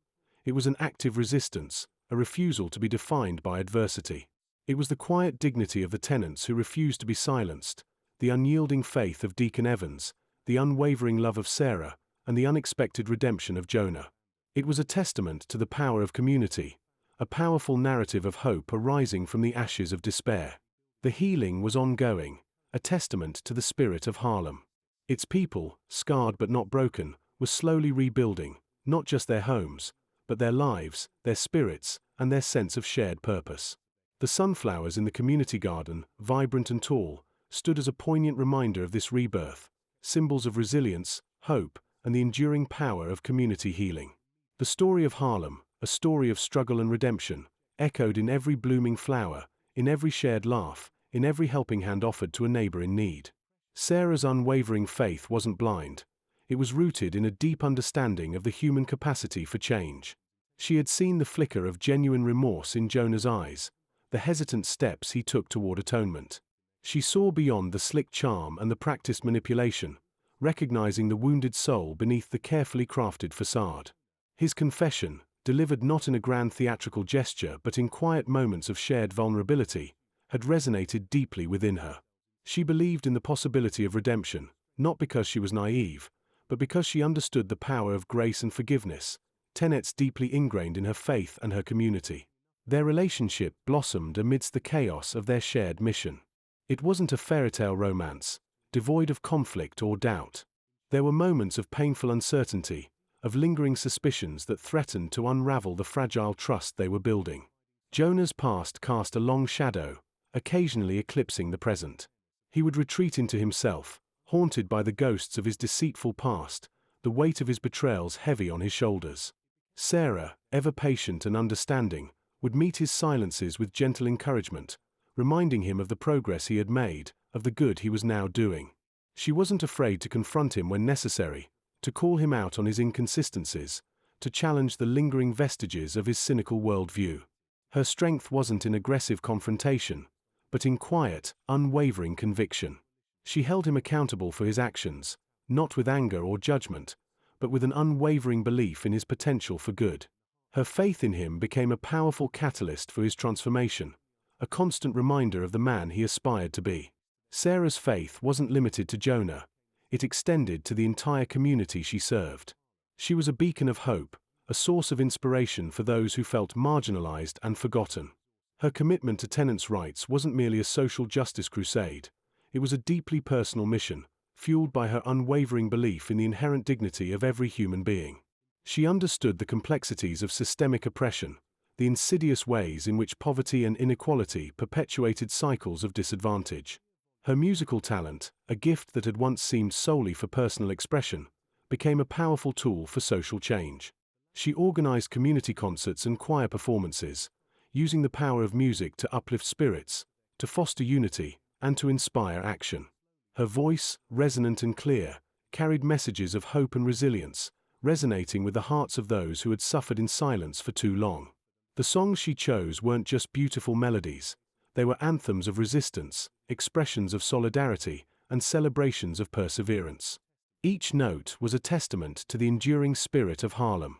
It was an active resistance, a refusal to be defined by adversity. It was the quiet dignity of the tenants who refused to be silenced, the unyielding faith of Deacon Evans, the unwavering love of Sarah, and the unexpected redemption of Jonah. It was a testament to the power of community, a powerful narrative of hope arising from the ashes of despair. The healing was ongoing, a testament to the spirit of Harlem. Its people, scarred but not broken, were slowly rebuilding, not just their homes, but their lives, their spirits, and their sense of shared purpose. The sunflowers in the community garden, vibrant and tall, stood as a poignant reminder of this rebirth, symbols of resilience, hope, and the enduring power of community healing. The story of Harlem, a story of struggle and redemption, echoed in every blooming flower, in every shared laugh, in every helping hand offered to a neighbor in need. Sarah's unwavering faith wasn't blind. It was rooted in a deep understanding of the human capacity for change. She had seen the flicker of genuine remorse in Jonah's eyes, the hesitant steps he took toward atonement. She saw beyond the slick charm and the practiced manipulation, recognizing the wounded soul beneath the carefully crafted facade. His confession, delivered not in a grand theatrical gesture but in quiet moments of shared vulnerability, had resonated deeply within her. She believed in the possibility of redemption, not because she was naive, but because she understood the power of grace and forgiveness, tenets deeply ingrained in her faith and her community. Their relationship blossomed amidst the chaos of their shared mission. It wasn't a fairy-tale romance, devoid of conflict or doubt. There were moments of painful uncertainty, of lingering suspicions that threatened to unravel the fragile trust they were building. Jonah's past cast a long shadow, occasionally eclipsing the present. He would retreat into himself, haunted by the ghosts of his deceitful past, the weight of his betrayals heavy on his shoulders. Sarah, ever patient and understanding, would meet his silences with gentle encouragement, reminding him of the progress he had made, of the good he was now doing. She wasn't afraid to confront him when necessary, to call him out on his inconsistencies, to challenge the lingering vestiges of his cynical worldview. Her strength wasn't in aggressive confrontation, but in quiet, unwavering conviction. She held him accountable for his actions, not with anger or judgment, but with an unwavering belief in his potential for good. Her faith in him became a powerful catalyst for his transformation, a constant reminder of the man he aspired to be. Sarah's faith wasn't limited to Jonah. It extended to the entire community she served. She was a beacon of hope, a source of inspiration for those who felt marginalized and forgotten. Her commitment to tenants' rights wasn't merely a social justice crusade. It was a deeply personal mission, fueled by her unwavering belief in the inherent dignity of every human being. She understood the complexities of systemic oppression, the insidious ways in which poverty and inequality perpetuated cycles of disadvantage. Her musical talent, a gift that had once seemed solely for personal expression, became a powerful tool for social change. She organized community concerts and choir performances, using the power of music to uplift spirits, to foster unity, and to inspire action. Her voice, resonant and clear, carried messages of hope and resilience, resonating with the hearts of those who had suffered in silence for too long. The songs she chose weren't just beautiful melodies, they were anthems of resistance, expressions of solidarity, and celebrations of perseverance. Each note was a testament to the enduring spirit of Harlem.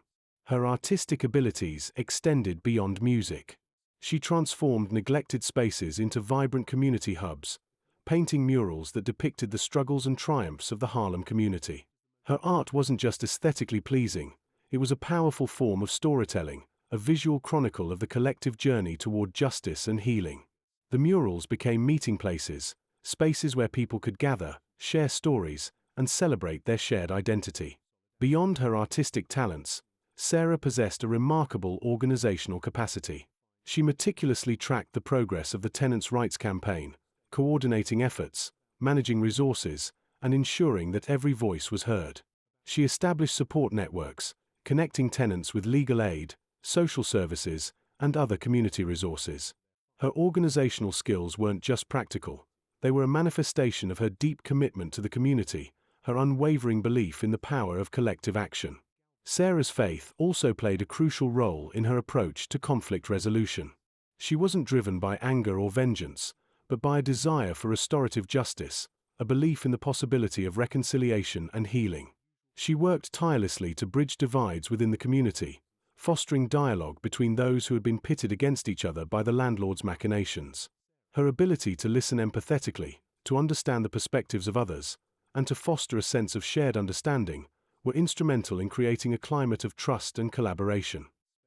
Her artistic abilities extended beyond music. She transformed neglected spaces into vibrant community hubs, painting murals that depicted the struggles and triumphs of the Harlem community. Her art wasn't just aesthetically pleasing, it was a powerful form of storytelling, a visual chronicle of the collective journey toward justice and healing. The murals became meeting places, spaces where people could gather, share stories, and celebrate their shared identity. Beyond her artistic talents, Sarah possessed a remarkable organizational capacity. She meticulously tracked the progress of the Tenants' Rights Campaign, coordinating efforts, managing resources, and ensuring that every voice was heard. She established support networks, connecting tenants with legal aid, social services, and other community resources. Her organizational skills weren't just practical, they were a manifestation of her deep commitment to the community, her unwavering belief in the power of collective action. Sarah's faith also played a crucial role in her approach to conflict resolution. She wasn't driven by anger or vengeance, but by a desire for restorative justice, a belief in the possibility of reconciliation and healing. She worked tirelessly to bridge divides within the community, fostering dialogue between those who had been pitted against each other by the landlord's machinations. Her ability to listen empathetically, to understand the perspectives of others, and to foster a sense of shared understanding, were instrumental in creating a climate of trust and collaboration.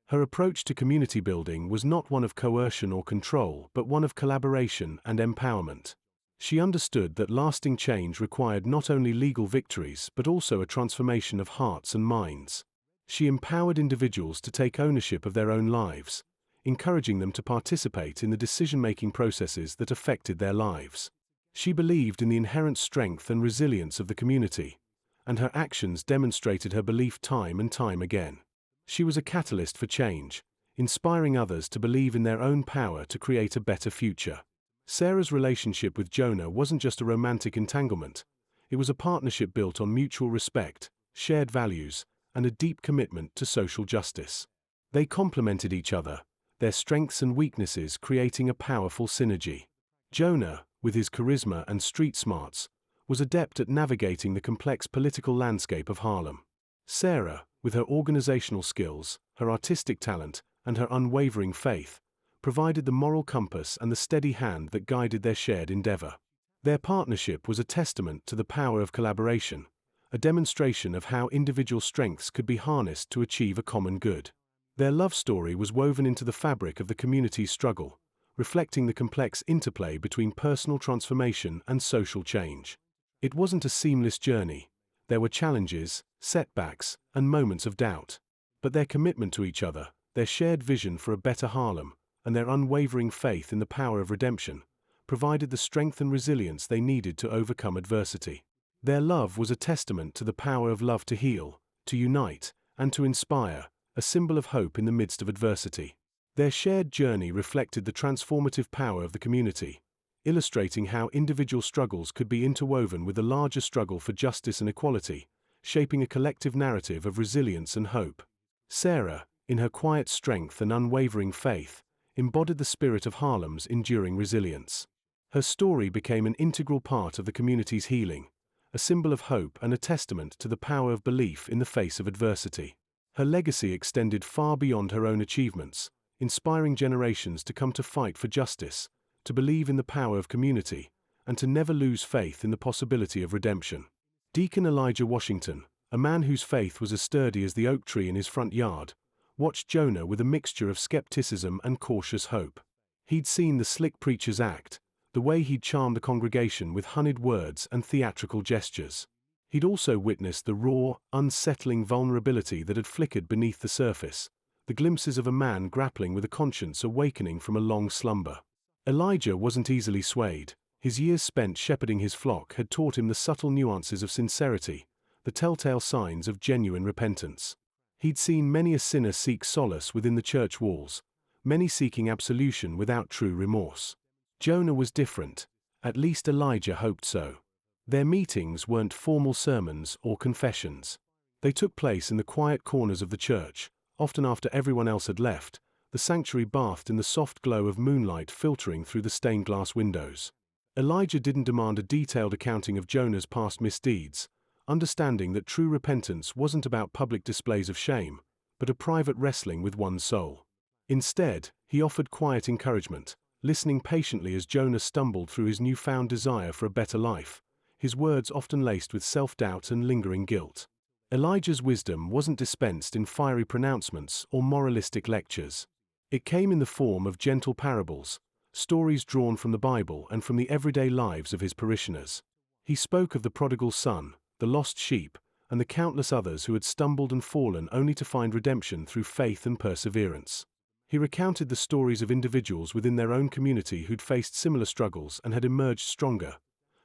Her approach to community building was not one of coercion or control, but one of collaboration and empowerment. She understood that lasting change required not only legal victories but also a transformation of hearts and minds. She empowered individuals to take ownership of their own lives, encouraging them to participate in the decision-making processes that affected their lives. She believed in the inherent strength and resilience of the community, and her actions demonstrated her belief time and time again. She was a catalyst for change, inspiring others to believe in their own power to create a better future. Sarah's relationship with Jonah wasn't just a romantic entanglement, it was a partnership built on mutual respect, shared values, and a deep commitment to social justice. They complemented each other, their strengths and weaknesses creating a powerful synergy. Jonah, with his charisma and street smarts, was adept at navigating the complex political landscape of Harlem. Sarah, with her organizational skills, her artistic talent, and her unwavering faith, provided the moral compass and the steady hand that guided their shared endeavor. Their partnership was a testament to the power of collaboration, a demonstration of how individual strengths could be harnessed to achieve a common good. Their love story was woven into the fabric of the community's struggle, reflecting the complex interplay between personal transformation and social change. It wasn't a seamless journey. There were challenges, setbacks, and moments of doubt. But their commitment to each other, their shared vision for a better Harlem, and their unwavering faith in the power of redemption, provided the strength and resilience they needed to overcome adversity. Their love was a testament to the power of love to heal, to unite, and to inspire, a symbol of hope in the midst of adversity. Their shared journey reflected the transformative power of the community, illustrating how individual struggles could be interwoven with the larger struggle for justice and equality, shaping a collective narrative of resilience and hope. Sarah, in her quiet strength and unwavering faith, embodied the spirit of Harlem's enduring resilience. Her story became an integral part of the community's healing, a symbol of hope and a testament to the power of belief in the face of adversity. Her legacy extended far beyond her own achievements, inspiring generations to come to fight for justice, to believe in the power of community, and to never lose faith in the possibility of redemption. Deacon Elijah Washington, a man whose faith was as sturdy as the oak tree in his front yard, watched Jonah with a mixture of skepticism and cautious hope. He'd seen the slick preacher's act, the way he'd charmed the congregation with honeyed words and theatrical gestures. He'd also witnessed the raw, unsettling vulnerability that had flickered beneath the surface, the glimpses of a man grappling with a conscience awakening from a long slumber. Elijah wasn't easily swayed, His years spent shepherding his flock had taught him the subtle nuances of sincerity, the telltale signs of genuine repentance. He'd seen many a sinner seek solace within the church walls, many seeking absolution without true remorse. Jonah was different, at least Elijah hoped so. Their meetings weren't formal sermons or confessions. They took place in the quiet corners of the church, often after everyone else had left, the sanctuary bathed in the soft glow of moonlight filtering through the stained glass windows. Elijah didn't demand a detailed accounting of Jonah's past misdeeds, understanding that true repentance wasn't about public displays of shame, but a private wrestling with one's soul. Instead, he offered quiet encouragement, listening patiently as Jonah stumbled through his newfound desire for a better life, his words often laced with self-doubt and lingering guilt. Elijah's wisdom wasn't dispensed in fiery pronouncements or moralistic lectures. It came in the form of gentle parables, stories drawn from the Bible and from the everyday lives of his parishioners. He spoke of the prodigal son, the lost sheep, and the countless others who had stumbled and fallen only to find redemption through faith and perseverance. He recounted the stories of individuals within their own community who'd faced similar struggles and had emerged stronger,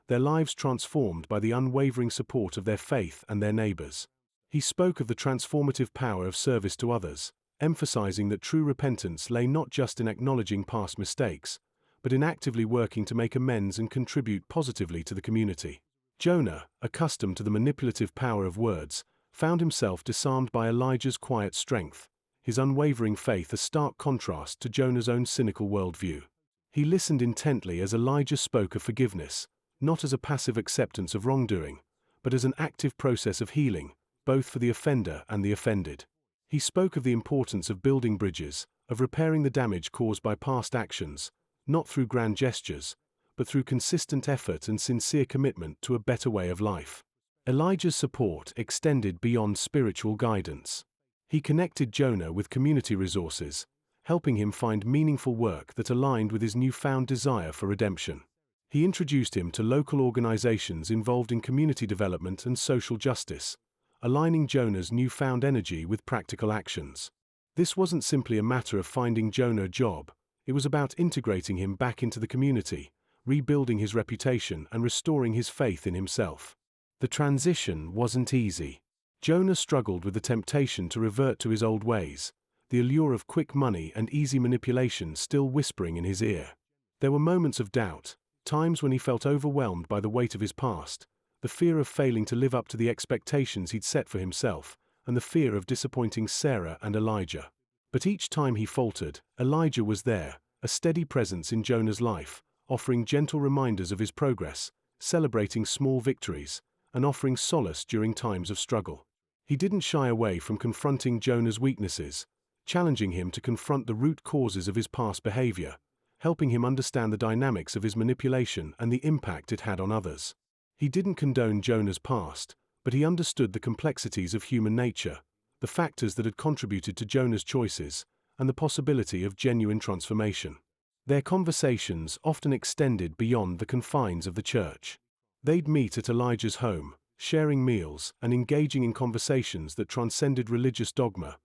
their lives transformed by the unwavering support of their faith and their neighbors. He spoke of the transformative power of service to others, emphasizing that true repentance lay not just in acknowledging past mistakes, but in actively working to make amends and contribute positively to the community. Jonah, accustomed to the manipulative power of words, found himself disarmed by Elijah's quiet strength, his unwavering faith a stark contrast to Jonah's own cynical worldview. He listened intently as Elijah spoke of forgiveness, not as a passive acceptance of wrongdoing, but as an active process of healing, both for the offender and the offended. He spoke of the importance of building bridges, of repairing the damage caused by past actions, not through grand gestures, but through consistent effort and sincere commitment to a better way of life. Elijah's support extended beyond spiritual guidance. He connected Jonah with community resources, helping him find meaningful work that aligned with his newfound desire for redemption. He introduced him to local organizations involved in community development and social justice, aligning Jonah's newfound energy with practical actions. This wasn't simply a matter of finding Jonah a job, it was about integrating him back into the community, rebuilding his reputation and restoring his faith in himself. The transition wasn't easy. Jonah struggled with the temptation to revert to his old ways, the allure of quick money and easy manipulation still whispering in his ear. There were moments of doubt, times when he felt overwhelmed by the weight of his past, the fear of failing to live up to the expectations he'd set for himself, and the fear of disappointing Sarah and Elijah. But each time he faltered, Elijah was there, a steady presence in Jonah's life, offering gentle reminders of his progress, celebrating small victories, and offering solace during times of struggle. He didn't shy away from confronting Jonah's weaknesses, challenging him to confront the root causes of his past behavior, helping him understand the dynamics of his manipulation and the impact it had on others. He didn't condone Jonah's past, but he understood the complexities of human nature, the factors that had contributed to Jonah's choices, and the possibility of genuine transformation. Their conversations often extended beyond the confines of the church. They'd meet at Elijah's home, sharing meals and engaging in conversations that transcended religious dogma,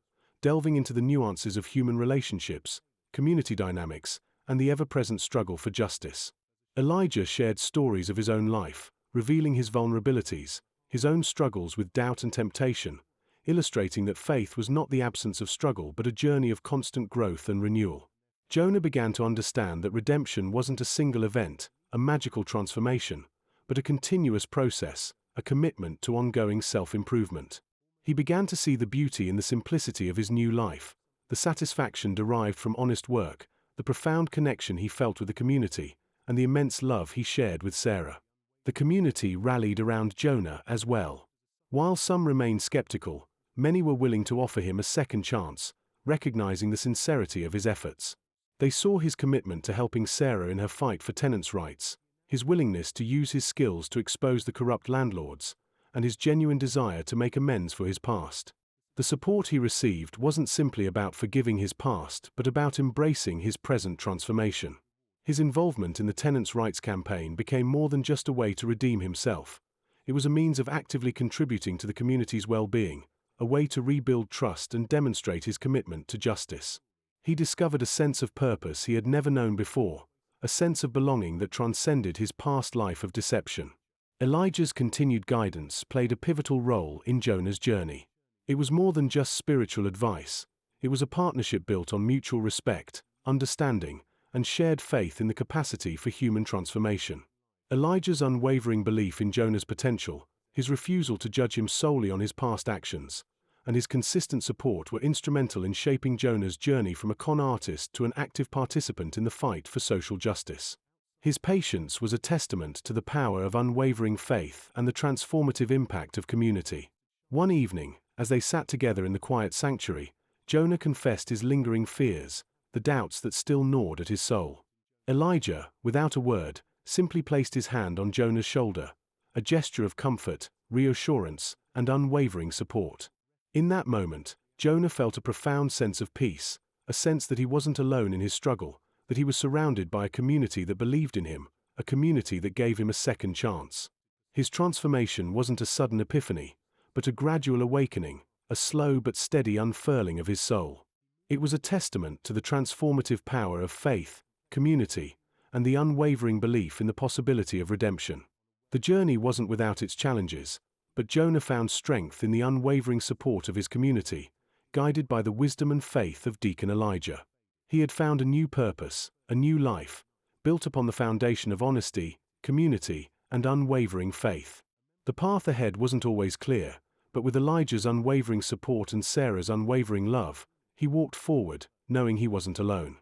delving into the nuances of human relationships, community dynamics, and the ever-present struggle for justice. Elijah shared stories of his own life, revealing his vulnerabilities, his own struggles with doubt and temptation, illustrating that faith was not the absence of struggle but a journey of constant growth and renewal. Jonah began to understand that redemption wasn't a single event, a magical transformation, but a continuous process, a commitment to ongoing self-improvement. He began to see the beauty in the simplicity of his new life, the satisfaction derived from honest work, the profound connection he felt with the community, and the immense love he shared with Sarah. The community rallied around Jonah as well. While some remained skeptical, many were willing to offer him a second chance, recognizing the sincerity of his efforts. They saw his commitment to helping Sarah in her fight for tenants' rights, his willingness to use his skills to expose the corrupt landlords, and his genuine desire to make amends for his past. The support he received wasn't simply about forgiving his past but about embracing his present transformation. His involvement in the tenants' rights campaign became more than just a way to redeem himself. It was a means of actively contributing to the community's well-being, a way to rebuild trust and demonstrate his commitment to justice. He discovered a sense of purpose he had never known before, a sense of belonging that transcended his past life of deception. Elijah's continued guidance played a pivotal role in Jonah's journey. It was more than just spiritual advice. It was a partnership built on mutual respect, understanding, and shared faith in the capacity for human transformation. Elijah's unwavering belief in Jonah's potential, his refusal to judge him solely on his past actions, and his consistent support were instrumental in shaping Jonah's journey from a con artist to an active participant in the fight for social justice. His patience was a testament to the power of unwavering faith and the transformative impact of community. One evening, as they sat together in the quiet sanctuary, Jonah confessed his lingering fears, the doubts that still gnawed at his soul. Elijah, without a word, simply placed his hand on Jonah's shoulder, a gesture of comfort, reassurance, and unwavering support. In that moment, Jonah felt a profound sense of peace, a sense that he wasn't alone in his struggle, that he was surrounded by a community that believed in him, a community that gave him a second chance. His transformation wasn't a sudden epiphany, but a gradual awakening, a slow but steady unfurling of his soul. It was a testament to the transformative power of faith, community, and the unwavering belief in the possibility of redemption. The journey wasn't without its challenges, but Jonah found strength in the unwavering support of his community, guided by the wisdom and faith of Deacon Elijah. He had found a new purpose, a new life, built upon the foundation of honesty, community, and unwavering faith. The path ahead wasn't always clear, but with Elijah's unwavering support and Sarah's unwavering love, he walked forward, knowing he wasn't alone.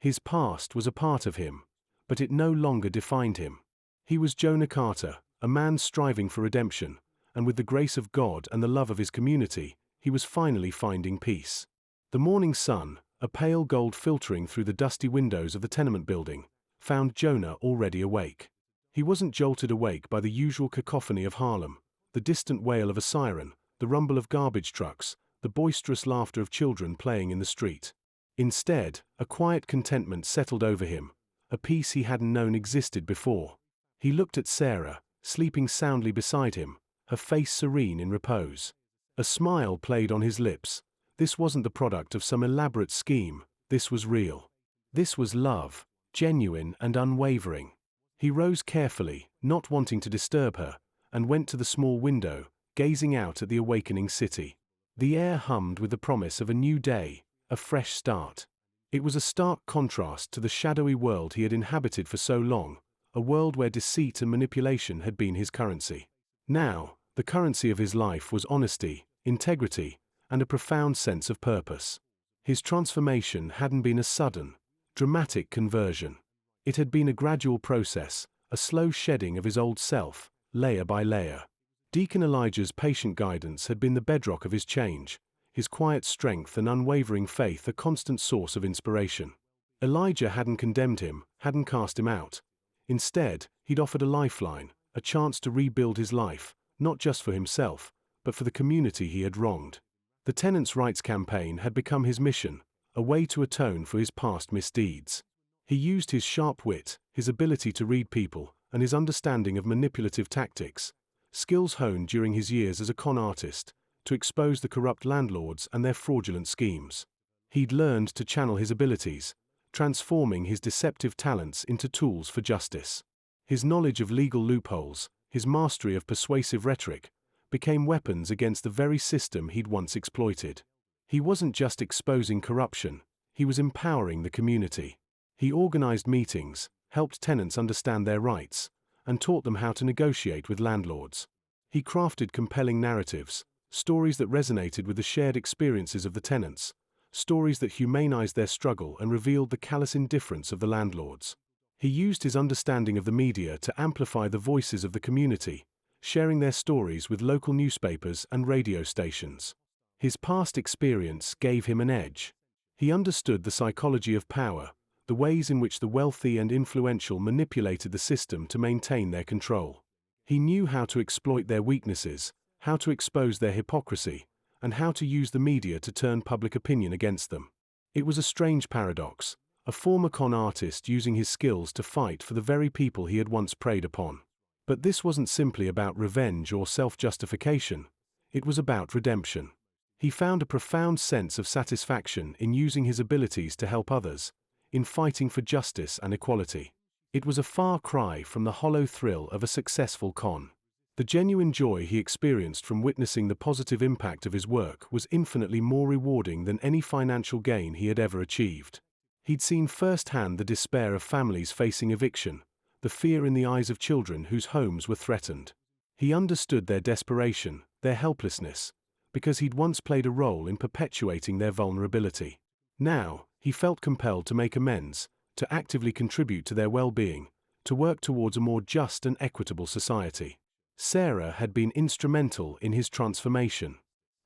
His past was a part of him, but it no longer defined him. He was Jonah Carter, a man striving for redemption, and with the grace of God and the love of his community, he was finally finding peace. The morning sun, a pale gold filtering through the dusty windows of the tenement building, found Jonah already awake. He wasn't jolted awake by the usual cacophony of Harlem, the distant wail of a siren, the rumble of garbage trucks, the boisterous laughter of children playing in the street. Instead, a quiet contentment settled over him, a peace he hadn't known existed before. He looked at Sarah, sleeping soundly beside him, her face serene in repose. A smile played on his lips. This wasn't the product of some elaborate scheme, this was real. This was love, genuine and unwavering. He rose carefully, not wanting to disturb her, and went to the small window, gazing out at the awakening city. The air hummed with the promise of a new day, a fresh start. It was a stark contrast to the shadowy world he had inhabited for so long, a world where deceit and manipulation had been his currency. Now, the currency of his life was honesty, integrity, and a profound sense of purpose. His transformation hadn't been a sudden, dramatic conversion. It had been a gradual process, a slow shedding of his old self, layer by layer. Deacon Elijah's patient guidance had been the bedrock of his change, his quiet strength and unwavering faith a constant source of inspiration. Elijah hadn't condemned him, hadn't cast him out. Instead, he'd offered a lifeline, a chance to rebuild his life, not just for himself, but for the community he had wronged. The tenants' rights campaign had become his mission, a way to atone for his past misdeeds. He used his sharp wit, his ability to read people, and his understanding of manipulative tactics, skills honed during his years as a con artist, to expose the corrupt landlords and their fraudulent schemes. He'd learned to channel his abilities, transforming his deceptive talents into tools for justice. His knowledge of legal loopholes, his mastery of persuasive rhetoric, became weapons against the very system he'd once exploited. He wasn't just exposing corruption, he was empowering the community. He organized meetings, helped tenants understand their rights, and taught them how to negotiate with landlords. He crafted compelling narratives, stories that resonated with the shared experiences of the tenants, stories that humanized their struggle and revealed the callous indifference of the landlords. He used his understanding of the media to amplify the voices of the community, sharing their stories with local newspapers and radio stations. His past experience gave him an edge. He understood the psychology of power, the ways in which the wealthy and influential manipulated the system to maintain their control. He knew how to exploit their weaknesses, how to expose their hypocrisy, and how to use the media to turn public opinion against them. It was a strange paradox, a former con artist using his skills to fight for the very people he had once preyed upon. But this wasn't simply about revenge or self-justification, it was about redemption. He found a profound sense of satisfaction in using his abilities to help others, in fighting for justice and equality. It was a far cry from the hollow thrill of a successful con. The genuine joy he experienced from witnessing the positive impact of his work was infinitely more rewarding than any financial gain he had ever achieved. He'd seen firsthand the despair of families facing eviction, the fear in the eyes of children whose homes were threatened. He understood their desperation, their helplessness, because he'd once played a role in perpetuating their vulnerability. Now, he felt compelled to make amends, to actively contribute to their well-being, to work towards a more just and equitable society. Sarah had been instrumental in his transformation.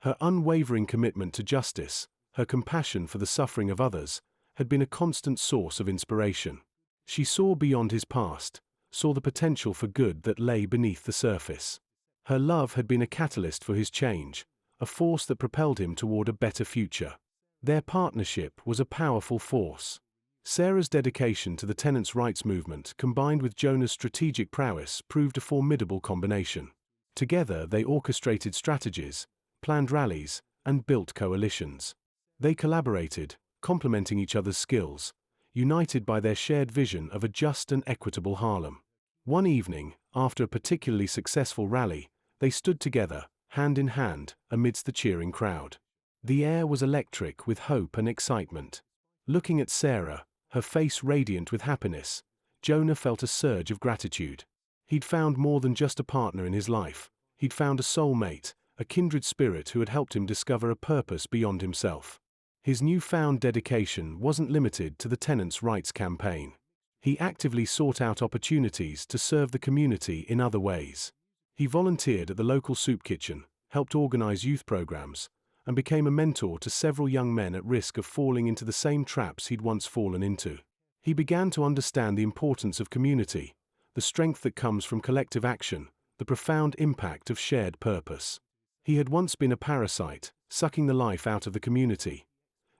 Her unwavering commitment to justice, her compassion for the suffering of others, had been a constant source of inspiration. She saw beyond his past, saw the potential for good that lay beneath the surface. Her love had been a catalyst for his change, a force that propelled him toward a better future. Their partnership was a powerful force. Sarah's dedication to the tenants' rights movement combined with Jonah's strategic prowess proved a formidable combination. Together they orchestrated strategies, planned rallies, and built coalitions. They collaborated, complementing each other's skills, united by their shared vision of a just and equitable Harlem. One evening, after a particularly successful rally, they stood together, hand in hand, amidst the cheering crowd. The air was electric with hope and excitement. Looking at Sarah, her face radiant with happiness, Jonah felt a surge of gratitude. He'd found more than just a partner in his life. He'd found a soulmate, a kindred spirit who had helped him discover a purpose beyond himself. His newfound dedication wasn't limited to the tenants' rights campaign. He actively sought out opportunities to serve the community in other ways. He volunteered at the local soup kitchen, helped organize youth programs, and became a mentor to several young men at risk of falling into the same traps he'd once fallen into. He began to understand the importance of community, the strength that comes from collective action, the profound impact of shared purpose. He had once been a parasite, sucking the life out of the community.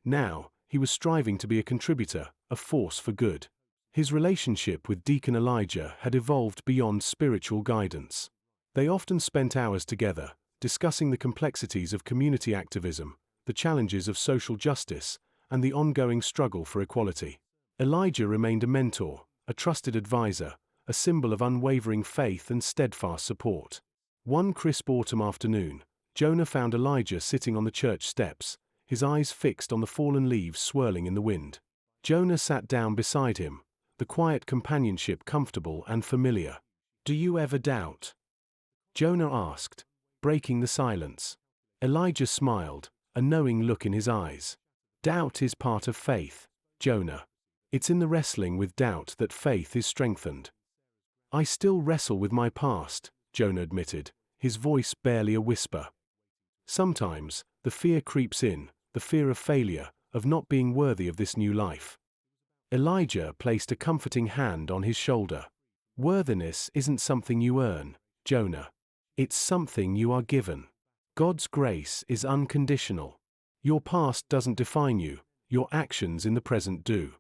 Now, he was striving to be a contributor, a force for good. His relationship with Deacon Elijah had evolved beyond spiritual guidance. They often spent hours together, discussing the complexities of community activism, the challenges of social justice, and the ongoing struggle for equality. Elijah remained a mentor, a trusted advisor, a symbol of unwavering faith and steadfast support. One crisp autumn afternoon, Jonah found Elijah sitting on the church steps, his eyes fixed on the fallen leaves swirling in the wind. Jonah sat down beside him, the quiet companionship comfortable and familiar. "Do you ever doubt?" Jonah asked, breaking the silence. Elijah smiled, a knowing look in his eyes. "Doubt is part of faith, Jonah. It's in the wrestling with doubt that faith is strengthened." "I still wrestle with my past," Jonah admitted, his voice barely a whisper. "Sometimes, the fear creeps in, the fear of failure, of not being worthy of this new life." Elijah placed a comforting hand on his shoulder. "Worthiness isn't something you earn, Jonah. It's something you are given. God's grace is unconditional. Your past doesn't define you, your actions in the present do."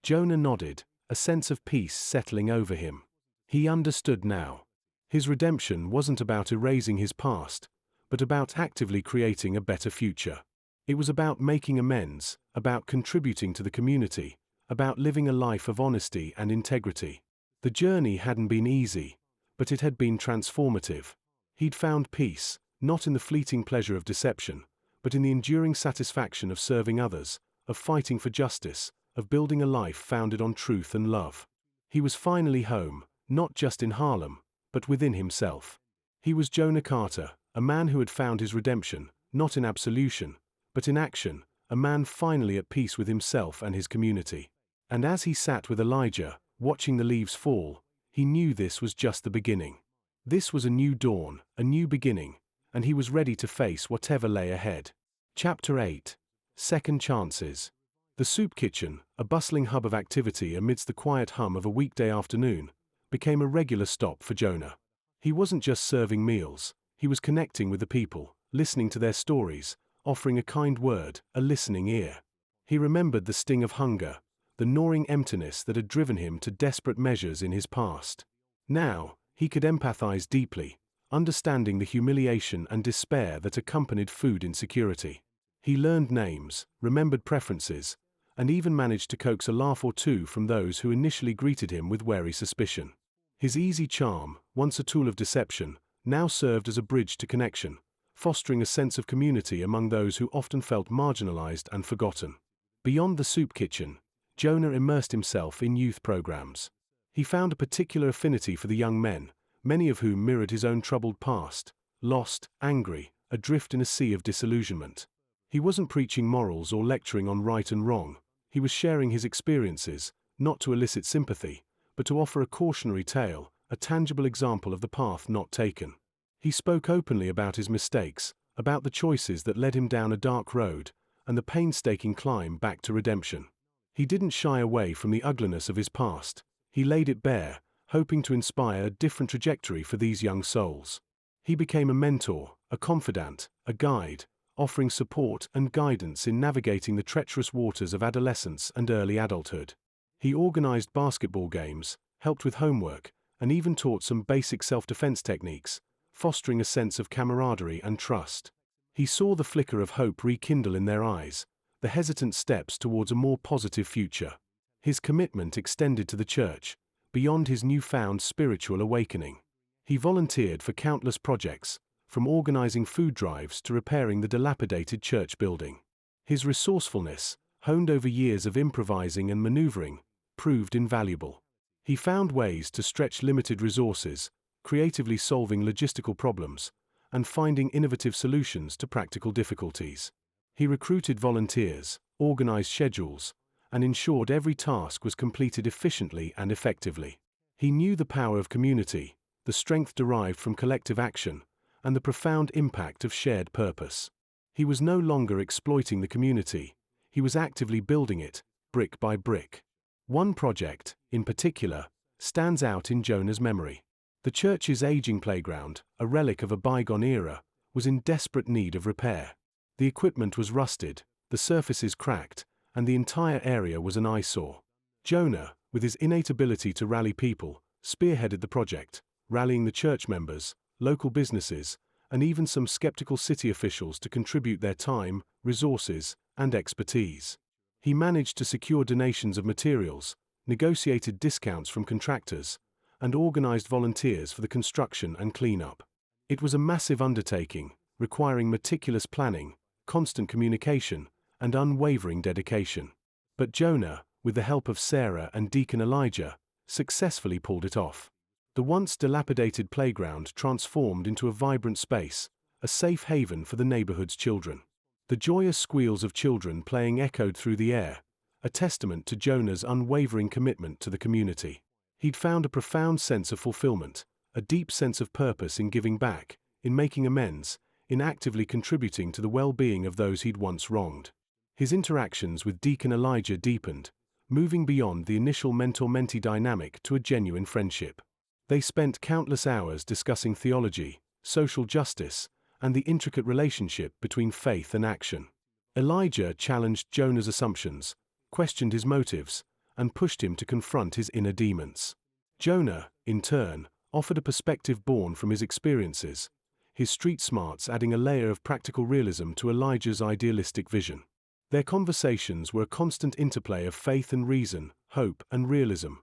Jonah nodded, a sense of peace settling over him. He understood now. His redemption wasn't about erasing his past, but about actively creating a better future. It was about making amends, about contributing to the community, about living a life of honesty and integrity. The journey hadn't been easy, but it had been transformative. He'd found peace, not in the fleeting pleasure of deception, but in the enduring satisfaction of serving others, of fighting for justice, of building a life founded on truth and love. He was finally home, not just in Harlem, but within himself. He was Jonah Carter, a man who had found his redemption, not in absolution, but in action, a man finally at peace with himself and his community. And as he sat with Elijah, watching the leaves fall, he knew this was just the beginning. This was a new dawn, a new beginning, and he was ready to face whatever lay ahead. Chapter 8. Second Chances. The soup kitchen, a bustling hub of activity amidst the quiet hum of a weekday afternoon, became a regular stop for Jonah. He wasn't just serving meals, he was connecting with the people, listening to their stories, offering a kind word, a listening ear. He remembered the sting of hunger, the gnawing emptiness that had driven him to desperate measures in his past. Now, he could empathize deeply, understanding the humiliation and despair that accompanied food insecurity. He learned names, remembered preferences, and even managed to coax a laugh or two from those who initially greeted him with wary suspicion. His easy charm, once a tool of deception, now served as a bridge to connection, fostering a sense of community among those who often felt marginalized and forgotten. Beyond the soup kitchen, Jonah immersed himself in youth programs. He found a particular affinity for the young men, many of whom mirrored his own troubled past, lost, angry, adrift in a sea of disillusionment. He wasn't preaching morals or lecturing on right and wrong. He was sharing his experiences, not to elicit sympathy, but to offer a cautionary tale, a tangible example of the path not taken. He spoke openly about his mistakes, about the choices that led him down a dark road, and the painstaking climb back to redemption. He didn't shy away from the ugliness of his past. He laid it bare, hoping to inspire a different trajectory for these young souls. He became a mentor, a confidant, a guide, offering support and guidance in navigating the treacherous waters of adolescence and early adulthood. He organized basketball games, helped with homework, and even taught some basic self-defense techniques, fostering a sense of camaraderie and trust. He saw the flicker of hope rekindle in their eyes, the hesitant steps towards a more positive future. His commitment extended to the church, beyond his newfound spiritual awakening. He volunteered for countless projects, from organizing food drives to repairing the dilapidated church building. His resourcefulness, honed over years of improvising and maneuvering, proved invaluable. He found ways to stretch limited resources, creatively solving logistical problems, and finding innovative solutions to practical difficulties. He recruited volunteers, organized schedules, and ensured every task was completed efficiently and effectively. He knew the power of community, the strength derived from collective action, and the profound impact of shared purpose. He was no longer exploiting the community, he was actively building it, brick by brick. One project, in particular, stands out in Jonah's memory. The church's aging playground, a relic of a bygone era, was in desperate need of repair. The equipment was rusted, the surfaces cracked, and the entire area was an eyesore. Jonah, with his innate ability to rally people, spearheaded the project, rallying the church members, local businesses, and even some skeptical city officials to contribute their time, resources, and expertise. He managed to secure donations of materials, negotiated discounts from contractors, and organized volunteers for the construction and cleanup. It was a massive undertaking, requiring meticulous planning, constant communication, and unwavering dedication. But Jonah, with the help of Sarah and Deacon Elijah, successfully pulled it off. The once dilapidated playground transformed into a vibrant space, a safe haven for the neighborhood's children. The joyous squeals of children playing echoed through the air, a testament to Jonah's unwavering commitment to the community. He'd found a profound sense of fulfillment, a deep sense of purpose in giving back, in making amends, in actively contributing to the well-being of those he'd once wronged. His interactions with Deacon Elijah deepened, moving beyond the initial mentor-mentee dynamic to a genuine friendship. They spent countless hours discussing theology, social justice, and the intricate relationship between faith and action. Elijah challenged Jonah's assumptions, questioned his motives, and pushed him to confront his inner demons. Jonah, in turn, offered a perspective born from his experiences, his street smarts adding a layer of practical realism to Elijah's idealistic vision. Their conversations were a constant interplay of faith and reason, hope and realism,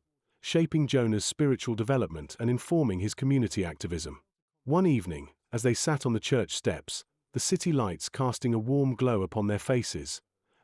shaping Jonah's spiritual development and informing his community activism. One evening, as they sat on the church steps, the city lights casting a warm glow upon their faces,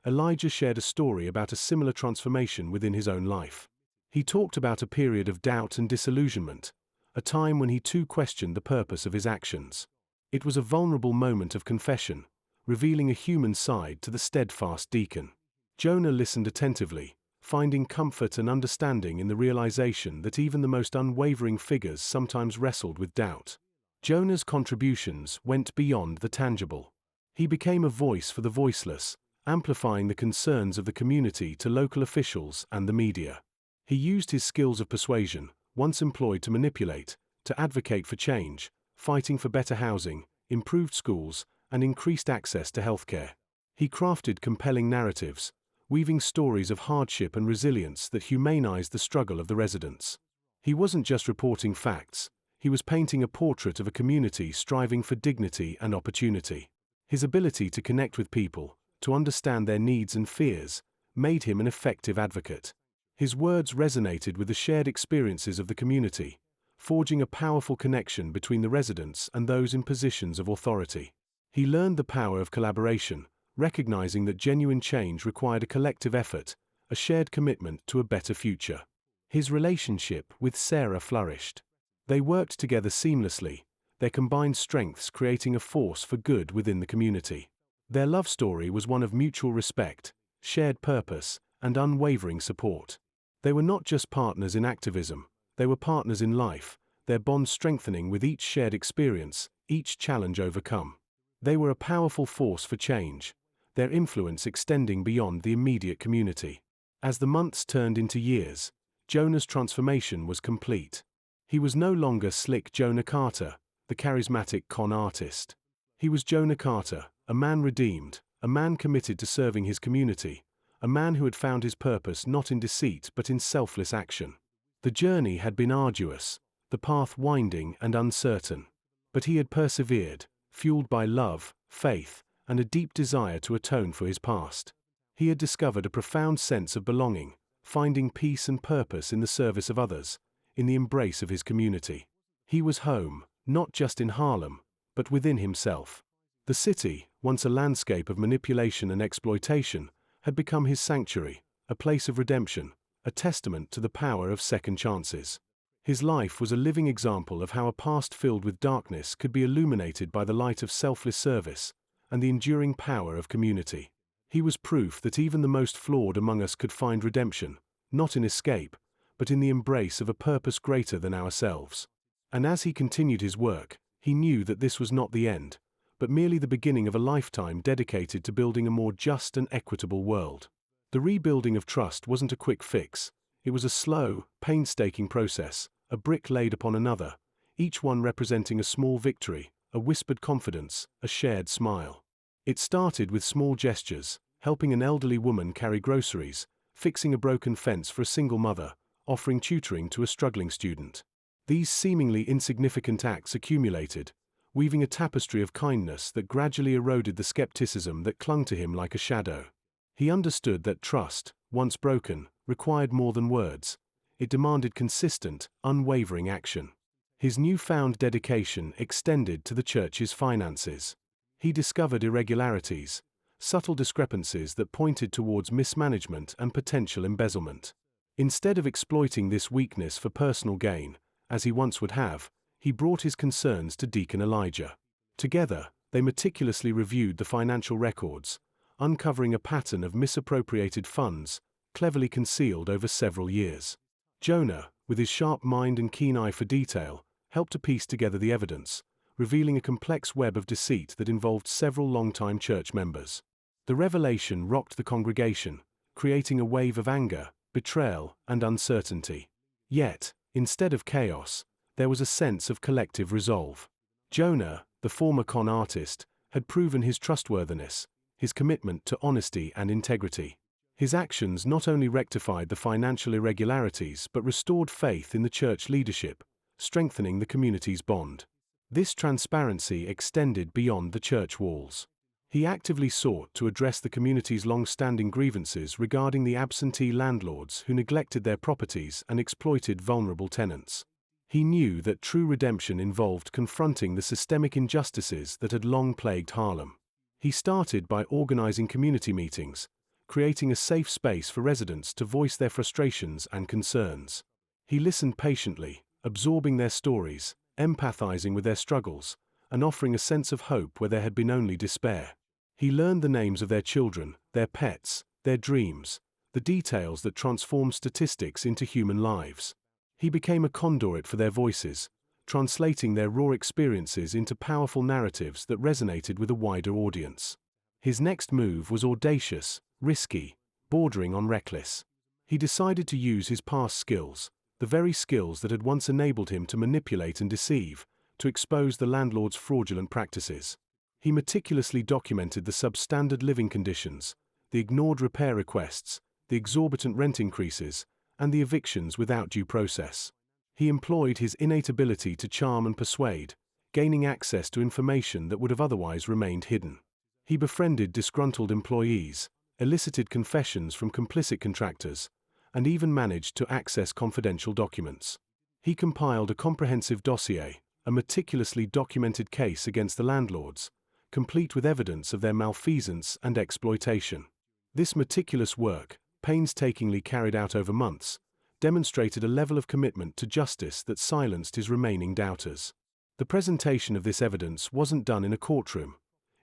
Elijah shared a story about a similar transformation within his own life. He talked about a period of doubt and disillusionment, a time when he too questioned the purpose of his actions. It was a vulnerable moment of confession, revealing a human side to the steadfast deacon. Jonah listened attentively, finding comfort and understanding in the realization that even the most unwavering figures sometimes wrestled with doubt. Jonah's contributions went beyond the tangible. He became a voice for the voiceless, amplifying the concerns of the community to local officials and the media. He used his skills of persuasion, once employed to manipulate, to advocate for change, fighting for better housing, improved schools, and increased access to healthcare. He crafted compelling narratives, weaving stories of hardship and resilience that humanized the struggle of the residents. He wasn't just reporting facts, he was painting a portrait of a community striving for dignity and opportunity. His ability to connect with people, to understand their needs and fears, made him an effective advocate. His words resonated with the shared experiences of the community, forging a powerful connection between the residents and those in positions of authority. He learned the power of collaboration, recognizing that genuine change required a collective effort, a shared commitment to a better future. His relationship with Sarah flourished. They worked together seamlessly, their combined strengths creating a force for good within the community. Their love story was one of mutual respect, shared purpose, and unwavering support. They were not just partners in activism, they were partners in life, their bond strengthening with each shared experience, each challenge overcome. They were a powerful force for change, their influence extending beyond the immediate community. As the months turned into years, Jonah's transformation was complete. He was no longer slick Jonah Carter, the charismatic con artist. He was Jonah Carter, a man redeemed, a man committed to serving his community, a man who had found his purpose not in deceit but in selfless action. The journey had been arduous, the path winding and uncertain. But he had persevered, fueled by love, faith, and a deep desire to atone for his past. He had discovered a profound sense of belonging, finding peace and purpose in the service of others, in the embrace of his community. He was home, not just in Harlem, but within himself. The city, once a landscape of manipulation and exploitation, had become his sanctuary, a place of redemption, a testament to the power of second chances. His life was a living example of how a past filled with darkness could be illuminated by the light of selfless service and the enduring power of community. He was proof that even the most flawed among us could find redemption, not in escape, but in the embrace of a purpose greater than ourselves. And as he continued his work, he knew that this was not the end, but merely the beginning of a lifetime dedicated to building a more just and equitable world. The rebuilding of trust wasn't a quick fix. It was a slow, painstaking process, a brick laid upon another, each one representing a small victory, a whispered confidence, a shared smile. It started with small gestures, helping an elderly woman carry groceries, fixing a broken fence for a single mother, offering tutoring to a struggling student. These seemingly insignificant acts accumulated, weaving a tapestry of kindness that gradually eroded the skepticism that clung to him like a shadow. He understood that trust, once broken, required more than words. It demanded consistent, unwavering action. His newfound dedication extended to the church's finances. He discovered irregularities, subtle discrepancies that pointed towards mismanagement and potential embezzlement. Instead of exploiting this weakness for personal gain, as he once would have, he brought his concerns to Deacon Elijah. Together, they meticulously reviewed the financial records, uncovering a pattern of misappropriated funds, cleverly concealed over several years. Jonah, with his sharp mind and keen eye for detail, helped to piece together the evidence, revealing a complex web of deceit that involved several longtime church members. The revelation rocked the congregation, creating a wave of anger, betrayal, and uncertainty. Yet, instead of chaos, there was a sense of collective resolve. Jonah, the former con artist, had proven his trustworthiness, his commitment to honesty and integrity. His actions not only rectified the financial irregularities but restored faith in the church leadership, strengthening the community's bond. This transparency extended beyond the church walls. He actively sought to address the community's long-standing grievances regarding the absentee landlords who neglected their properties and exploited vulnerable tenants. He knew that true redemption involved confronting the systemic injustices that had long plagued Harlem. He started by organizing community meetings, creating a safe space for residents to voice their frustrations and concerns. He listened patiently, absorbing their stories, empathizing with their struggles, and offering a sense of hope where there had been only despair. He learned the names of their children, their pets, their dreams, the details that transformed statistics into human lives. He became a conduit for their voices, translating their raw experiences into powerful narratives that resonated with a wider audience. His next move was audacious, risky, bordering on reckless. He decided to use his past skills, the very skills that had once enabled him to manipulate and deceive, to expose the landlord's fraudulent practices. He meticulously documented the substandard living conditions, the ignored repair requests, the exorbitant rent increases, and the evictions without due process. He employed his innate ability to charm and persuade, gaining access to information that would have otherwise remained hidden. He befriended disgruntled employees, elicited confessions from complicit contractors, and even managed to access confidential documents. He compiled a comprehensive dossier, a meticulously documented case against the landlords, complete with evidence of their malfeasance and exploitation. This meticulous work, painstakingly carried out over months, demonstrated a level of commitment to justice that silenced his remaining doubters. The presentation of this evidence wasn't done in a courtroom.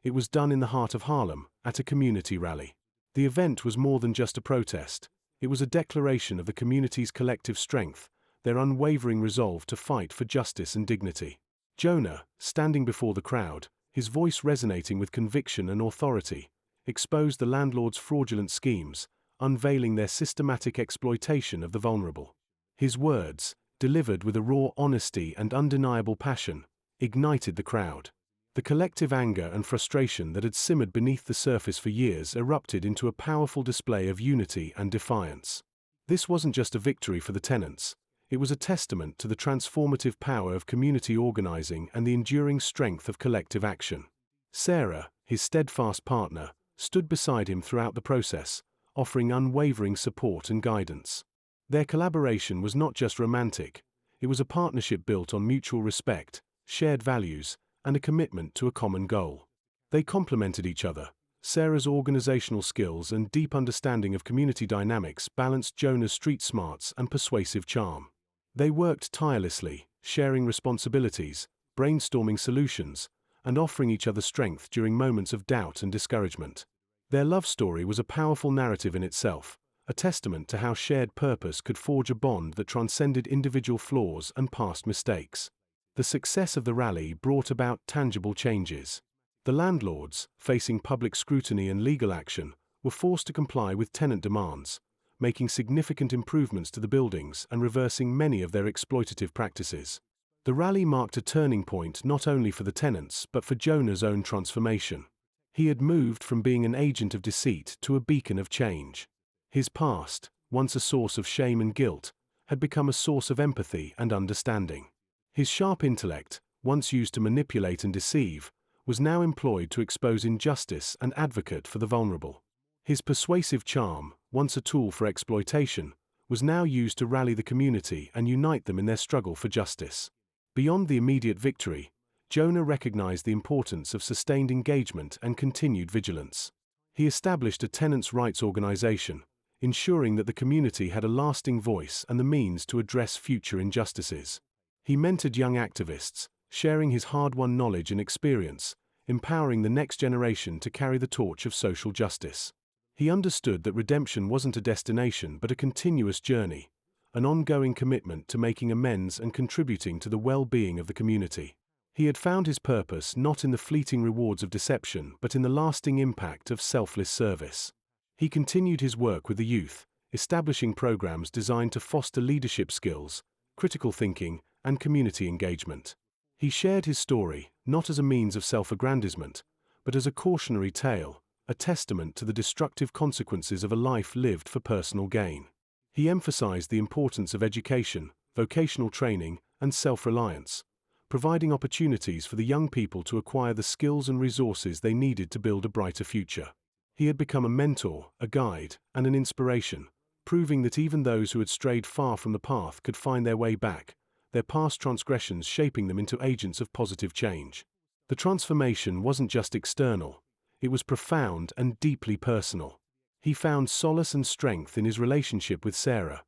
It was done in the heart of Harlem, at a community rally. The event was more than just a protest. It was a declaration of the community's collective strength, their unwavering resolve to fight for justice and dignity. Jonah, standing before the crowd, his voice resonating with conviction and authority, exposed the landlords' fraudulent schemes, unveiling their systematic exploitation of the vulnerable. His words, delivered with a raw honesty and undeniable passion, ignited the crowd. The collective anger and frustration that had simmered beneath the surface for years erupted into a powerful display of unity and defiance. This wasn't just a victory for the tenants. It was a testament to the transformative power of community organizing and the enduring strength of collective action. Sarah, his steadfast partner, stood beside him throughout the process, offering unwavering support and guidance. Their collaboration was not just romantic, it was a partnership built on mutual respect, shared values, and a commitment to a common goal. They complemented each other. Sarah's organizational skills and deep understanding of community dynamics balanced Jonah's street smarts and persuasive charm. They worked tirelessly, sharing responsibilities, brainstorming solutions, and offering each other strength during moments of doubt and discouragement. Their love story was a powerful narrative in itself, a testament to how shared purpose could forge a bond that transcended individual flaws and past mistakes. The success of the rally brought about tangible changes. The landlords, facing public scrutiny and legal action, were forced to comply with tenant demands, making significant improvements to the buildings and reversing many of their exploitative practices. The rally marked a turning point not only for the tenants but for Jonah's own transformation. He had moved from being an agent of deceit to a beacon of change. His past, once a source of shame and guilt, had become a source of empathy and understanding. His sharp intellect, once used to manipulate and deceive, was now employed to expose injustice and advocate for the vulnerable. His persuasive charm, once a tool for exploitation, was now used to rally the community and unite them in their struggle for justice. Beyond the immediate victory, Jonah recognized the importance of sustained engagement and continued vigilance. He established a tenants' rights organization, ensuring that the community had a lasting voice and the means to address future injustices. He mentored young activists, sharing his hard-won knowledge and experience, empowering the next generation to carry the torch of social justice. He understood that redemption wasn't a destination but a continuous journey, an ongoing commitment to making amends and contributing to the well-being of the community. He had found his purpose not in the fleeting rewards of deception but in the lasting impact of selfless service. He continued his work with the youth, establishing programs designed to foster leadership skills, critical thinking, and community engagement. He shared his story, not as a means of self-aggrandizement, but as a cautionary tale, a testament to the destructive consequences of a life lived for personal gain. He emphasized the importance of education, vocational training, and self-reliance, providing opportunities for the young people to acquire the skills and resources they needed to build a brighter future. He had become a mentor, a guide, and an inspiration, proving that even those who had strayed far from the path could find their way back, their past transgressions shaping them into agents of positive change. The transformation wasn't just external, it was profound and deeply personal. He found solace and strength in his relationship with Sarah,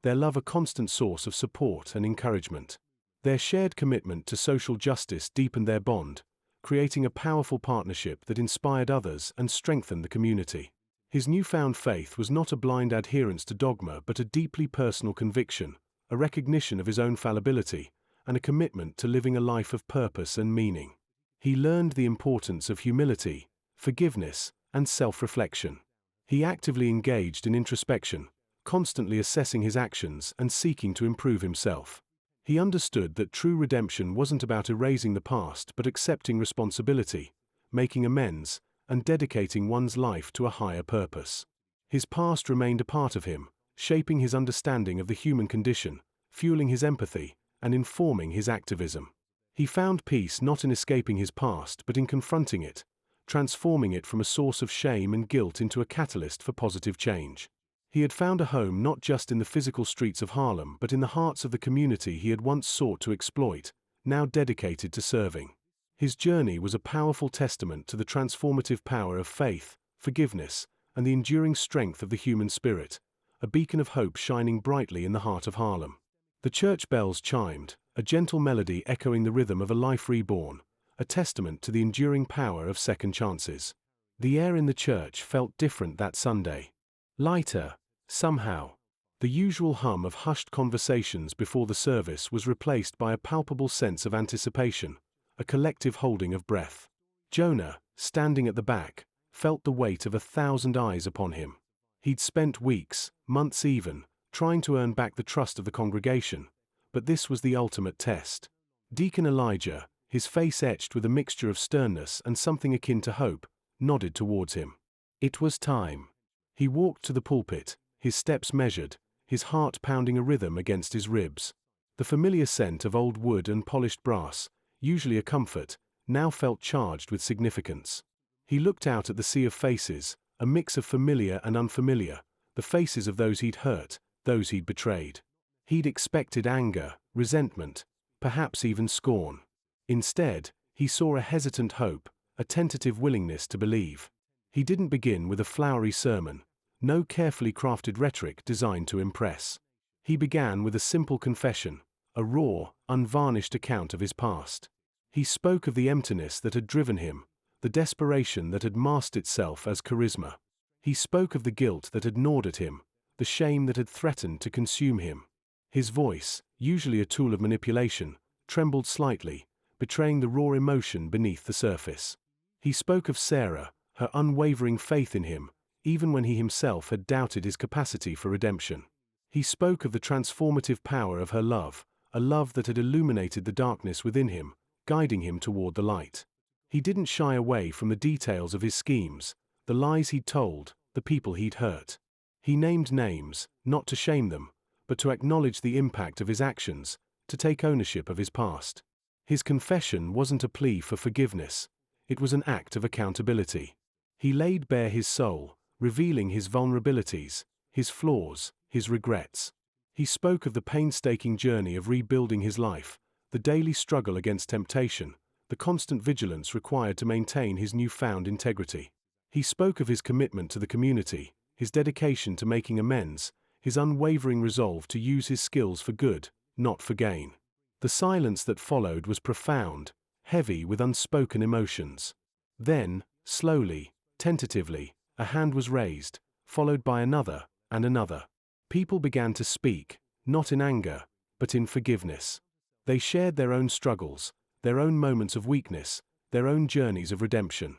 their love a constant source of support and encouragement. Their shared commitment to social justice deepened their bond, creating a powerful partnership that inspired others and strengthened the community. His newfound faith was not a blind adherence to dogma but a deeply personal conviction, a recognition of his own fallibility, and a commitment to living a life of purpose and meaning. He learned the importance of humility, forgiveness, and self-reflection. He actively engaged in introspection, constantly assessing his actions and seeking to improve himself. He understood that true redemption wasn't about erasing the past but accepting responsibility, making amends, and dedicating one's life to a higher purpose. His past remained a part of him, shaping his understanding of the human condition, fueling his empathy, and informing his activism. He found peace not in escaping his past but in confronting it, transforming it from a source of shame and guilt into a catalyst for positive change. He had found a home not just in the physical streets of Harlem but in the hearts of the community he had once sought to exploit, now dedicated to serving. His journey was a powerful testament to the transformative power of faith, forgiveness, and the enduring strength of the human spirit, a beacon of hope shining brightly in the heart of Harlem. The church bells chimed, a gentle melody echoing the rhythm of a life reborn, a testament to the enduring power of second chances. The air in the church felt different that Sunday. Lighter, somehow. The usual hum of hushed conversations before the service was replaced by a palpable sense of anticipation, a collective holding of breath. Jonah, standing at the back, felt the weight of 1,000 eyes upon him. He'd spent weeks, months even, trying to earn back the trust of the congregation, but this was the ultimate test. Deacon Elijah, his face etched with a mixture of sternness and something akin to hope, nodded towards him. It was time. He walked to the pulpit, his steps measured, his heart pounding a rhythm against his ribs. The familiar scent of old wood and polished brass, usually a comfort, now felt charged with significance. He looked out at the sea of faces, a mix of familiar and unfamiliar, the faces of those he'd hurt, those he'd betrayed. He'd expected anger, resentment, perhaps even scorn. Instead, he saw a hesitant hope, a tentative willingness to believe. He didn't begin with a flowery sermon, no carefully crafted rhetoric designed to impress. He began with a simple confession, a raw, unvarnished account of his past. He spoke of the emptiness that had driven him, the desperation that had masked itself as charisma. He spoke of the guilt that had gnawed at him, the shame that had threatened to consume him. His voice, usually a tool of manipulation, trembled slightly, betraying the raw emotion beneath the surface. He spoke of Sarah, her unwavering faith in him, even when he himself had doubted his capacity for redemption. He spoke of the transformative power of her love, a love that had illuminated the darkness within him, guiding him toward the light. He didn't shy away from the details of his schemes, the lies he'd told, the people he'd hurt. He named names, not to shame them, but to acknowledge the impact of his actions, to take ownership of his past. His confession wasn't a plea for forgiveness, it was an act of accountability. He laid bare his soul, revealing his vulnerabilities, his flaws, his regrets. He spoke of the painstaking journey of rebuilding his life, the daily struggle against temptation, the constant vigilance required to maintain his newfound integrity. He spoke of his commitment to the community, his dedication to making amends, his unwavering resolve to use his skills for good, not for gain. The silence that followed was profound, heavy with unspoken emotions. Then, slowly, tentatively, a hand was raised, followed by another, and another. People began to speak, not in anger, but in forgiveness. They shared their own struggles, their own moments of weakness, their own journeys of redemption.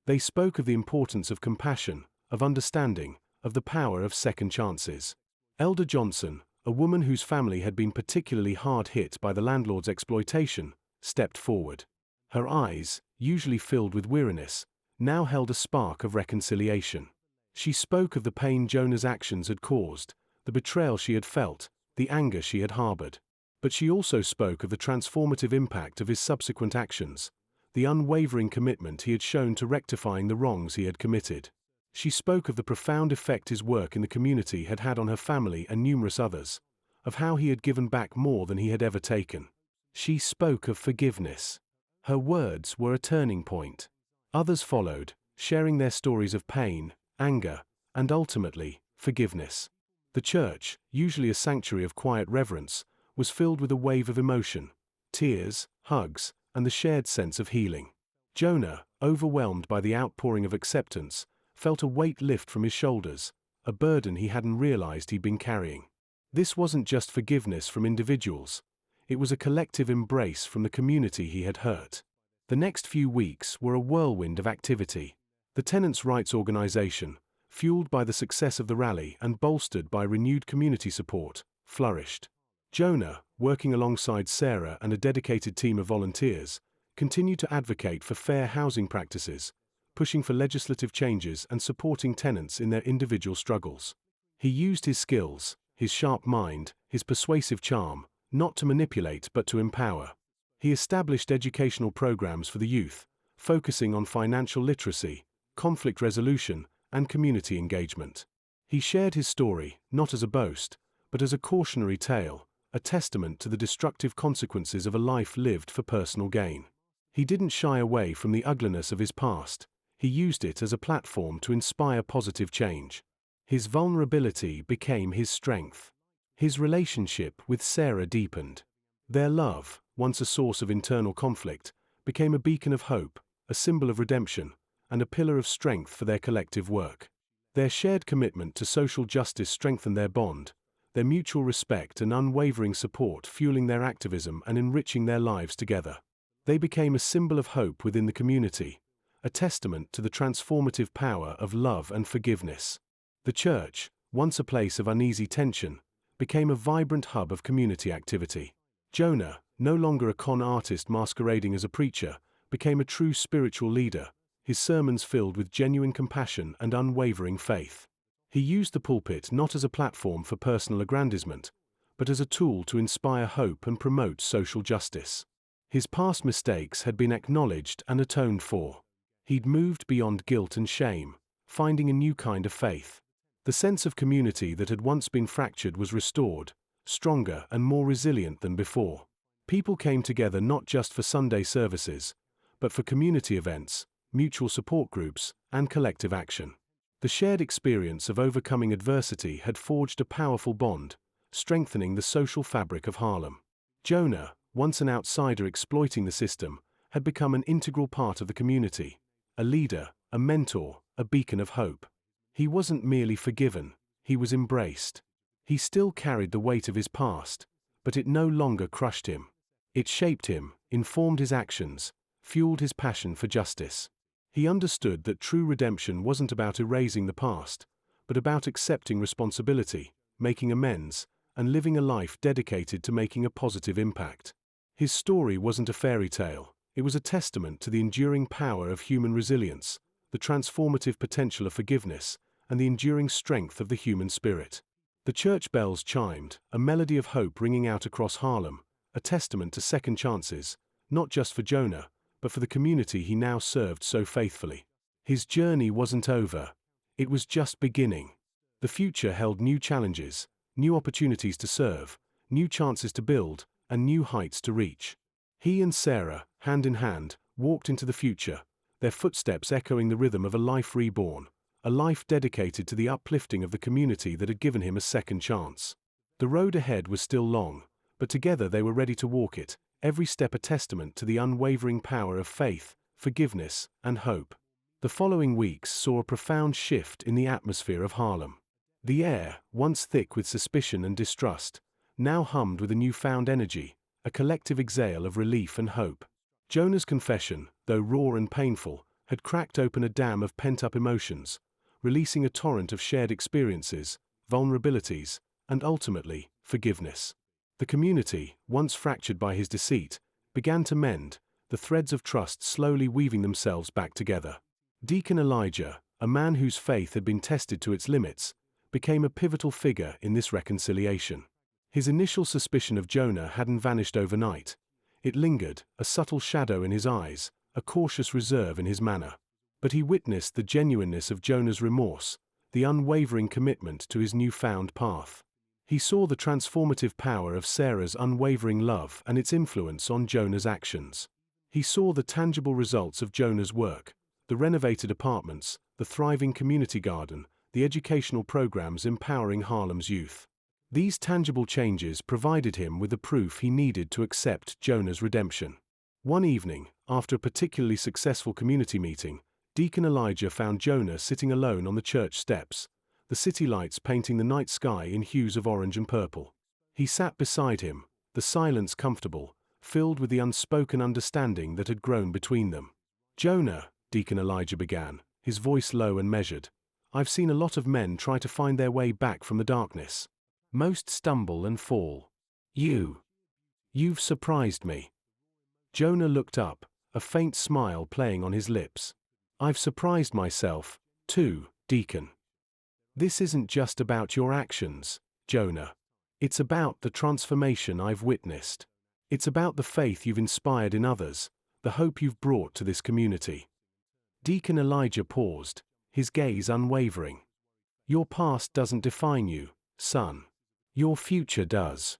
They spoke of the importance of compassion, of understanding, of the power of second chances. Elder Johnson, a woman whose family had been particularly hard hit by the landlord's exploitation, stepped forward. Her eyes, usually filled with weariness, now held a spark of reconciliation. She spoke of the pain Jonah's actions had caused, the betrayal she had felt, the anger she had harbored. But she also spoke of the transformative impact of his subsequent actions, the unwavering commitment he had shown to rectifying the wrongs he had committed. She spoke of the profound effect his work in the community had had on her family and numerous others, of how he had given back more than he had ever taken. She spoke of forgiveness. Her words were a turning point. Others followed, sharing their stories of pain, anger, and ultimately, forgiveness. The church, usually a sanctuary of quiet reverence, was filled with a wave of emotion, tears, hugs, and the shared sense of healing. Jonah, overwhelmed by the outpouring of acceptance, felt a weight lift from his shoulders, a burden he hadn't realized he'd been carrying. This wasn't just forgiveness from individuals, it was a collective embrace from the community he had hurt. The next few weeks were a whirlwind of activity. The tenants' rights organization, fueled by the success of the rally and bolstered by renewed community support, flourished. Jonah, working alongside Sarah and a dedicated team of volunteers, continued to advocate for fair housing practices, pushing for legislative changes and supporting tenants in their individual struggles. He used his skills, his sharp mind, his persuasive charm, not to manipulate but to empower. He established educational programs for the youth, focusing on financial literacy, conflict resolution, and community engagement. He shared his story, not as a boast, but as a cautionary tale, a testament to the destructive consequences of a life lived for personal gain. He didn't shy away from the ugliness of his past. He used it as a platform to inspire positive change. His vulnerability became his strength. His relationship with Sarah deepened. Their love, once a source of internal conflict, became a beacon of hope, a symbol of redemption, and a pillar of strength for their collective work. Their shared commitment to social justice strengthened their bond, their mutual respect and unwavering support fueling their activism and enriching their lives together. They became a symbol of hope within the community, a testament to the transformative power of love and forgiveness. The church, once a place of uneasy tension, became a vibrant hub of community activity. Jonah, no longer a con artist masquerading as a preacher, became a true spiritual leader, his sermons filled with genuine compassion and unwavering faith. He used the pulpit not as a platform for personal aggrandizement, but as a tool to inspire hope and promote social justice. His past mistakes had been acknowledged and atoned for. He'd moved beyond guilt and shame, finding a new kind of faith. The sense of community that had once been fractured was restored, stronger and more resilient than before. People came together not just for Sunday services, but for community events, mutual support groups, and collective action. The shared experience of overcoming adversity had forged a powerful bond, strengthening the social fabric of Harlem. Jonah, once an outsider exploiting the system, had become an integral part of the community, a leader, a mentor, a beacon of hope. He wasn't merely forgiven, he was embraced. He still carried the weight of his past, but it no longer crushed him. It shaped him, informed his actions, fueled his passion for justice. He understood that true redemption wasn't about erasing the past, but about accepting responsibility, making amends, and living a life dedicated to making a positive impact. His story wasn't a fairy tale, it was a testament to the enduring power of human resilience, the transformative potential of forgiveness, and the enduring strength of the human spirit. The church bells chimed, a melody of hope ringing out across Harlem, a testament to second chances, not just for Jonah, but for the community he now served so faithfully. His journey wasn't over. It was just beginning. The future held new challenges, new opportunities to serve, new chances to build, and new heights to reach. He and Sarah, hand in hand, walked into the future, their footsteps echoing the rhythm of a life reborn, a life dedicated to the uplifting of the community that had given him a second chance. The road ahead was still long, but together they were ready to walk it, every step a testament to the unwavering power of faith, forgiveness, and hope. The following weeks saw a profound shift in the atmosphere of Harlem. The air, once thick with suspicion and distrust, now hummed with a newfound energy, a collective exhale of relief and hope. Jonah's confession, though raw and painful, had cracked open a dam of pent-up emotions, releasing a torrent of shared experiences, vulnerabilities, and ultimately, forgiveness. The community, once fractured by his deceit, began to mend, the threads of trust slowly weaving themselves back together. Deacon Elijah, a man whose faith had been tested to its limits, became a pivotal figure in this reconciliation. His initial suspicion of Jonah hadn't vanished overnight. It lingered, a subtle shadow in his eyes, a cautious reserve in his manner. But he witnessed the genuineness of Jonah's remorse, the unwavering commitment to his newfound path. He saw the transformative power of Sarah's unwavering love and its influence on Jonah's actions. He saw the tangible results of Jonah's work, the renovated apartments, the thriving community garden, the educational programs empowering Harlem's youth. These tangible changes provided him with the proof he needed to accept Jonah's redemption. One evening, after a particularly successful community meeting, Deacon Elijah found Jonah sitting alone on the church steps, the city lights painting the night sky in hues of orange and purple. He sat beside him, the silence comfortable, filled with the unspoken understanding that had grown between them. "Jonah," Deacon Elijah began, his voice low and measured, "I've seen a lot of men try to find their way back from the darkness. Most stumble and fall. You've surprised me." Jonah looked up, a faint smile playing on his lips. "I've surprised myself, too, Deacon. This isn't just about your actions, Jonah. It's about the transformation I've witnessed. It's about the faith you've inspired in others, the hope you've brought to this community." Deacon Elijah paused, his gaze unwavering. "Your past doesn't define you, son. Your future does."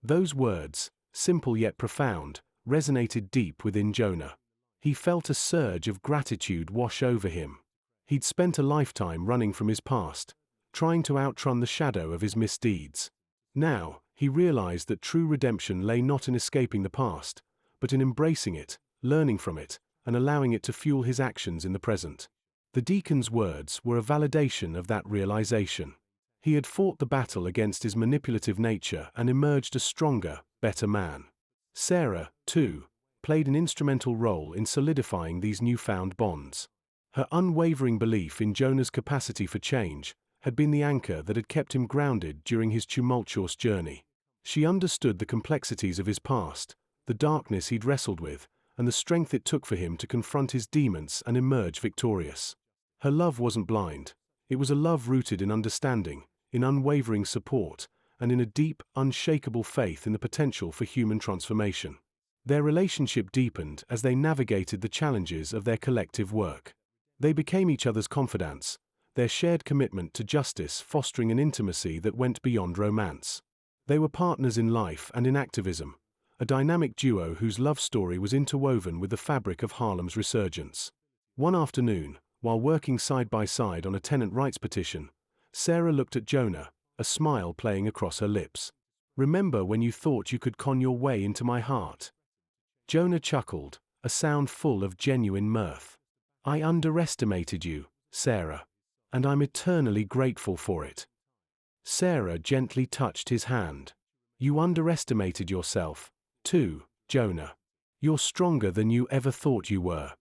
Those words, simple yet profound, resonated deep within Jonah. He felt a surge of gratitude wash over him. He'd spent a lifetime running from his past, trying to outrun the shadow of his misdeeds. Now, he realized that true redemption lay not in escaping the past, but in embracing it, learning from it, and allowing it to fuel his actions in the present. The deacon's words were a validation of that realization. He had fought the battle against his manipulative nature and emerged a stronger, better man. Sarah, too, played an instrumental role in solidifying these newfound bonds. Her unwavering belief in Jonah's capacity for change had been the anchor that had kept him grounded during his tumultuous journey. She understood the complexities of his past, the darkness he'd wrestled with, and the strength it took for him to confront his demons and emerge victorious. Her love wasn't blind. It was a love rooted in understanding, in unwavering support, and in a deep, unshakable faith in the potential for human transformation. Their relationship deepened as they navigated the challenges of their collective work. They became each other's confidants, their shared commitment to justice fostering an intimacy that went beyond romance. They were partners in life and in activism, a dynamic duo whose love story was interwoven with the fabric of Harlem's resurgence. One afternoon, while working side by side on a tenant rights petition, Sarah looked at Jonah, a smile playing across her lips. "Remember when you thought you could con your way into my heart?" Jonah chuckled, a sound full of genuine mirth. "I underestimated you, Sarah, and I'm eternally grateful for it." Sarah gently touched his hand. "You underestimated yourself, too, Jonah. You're stronger than you ever thought you were."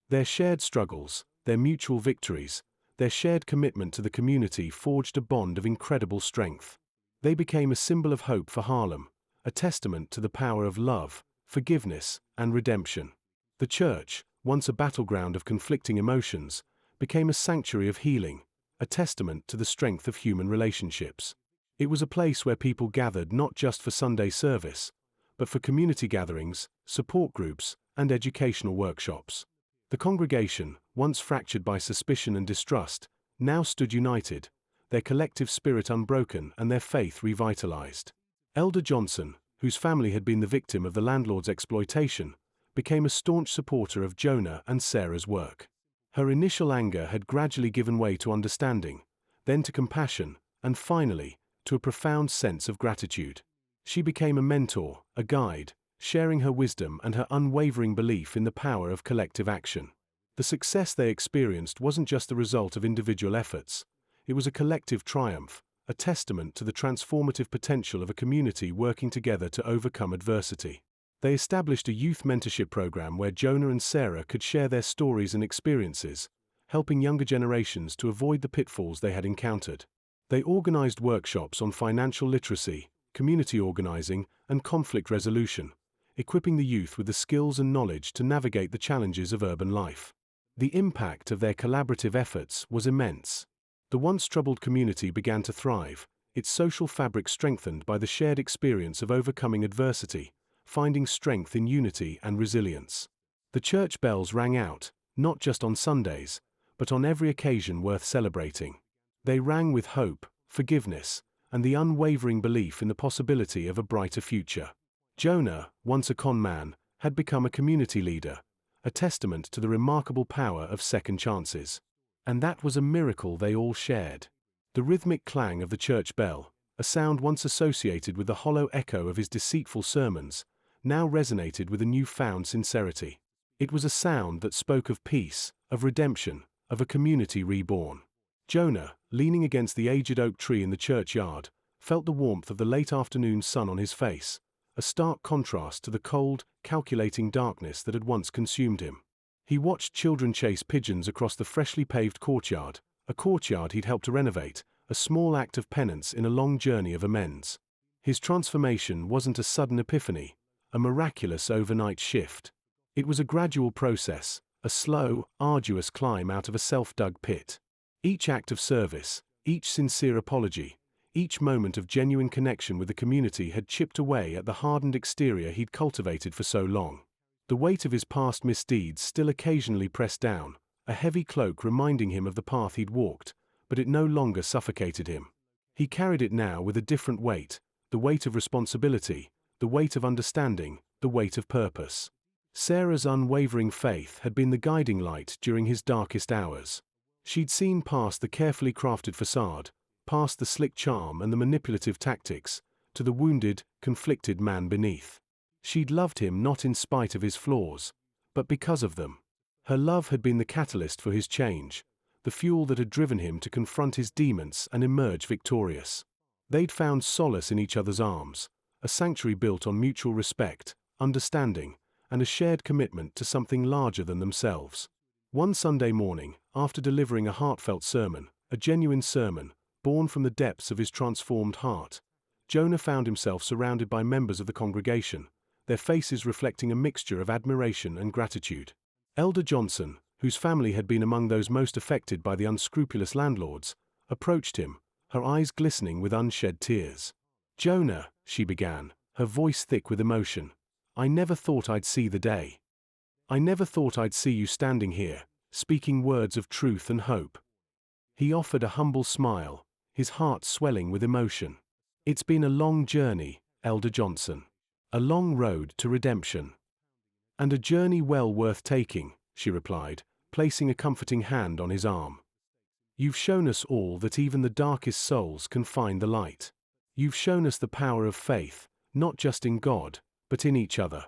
Their shared struggles, their mutual victories, their shared commitment to the community forged a bond of incredible strength. They became a symbol of hope for Harlem, a testament to the power of love, forgiveness, and redemption. The church, once a battleground of conflicting emotions, became a sanctuary of healing, a testament to the strength of human relationships. It was a place where people gathered not just for Sunday service, but for community gatherings, support groups, and educational workshops. The congregation, once fractured by suspicion and distrust, now stood united, their collective spirit unbroken and their faith revitalized. Elder Johnson, whose family had been the victim of the landlord's exploitation, became a staunch supporter of Jonah and Sarah's work. Her initial anger had gradually given way to understanding, then to compassion, and finally, to a profound sense of gratitude. She became a mentor, a guide, sharing her wisdom and her unwavering belief in the power of collective action. The success they experienced wasn't just the result of individual efforts. It was a collective triumph, a testament to the transformative potential of a community working together to overcome adversity. They established a youth mentorship program where Jonah and Sarah could share their stories and experiences, helping younger generations to avoid the pitfalls they had encountered. They organized workshops on financial literacy, community organizing, and conflict resolution, equipping the youth with the skills and knowledge to navigate the challenges of urban life. The impact of their collaborative efforts was immense. The once troubled community began to thrive, its social fabric strengthened by the shared experience of overcoming adversity, finding strength in unity and resilience. The church bells rang out, not just on Sundays, but on every occasion worth celebrating. They rang with hope, forgiveness, and the unwavering belief in the possibility of a brighter future. Jonah, once a con man, had become a community leader, a testament to the remarkable power of second chances. And that was a miracle they all shared. The rhythmic clang of the church bell, a sound once associated with the hollow echo of his deceitful sermons, now resonated with a newfound sincerity. It was a sound that spoke of peace, of redemption, of a community reborn. Jonah, leaning against the aged oak tree in the churchyard, felt the warmth of the late afternoon sun on his face, a stark contrast to the cold, calculating darkness that had once consumed him. He watched children chase pigeons across the freshly paved courtyard, a courtyard he'd helped to renovate, a small act of penance in a long journey of amends. His transformation wasn't a sudden epiphany, a miraculous overnight shift. It was a gradual process, a slow, arduous climb out of a self-dug pit. Each act of service, each sincere apology, each moment of genuine connection with the community had chipped away at the hardened exterior he'd cultivated for so long. The weight of his past misdeeds still occasionally pressed down, a heavy cloak reminding him of the path he'd walked, but it no longer suffocated him. He carried it now with a different weight, the weight of responsibility, the weight of understanding, the weight of purpose. Sarah's unwavering faith had been the guiding light during his darkest hours. She'd seen past the carefully crafted facade, past the slick charm and the manipulative tactics, to the wounded, conflicted man beneath. She'd loved him not in spite of his flaws, but because of them. Her love had been the catalyst for his change, the fuel that had driven him to confront his demons and emerge victorious. They'd found solace in each other's arms, a sanctuary built on mutual respect, understanding, and a shared commitment to something larger than themselves. One Sunday morning, after delivering a heartfelt sermon, a genuine sermon, born from the depths of his transformed heart, Jonah found himself surrounded by members of the congregation, their faces reflecting a mixture of admiration and gratitude. Elder Johnson, whose family had been among those most affected by the unscrupulous landlords, approached him, her eyes glistening with unshed tears. "Jonah," she began, her voice thick with emotion, "I never thought I'd see the day. I never thought I'd see you standing here, speaking words of truth and hope." He offered a humble smile, his heart swelling with emotion. "It's been a long journey, Elder Johnson. A long road to redemption." "And a journey well worth taking," she replied, placing a comforting hand on his arm. "You've shown us all that even the darkest souls can find the light. You've shown us the power of faith, not just in God, but in each other."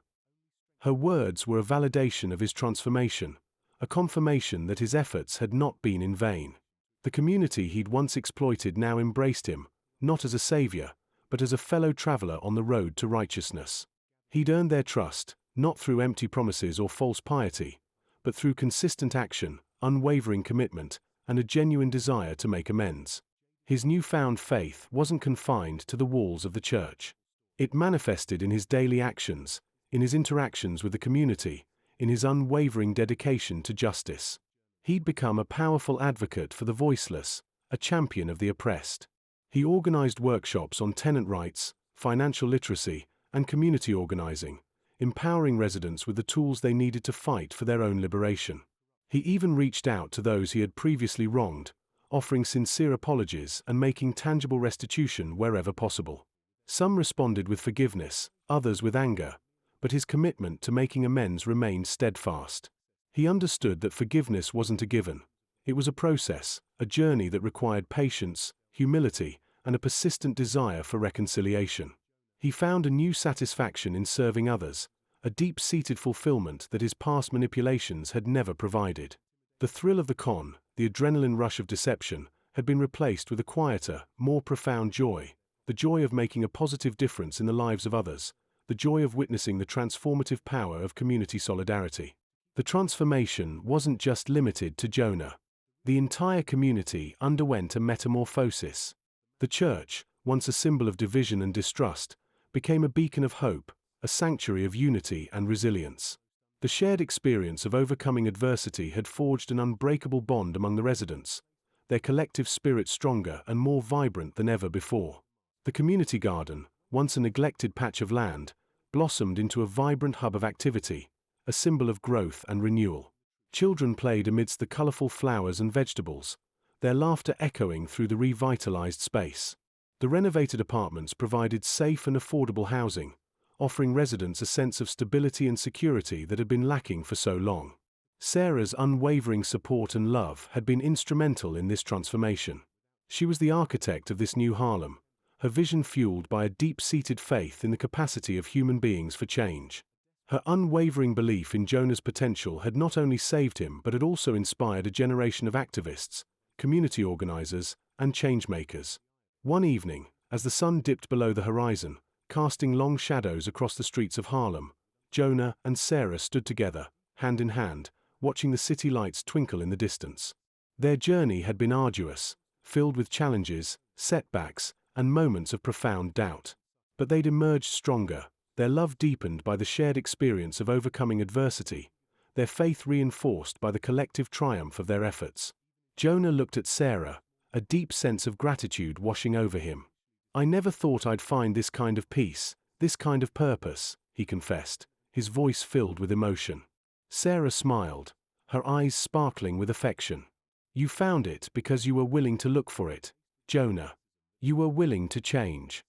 Her words were a validation of his transformation, a confirmation that his efforts had not been in vain. The community he'd once exploited now embraced him, not as a savior, but as a fellow traveler on the road to righteousness. He'd earned their trust, not through empty promises or false piety, but through consistent action, unwavering commitment, and a genuine desire to make amends. His newfound faith wasn't confined to the walls of the church. It manifested in his daily actions, in his interactions with the community, in his unwavering dedication to justice. He'd become a powerful advocate for the voiceless, a champion of the oppressed. He organized workshops on tenant rights, financial literacy, and community organizing, empowering residents with the tools they needed to fight for their own liberation. He even reached out to those he had previously wronged, offering sincere apologies and making tangible restitution wherever possible. Some responded with forgiveness, others with anger, but his commitment to making amends remained steadfast. He understood that forgiveness wasn't a given. It was a process, a journey that required patience, humility, and a persistent desire for reconciliation. He found a new satisfaction in serving others, a deep-seated fulfillment that his past manipulations had never provided. The thrill of the con, the adrenaline rush of deception, had been replaced with a quieter, more profound joy, the joy of making a positive difference in the lives of others, the joy of witnessing the transformative power of community solidarity. The transformation wasn't just limited to Jonah. The entire community underwent a metamorphosis. The church, once a symbol of division and distrust, became a beacon of hope, a sanctuary of unity and resilience. The shared experience of overcoming adversity had forged an unbreakable bond among the residents, their collective spirit stronger and more vibrant than ever before. The community garden, once a neglected patch of land, blossomed into a vibrant hub of activity, a symbol of growth and renewal. Children played amidst the colorful flowers and vegetables, their laughter echoing through the revitalized space. The renovated apartments provided safe and affordable housing, offering residents a sense of stability and security that had been lacking for so long. Sarah's unwavering support and love had been instrumental in this transformation. She was the architect of this new Harlem, her vision fueled by a deep-seated faith in the capacity of human beings for change. Her unwavering belief in Jonah's potential had not only saved him but had also inspired a generation of activists, community organizers, and change-makers. One evening, as the sun dipped below the horizon, casting long shadows across the streets of Harlem, Jonah and Sarah stood together, hand in hand, watching the city lights twinkle in the distance. Their journey had been arduous, filled with challenges, setbacks, and moments of profound doubt. But they'd emerged stronger, their love deepened by the shared experience of overcoming adversity, their faith reinforced by the collective triumph of their efforts. Jonah looked at Sarah, a deep sense of gratitude washing over him. "I never thought I'd find this kind of peace, this kind of purpose," he confessed, his voice filled with emotion. Sarah smiled, her eyes sparkling with affection. You found it because you were willing to look for it, Jonah. You were willing to change.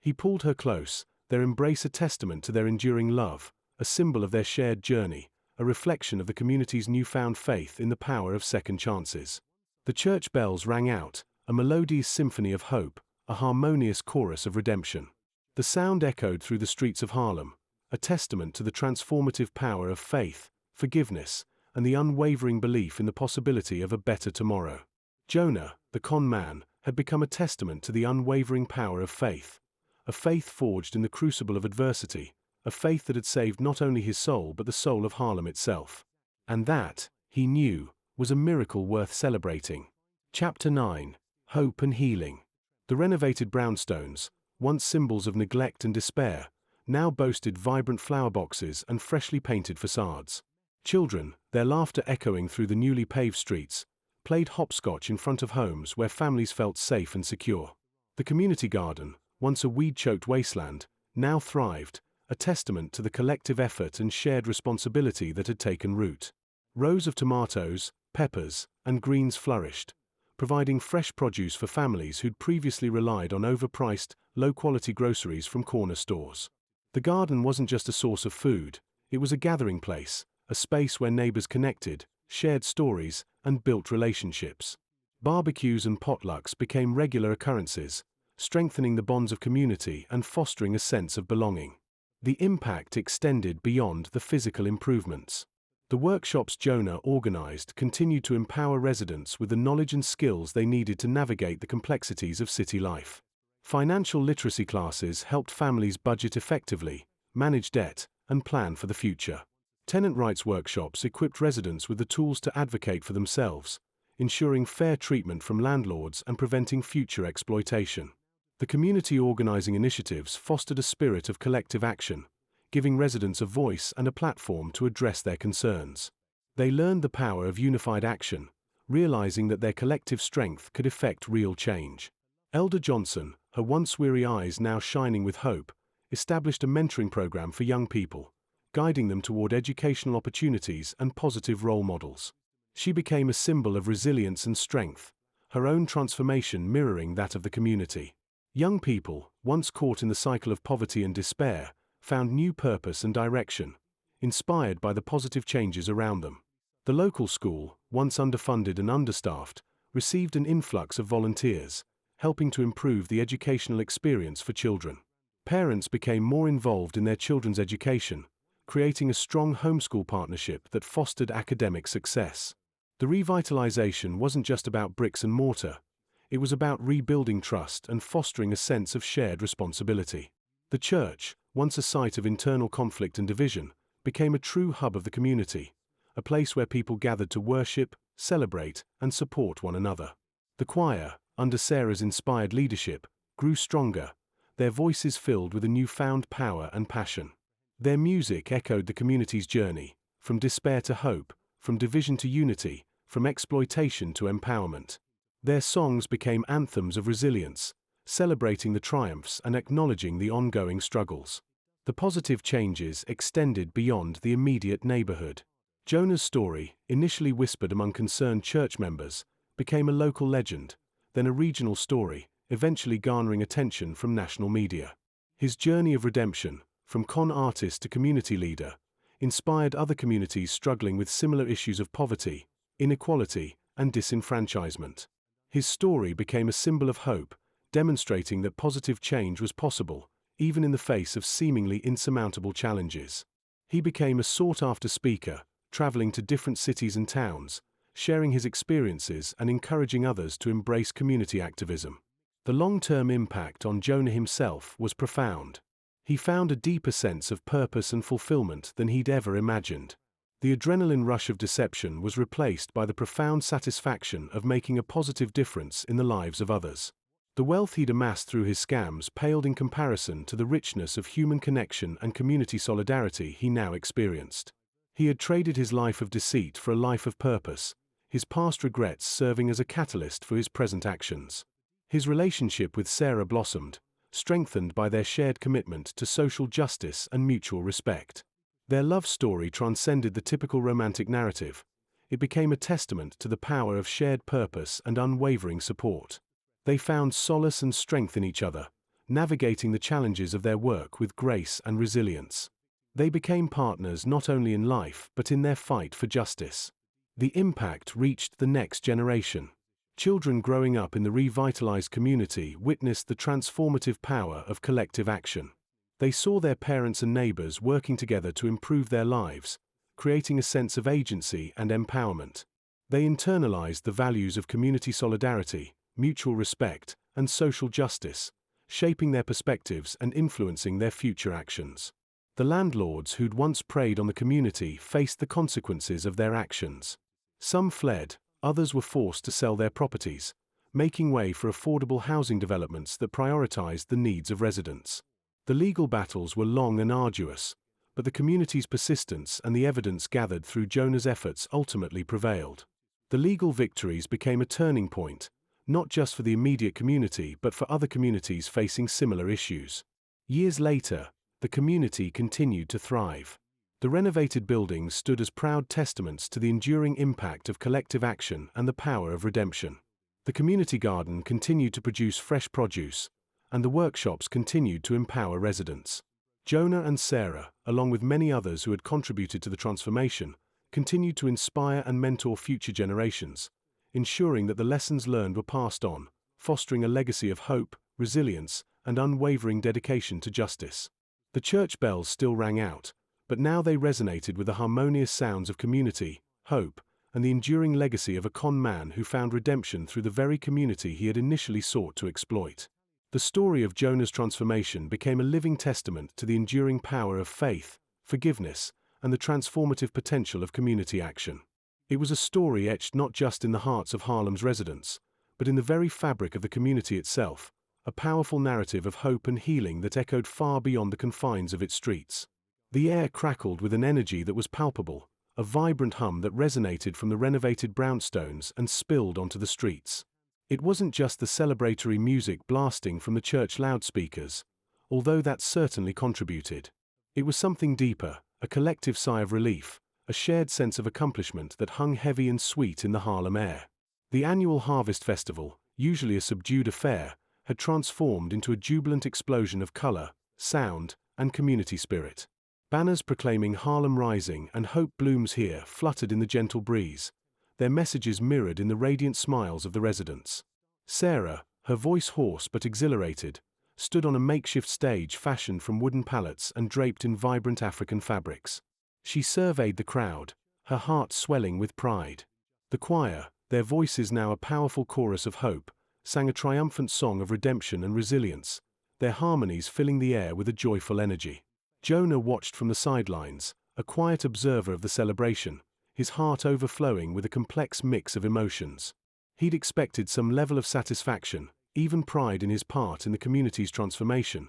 He pulled her close, their embrace a testament to their enduring love, a symbol of their shared journey, a reflection of the community's newfound faith in the power of second chances. The church bells rang out, a melodious symphony of hope, a harmonious chorus of redemption. The sound echoed through the streets of Harlem, a testament to the transformative power of faith, forgiveness, and the unwavering belief in the possibility of a better tomorrow. Jonah, the con man, had become a testament to the unwavering power of faith, a faith forged in the crucible of adversity, a faith that had saved not only his soul but the soul of Harlem itself. And that, he knew, was a miracle worth celebrating. Chapter 9. Hope and Healing. The renovated brownstones, once symbols of neglect and despair, now boasted vibrant flower boxes and freshly painted facades. Children, their laughter echoing through the newly paved streets, played hopscotch in front of homes where families felt safe and secure. The community garden, once a weed-choked wasteland, now thrived, a testament to the collective effort and shared responsibility that had taken root. Rows of tomatoes, peppers, and greens flourished, providing fresh produce for families who'd previously relied on overpriced, low-quality groceries from corner stores. The garden wasn't just a source of food, it was a gathering place, a space where neighbors connected, shared stories, and built relationships. Barbecues and potlucks became regular occurrences, strengthening the bonds of community and fostering a sense of belonging. The impact extended beyond the physical improvements. The workshops Jonah organized continued to empower residents with the knowledge and skills they needed to navigate the complexities of city life. Financial literacy classes helped families budget effectively, manage debt, and plan for the future. Tenant rights workshops equipped residents with the tools to advocate for themselves, ensuring fair treatment from landlords and preventing future exploitation. The community organizing initiatives fostered a spirit of collective action, giving residents a voice and a platform to address their concerns. They learned the power of unified action, realizing that their collective strength could effect real change. Elder Johnson, her once weary eyes now shining with hope, established a mentoring program for young people, guiding them toward educational opportunities and positive role models. She became a symbol of resilience and strength, her own transformation mirroring that of the community. Young people, once caught in the cycle of poverty and despair, found new purpose and direction, inspired by the positive changes around them. The local school, once underfunded and understaffed, received an influx of volunteers, helping to improve the educational experience for children. Parents became more involved in their children's education, creating a strong homeschool partnership that fostered academic success. The revitalization wasn't just about bricks and mortar, it was about rebuilding trust and fostering a sense of shared responsibility. The church, once a site of internal conflict and division, became a true hub of the community, a place where people gathered to worship, celebrate, and support one another. The choir, under Sarah's inspired leadership, grew stronger, their voices filled with a newfound power and passion. Their music echoed the community's journey, from despair to hope, from division to unity, from exploitation to empowerment. Their songs became anthems of resilience, celebrating the triumphs and acknowledging the ongoing struggles. The positive changes extended beyond the immediate neighborhood. Jonah's story, initially whispered among concerned church members, became a local legend, then a regional story, eventually garnering attention from national media. His journey of redemption, from con artist to community leader, inspired other communities struggling with similar issues of poverty, inequality, and disenfranchisement. His story became a symbol of hope, demonstrating that positive change was possible, even in the face of seemingly insurmountable challenges. He became a sought-after speaker, traveling to different cities and towns, sharing his experiences and encouraging others to embrace community activism. The long-term impact on Jonah himself was profound. He found a deeper sense of purpose and fulfillment than he'd ever imagined. The adrenaline rush of deception was replaced by the profound satisfaction of making a positive difference in the lives of others. The wealth he'd amassed through his scams paled in comparison to the richness of human connection and community solidarity he now experienced. He had traded his life of deceit for a life of purpose, his past regrets serving as a catalyst for his present actions. His relationship with Sarah blossomed, strengthened by their shared commitment to social justice and mutual respect. Their love story transcended the typical romantic narrative. It became a testament to the power of shared purpose and unwavering support. They found solace and strength in each other, navigating the challenges of their work with grace and resilience. They became partners not only in life but in their fight for justice. The impact reached the next generation. Children growing up in the revitalized community witnessed the transformative power of collective action. They saw their parents and neighbors working together to improve their lives, creating a sense of agency and empowerment. They internalized the values of community solidarity, mutual respect, and social justice, shaping their perspectives and influencing their future actions. The landlords who'd once preyed on the community faced the consequences of their actions. Some fled, others were forced to sell their properties, making way for affordable housing developments that prioritized the needs of residents. The legal battles were long and arduous, but the community's persistence and the evidence gathered through Jonah's efforts ultimately prevailed. The legal victories became a turning point, not just for the immediate community but for other communities facing similar issues. Years later, the community continued to thrive. The renovated buildings stood as proud testaments to the enduring impact of collective action and the power of redemption. The community garden continued to produce fresh produce, and the workshops continued to empower residents. Jonah and Sarah, along with many others who had contributed to the transformation, continued to inspire and mentor future generations, ensuring that the lessons learned were passed on, fostering a legacy of hope, resilience, and unwavering dedication to justice. The church bells still rang out, but now they resonated with the harmonious sounds of community, hope, and the enduring legacy of a con man who found redemption through the very community he had initially sought to exploit. The story of Jonah's transformation became a living testament to the enduring power of faith, forgiveness, and the transformative potential of community action. It was a story etched not just in the hearts of Harlem's residents, but in the very fabric of the community itself, a powerful narrative of hope and healing that echoed far beyond the confines of its streets. The air crackled with an energy that was palpable, a vibrant hum that resonated from the renovated brownstones and spilled onto the streets. It wasn't just the celebratory music blasting from the church loudspeakers, although that certainly contributed. It was something deeper, a collective sigh of relief, a shared sense of accomplishment that hung heavy and sweet in the Harlem air. The annual Harvest Festival, usually a subdued affair, had transformed into a jubilant explosion of color, sound, and community spirit. Banners proclaiming Harlem Rising and Hope Blooms Here fluttered in the gentle breeze, their messages mirrored in the radiant smiles of the residents. Sarah, her voice hoarse but exhilarated, stood on a makeshift stage fashioned from wooden pallets and draped in vibrant African fabrics. She surveyed the crowd, her heart swelling with pride. The choir, their voices now a powerful chorus of hope, sang a triumphant song of redemption and resilience, their harmonies filling the air with a joyful energy. Jonah watched from the sidelines, a quiet observer of the celebration, his heart overflowing with a complex mix of emotions. He'd expected some level of satisfaction, even pride in his part in the community's transformation,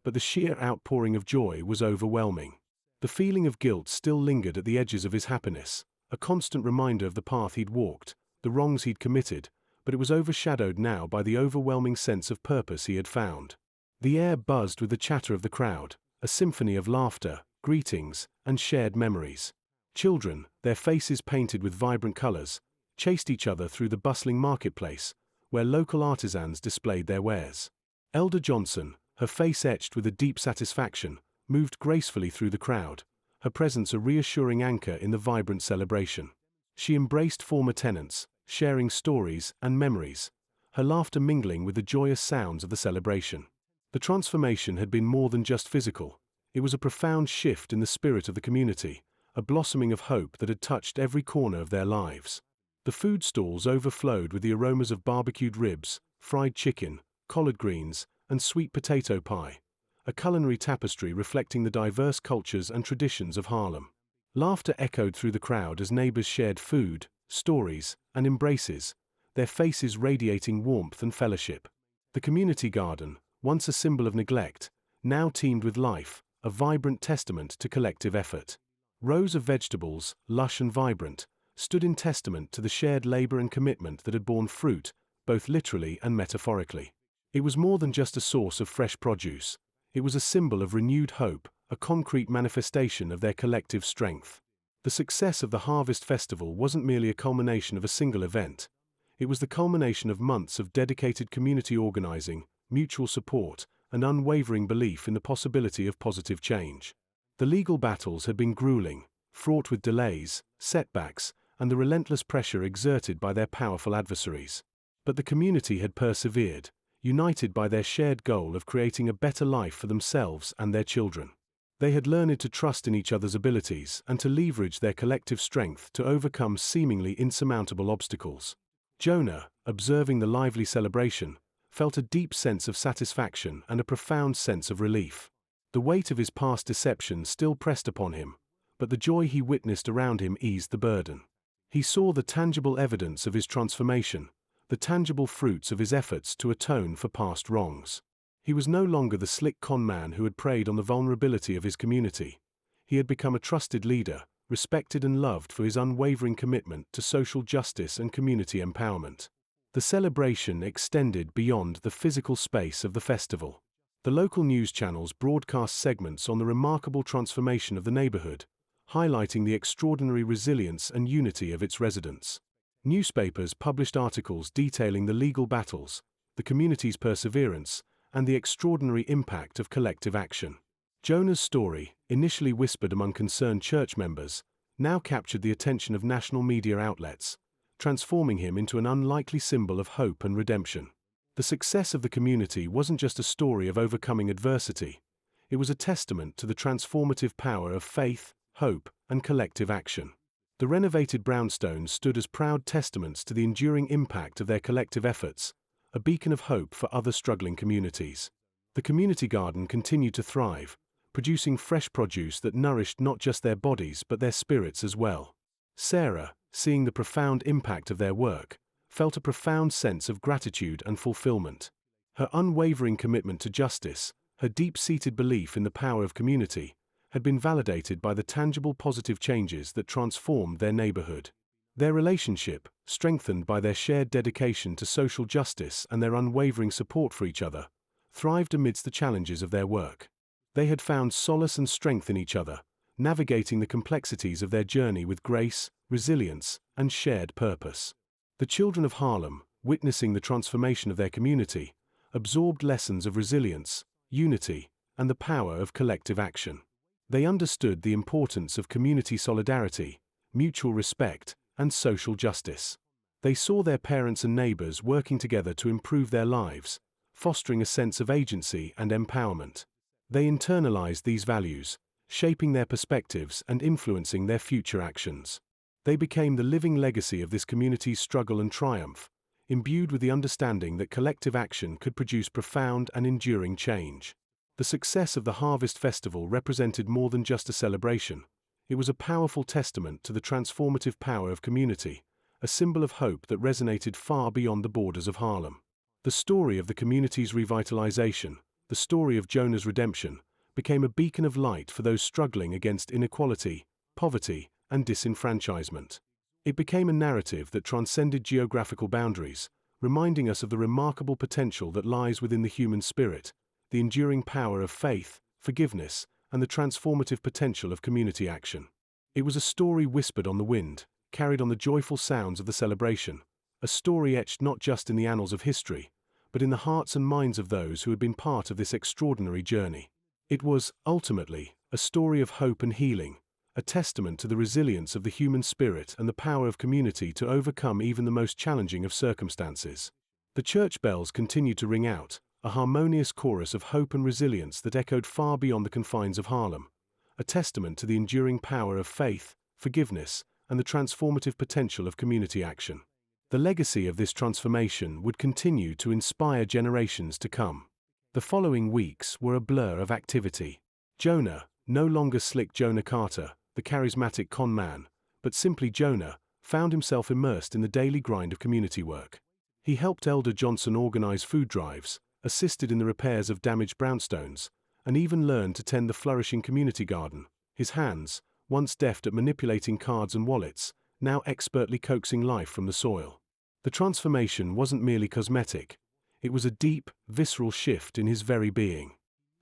but the sheer outpouring of joy was overwhelming. The feeling of guilt still lingered at the edges of his happiness, a constant reminder of the path he'd walked, the wrongs he'd committed, but it was overshadowed now by the overwhelming sense of purpose he had found. The air buzzed with the chatter of the crowd, a symphony of laughter, greetings, and shared memories. Children, their faces painted with vibrant colors, chased each other through the bustling marketplace, where local artisans displayed their wares. Elder Johnson, her face etched with a deep satisfaction, moved gracefully through the crowd, her presence a reassuring anchor in the vibrant celebration. She embraced former tenants, sharing stories and memories, her laughter mingling with the joyous sounds of the celebration. The transformation had been more than just physical. It was a profound shift in the spirit of the community, a blossoming of hope that had touched every corner of their lives. The food stalls overflowed with the aromas of barbecued ribs, fried chicken, collard greens, and sweet potato pie, a culinary tapestry reflecting the diverse cultures and traditions of Harlem. Laughter echoed through the crowd as neighbors shared food, stories, and embraces, their faces radiating warmth and fellowship. The community garden, once a symbol of neglect, now teemed with life, a vibrant testament to collective effort. Rows of vegetables, lush and vibrant, stood in testament to the shared labor and commitment that had borne fruit, both literally and metaphorically. It was more than just a source of fresh produce. It was a symbol of renewed hope, a concrete manifestation of their collective strength. The success of the Harvest Festival wasn't merely a culmination of a single event. It was the culmination of months of dedicated community organizing, mutual support, and unwavering belief in the possibility of positive change. The legal battles had been grueling, fraught with delays, setbacks, and the relentless pressure exerted by their powerful adversaries. But the community had persevered, united by their shared goal of creating a better life for themselves and their children. They had learned to trust in each other's abilities and to leverage their collective strength to overcome seemingly insurmountable obstacles. Jonah, observing the lively celebration, felt a deep sense of satisfaction and a profound sense of relief. The weight of his past deception still pressed upon him, but the joy he witnessed around him eased the burden. He saw the tangible evidence of his transformation, the tangible fruits of his efforts to atone for past wrongs. He was no longer the slick con man who had preyed on the vulnerability of his community. He had become a trusted leader, respected and loved for his unwavering commitment to social justice and community empowerment. The celebration extended beyond the physical space of the festival. The local news channels broadcast segments on the remarkable transformation of the neighborhood, highlighting the extraordinary resilience and unity of its residents. Newspapers published articles detailing the legal battles, the community's perseverance, and the extraordinary impact of collective action. Jonah's story, initially whispered among concerned church members, now captured the attention of national media outlets, transforming him into an unlikely symbol of hope and redemption. The success of the community wasn't just a story of overcoming adversity, it was a testament to the transformative power of faith, hope, and collective action. The renovated brownstones stood as proud testaments to the enduring impact of their collective efforts, a beacon of hope for other struggling communities. The community garden continued to thrive, producing fresh produce that nourished not just their bodies but their spirits as well. Sarah, seeing the profound impact of their work, felt a profound sense of gratitude and fulfillment. Her unwavering commitment to justice, her deep-seated belief in the power of community, had been validated by the tangible positive changes that transformed their neighborhood. Their relationship, strengthened by their shared dedication to social justice and their unwavering support for each other, thrived amidst the challenges of their work. They had found solace and strength in each other, navigating the complexities of their journey with grace, resilience, and shared purpose. The children of Harlem, witnessing the transformation of their community, absorbed lessons of resilience, unity, and the power of collective action. They understood the importance of community solidarity, mutual respect, and social justice. They saw their parents and neighbors working together to improve their lives, fostering a sense of agency and empowerment. They internalized these values, shaping their perspectives and influencing their future actions. They became the living legacy of this community's struggle and triumph, imbued with the understanding that collective action could produce profound and enduring change. The success of the Harvest Festival represented more than just a celebration. It was a powerful testament to the transformative power of community, a symbol of hope that resonated far beyond the borders of Harlem. The story of the community's revitalization, the story of Jonah's redemption, became a beacon of light for those struggling against inequality, poverty, and disenfranchisement. It became a narrative that transcended geographical boundaries, reminding us of the remarkable potential that lies within the human spirit, the enduring power of faith, forgiveness, and the transformative potential of community action. It was a story whispered on the wind, carried on the joyful sounds of the celebration, a story etched not just in the annals of history, but in the hearts and minds of those who had been part of this extraordinary journey. It was, ultimately, a story of hope and healing, a testament to the resilience of the human spirit and the power of community to overcome even the most challenging of circumstances. The church bells continued to ring out, a harmonious chorus of hope and resilience that echoed far beyond the confines of Harlem, a testament to the enduring power of faith, forgiveness, and the transformative potential of community action. The legacy of this transformation would continue to inspire generations to come. The following weeks were a blur of activity. Jonah, no longer slick Jonah Carter, the charismatic con man, but simply Jonah, found himself immersed in the daily grind of community work. He helped Elder Johnson organize food drives, assisted in the repairs of damaged brownstones, and even learned to tend the flourishing community garden, his hands, once deft at manipulating cards and wallets, now expertly coaxing life from the soil. The transformation wasn't merely cosmetic, it was a deep, visceral shift in his very being.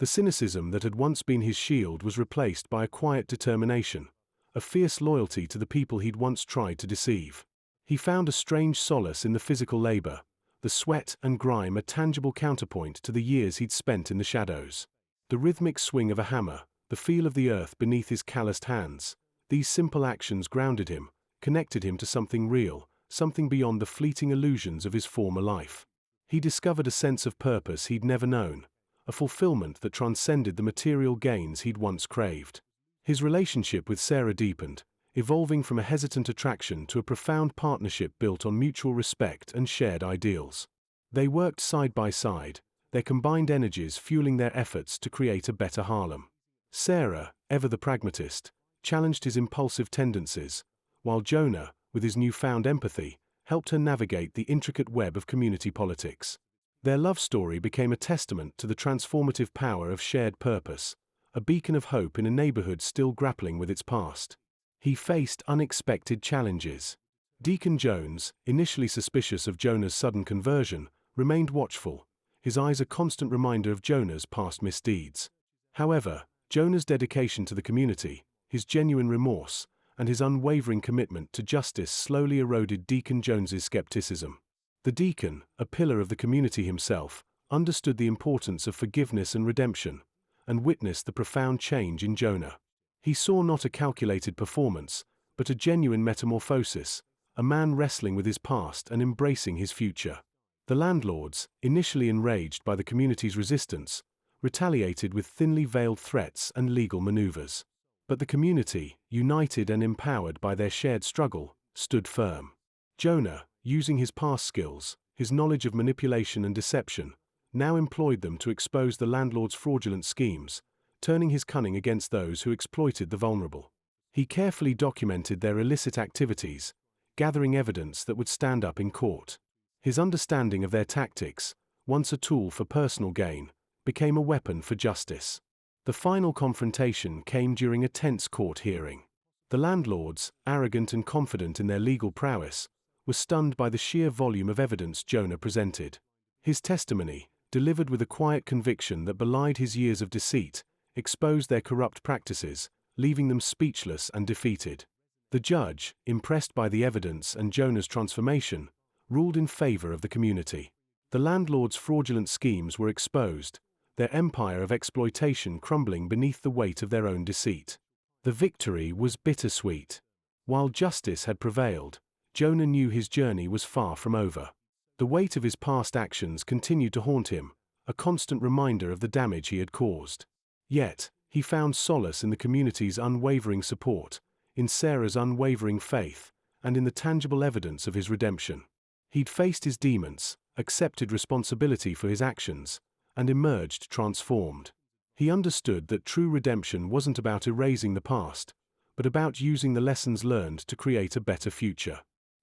The cynicism that had once been his shield was replaced by a quiet determination, a fierce loyalty to the people he'd once tried to deceive. He found a strange solace in the physical labor, the sweat and grime a tangible counterpoint to the years he'd spent in the shadows. The rhythmic swing of a hammer, the feel of the earth beneath his calloused hands, these simple actions grounded him, connected him to something real, something beyond the fleeting illusions of his former life. He discovered a sense of purpose he'd never known, a fulfillment that transcended the material gains he'd once craved. His relationship with Sarah deepened, evolving from a hesitant attraction to a profound partnership built on mutual respect and shared ideals. They worked side by side, their combined energies fueling their efforts to create a better Harlem. Sarah, ever the pragmatist, challenged his impulsive tendencies, while Jonah, with his newfound empathy, helped her navigate the intricate web of community politics. Their love story became a testament to the transformative power of shared purpose, a beacon of hope in a neighborhood still grappling with its past. He faced unexpected challenges. Deacon Jones, initially suspicious of Jonah's sudden conversion, remained watchful, his eyes a constant reminder of Jonah's past misdeeds. However, Jonah's dedication to the community, his genuine remorse, and his unwavering commitment to justice slowly eroded Deacon Jones's skepticism. The deacon, a pillar of the community himself, understood the importance of forgiveness and redemption, and witnessed the profound change in Jonah. He saw not a calculated performance, but a genuine metamorphosis, a man wrestling with his past and embracing his future. The landlords, initially enraged by the community's resistance, retaliated with thinly veiled threats and legal maneuvers. But the community, united and empowered by their shared struggle, stood firm. Jonah, using his past skills, his knowledge of manipulation and deception, now employed them to expose the landlord's fraudulent schemes, turning his cunning against those who exploited the vulnerable. He carefully documented their illicit activities, gathering evidence that would stand up in court. His understanding of their tactics, once a tool for personal gain, became a weapon for justice. The final confrontation came during a tense court hearing. The landlords, arrogant and confident in their legal prowess, were stunned by the sheer volume of evidence Jonah presented. His testimony, delivered with a quiet conviction that belied his years of deceit, exposed their corrupt practices, leaving them speechless and defeated. The judge, impressed by the evidence and Jonah's transformation, ruled in favor of the community. The landlord's fraudulent schemes were exposed, their empire of exploitation crumbling beneath the weight of their own deceit. The victory was bittersweet. While justice had prevailed, Jonah knew his journey was far from over. The weight of his past actions continued to haunt him, a constant reminder of the damage he had caused. Yet, he found solace in the community's unwavering support, in Sarah's unwavering faith, and in the tangible evidence of his redemption. He'd faced his demons, accepted responsibility for his actions, and emerged transformed. He understood that true redemption wasn't about erasing the past, but about using the lessons learned to create a better future.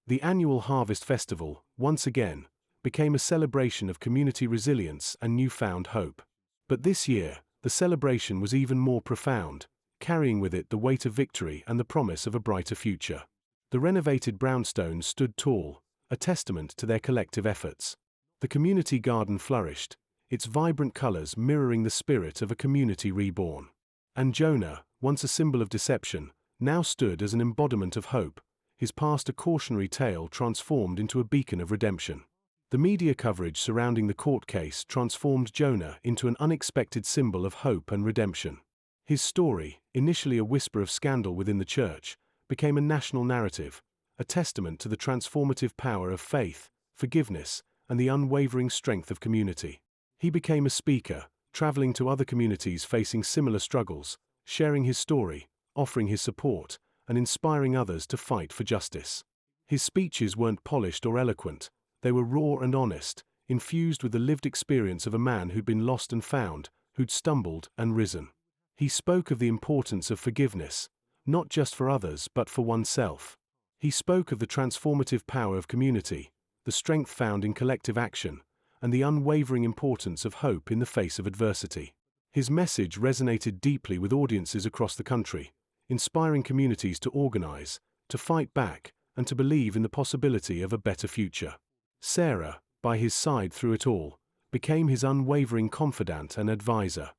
The annual Harvest Festival, once again, became a celebration of community resilience and newfound hope. But this year, the celebration was even more profound, carrying with it the weight of victory and the promise of a brighter future. The renovated brownstones stood tall, a testament to their collective efforts. The community garden flourished, its vibrant colors mirroring the spirit of a community reborn. And Jonah, once a symbol of deception, now stood as an embodiment of hope, his past a cautionary tale transformed into a beacon of redemption. The media coverage surrounding the court case transformed Jonah into an unexpected symbol of hope and redemption. His story, initially a whisper of scandal within the church, became a national narrative, a testament to the transformative power of faith, forgiveness, and the unwavering strength of community. He became a speaker, traveling to other communities facing similar struggles, sharing his story, offering his support, and inspiring others to fight for justice. His speeches weren't polished or eloquent, they were raw and honest, infused with the lived experience of a man who'd been lost and found, who'd stumbled and risen. He spoke of the importance of forgiveness, not just for others but for oneself. He spoke of the transformative power of community, the strength found in collective action, and the unwavering importance of hope in the face of adversity. His message resonated deeply with audiences across the country, inspiring communities to organize, to fight back, and to believe in the possibility of a better future. Sarah, by his side through it all, became his unwavering confidant and advisor.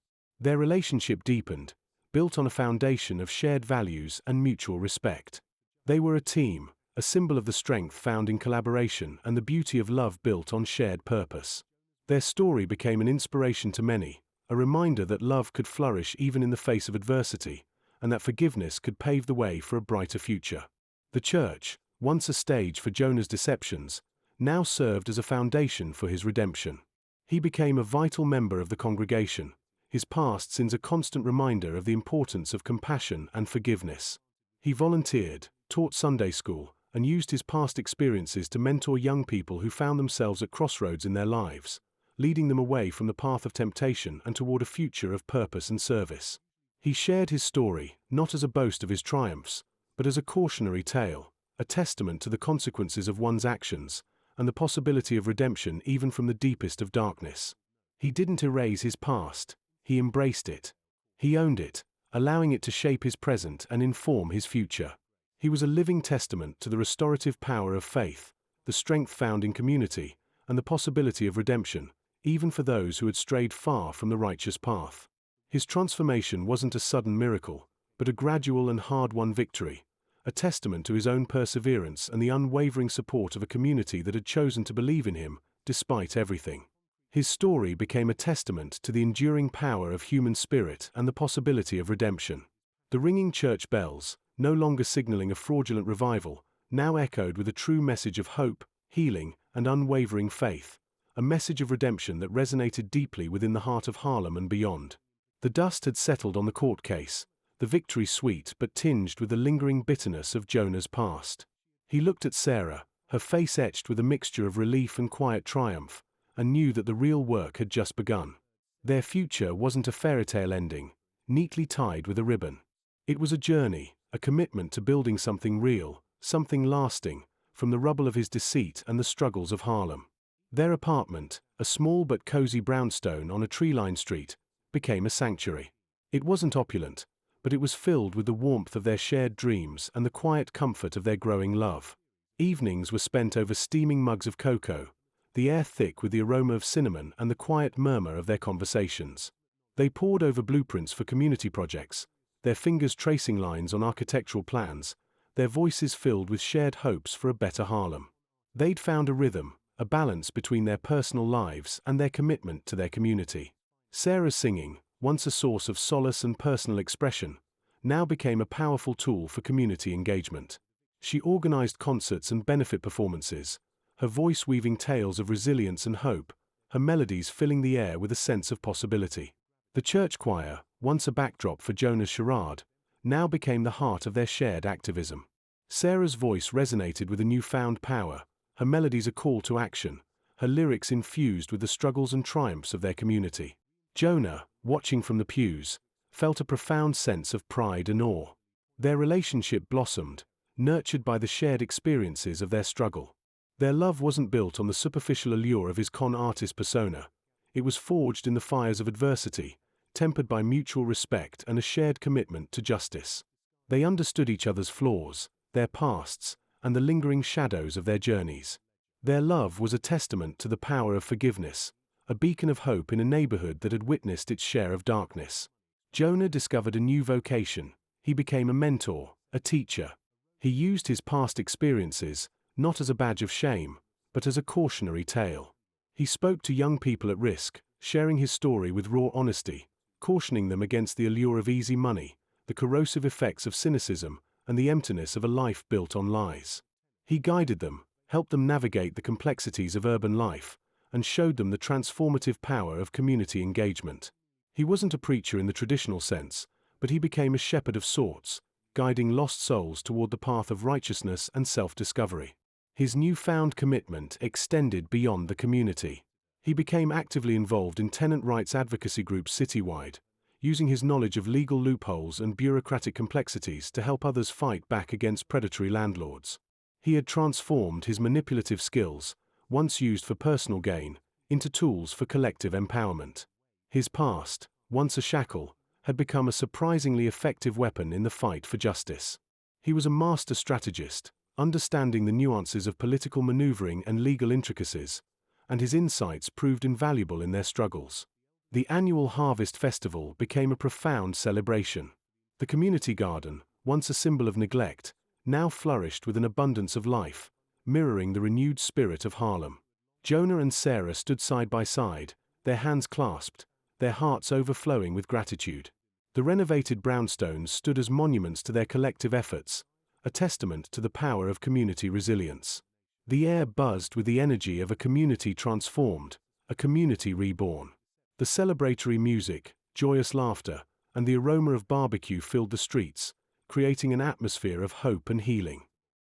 Their relationship deepened, built on a foundation of shared values and mutual respect. They were a team, a symbol of the strength found in collaboration and the beauty of love built on shared purpose. Their story became an inspiration to many, a reminder that love could flourish even in the face of adversity, and that forgiveness could pave the way for a brighter future. The church, once a stage for Jonah's deceptions, now served as a foundation for his redemption. He became a vital member of the congregation, his past sins a constant reminder of the importance of compassion and forgiveness. He volunteered, taught Sunday school, and used his past experiences to mentor young people who found themselves at crossroads in their lives, leading them away from the path of temptation and toward a future of purpose and service. He shared his story, not as a boast of his triumphs, but as a cautionary tale, a testament to the consequences of one's actions, and the possibility of redemption even from the deepest of darkness. He didn't erase his past, he embraced it. He owned it, allowing it to shape his present and inform his future. He was a living testament to the restorative power of faith, the strength found in community, and the possibility of redemption, even for those who had strayed far from the righteous path. His transformation wasn't a sudden miracle, but a gradual and hard-won victory, a testament to his own perseverance and the unwavering support of a community that had chosen to believe in him, despite everything. His story became a testament to the enduring power of human spirit and the possibility of redemption. The ringing church bells, no longer signaling a fraudulent revival, now echoed with a true message of hope, healing, and unwavering faith, a message of redemption that resonated deeply within the heart of Harlem and beyond. The dust had settled on the court case, the victory sweet but tinged with the lingering bitterness of Jonah's past. He looked at Sarah, her face etched with a mixture of relief and quiet triumph, and knew that the real work had just begun. Their future wasn't a fairy tale ending, neatly tied with a ribbon. It was a journey, a commitment to building something real, something lasting, from the rubble of his deceit and the struggles of Harlem. Their apartment, a small but cozy brownstone on a tree-lined street, became a sanctuary. It wasn't opulent, but it was filled with the warmth of their shared dreams and the quiet comfort of their growing love. Evenings were spent over steaming mugs of cocoa, the air thick with the aroma of cinnamon and the quiet murmur of their conversations. They pored over blueprints for community projects, their fingers tracing lines on architectural plans, their voices filled with shared hopes for a better Harlem. They'd found a rhythm, a balance between their personal lives and their commitment to their community. Sarah's singing, once a source of solace and personal expression, now became a powerful tool for community engagement. She organized concerts and benefit performances, her voice weaving tales of resilience and hope, her melodies filling the air with a sense of possibility. The church choir, once a backdrop for Jonah's charade, now became the heart of their shared activism. Sarah's voice resonated with a newfound power, her melodies a call to action, her lyrics infused with the struggles and triumphs of their community. Jonah, watching from the pews, felt a profound sense of pride and awe. Their relationship blossomed, nurtured by the shared experiences of their struggle. Their love wasn't built on the superficial allure of his con artist persona. It was forged in the fires of adversity, tempered by mutual respect and a shared commitment to justice. They understood each other's flaws, their pasts, and the lingering shadows of their journeys. Their love was a testament to the power of forgiveness, a beacon of hope in a neighborhood that had witnessed its share of darkness. Jonah discovered a new vocation. He became a mentor, a teacher. He used his past experiences, not as a badge of shame, but as a cautionary tale. He spoke to young people at risk, sharing his story with raw honesty, cautioning them against the allure of easy money, the corrosive effects of cynicism, and the emptiness of a life built on lies. He guided them, helped them navigate the complexities of urban life, and showed them the transformative power of community engagement. He wasn't a preacher in the traditional sense, but he became a shepherd of sorts, guiding lost souls toward the path of righteousness and self-discovery. His newfound commitment extended beyond the community. He became actively involved in tenant rights advocacy groups citywide, using his knowledge of legal loopholes and bureaucratic complexities to help others fight back against predatory landlords. He had transformed his manipulative skills, once used for personal gain, into tools for collective empowerment. His past, once a shackle, had become a surprisingly effective weapon in the fight for justice. He was a master strategist, understanding the nuances of political maneuvering and legal intricacies, and his insights proved invaluable in their struggles. The annual Harvest Festival became a profound celebration. The community garden, once a symbol of neglect, now flourished with an abundance of life, mirroring the renewed spirit of Harlem. Jonah and Sarah stood side by side, their hands clasped, their hearts overflowing with gratitude. The renovated brownstones stood as monuments to their collective efforts, a testament to the power of community resilience. The air buzzed with the energy of a community transformed, a community reborn. The celebratory music, joyous laughter, and the aroma of barbecue filled the streets, creating an atmosphere of hope and healing.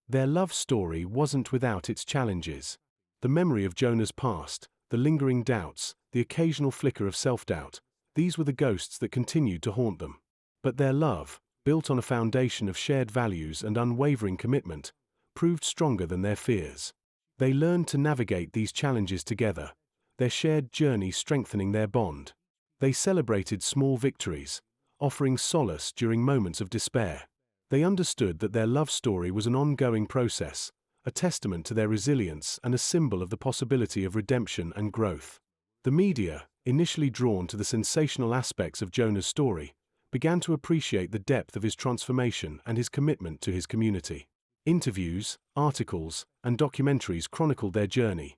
Their love story wasn't without its challenges. The memory of Jonah's past, the lingering doubts, the occasional flicker of self-doubt, these were the ghosts that continued to haunt them. But their love, built on a foundation of shared values and unwavering commitment, proved stronger than their fears. They learned to navigate these challenges together, their shared journey strengthening their bond. They celebrated small victories, offering solace during moments of despair. They understood that their love story was an ongoing process, a testament to their resilience and a symbol of the possibility of redemption and growth. The media, initially drawn to the sensational aspects of Jonah's story, began to appreciate the depth of his transformation and his commitment to his community. Interviews, articles, and documentaries chronicled their journey,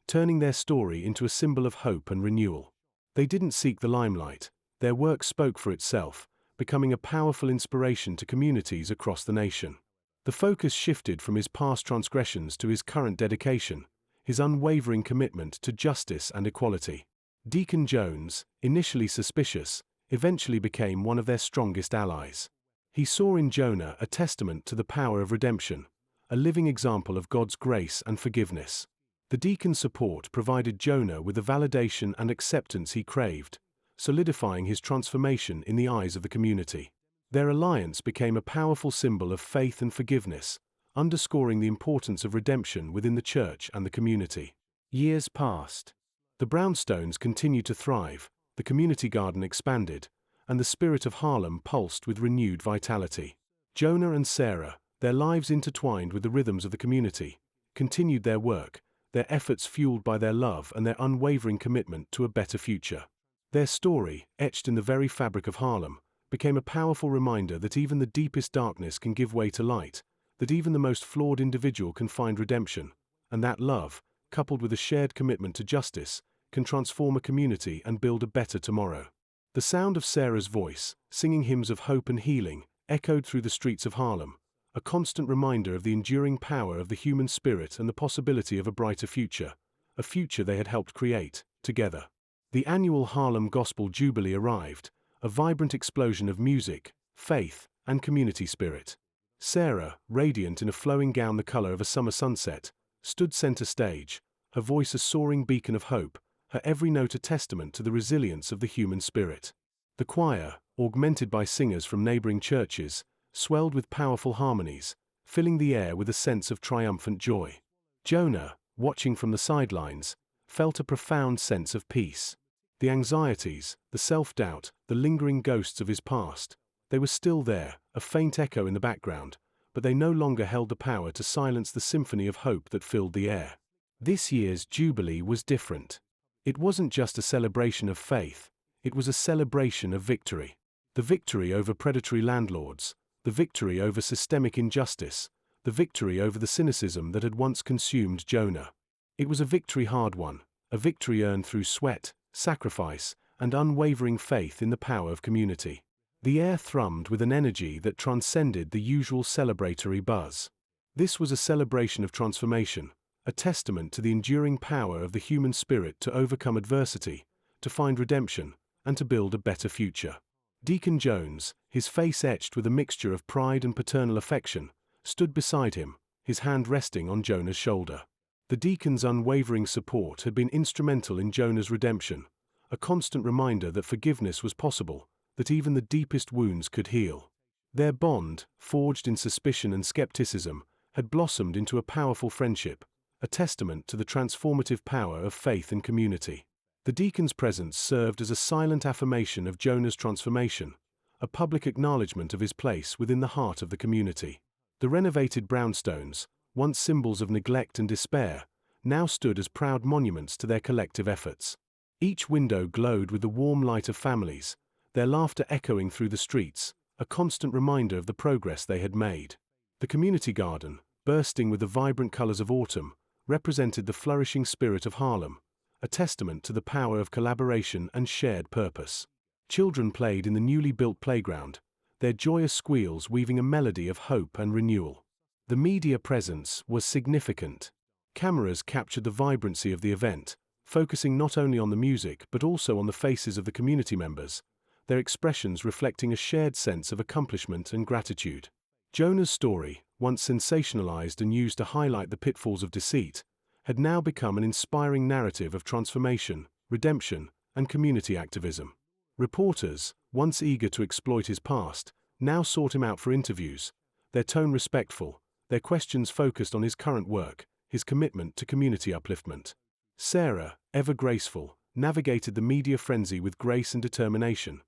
turning their story into a symbol of hope and renewal. They didn't seek the limelight, their work spoke for itself, becoming a powerful inspiration to communities across the nation. The focus shifted from his past transgressions to his current dedication, his unwavering commitment to justice and equality. Deacon Jones, initially suspicious, eventually became one of their strongest allies. He saw in Jonah a testament to the power of redemption, a living example of God's grace and forgiveness. The deacon's support provided Jonah with the validation and acceptance he craved, solidifying his transformation in the eyes of the community. Their alliance became a powerful symbol of faith and forgiveness, underscoring the importance of redemption within the church and the community. Years passed. The brownstones continued to thrive, the community garden expanded, and the spirit of Harlem pulsed with renewed vitality. Jonah and Sarah, their lives intertwined with the rhythms of the community, continued their work, their efforts fueled by their love and their unwavering commitment to a better future. Their story, etched in the very fabric of Harlem, became a powerful reminder that even the deepest darkness can give way to light, that even the most flawed individual can find redemption, and that love, coupled with a shared commitment to justice, can transform a community and build a better tomorrow. The sound of Sarah's voice, singing hymns of hope and healing, echoed through the streets of Harlem, a constant reminder of the enduring power of the human spirit and the possibility of a brighter future, a future they had helped create, together. The annual Harlem Gospel Jubilee arrived, a vibrant explosion of music, faith, and community spirit. Sarah, radiant in a flowing gown the color of a summer sunset, stood center stage, her voice a soaring beacon of hope, her every note a testament to the resilience of the human spirit. The choir, augmented by singers from neighboring churches, swelled with powerful harmonies, filling the air with a sense of triumphant joy. Jonah, watching from the sidelines, felt a profound sense of peace. The anxieties, the self-doubt, the lingering ghosts of his past, they were still there, a faint echo in the background, but they no longer held the power to silence the symphony of hope that filled the air. This year's Jubilee was different. It wasn't just a celebration of faith, it was a celebration of victory. The victory over predatory landlords, the victory over systemic injustice, the victory over the cynicism that had once consumed Jonah. It was a victory hard won, a victory earned through sweat, sacrifice, and unwavering faith in the power of community. The air thrummed with an energy that transcended the usual celebratory buzz. This was a celebration of transformation, a testament to the enduring power of the human spirit to overcome adversity, to find redemption, and to build a better future. Deacon Jones, his face etched with a mixture of pride and paternal affection, stood beside him, his hand resting on Jonah's shoulder. The deacon's unwavering support had been instrumental in Jonah's redemption, a constant reminder that forgiveness was possible, that even the deepest wounds could heal. Their bond, forged in suspicion and skepticism, had blossomed into a powerful friendship, a testament to the transformative power of faith and community. The deacon's presence served as a silent affirmation of Jonah's transformation, a public acknowledgement of his place within the heart of the community. The renovated brownstones, once symbols of neglect and despair, now stood as proud monuments to their collective efforts. Each window glowed with the warm light of families, their laughter echoing through the streets, a constant reminder of the progress they had made. The community garden, bursting with the vibrant colors of autumn, represented the flourishing spirit of Harlem, a testament to the power of collaboration and shared purpose. Children played in the newly built playground, their joyous squeals weaving a melody of hope and renewal. The media presence was significant. Cameras captured the vibrancy of the event, focusing not only on the music but also on the faces of the community members, their expressions reflecting a shared sense of accomplishment and gratitude. Jonah's story, once sensationalized and used to highlight the pitfalls of deceit, had now become an inspiring narrative of transformation, redemption, and community activism. Reporters, once eager to exploit his past, now sought him out for interviews, their tone respectful, their questions focused on his current work, his commitment to community upliftment. Sarah, ever graceful, navigated the media frenzy with grace and determination,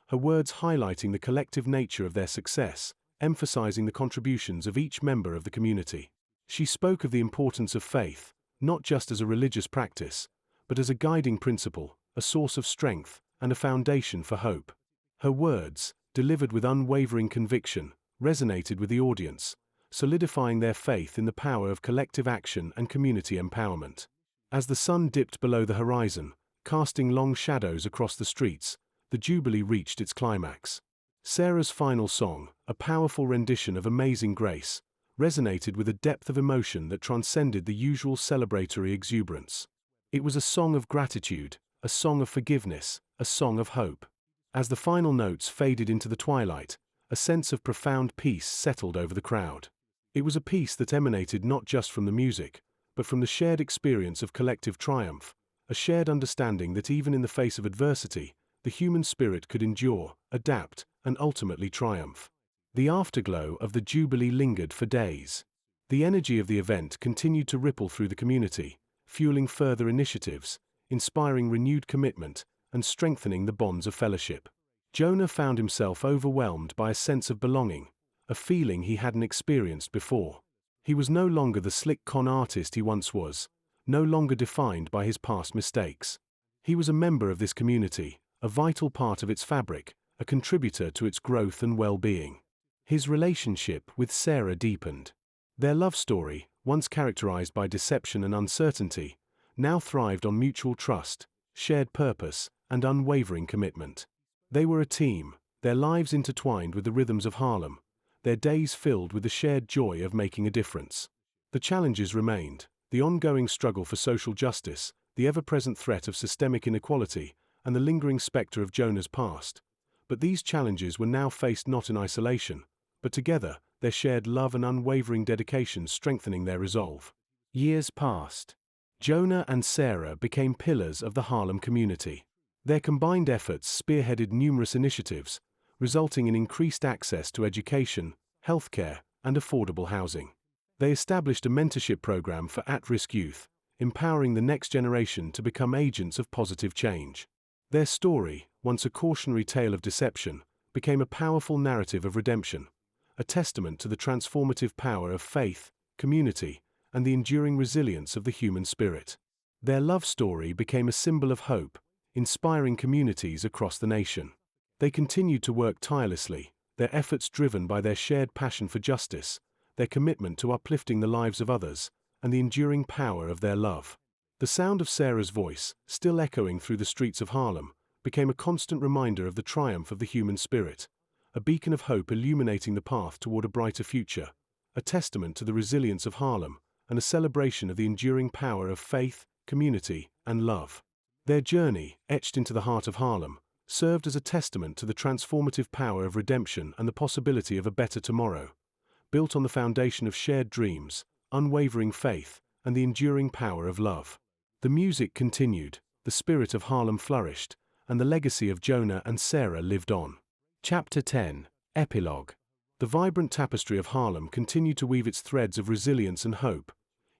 her words highlighting the collective nature of their success, emphasizing the contributions of each member of the community. She spoke of the importance of faith, not just as a religious practice, but as a guiding principle, a source of strength, and a foundation for hope. Her words, delivered with unwavering conviction, resonated with the audience, solidifying their faith in the power of collective action and community empowerment. As the sun dipped below the horizon, casting long shadows across the streets, the Jubilee reached its climax. Sarah's final song, a powerful rendition of Amazing Grace, resonated with a depth of emotion that transcended the usual celebratory exuberance. It was a song of gratitude, a song of forgiveness, a song of hope. As the final notes faded into the twilight, a sense of profound peace settled over the crowd. It was a peace that emanated not just from the music, but from the shared experience of collective triumph, a shared understanding that even in the face of adversity, the human spirit could endure, adapt, and ultimately triumph. The afterglow of the Jubilee lingered for days. The energy of the event continued to ripple through the community, fueling further initiatives, inspiring renewed commitment, and strengthening the bonds of fellowship. Jonah found himself overwhelmed by a sense of belonging, a feeling he hadn't experienced before. He was no longer the slick con artist he once was, no longer defined by his past mistakes. He was a member of this community, a vital part of its fabric, a contributor to its growth and well-being. His relationship with Sarah deepened. Their love story, once characterized by deception and uncertainty, now thrived on mutual trust, shared purpose, and unwavering commitment. They were a team, their lives intertwined with the rhythms of Harlem, their days filled with the shared joy of making a difference. The challenges remained, the ongoing struggle for social justice, the ever-present threat of systemic inequality, and the lingering specter of Jonah's past. But these challenges were now faced not in isolation, but together, their shared love and unwavering dedication strengthening their resolve. Years passed. Jonah and Sarah became pillars of the Harlem community. Their combined efforts spearheaded numerous initiatives, resulting in increased access to education, healthcare, and affordable housing. They established a mentorship program for at-risk youth, empowering the next generation to become agents of positive change. Their story, once a cautionary tale of deception, became a powerful narrative of redemption, a testament to the transformative power of faith, community, and the enduring resilience of the human spirit. Their love story became a symbol of hope, inspiring communities across the nation. They continued to work tirelessly, their efforts driven by their shared passion for justice, their commitment to uplifting the lives of others, and the enduring power of their love. The sound of Sarah's voice, still echoing through the streets of Harlem, became a constant reminder of the triumph of the human spirit, a beacon of hope illuminating the path toward a brighter future, a testament to the resilience of Harlem, and a celebration of the enduring power of faith, community, and love. Their journey, etched into the heart of Harlem, served as a testament to the transformative power of redemption and the possibility of a better tomorrow, built on the foundation of shared dreams, unwavering faith, and the enduring power of love. The music continued, the spirit of Harlem flourished, and the legacy of Jonah and Sarah lived on. Chapter 10. Epilogue. The vibrant tapestry of Harlem continued to weave its threads of resilience and hope,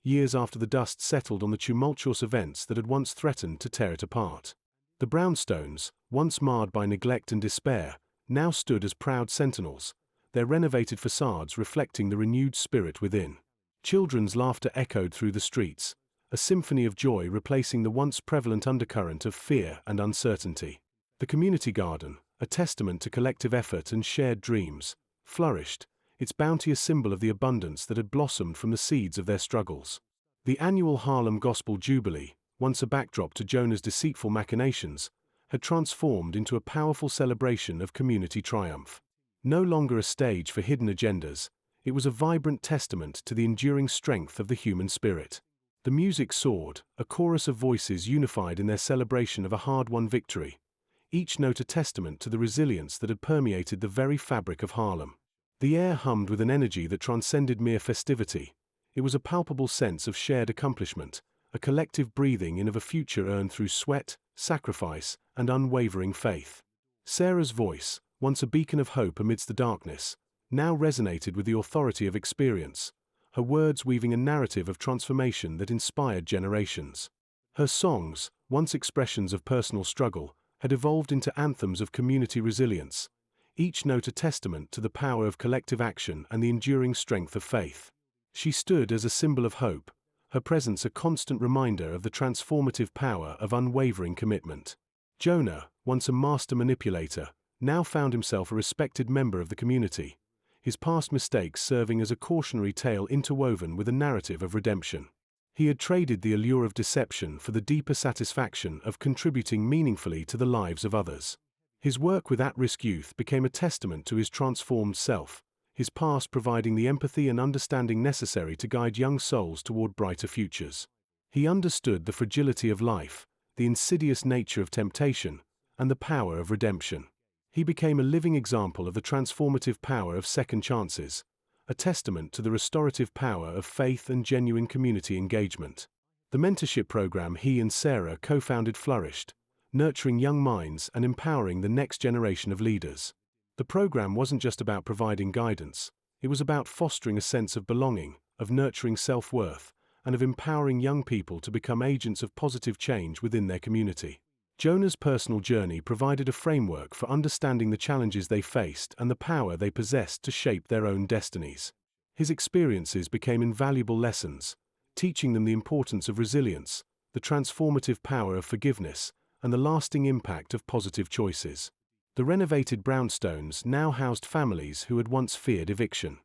years after the dust settled on the tumultuous events that had once threatened to tear it apart. The brownstones, once marred by neglect and despair, now stood as proud sentinels, their renovated facades reflecting the renewed spirit within. Children's laughter echoed through the streets, a symphony of joy replacing the once prevalent undercurrent of fear and uncertainty. The community garden, a testament to collective effort and shared dreams, flourished, its bounty a symbol of the abundance that had blossomed from the seeds of their struggles. The annual Harlem Gospel Jubilee, once a backdrop to Jonah's deceitful machinations, had transformed into a powerful celebration of community triumph. No longer a stage for hidden agendas, it was a vibrant testament to the enduring strength of the human spirit. The music soared, a chorus of voices unified in their celebration of a hard-won victory, each note a testament to the resilience that had permeated the very fabric of Harlem. The air hummed with an energy that transcended mere festivity. It was a palpable sense of shared accomplishment, a collective breathing in of a future earned through sweat, sacrifice, and unwavering faith. Sarah's voice, once a beacon of hope amidst the darkness, now resonated with the authority of experience, her words weaving a narrative of transformation that inspired generations. Her songs, once expressions of personal struggle, had evolved into anthems of community resilience, each note a testament to the power of collective action and the enduring strength of faith. She stood as a symbol of hope, her presence a constant reminder of the transformative power of unwavering commitment. Jonah, once a master manipulator, now found himself a respected member of the community, his past mistakes serving as a cautionary tale interwoven with a narrative of redemption. He had traded the allure of deception for the deeper satisfaction of contributing meaningfully to the lives of others. His work with at-risk youth became a testament to his transformed self, his past providing the empathy and understanding necessary to guide young souls toward brighter futures. He understood the fragility of life, the insidious nature of temptation, and the power of redemption. He became a living example of the transformative power of second chances, a testament to the restorative power of faith and genuine community engagement. The mentorship program he and Sarah co-founded flourished, nurturing young minds and empowering the next generation of leaders. The program wasn't just about providing guidance, it was about fostering a sense of belonging, of nurturing self-worth, and of empowering young people to become agents of positive change within their community. Jonah's personal journey provided a framework for understanding the challenges they faced and the power they possessed to shape their own destinies. His experiences became invaluable lessons, teaching them the importance of resilience, the transformative power of forgiveness, and the lasting impact of positive choices. The renovated brownstones now housed families who had once feared eviction.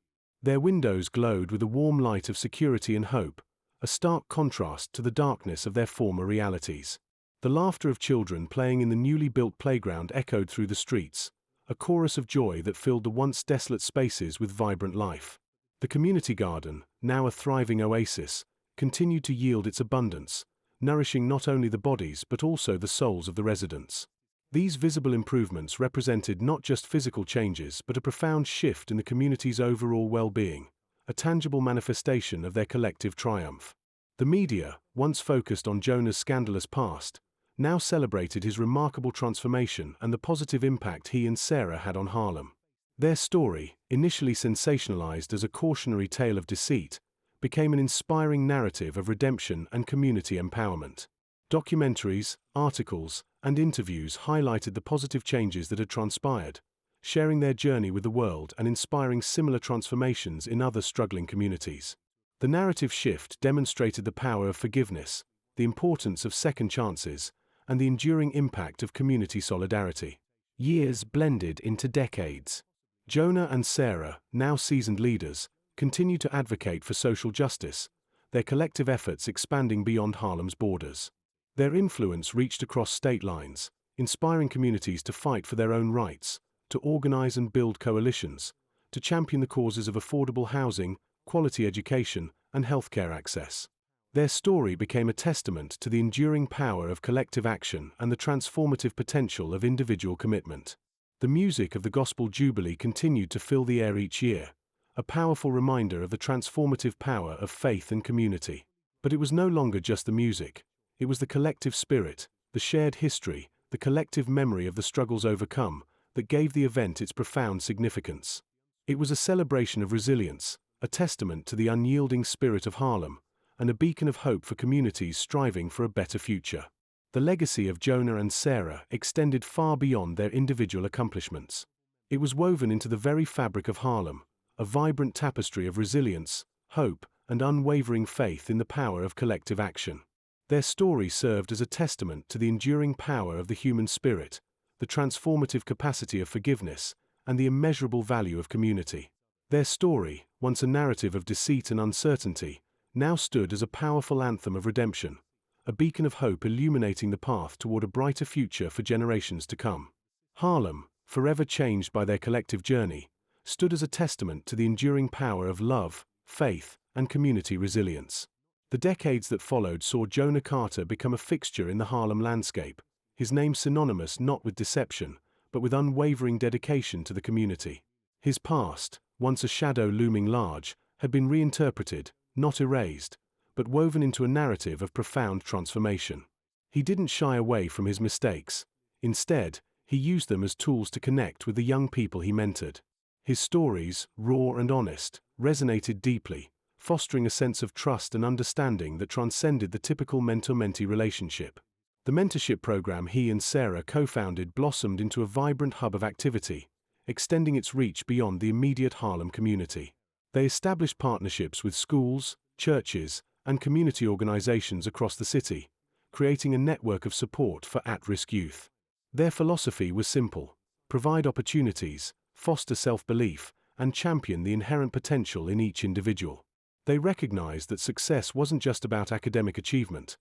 Their windows glowed with a warm light of security and hope, a stark contrast to the darkness of their former realities. The laughter of children playing in the newly built playground echoed through the streets, a chorus of joy that filled the once desolate spaces with vibrant life. The community garden, now a thriving oasis, continued to yield its abundance, nourishing not only the bodies but also the souls of the residents. These visible improvements represented not just physical changes but a profound shift in the community's overall well-being, a tangible manifestation of their collective triumph. The media, once focused on Jonah's scandalous past, now celebrated his remarkable transformation and the positive impact he and Sarah had on Harlem. Their story, initially sensationalized as a cautionary tale of deceit, became an inspiring narrative of redemption and community empowerment. Documentaries, articles, and interviews highlighted the positive changes that had transpired, sharing their journey with the world and inspiring similar transformations in other struggling communities. The narrative shift demonstrated the power of forgiveness, the importance of second chances, and the enduring impact of community solidarity. Years blended into decades. Jonah and Sarah, now seasoned leaders, continued to advocate for social justice, their collective efforts expanding beyond Harlem's borders. Their influence reached across state lines, inspiring communities to fight for their own rights, to organize and build coalitions, to champion the causes of affordable housing, quality education, and healthcare access. Their story became a testament to the enduring power of collective action and the transformative potential of individual commitment. The music of the Gospel Jubilee continued to fill the air each year, a powerful reminder of the transformative power of faith and community. But it was no longer just the music, it was the collective spirit, the shared history, the collective memory of the struggles overcome, that gave the event its profound significance. It was a celebration of resilience, a testament to the unyielding spirit of Harlem, and a beacon of hope for communities striving for a better future. The legacy of Jonah and Sarah extended far beyond their individual accomplishments. It was woven into the very fabric of Harlem, a vibrant tapestry of resilience, hope, and unwavering faith in the power of collective action. Their story served as a testament to the enduring power of the human spirit, the transformative capacity of forgiveness, and the immeasurable value of community. Their story, once a narrative of deceit and uncertainty, now stood as a powerful anthem of redemption, a beacon of hope illuminating the path toward a brighter future for generations to come. Harlem, forever changed by their collective journey, stood as a testament to the enduring power of love, faith, and community resilience. The decades that followed saw Jonah Carter become a fixture in the Harlem landscape, his name synonymous not with deception, but with unwavering dedication to the community. His past, once a shadow looming large, had been reinterpreted, not erased, but woven into a narrative of profound transformation. He didn't shy away from his mistakes. Instead, he used them as tools to connect with the young people he mentored. His stories, raw and honest, resonated deeply, fostering a sense of trust and understanding that transcended the typical mentor-mentee relationship. The mentorship program he and Sarah co-founded blossomed into a vibrant hub of activity, extending its reach beyond the immediate Harlem community. They established partnerships with schools, churches, and community organizations across the city, creating a network of support for at-risk youth. Their philosophy was simple: provide opportunities, foster self-belief, and champion the inherent potential in each individual. They recognized that success wasn't just about academic achievement.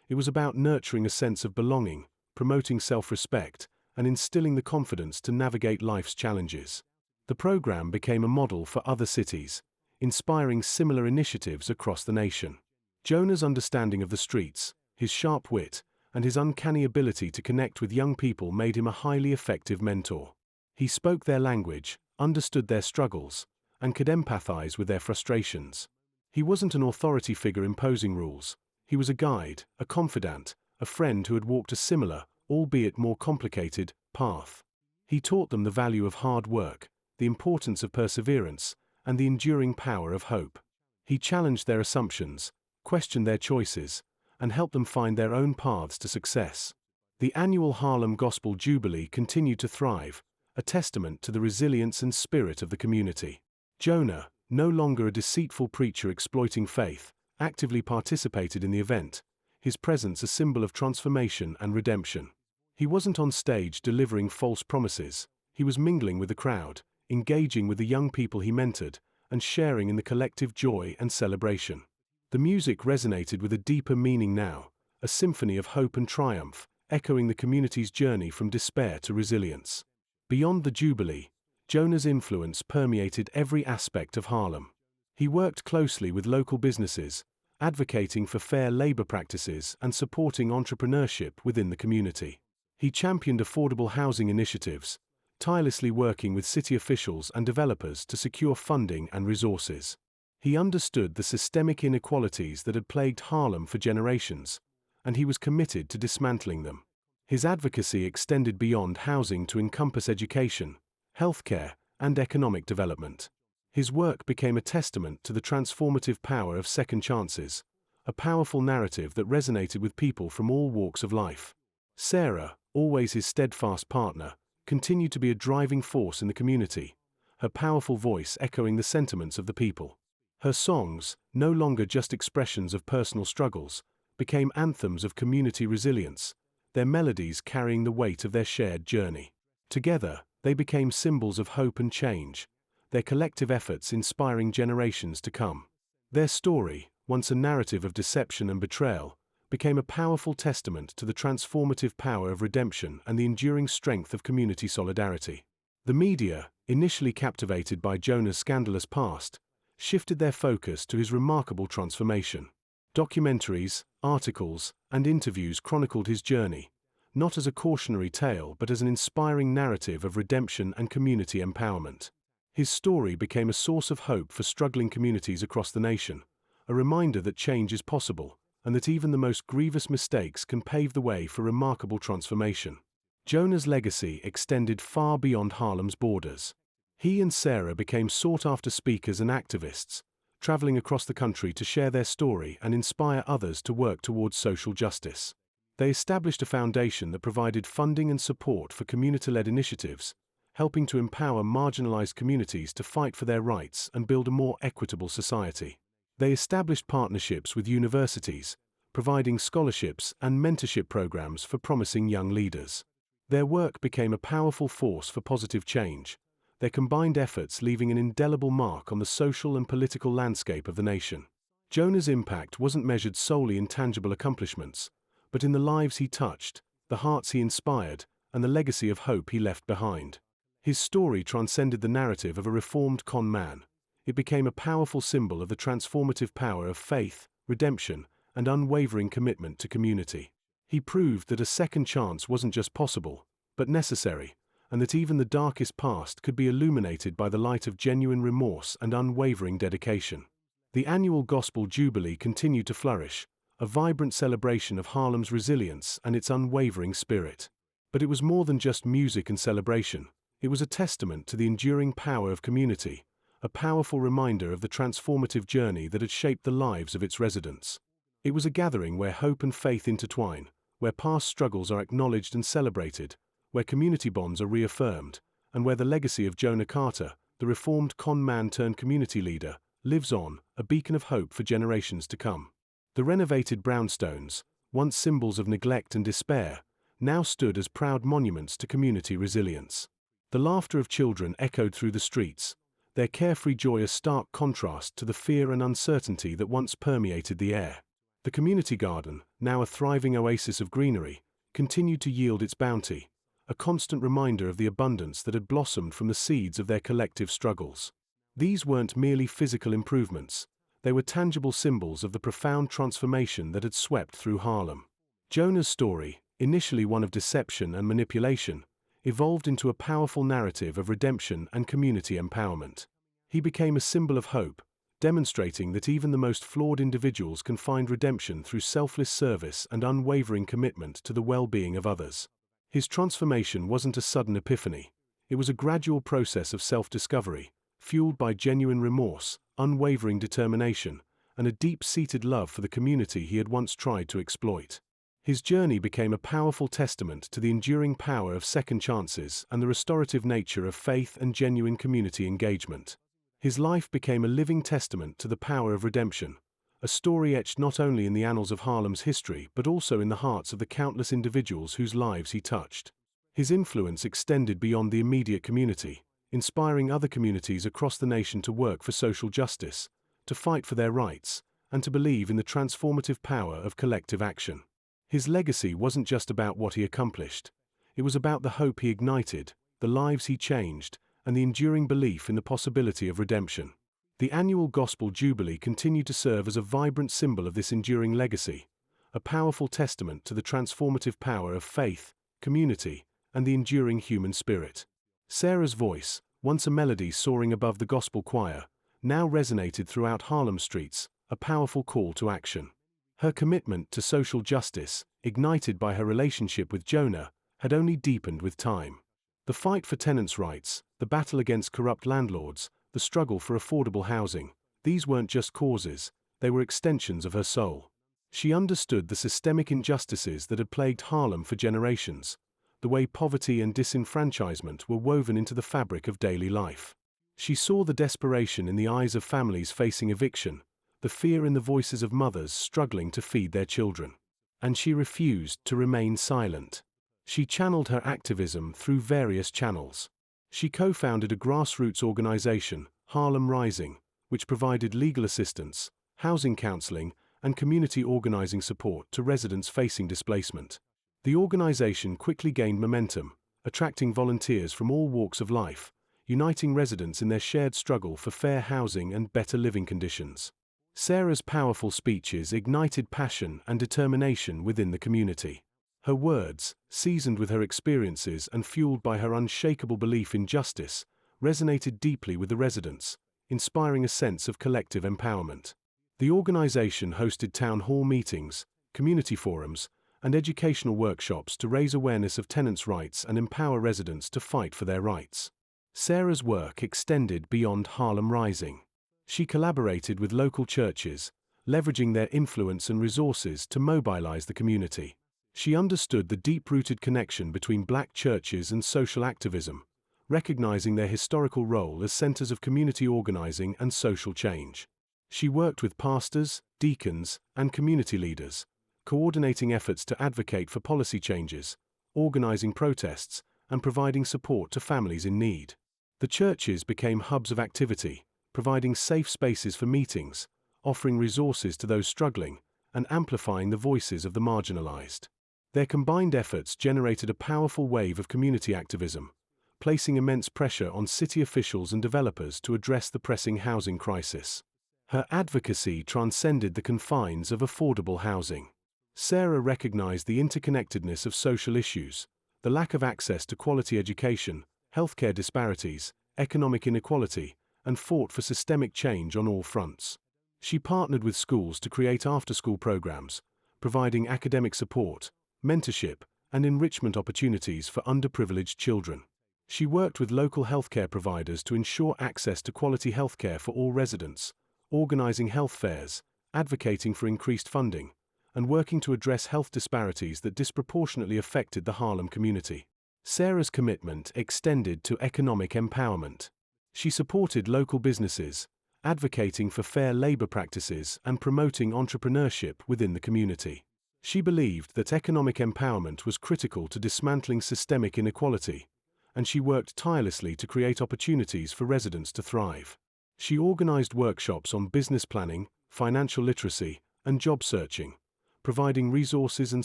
It was about nurturing a sense of belonging, promoting self-respect, and instilling the confidence to navigate life's challenges. The program became a model for other cities, inspiring similar initiatives across the nation. Jonah's understanding of the streets, his sharp wit, and his uncanny ability to connect with young people made him a highly effective mentor. He spoke their language, understood their struggles, and could empathize with their frustrations. He wasn't an authority figure imposing rules. He was a guide, a confidant, a friend who had walked a similar, albeit more complicated, path. He taught them the value of hard work, the importance of perseverance, and the enduring power of hope. He challenged their assumptions, questioned their choices, and helped them find their own paths to success. The annual Harlem Gospel Jubilee continued to thrive, a testament to the resilience and spirit of the community. Jonah, no longer a deceitful preacher exploiting faith, actively participated in the event, his presence a symbol of transformation and redemption. He wasn't on stage delivering false promises. He was mingling with the crowd, engaging with the young people he mentored, and sharing in the collective joy and celebration. The music resonated with a deeper meaning now, a symphony of hope and triumph, echoing the community's journey from despair to resilience. Beyond the Jubilee, Jonah's influence permeated every aspect of Harlem. He worked closely with local businesses, advocating for fair labor practices and supporting entrepreneurship within the community. He championed affordable housing initiatives, tirelessly working with city officials and developers to secure funding and resources. He understood the systemic inequalities that had plagued Harlem for generations, and he was committed to dismantling them. His advocacy extended beyond housing to encompass education, healthcare, and economic development. His work became a testament to the transformative power of second chances, a powerful narrative that resonated with people from all walks of life. Sarah, always his steadfast partner, continued to be a driving force in the community, her powerful voice echoing the sentiments of the people. Her songs, no longer just expressions of personal struggles, became anthems of community resilience, their melodies carrying the weight of their shared journey. Together, they became symbols of hope and change, their collective efforts inspiring generations to come. Their story, once a narrative of deception and betrayal, became a powerful testament to the transformative power of redemption and the enduring strength of community solidarity. The media, initially captivated by Jonah's scandalous past, shifted their focus to his remarkable transformation. Documentaries, articles, and interviews chronicled his journey, not as a cautionary tale but as an inspiring narrative of redemption and community empowerment. His story became a source of hope for struggling communities across the nation, a reminder that change is possible, and that even the most grievous mistakes can pave the way for remarkable transformation. Jonah's legacy extended far beyond Harlem's borders. He and Sarah became sought-after speakers and activists, traveling across the country to share their story and inspire others to work towards social justice. They established a foundation that provided funding and support for community-led initiatives, helping to empower marginalized communities to fight for their rights and build a more equitable society. They established partnerships with universities, providing scholarships and mentorship programs for promising young leaders. Their work became a powerful force for positive change, their combined efforts leaving an indelible mark on the social and political landscape of the nation. Jonah's impact wasn't measured solely in tangible accomplishments, but in the lives he touched, the hearts he inspired, and the legacy of hope he left behind. His story transcended the narrative of a reformed con man. It became a powerful symbol of the transformative power of faith, redemption, and unwavering commitment to community. He proved that a second chance wasn't just possible, but necessary, and that even the darkest past could be illuminated by the light of genuine remorse and unwavering dedication. The annual Gospel Jubilee continued to flourish, a vibrant celebration of Harlem's resilience and its unwavering spirit. But it was more than just music and celebration. It was a testament to the enduring power of community, a powerful reminder of the transformative journey that had shaped the lives of its residents. It was a gathering where hope and faith intertwine, where past struggles are acknowledged and celebrated, where community bonds are reaffirmed, and where the legacy of Jonah Carter, the reformed con man turned community leader, lives on, a beacon of hope for generations to come. The renovated brownstones, once symbols of neglect and despair, now stood as proud monuments to community resilience. The laughter of children echoed through the streets, their carefree joy a stark contrast to the fear and uncertainty that once permeated the air. The community garden, now a thriving oasis of greenery, continued to yield its bounty, a constant reminder of the abundance that had blossomed from the seeds of their collective struggles. These weren't merely physical improvements, they were tangible symbols of the profound transformation that had swept through Harlem. Jonah's story, initially one of deception and manipulation, evolved into a powerful narrative of redemption and community empowerment. He became a symbol of hope, demonstrating that even the most flawed individuals can find redemption through selfless service and unwavering commitment to the well-being of others. His transformation wasn't a sudden epiphany, it was a gradual process of self-discovery, fueled by genuine remorse, unwavering determination, and a deep-seated love for the community he had once tried to exploit. His journey became a powerful testament to the enduring power of second chances and the restorative nature of faith and genuine community engagement. His life became a living testament to the power of redemption, a story etched not only in the annals of Harlem's history but also in the hearts of the countless individuals whose lives he touched. His influence extended beyond the immediate community, inspiring other communities across the nation to work for social justice, to fight for their rights, and to believe in the transformative power of collective action. His legacy wasn't just about what he accomplished. It was about the hope he ignited, the lives he changed, and the enduring belief in the possibility of redemption. The annual Gospel Jubilee continued to serve as a vibrant symbol of this enduring legacy, a powerful testament to the transformative power of faith, community, and the enduring human spirit. Sarah's voice, once a melody soaring above the gospel choir, now resonated throughout Harlem streets, a powerful call to action. Her commitment to social justice, ignited by her relationship with Jonah, had only deepened with time. The fight for tenants' rights, the battle against corrupt landlords, the struggle for affordable housing, these weren't just causes, they were extensions of her soul. She understood the systemic injustices that had plagued Harlem for generations, the way poverty and disenfranchisement were woven into the fabric of daily life. She saw the desperation in the eyes of families facing eviction, the fear in the voices of mothers struggling to feed their children. And she refused to remain silent. She channeled her activism through various channels. She co-founded a grassroots organization, Harlem Rising, which provided legal assistance, housing counseling, and community organizing support to residents facing displacement. The organization quickly gained momentum, attracting volunteers from all walks of life, uniting residents in their shared struggle for fair housing and better living conditions. Sarah's powerful speeches ignited passion and determination within the community. Her words, seasoned with her experiences and fueled by her unshakable belief in justice, resonated deeply with the residents, inspiring a sense of collective empowerment. The organization hosted town hall meetings, community forums, and educational workshops to raise awareness of tenants' rights and empower residents to fight for their rights. Sarah's work extended beyond Harlem Rising. She collaborated with local churches, leveraging their influence and resources to mobilize the community. She understood the deep-rooted connection between Black churches and social activism, recognizing their historical role as centers of community organizing and social change. She worked with pastors, deacons, and community leaders, coordinating efforts to advocate for policy changes, organizing protests, and providing support to families in need. The churches became hubs of activity, providing safe spaces for meetings, offering resources to those struggling, and amplifying the voices of the marginalized. Their combined efforts generated a powerful wave of community activism, placing immense pressure on city officials and developers to address the pressing housing crisis. Her advocacy transcended the confines of affordable housing. Sarah recognized the interconnectedness of social issues, the lack of access to quality education, healthcare disparities, economic inequality, and fought for systemic change on all fronts. She partnered with schools to create after-school programs, providing academic support, mentorship, and enrichment opportunities for underprivileged children. She worked with local healthcare providers to ensure access to quality healthcare for all residents, organizing health fairs, advocating for increased funding, and working to address health disparities that disproportionately affected the Harlem community. Sarah's commitment extended to economic empowerment. She supported local businesses, advocating for fair labor practices and promoting entrepreneurship within the community. She believed that economic empowerment was critical to dismantling systemic inequality, and she worked tirelessly to create opportunities for residents to thrive. She organized workshops on business planning, financial literacy, and job searching, providing resources and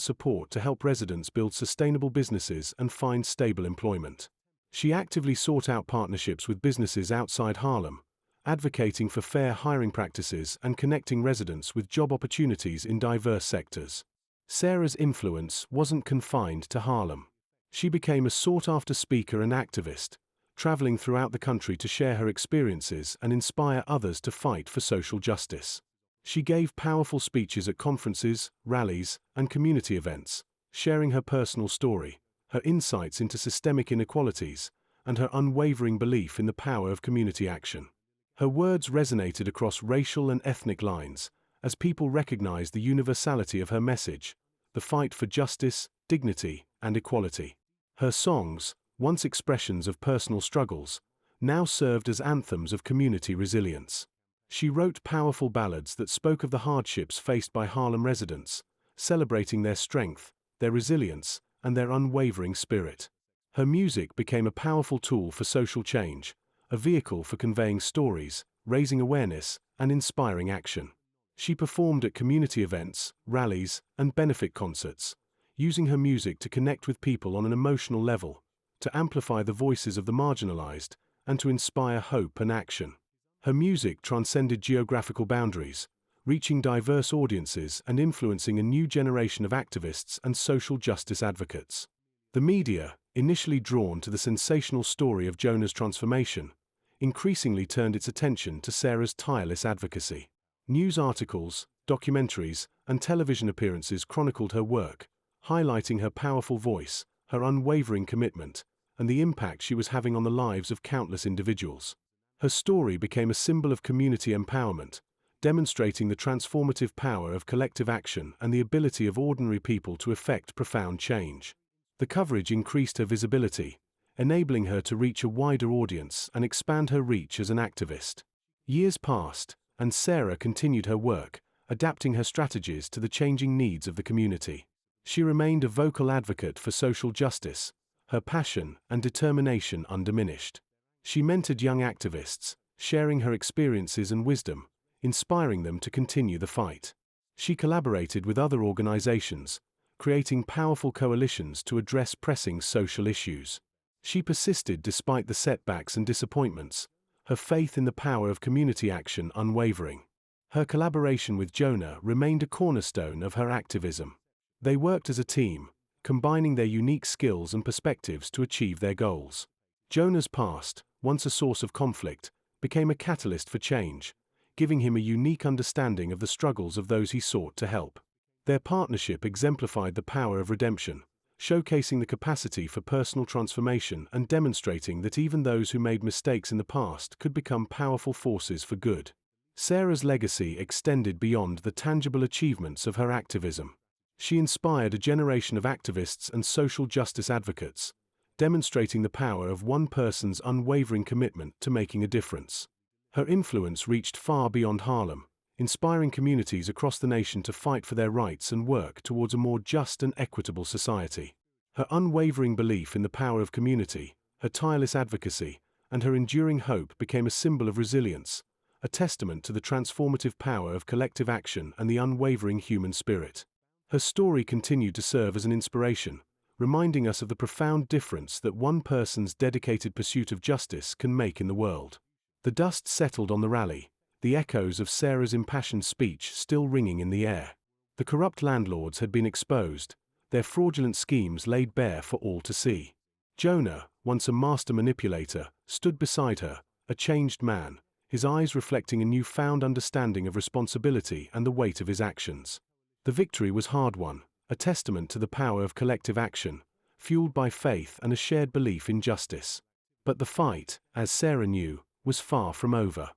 support to help residents build sustainable businesses and find stable employment. She actively sought out partnerships with businesses outside Harlem, advocating for fair hiring practices and connecting residents with job opportunities in diverse sectors. Sarah's influence wasn't confined to Harlem. She became a sought-after speaker and activist, traveling throughout the country to share her experiences and inspire others to fight for social justice. She gave powerful speeches at conferences, rallies, and community events, sharing her personal story, her insights into systemic inequalities, and her unwavering belief in the power of community action. Her words resonated across racial and ethnic lines, as people recognized the universality of her message, the fight for justice, dignity, and equality. Her songs, once expressions of personal struggles, now served as anthems of community resilience. She wrote powerful ballads that spoke of the hardships faced by Harlem residents, celebrating their strength, their resilience, and their unwavering spirit. Her music became a powerful tool for social change, a vehicle for conveying stories, raising awareness, and inspiring action. She performed at community events, rallies, and benefit concerts, using her music to connect with people on an emotional level, to amplify the voices of the marginalized, and to inspire hope and action. Her music transcended geographical boundaries, reaching diverse audiences and influencing a new generation of activists and social justice advocates. The media, initially drawn to the sensational story of Jonah's transformation, increasingly turned its attention to Sarah's tireless advocacy. News articles, documentaries, and television appearances chronicled her work, highlighting her powerful voice, her unwavering commitment, and the impact she was having on the lives of countless individuals. Her story became a symbol of community empowerment, demonstrating the transformative power of collective action and the ability of ordinary people to effect profound change. The coverage increased her visibility, enabling her to reach a wider audience and expand her reach as an activist. Years passed, and Sarah continued her work, adapting her strategies to the changing needs of the community. She remained a vocal advocate for social justice, her passion and determination undiminished. She mentored young activists, sharing her experiences and wisdom, inspiring them to continue the fight. She collaborated with other organizations, creating powerful coalitions to address pressing social issues. She persisted despite the setbacks and disappointments, her faith in the power of community action unwavering. Her collaboration with Jonah remained a cornerstone of her activism. They worked as a team, combining their unique skills and perspectives to achieve their goals. Jonah's past, once a source of conflict, became a catalyst for change, giving him a unique understanding of the struggles of those he sought to help. Their partnership exemplified the power of redemption, showcasing the capacity for personal transformation and demonstrating that even those who made mistakes in the past could become powerful forces for good. Sarah's legacy extended beyond the tangible achievements of her activism. She inspired a generation of activists and social justice advocates, demonstrating the power of one person's unwavering commitment to making a difference. Her influence reached far beyond Harlem, inspiring communities across the nation to fight for their rights and work towards a more just and equitable society. Her unwavering belief in the power of community, her tireless advocacy, and her enduring hope became a symbol of resilience, a testament to the transformative power of collective action and the unwavering human spirit. Her story continued to serve as an inspiration, reminding us of the profound difference that one person's dedicated pursuit of justice can make in the world. The dust settled on the rally, the echoes of Sarah's impassioned speech still ringing in the air. The corrupt landlords had been exposed, their fraudulent schemes laid bare for all to see. Jonah, once a master manipulator, stood beside her, a changed man, his eyes reflecting a newfound understanding of responsibility and the weight of his actions. The victory was hard-won, a testament to the power of collective action, fueled by faith and a shared belief in justice. But the fight, as Sarah knew, was far from over.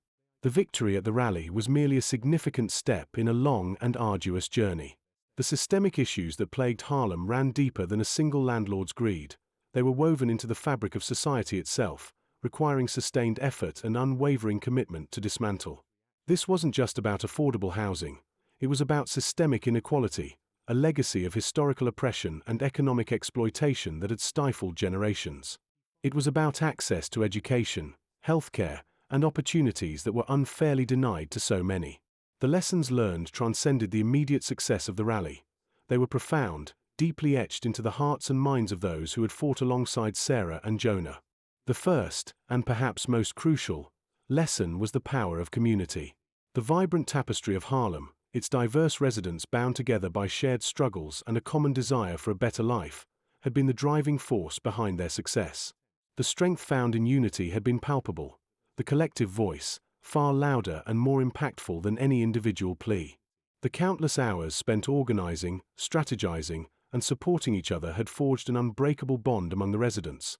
The victory at the rally was merely a significant step in a long and arduous journey. The systemic issues that plagued Harlem ran deeper than a single landlord's greed. They were woven into the fabric of society itself, requiring sustained effort and unwavering commitment to dismantle. This wasn't just about affordable housing. It was about systemic inequality, a legacy of historical oppression and economic exploitation that had stifled generations. It was about access to education, healthcare, and opportunities that were unfairly denied to so many. The lessons learned transcended the immediate success of the rally. They were profound, deeply etched into the hearts and minds of those who had fought alongside Sarah and Jonah. The first, and perhaps most crucial, lesson was the power of community. The vibrant tapestry of Harlem, its diverse residents bound together by shared struggles and a common desire for a better life, had been the driving force behind their success. The strength found in unity had been palpable, the collective voice, far louder and more impactful than any individual plea. The countless hours spent organizing, strategizing, and supporting each other had forged an unbreakable bond among the residents,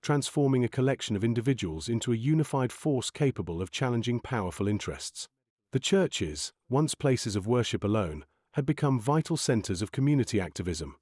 transforming a collection of individuals into a unified force capable of challenging powerful interests. The churches, once places of worship alone, had become vital centers of community activism,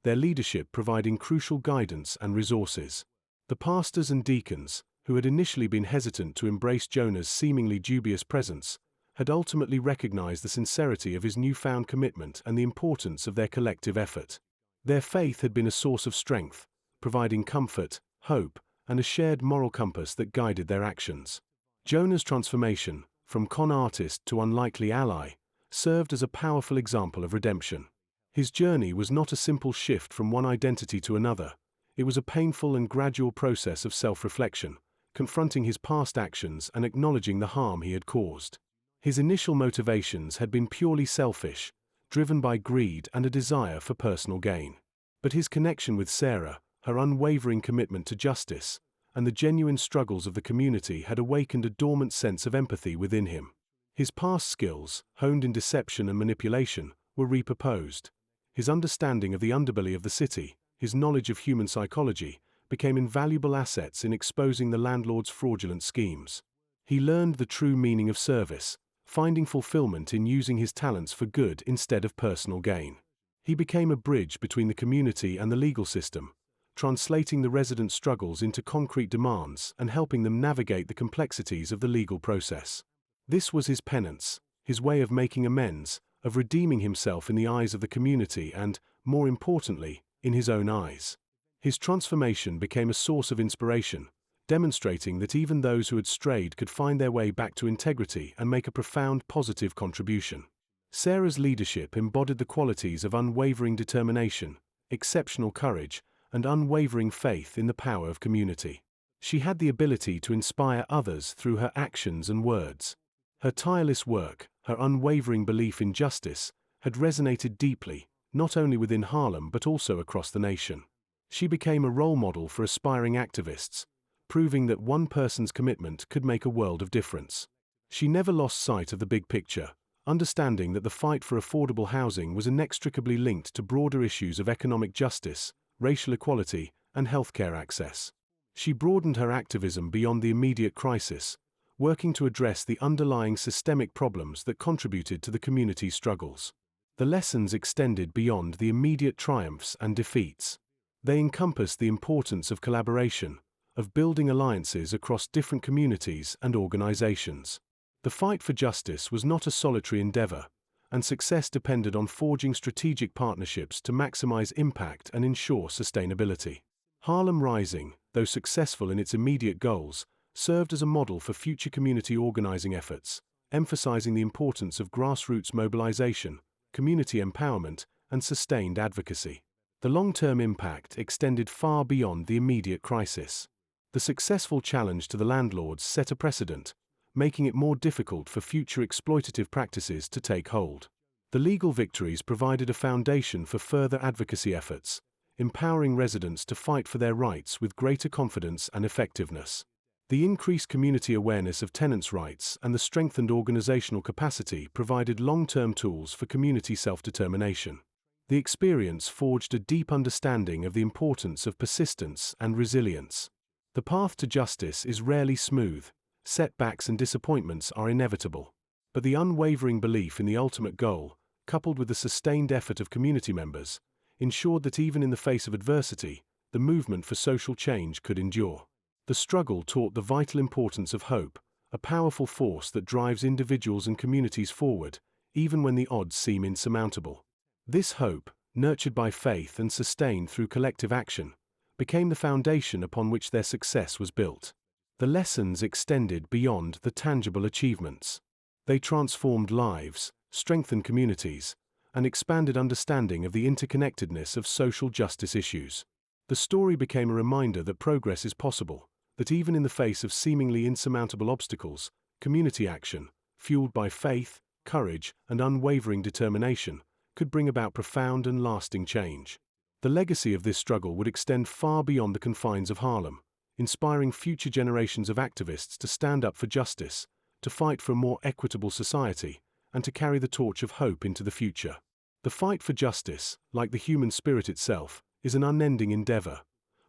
their leadership providing crucial guidance and resources. The pastors and deacons, who had initially been hesitant to embrace Jonah's seemingly dubious presence, had ultimately recognized the sincerity of his newfound commitment and the importance of their collective effort. Their faith had been a source of strength, providing comfort, hope, and a shared moral compass that guided their actions. Jonah's transformation, from con artist to unlikely ally, served as a powerful example of redemption. His journey was not a simple shift from one identity to another. It was a painful and gradual process of self-reflection, confronting his past actions and acknowledging the harm he had caused. His initial motivations had been purely selfish, driven by greed and a desire for personal gain. But his connection with Sarah, her unwavering commitment to justice, and the genuine struggles of the community had awakened a dormant sense of empathy within him. His past skills, honed in deception and manipulation, were repurposed. His understanding of the underbelly of the city, his knowledge of human psychology, became invaluable assets in exposing the landlord's fraudulent schemes. He learned the true meaning of service, finding fulfillment in using his talents for good instead of personal gain. He became a bridge between the community and the legal system, translating the residents' struggles into concrete demands and helping them navigate the complexities of the legal process. This was his penance, his way of making amends, of redeeming himself in the eyes of the community and, more importantly, in his own eyes. His transformation became a source of inspiration, demonstrating that even those who had strayed could find their way back to integrity and make a profound positive contribution. Sarah's leadership embodied the qualities of unwavering determination, exceptional courage, and unwavering faith in the power of community. She had the ability to inspire others through her actions and words. Her tireless work, her unwavering belief in justice, had resonated deeply, not only within Harlem but also across the nation. She became a role model for aspiring activists, proving that one person's commitment could make a world of difference. She never lost sight of the big picture, understanding that the fight for affordable housing was inextricably linked to broader issues of economic justice, racial equality, and healthcare access. She broadened her activism beyond the immediate crisis, working to address the underlying systemic problems that contributed to the community's struggles. The lessons extended beyond the immediate triumphs and defeats. They encompassed the importance of collaboration, of building alliances across different communities and organizations. The fight for justice was not a solitary endeavor, and success depended on forging strategic partnerships to maximize impact and ensure sustainability. Harlem Rising, though successful in its immediate goals, served as a model for future community organizing efforts, emphasizing the importance of grassroots mobilization, community empowerment, and sustained advocacy. The long-term impact extended far beyond the immediate crisis. The successful challenge to the landlords set a precedent, making it more difficult for future exploitative practices to take hold. The legal victories provided a foundation for further advocacy efforts, empowering residents to fight for their rights with greater confidence and effectiveness. The increased community awareness of tenants' rights and the strengthened organizational capacity provided long-term tools for community self-determination. The experience forged a deep understanding of the importance of persistence and resilience. The path to justice is rarely smooth. Setbacks and disappointments are inevitable. But the unwavering belief in the ultimate goal, coupled with the sustained effort of community members, ensured that even in the face of adversity, the movement for social change could endure. The struggle taught the vital importance of hope, a powerful force that drives individuals and communities forward, even when the odds seem insurmountable. This hope, nurtured by faith and sustained through collective action, became the foundation upon which their success was built. The lessons extended beyond the tangible achievements. They transformed lives, strengthened communities, and expanded understanding of the interconnectedness of social justice issues. The story became a reminder that progress is possible, that even in the face of seemingly insurmountable obstacles, community action, fueled by faith, courage, and unwavering determination, could bring about profound and lasting change. The legacy of this struggle would extend far beyond the confines of Harlem, inspiring future generations of activists to stand up for justice, to fight for a more equitable society, and to carry the torch of hope into the future. The fight for justice, like the human spirit itself, is an unending endeavor,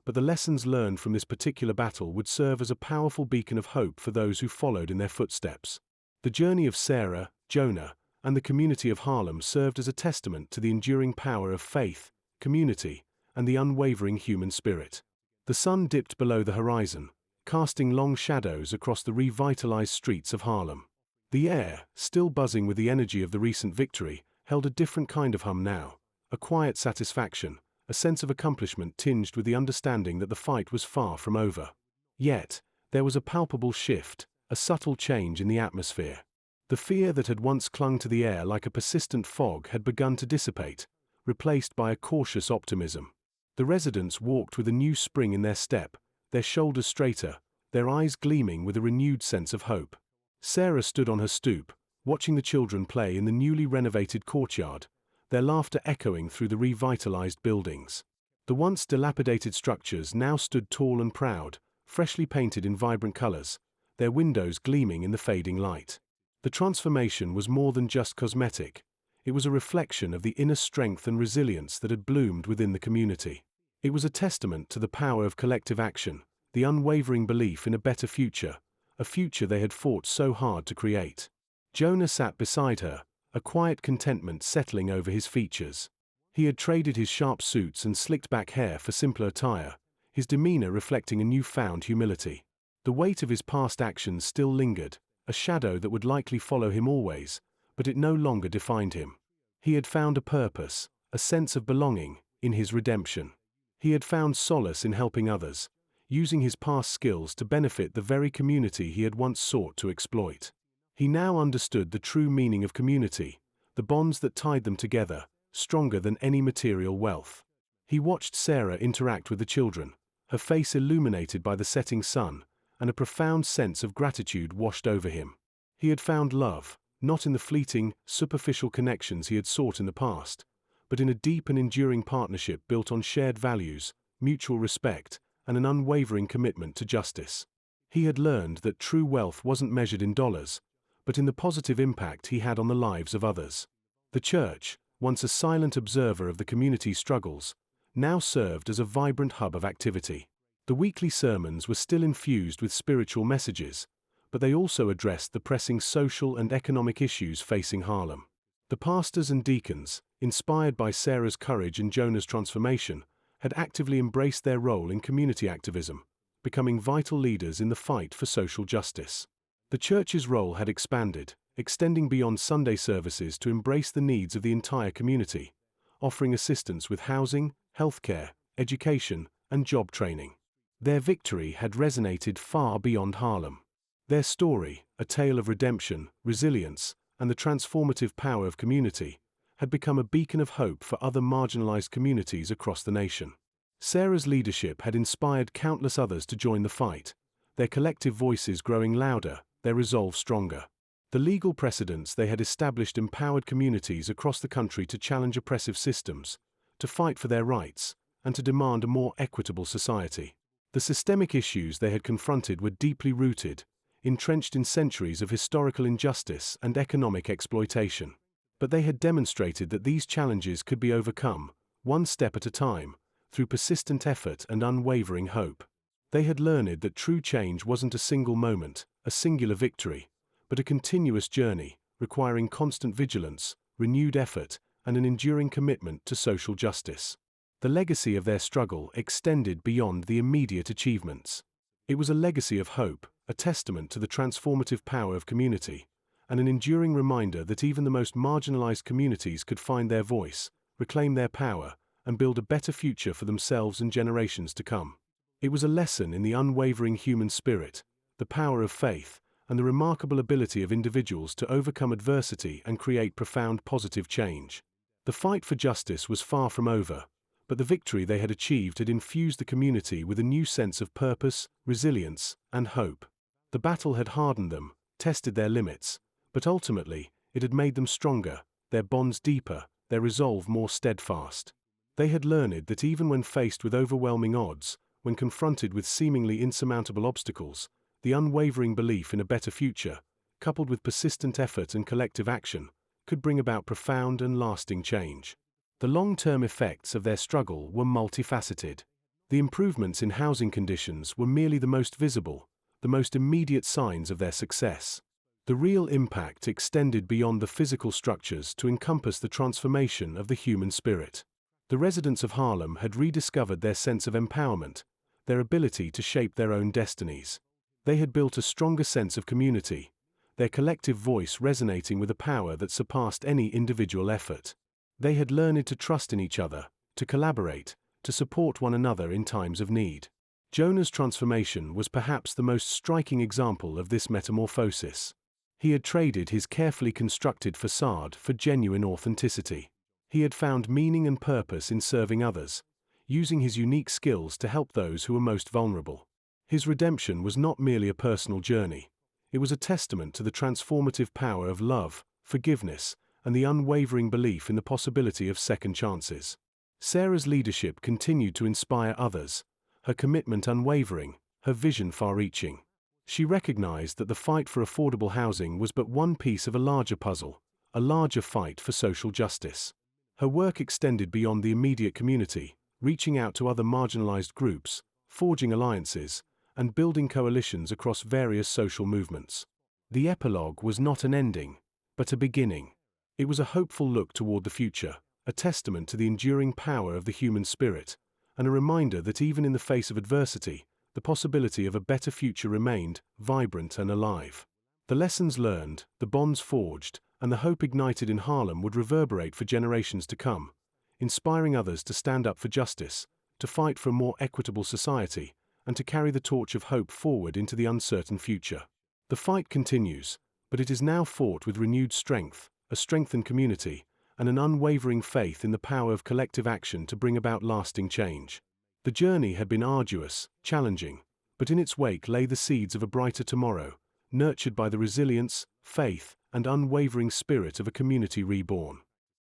but the lessons learned from this particular battle would serve as a powerful beacon of hope for those who followed in their footsteps. The journey of Sarah, Jonah, and the community of Harlem served as a testament to the enduring power of faith, community, and the unwavering human spirit. The sun dipped below the horizon, casting long shadows across the revitalized streets of Harlem. The air, still buzzing with the energy of the recent victory, held a different kind of hum now, a quiet satisfaction, a sense of accomplishment tinged with the understanding that the fight was far from over. Yet, there was a palpable shift, a subtle change in the atmosphere. The fear that had once clung to the air like a persistent fog had begun to dissipate, replaced by a cautious optimism. The residents walked with a new spring in their step, their shoulders straighter, their eyes gleaming with a renewed sense of hope. Sarah stood on her stoop, watching the children play in the newly renovated courtyard, their laughter echoing through the revitalized buildings. The once dilapidated structures now stood tall and proud, freshly painted in vibrant colors, their windows gleaming in the fading light. The transformation was more than just cosmetic. It was a reflection of the inner strength and resilience that had bloomed within the community. It was a testament to the power of collective action, the unwavering belief in a better future, a future they had fought so hard to create. Jonah sat beside her, a quiet contentment settling over his features. He had traded his sharp suits and slicked-back hair for simpler attire, his demeanor reflecting a newfound humility. The weight of his past actions still lingered, a shadow that would likely follow him always, but it no longer defined him. He had found a purpose, a sense of belonging, in his redemption. He had found solace in helping others, using his past skills to benefit the very community he had once sought to exploit. He now understood the true meaning of community, the bonds that tied them together, stronger than any material wealth. He watched Sarah interact with the children, her face illuminated by the setting sun, and a profound sense of gratitude washed over him. He had found love, not in the fleeting, superficial connections he had sought in the past, but in a deep and enduring partnership built on shared values, mutual respect, and an unwavering commitment to justice. He had learned that true wealth wasn't measured in dollars, but in the positive impact he had on the lives of others. The church, once a silent observer of the community's struggles, now served as a vibrant hub of activity. The weekly sermons were still infused with spiritual messages, but they also addressed the pressing social and economic issues facing Harlem. The pastors and deacons, inspired by Sarah's courage and Jonah's transformation, had actively embraced their role in community activism, becoming vital leaders in the fight for social justice. The church's role had expanded, extending beyond Sunday services to embrace the needs of the entire community, offering assistance with housing, healthcare, education, and job training. Their victory had resonated far beyond Harlem. Their story, a tale of redemption, resilience, and the transformative power of community, had become a beacon of hope for other marginalized communities across the nation. Sarah's leadership had inspired countless others to join the fight, their collective voices growing louder, their resolve stronger. The legal precedents they had established empowered communities across the country to challenge oppressive systems, to fight for their rights, and to demand a more equitable society. The systemic issues they had confronted were deeply rooted, entrenched in centuries of historical injustice and economic exploitation. But they had demonstrated that these challenges could be overcome, one step at a time, through persistent effort and unwavering hope. They had learned that true change wasn't a single moment, a singular victory, but a continuous journey, requiring constant vigilance, renewed effort, and an enduring commitment to social justice. The legacy of their struggle extended beyond the immediate achievements. It was a legacy of hope, a testament to the transformative power of community, and an enduring reminder that even the most marginalized communities could find their voice, reclaim their power, and build a better future for themselves and generations to come. It was a lesson in the unwavering human spirit, the power of faith, and the remarkable ability of individuals to overcome adversity and create profound positive change. The fight for justice was far from over, but the victory they had achieved had infused the community with a new sense of purpose, resilience, and hope. The battle had hardened them, tested their limits, but ultimately, it had made them stronger, their bonds deeper, their resolve more steadfast. They had learned that even when faced with overwhelming odds, when confronted with seemingly insurmountable obstacles, the unwavering belief in a better future, coupled with persistent effort and collective action, could bring about profound and lasting change. The long-term effects of their struggle were multifaceted. The improvements in housing conditions were merely the most visible, the most immediate signs of their success. The real impact extended beyond the physical structures to encompass the transformation of the human spirit. The residents of Harlem had rediscovered their sense of empowerment, their ability to shape their own destinies. They had built a stronger sense of community, their collective voice resonating with a power that surpassed any individual effort. They had learned to trust in each other, to collaborate, to support one another in times of need. Jonah's transformation was perhaps the most striking example of this metamorphosis. He had traded his carefully constructed facade for genuine authenticity. He had found meaning and purpose in serving others, using his unique skills to help those who were most vulnerable. His redemption was not merely a personal journey. It was a testament to the transformative power of love, forgiveness, and the unwavering belief in the possibility of second chances. Sarah's leadership continued to inspire others, her commitment unwavering, her vision far-reaching. She recognized that the fight for affordable housing was but one piece of a larger puzzle, a larger fight for social justice. Her work extended beyond the immediate community, reaching out to other marginalized groups, forging alliances, and building coalitions across various social movements. The epilogue was not an ending, but a beginning. It was a hopeful look toward the future, a testament to the enduring power of the human spirit, and a reminder that even in the face of adversity, the possibility of a better future remained vibrant and alive. The lessons learned, the bonds forged, and the hope ignited in Harlem would reverberate for generations to come, inspiring others to stand up for justice, to fight for a more equitable society, and to carry the torch of hope forward into the uncertain future. The fight continues, but it is now fought with renewed strength, a strengthened community, and an unwavering faith in the power of collective action to bring about lasting change. The journey had been arduous, challenging, but in its wake lay the seeds of a brighter tomorrow, nurtured by the resilience, faith, and unwavering spirit of a community reborn.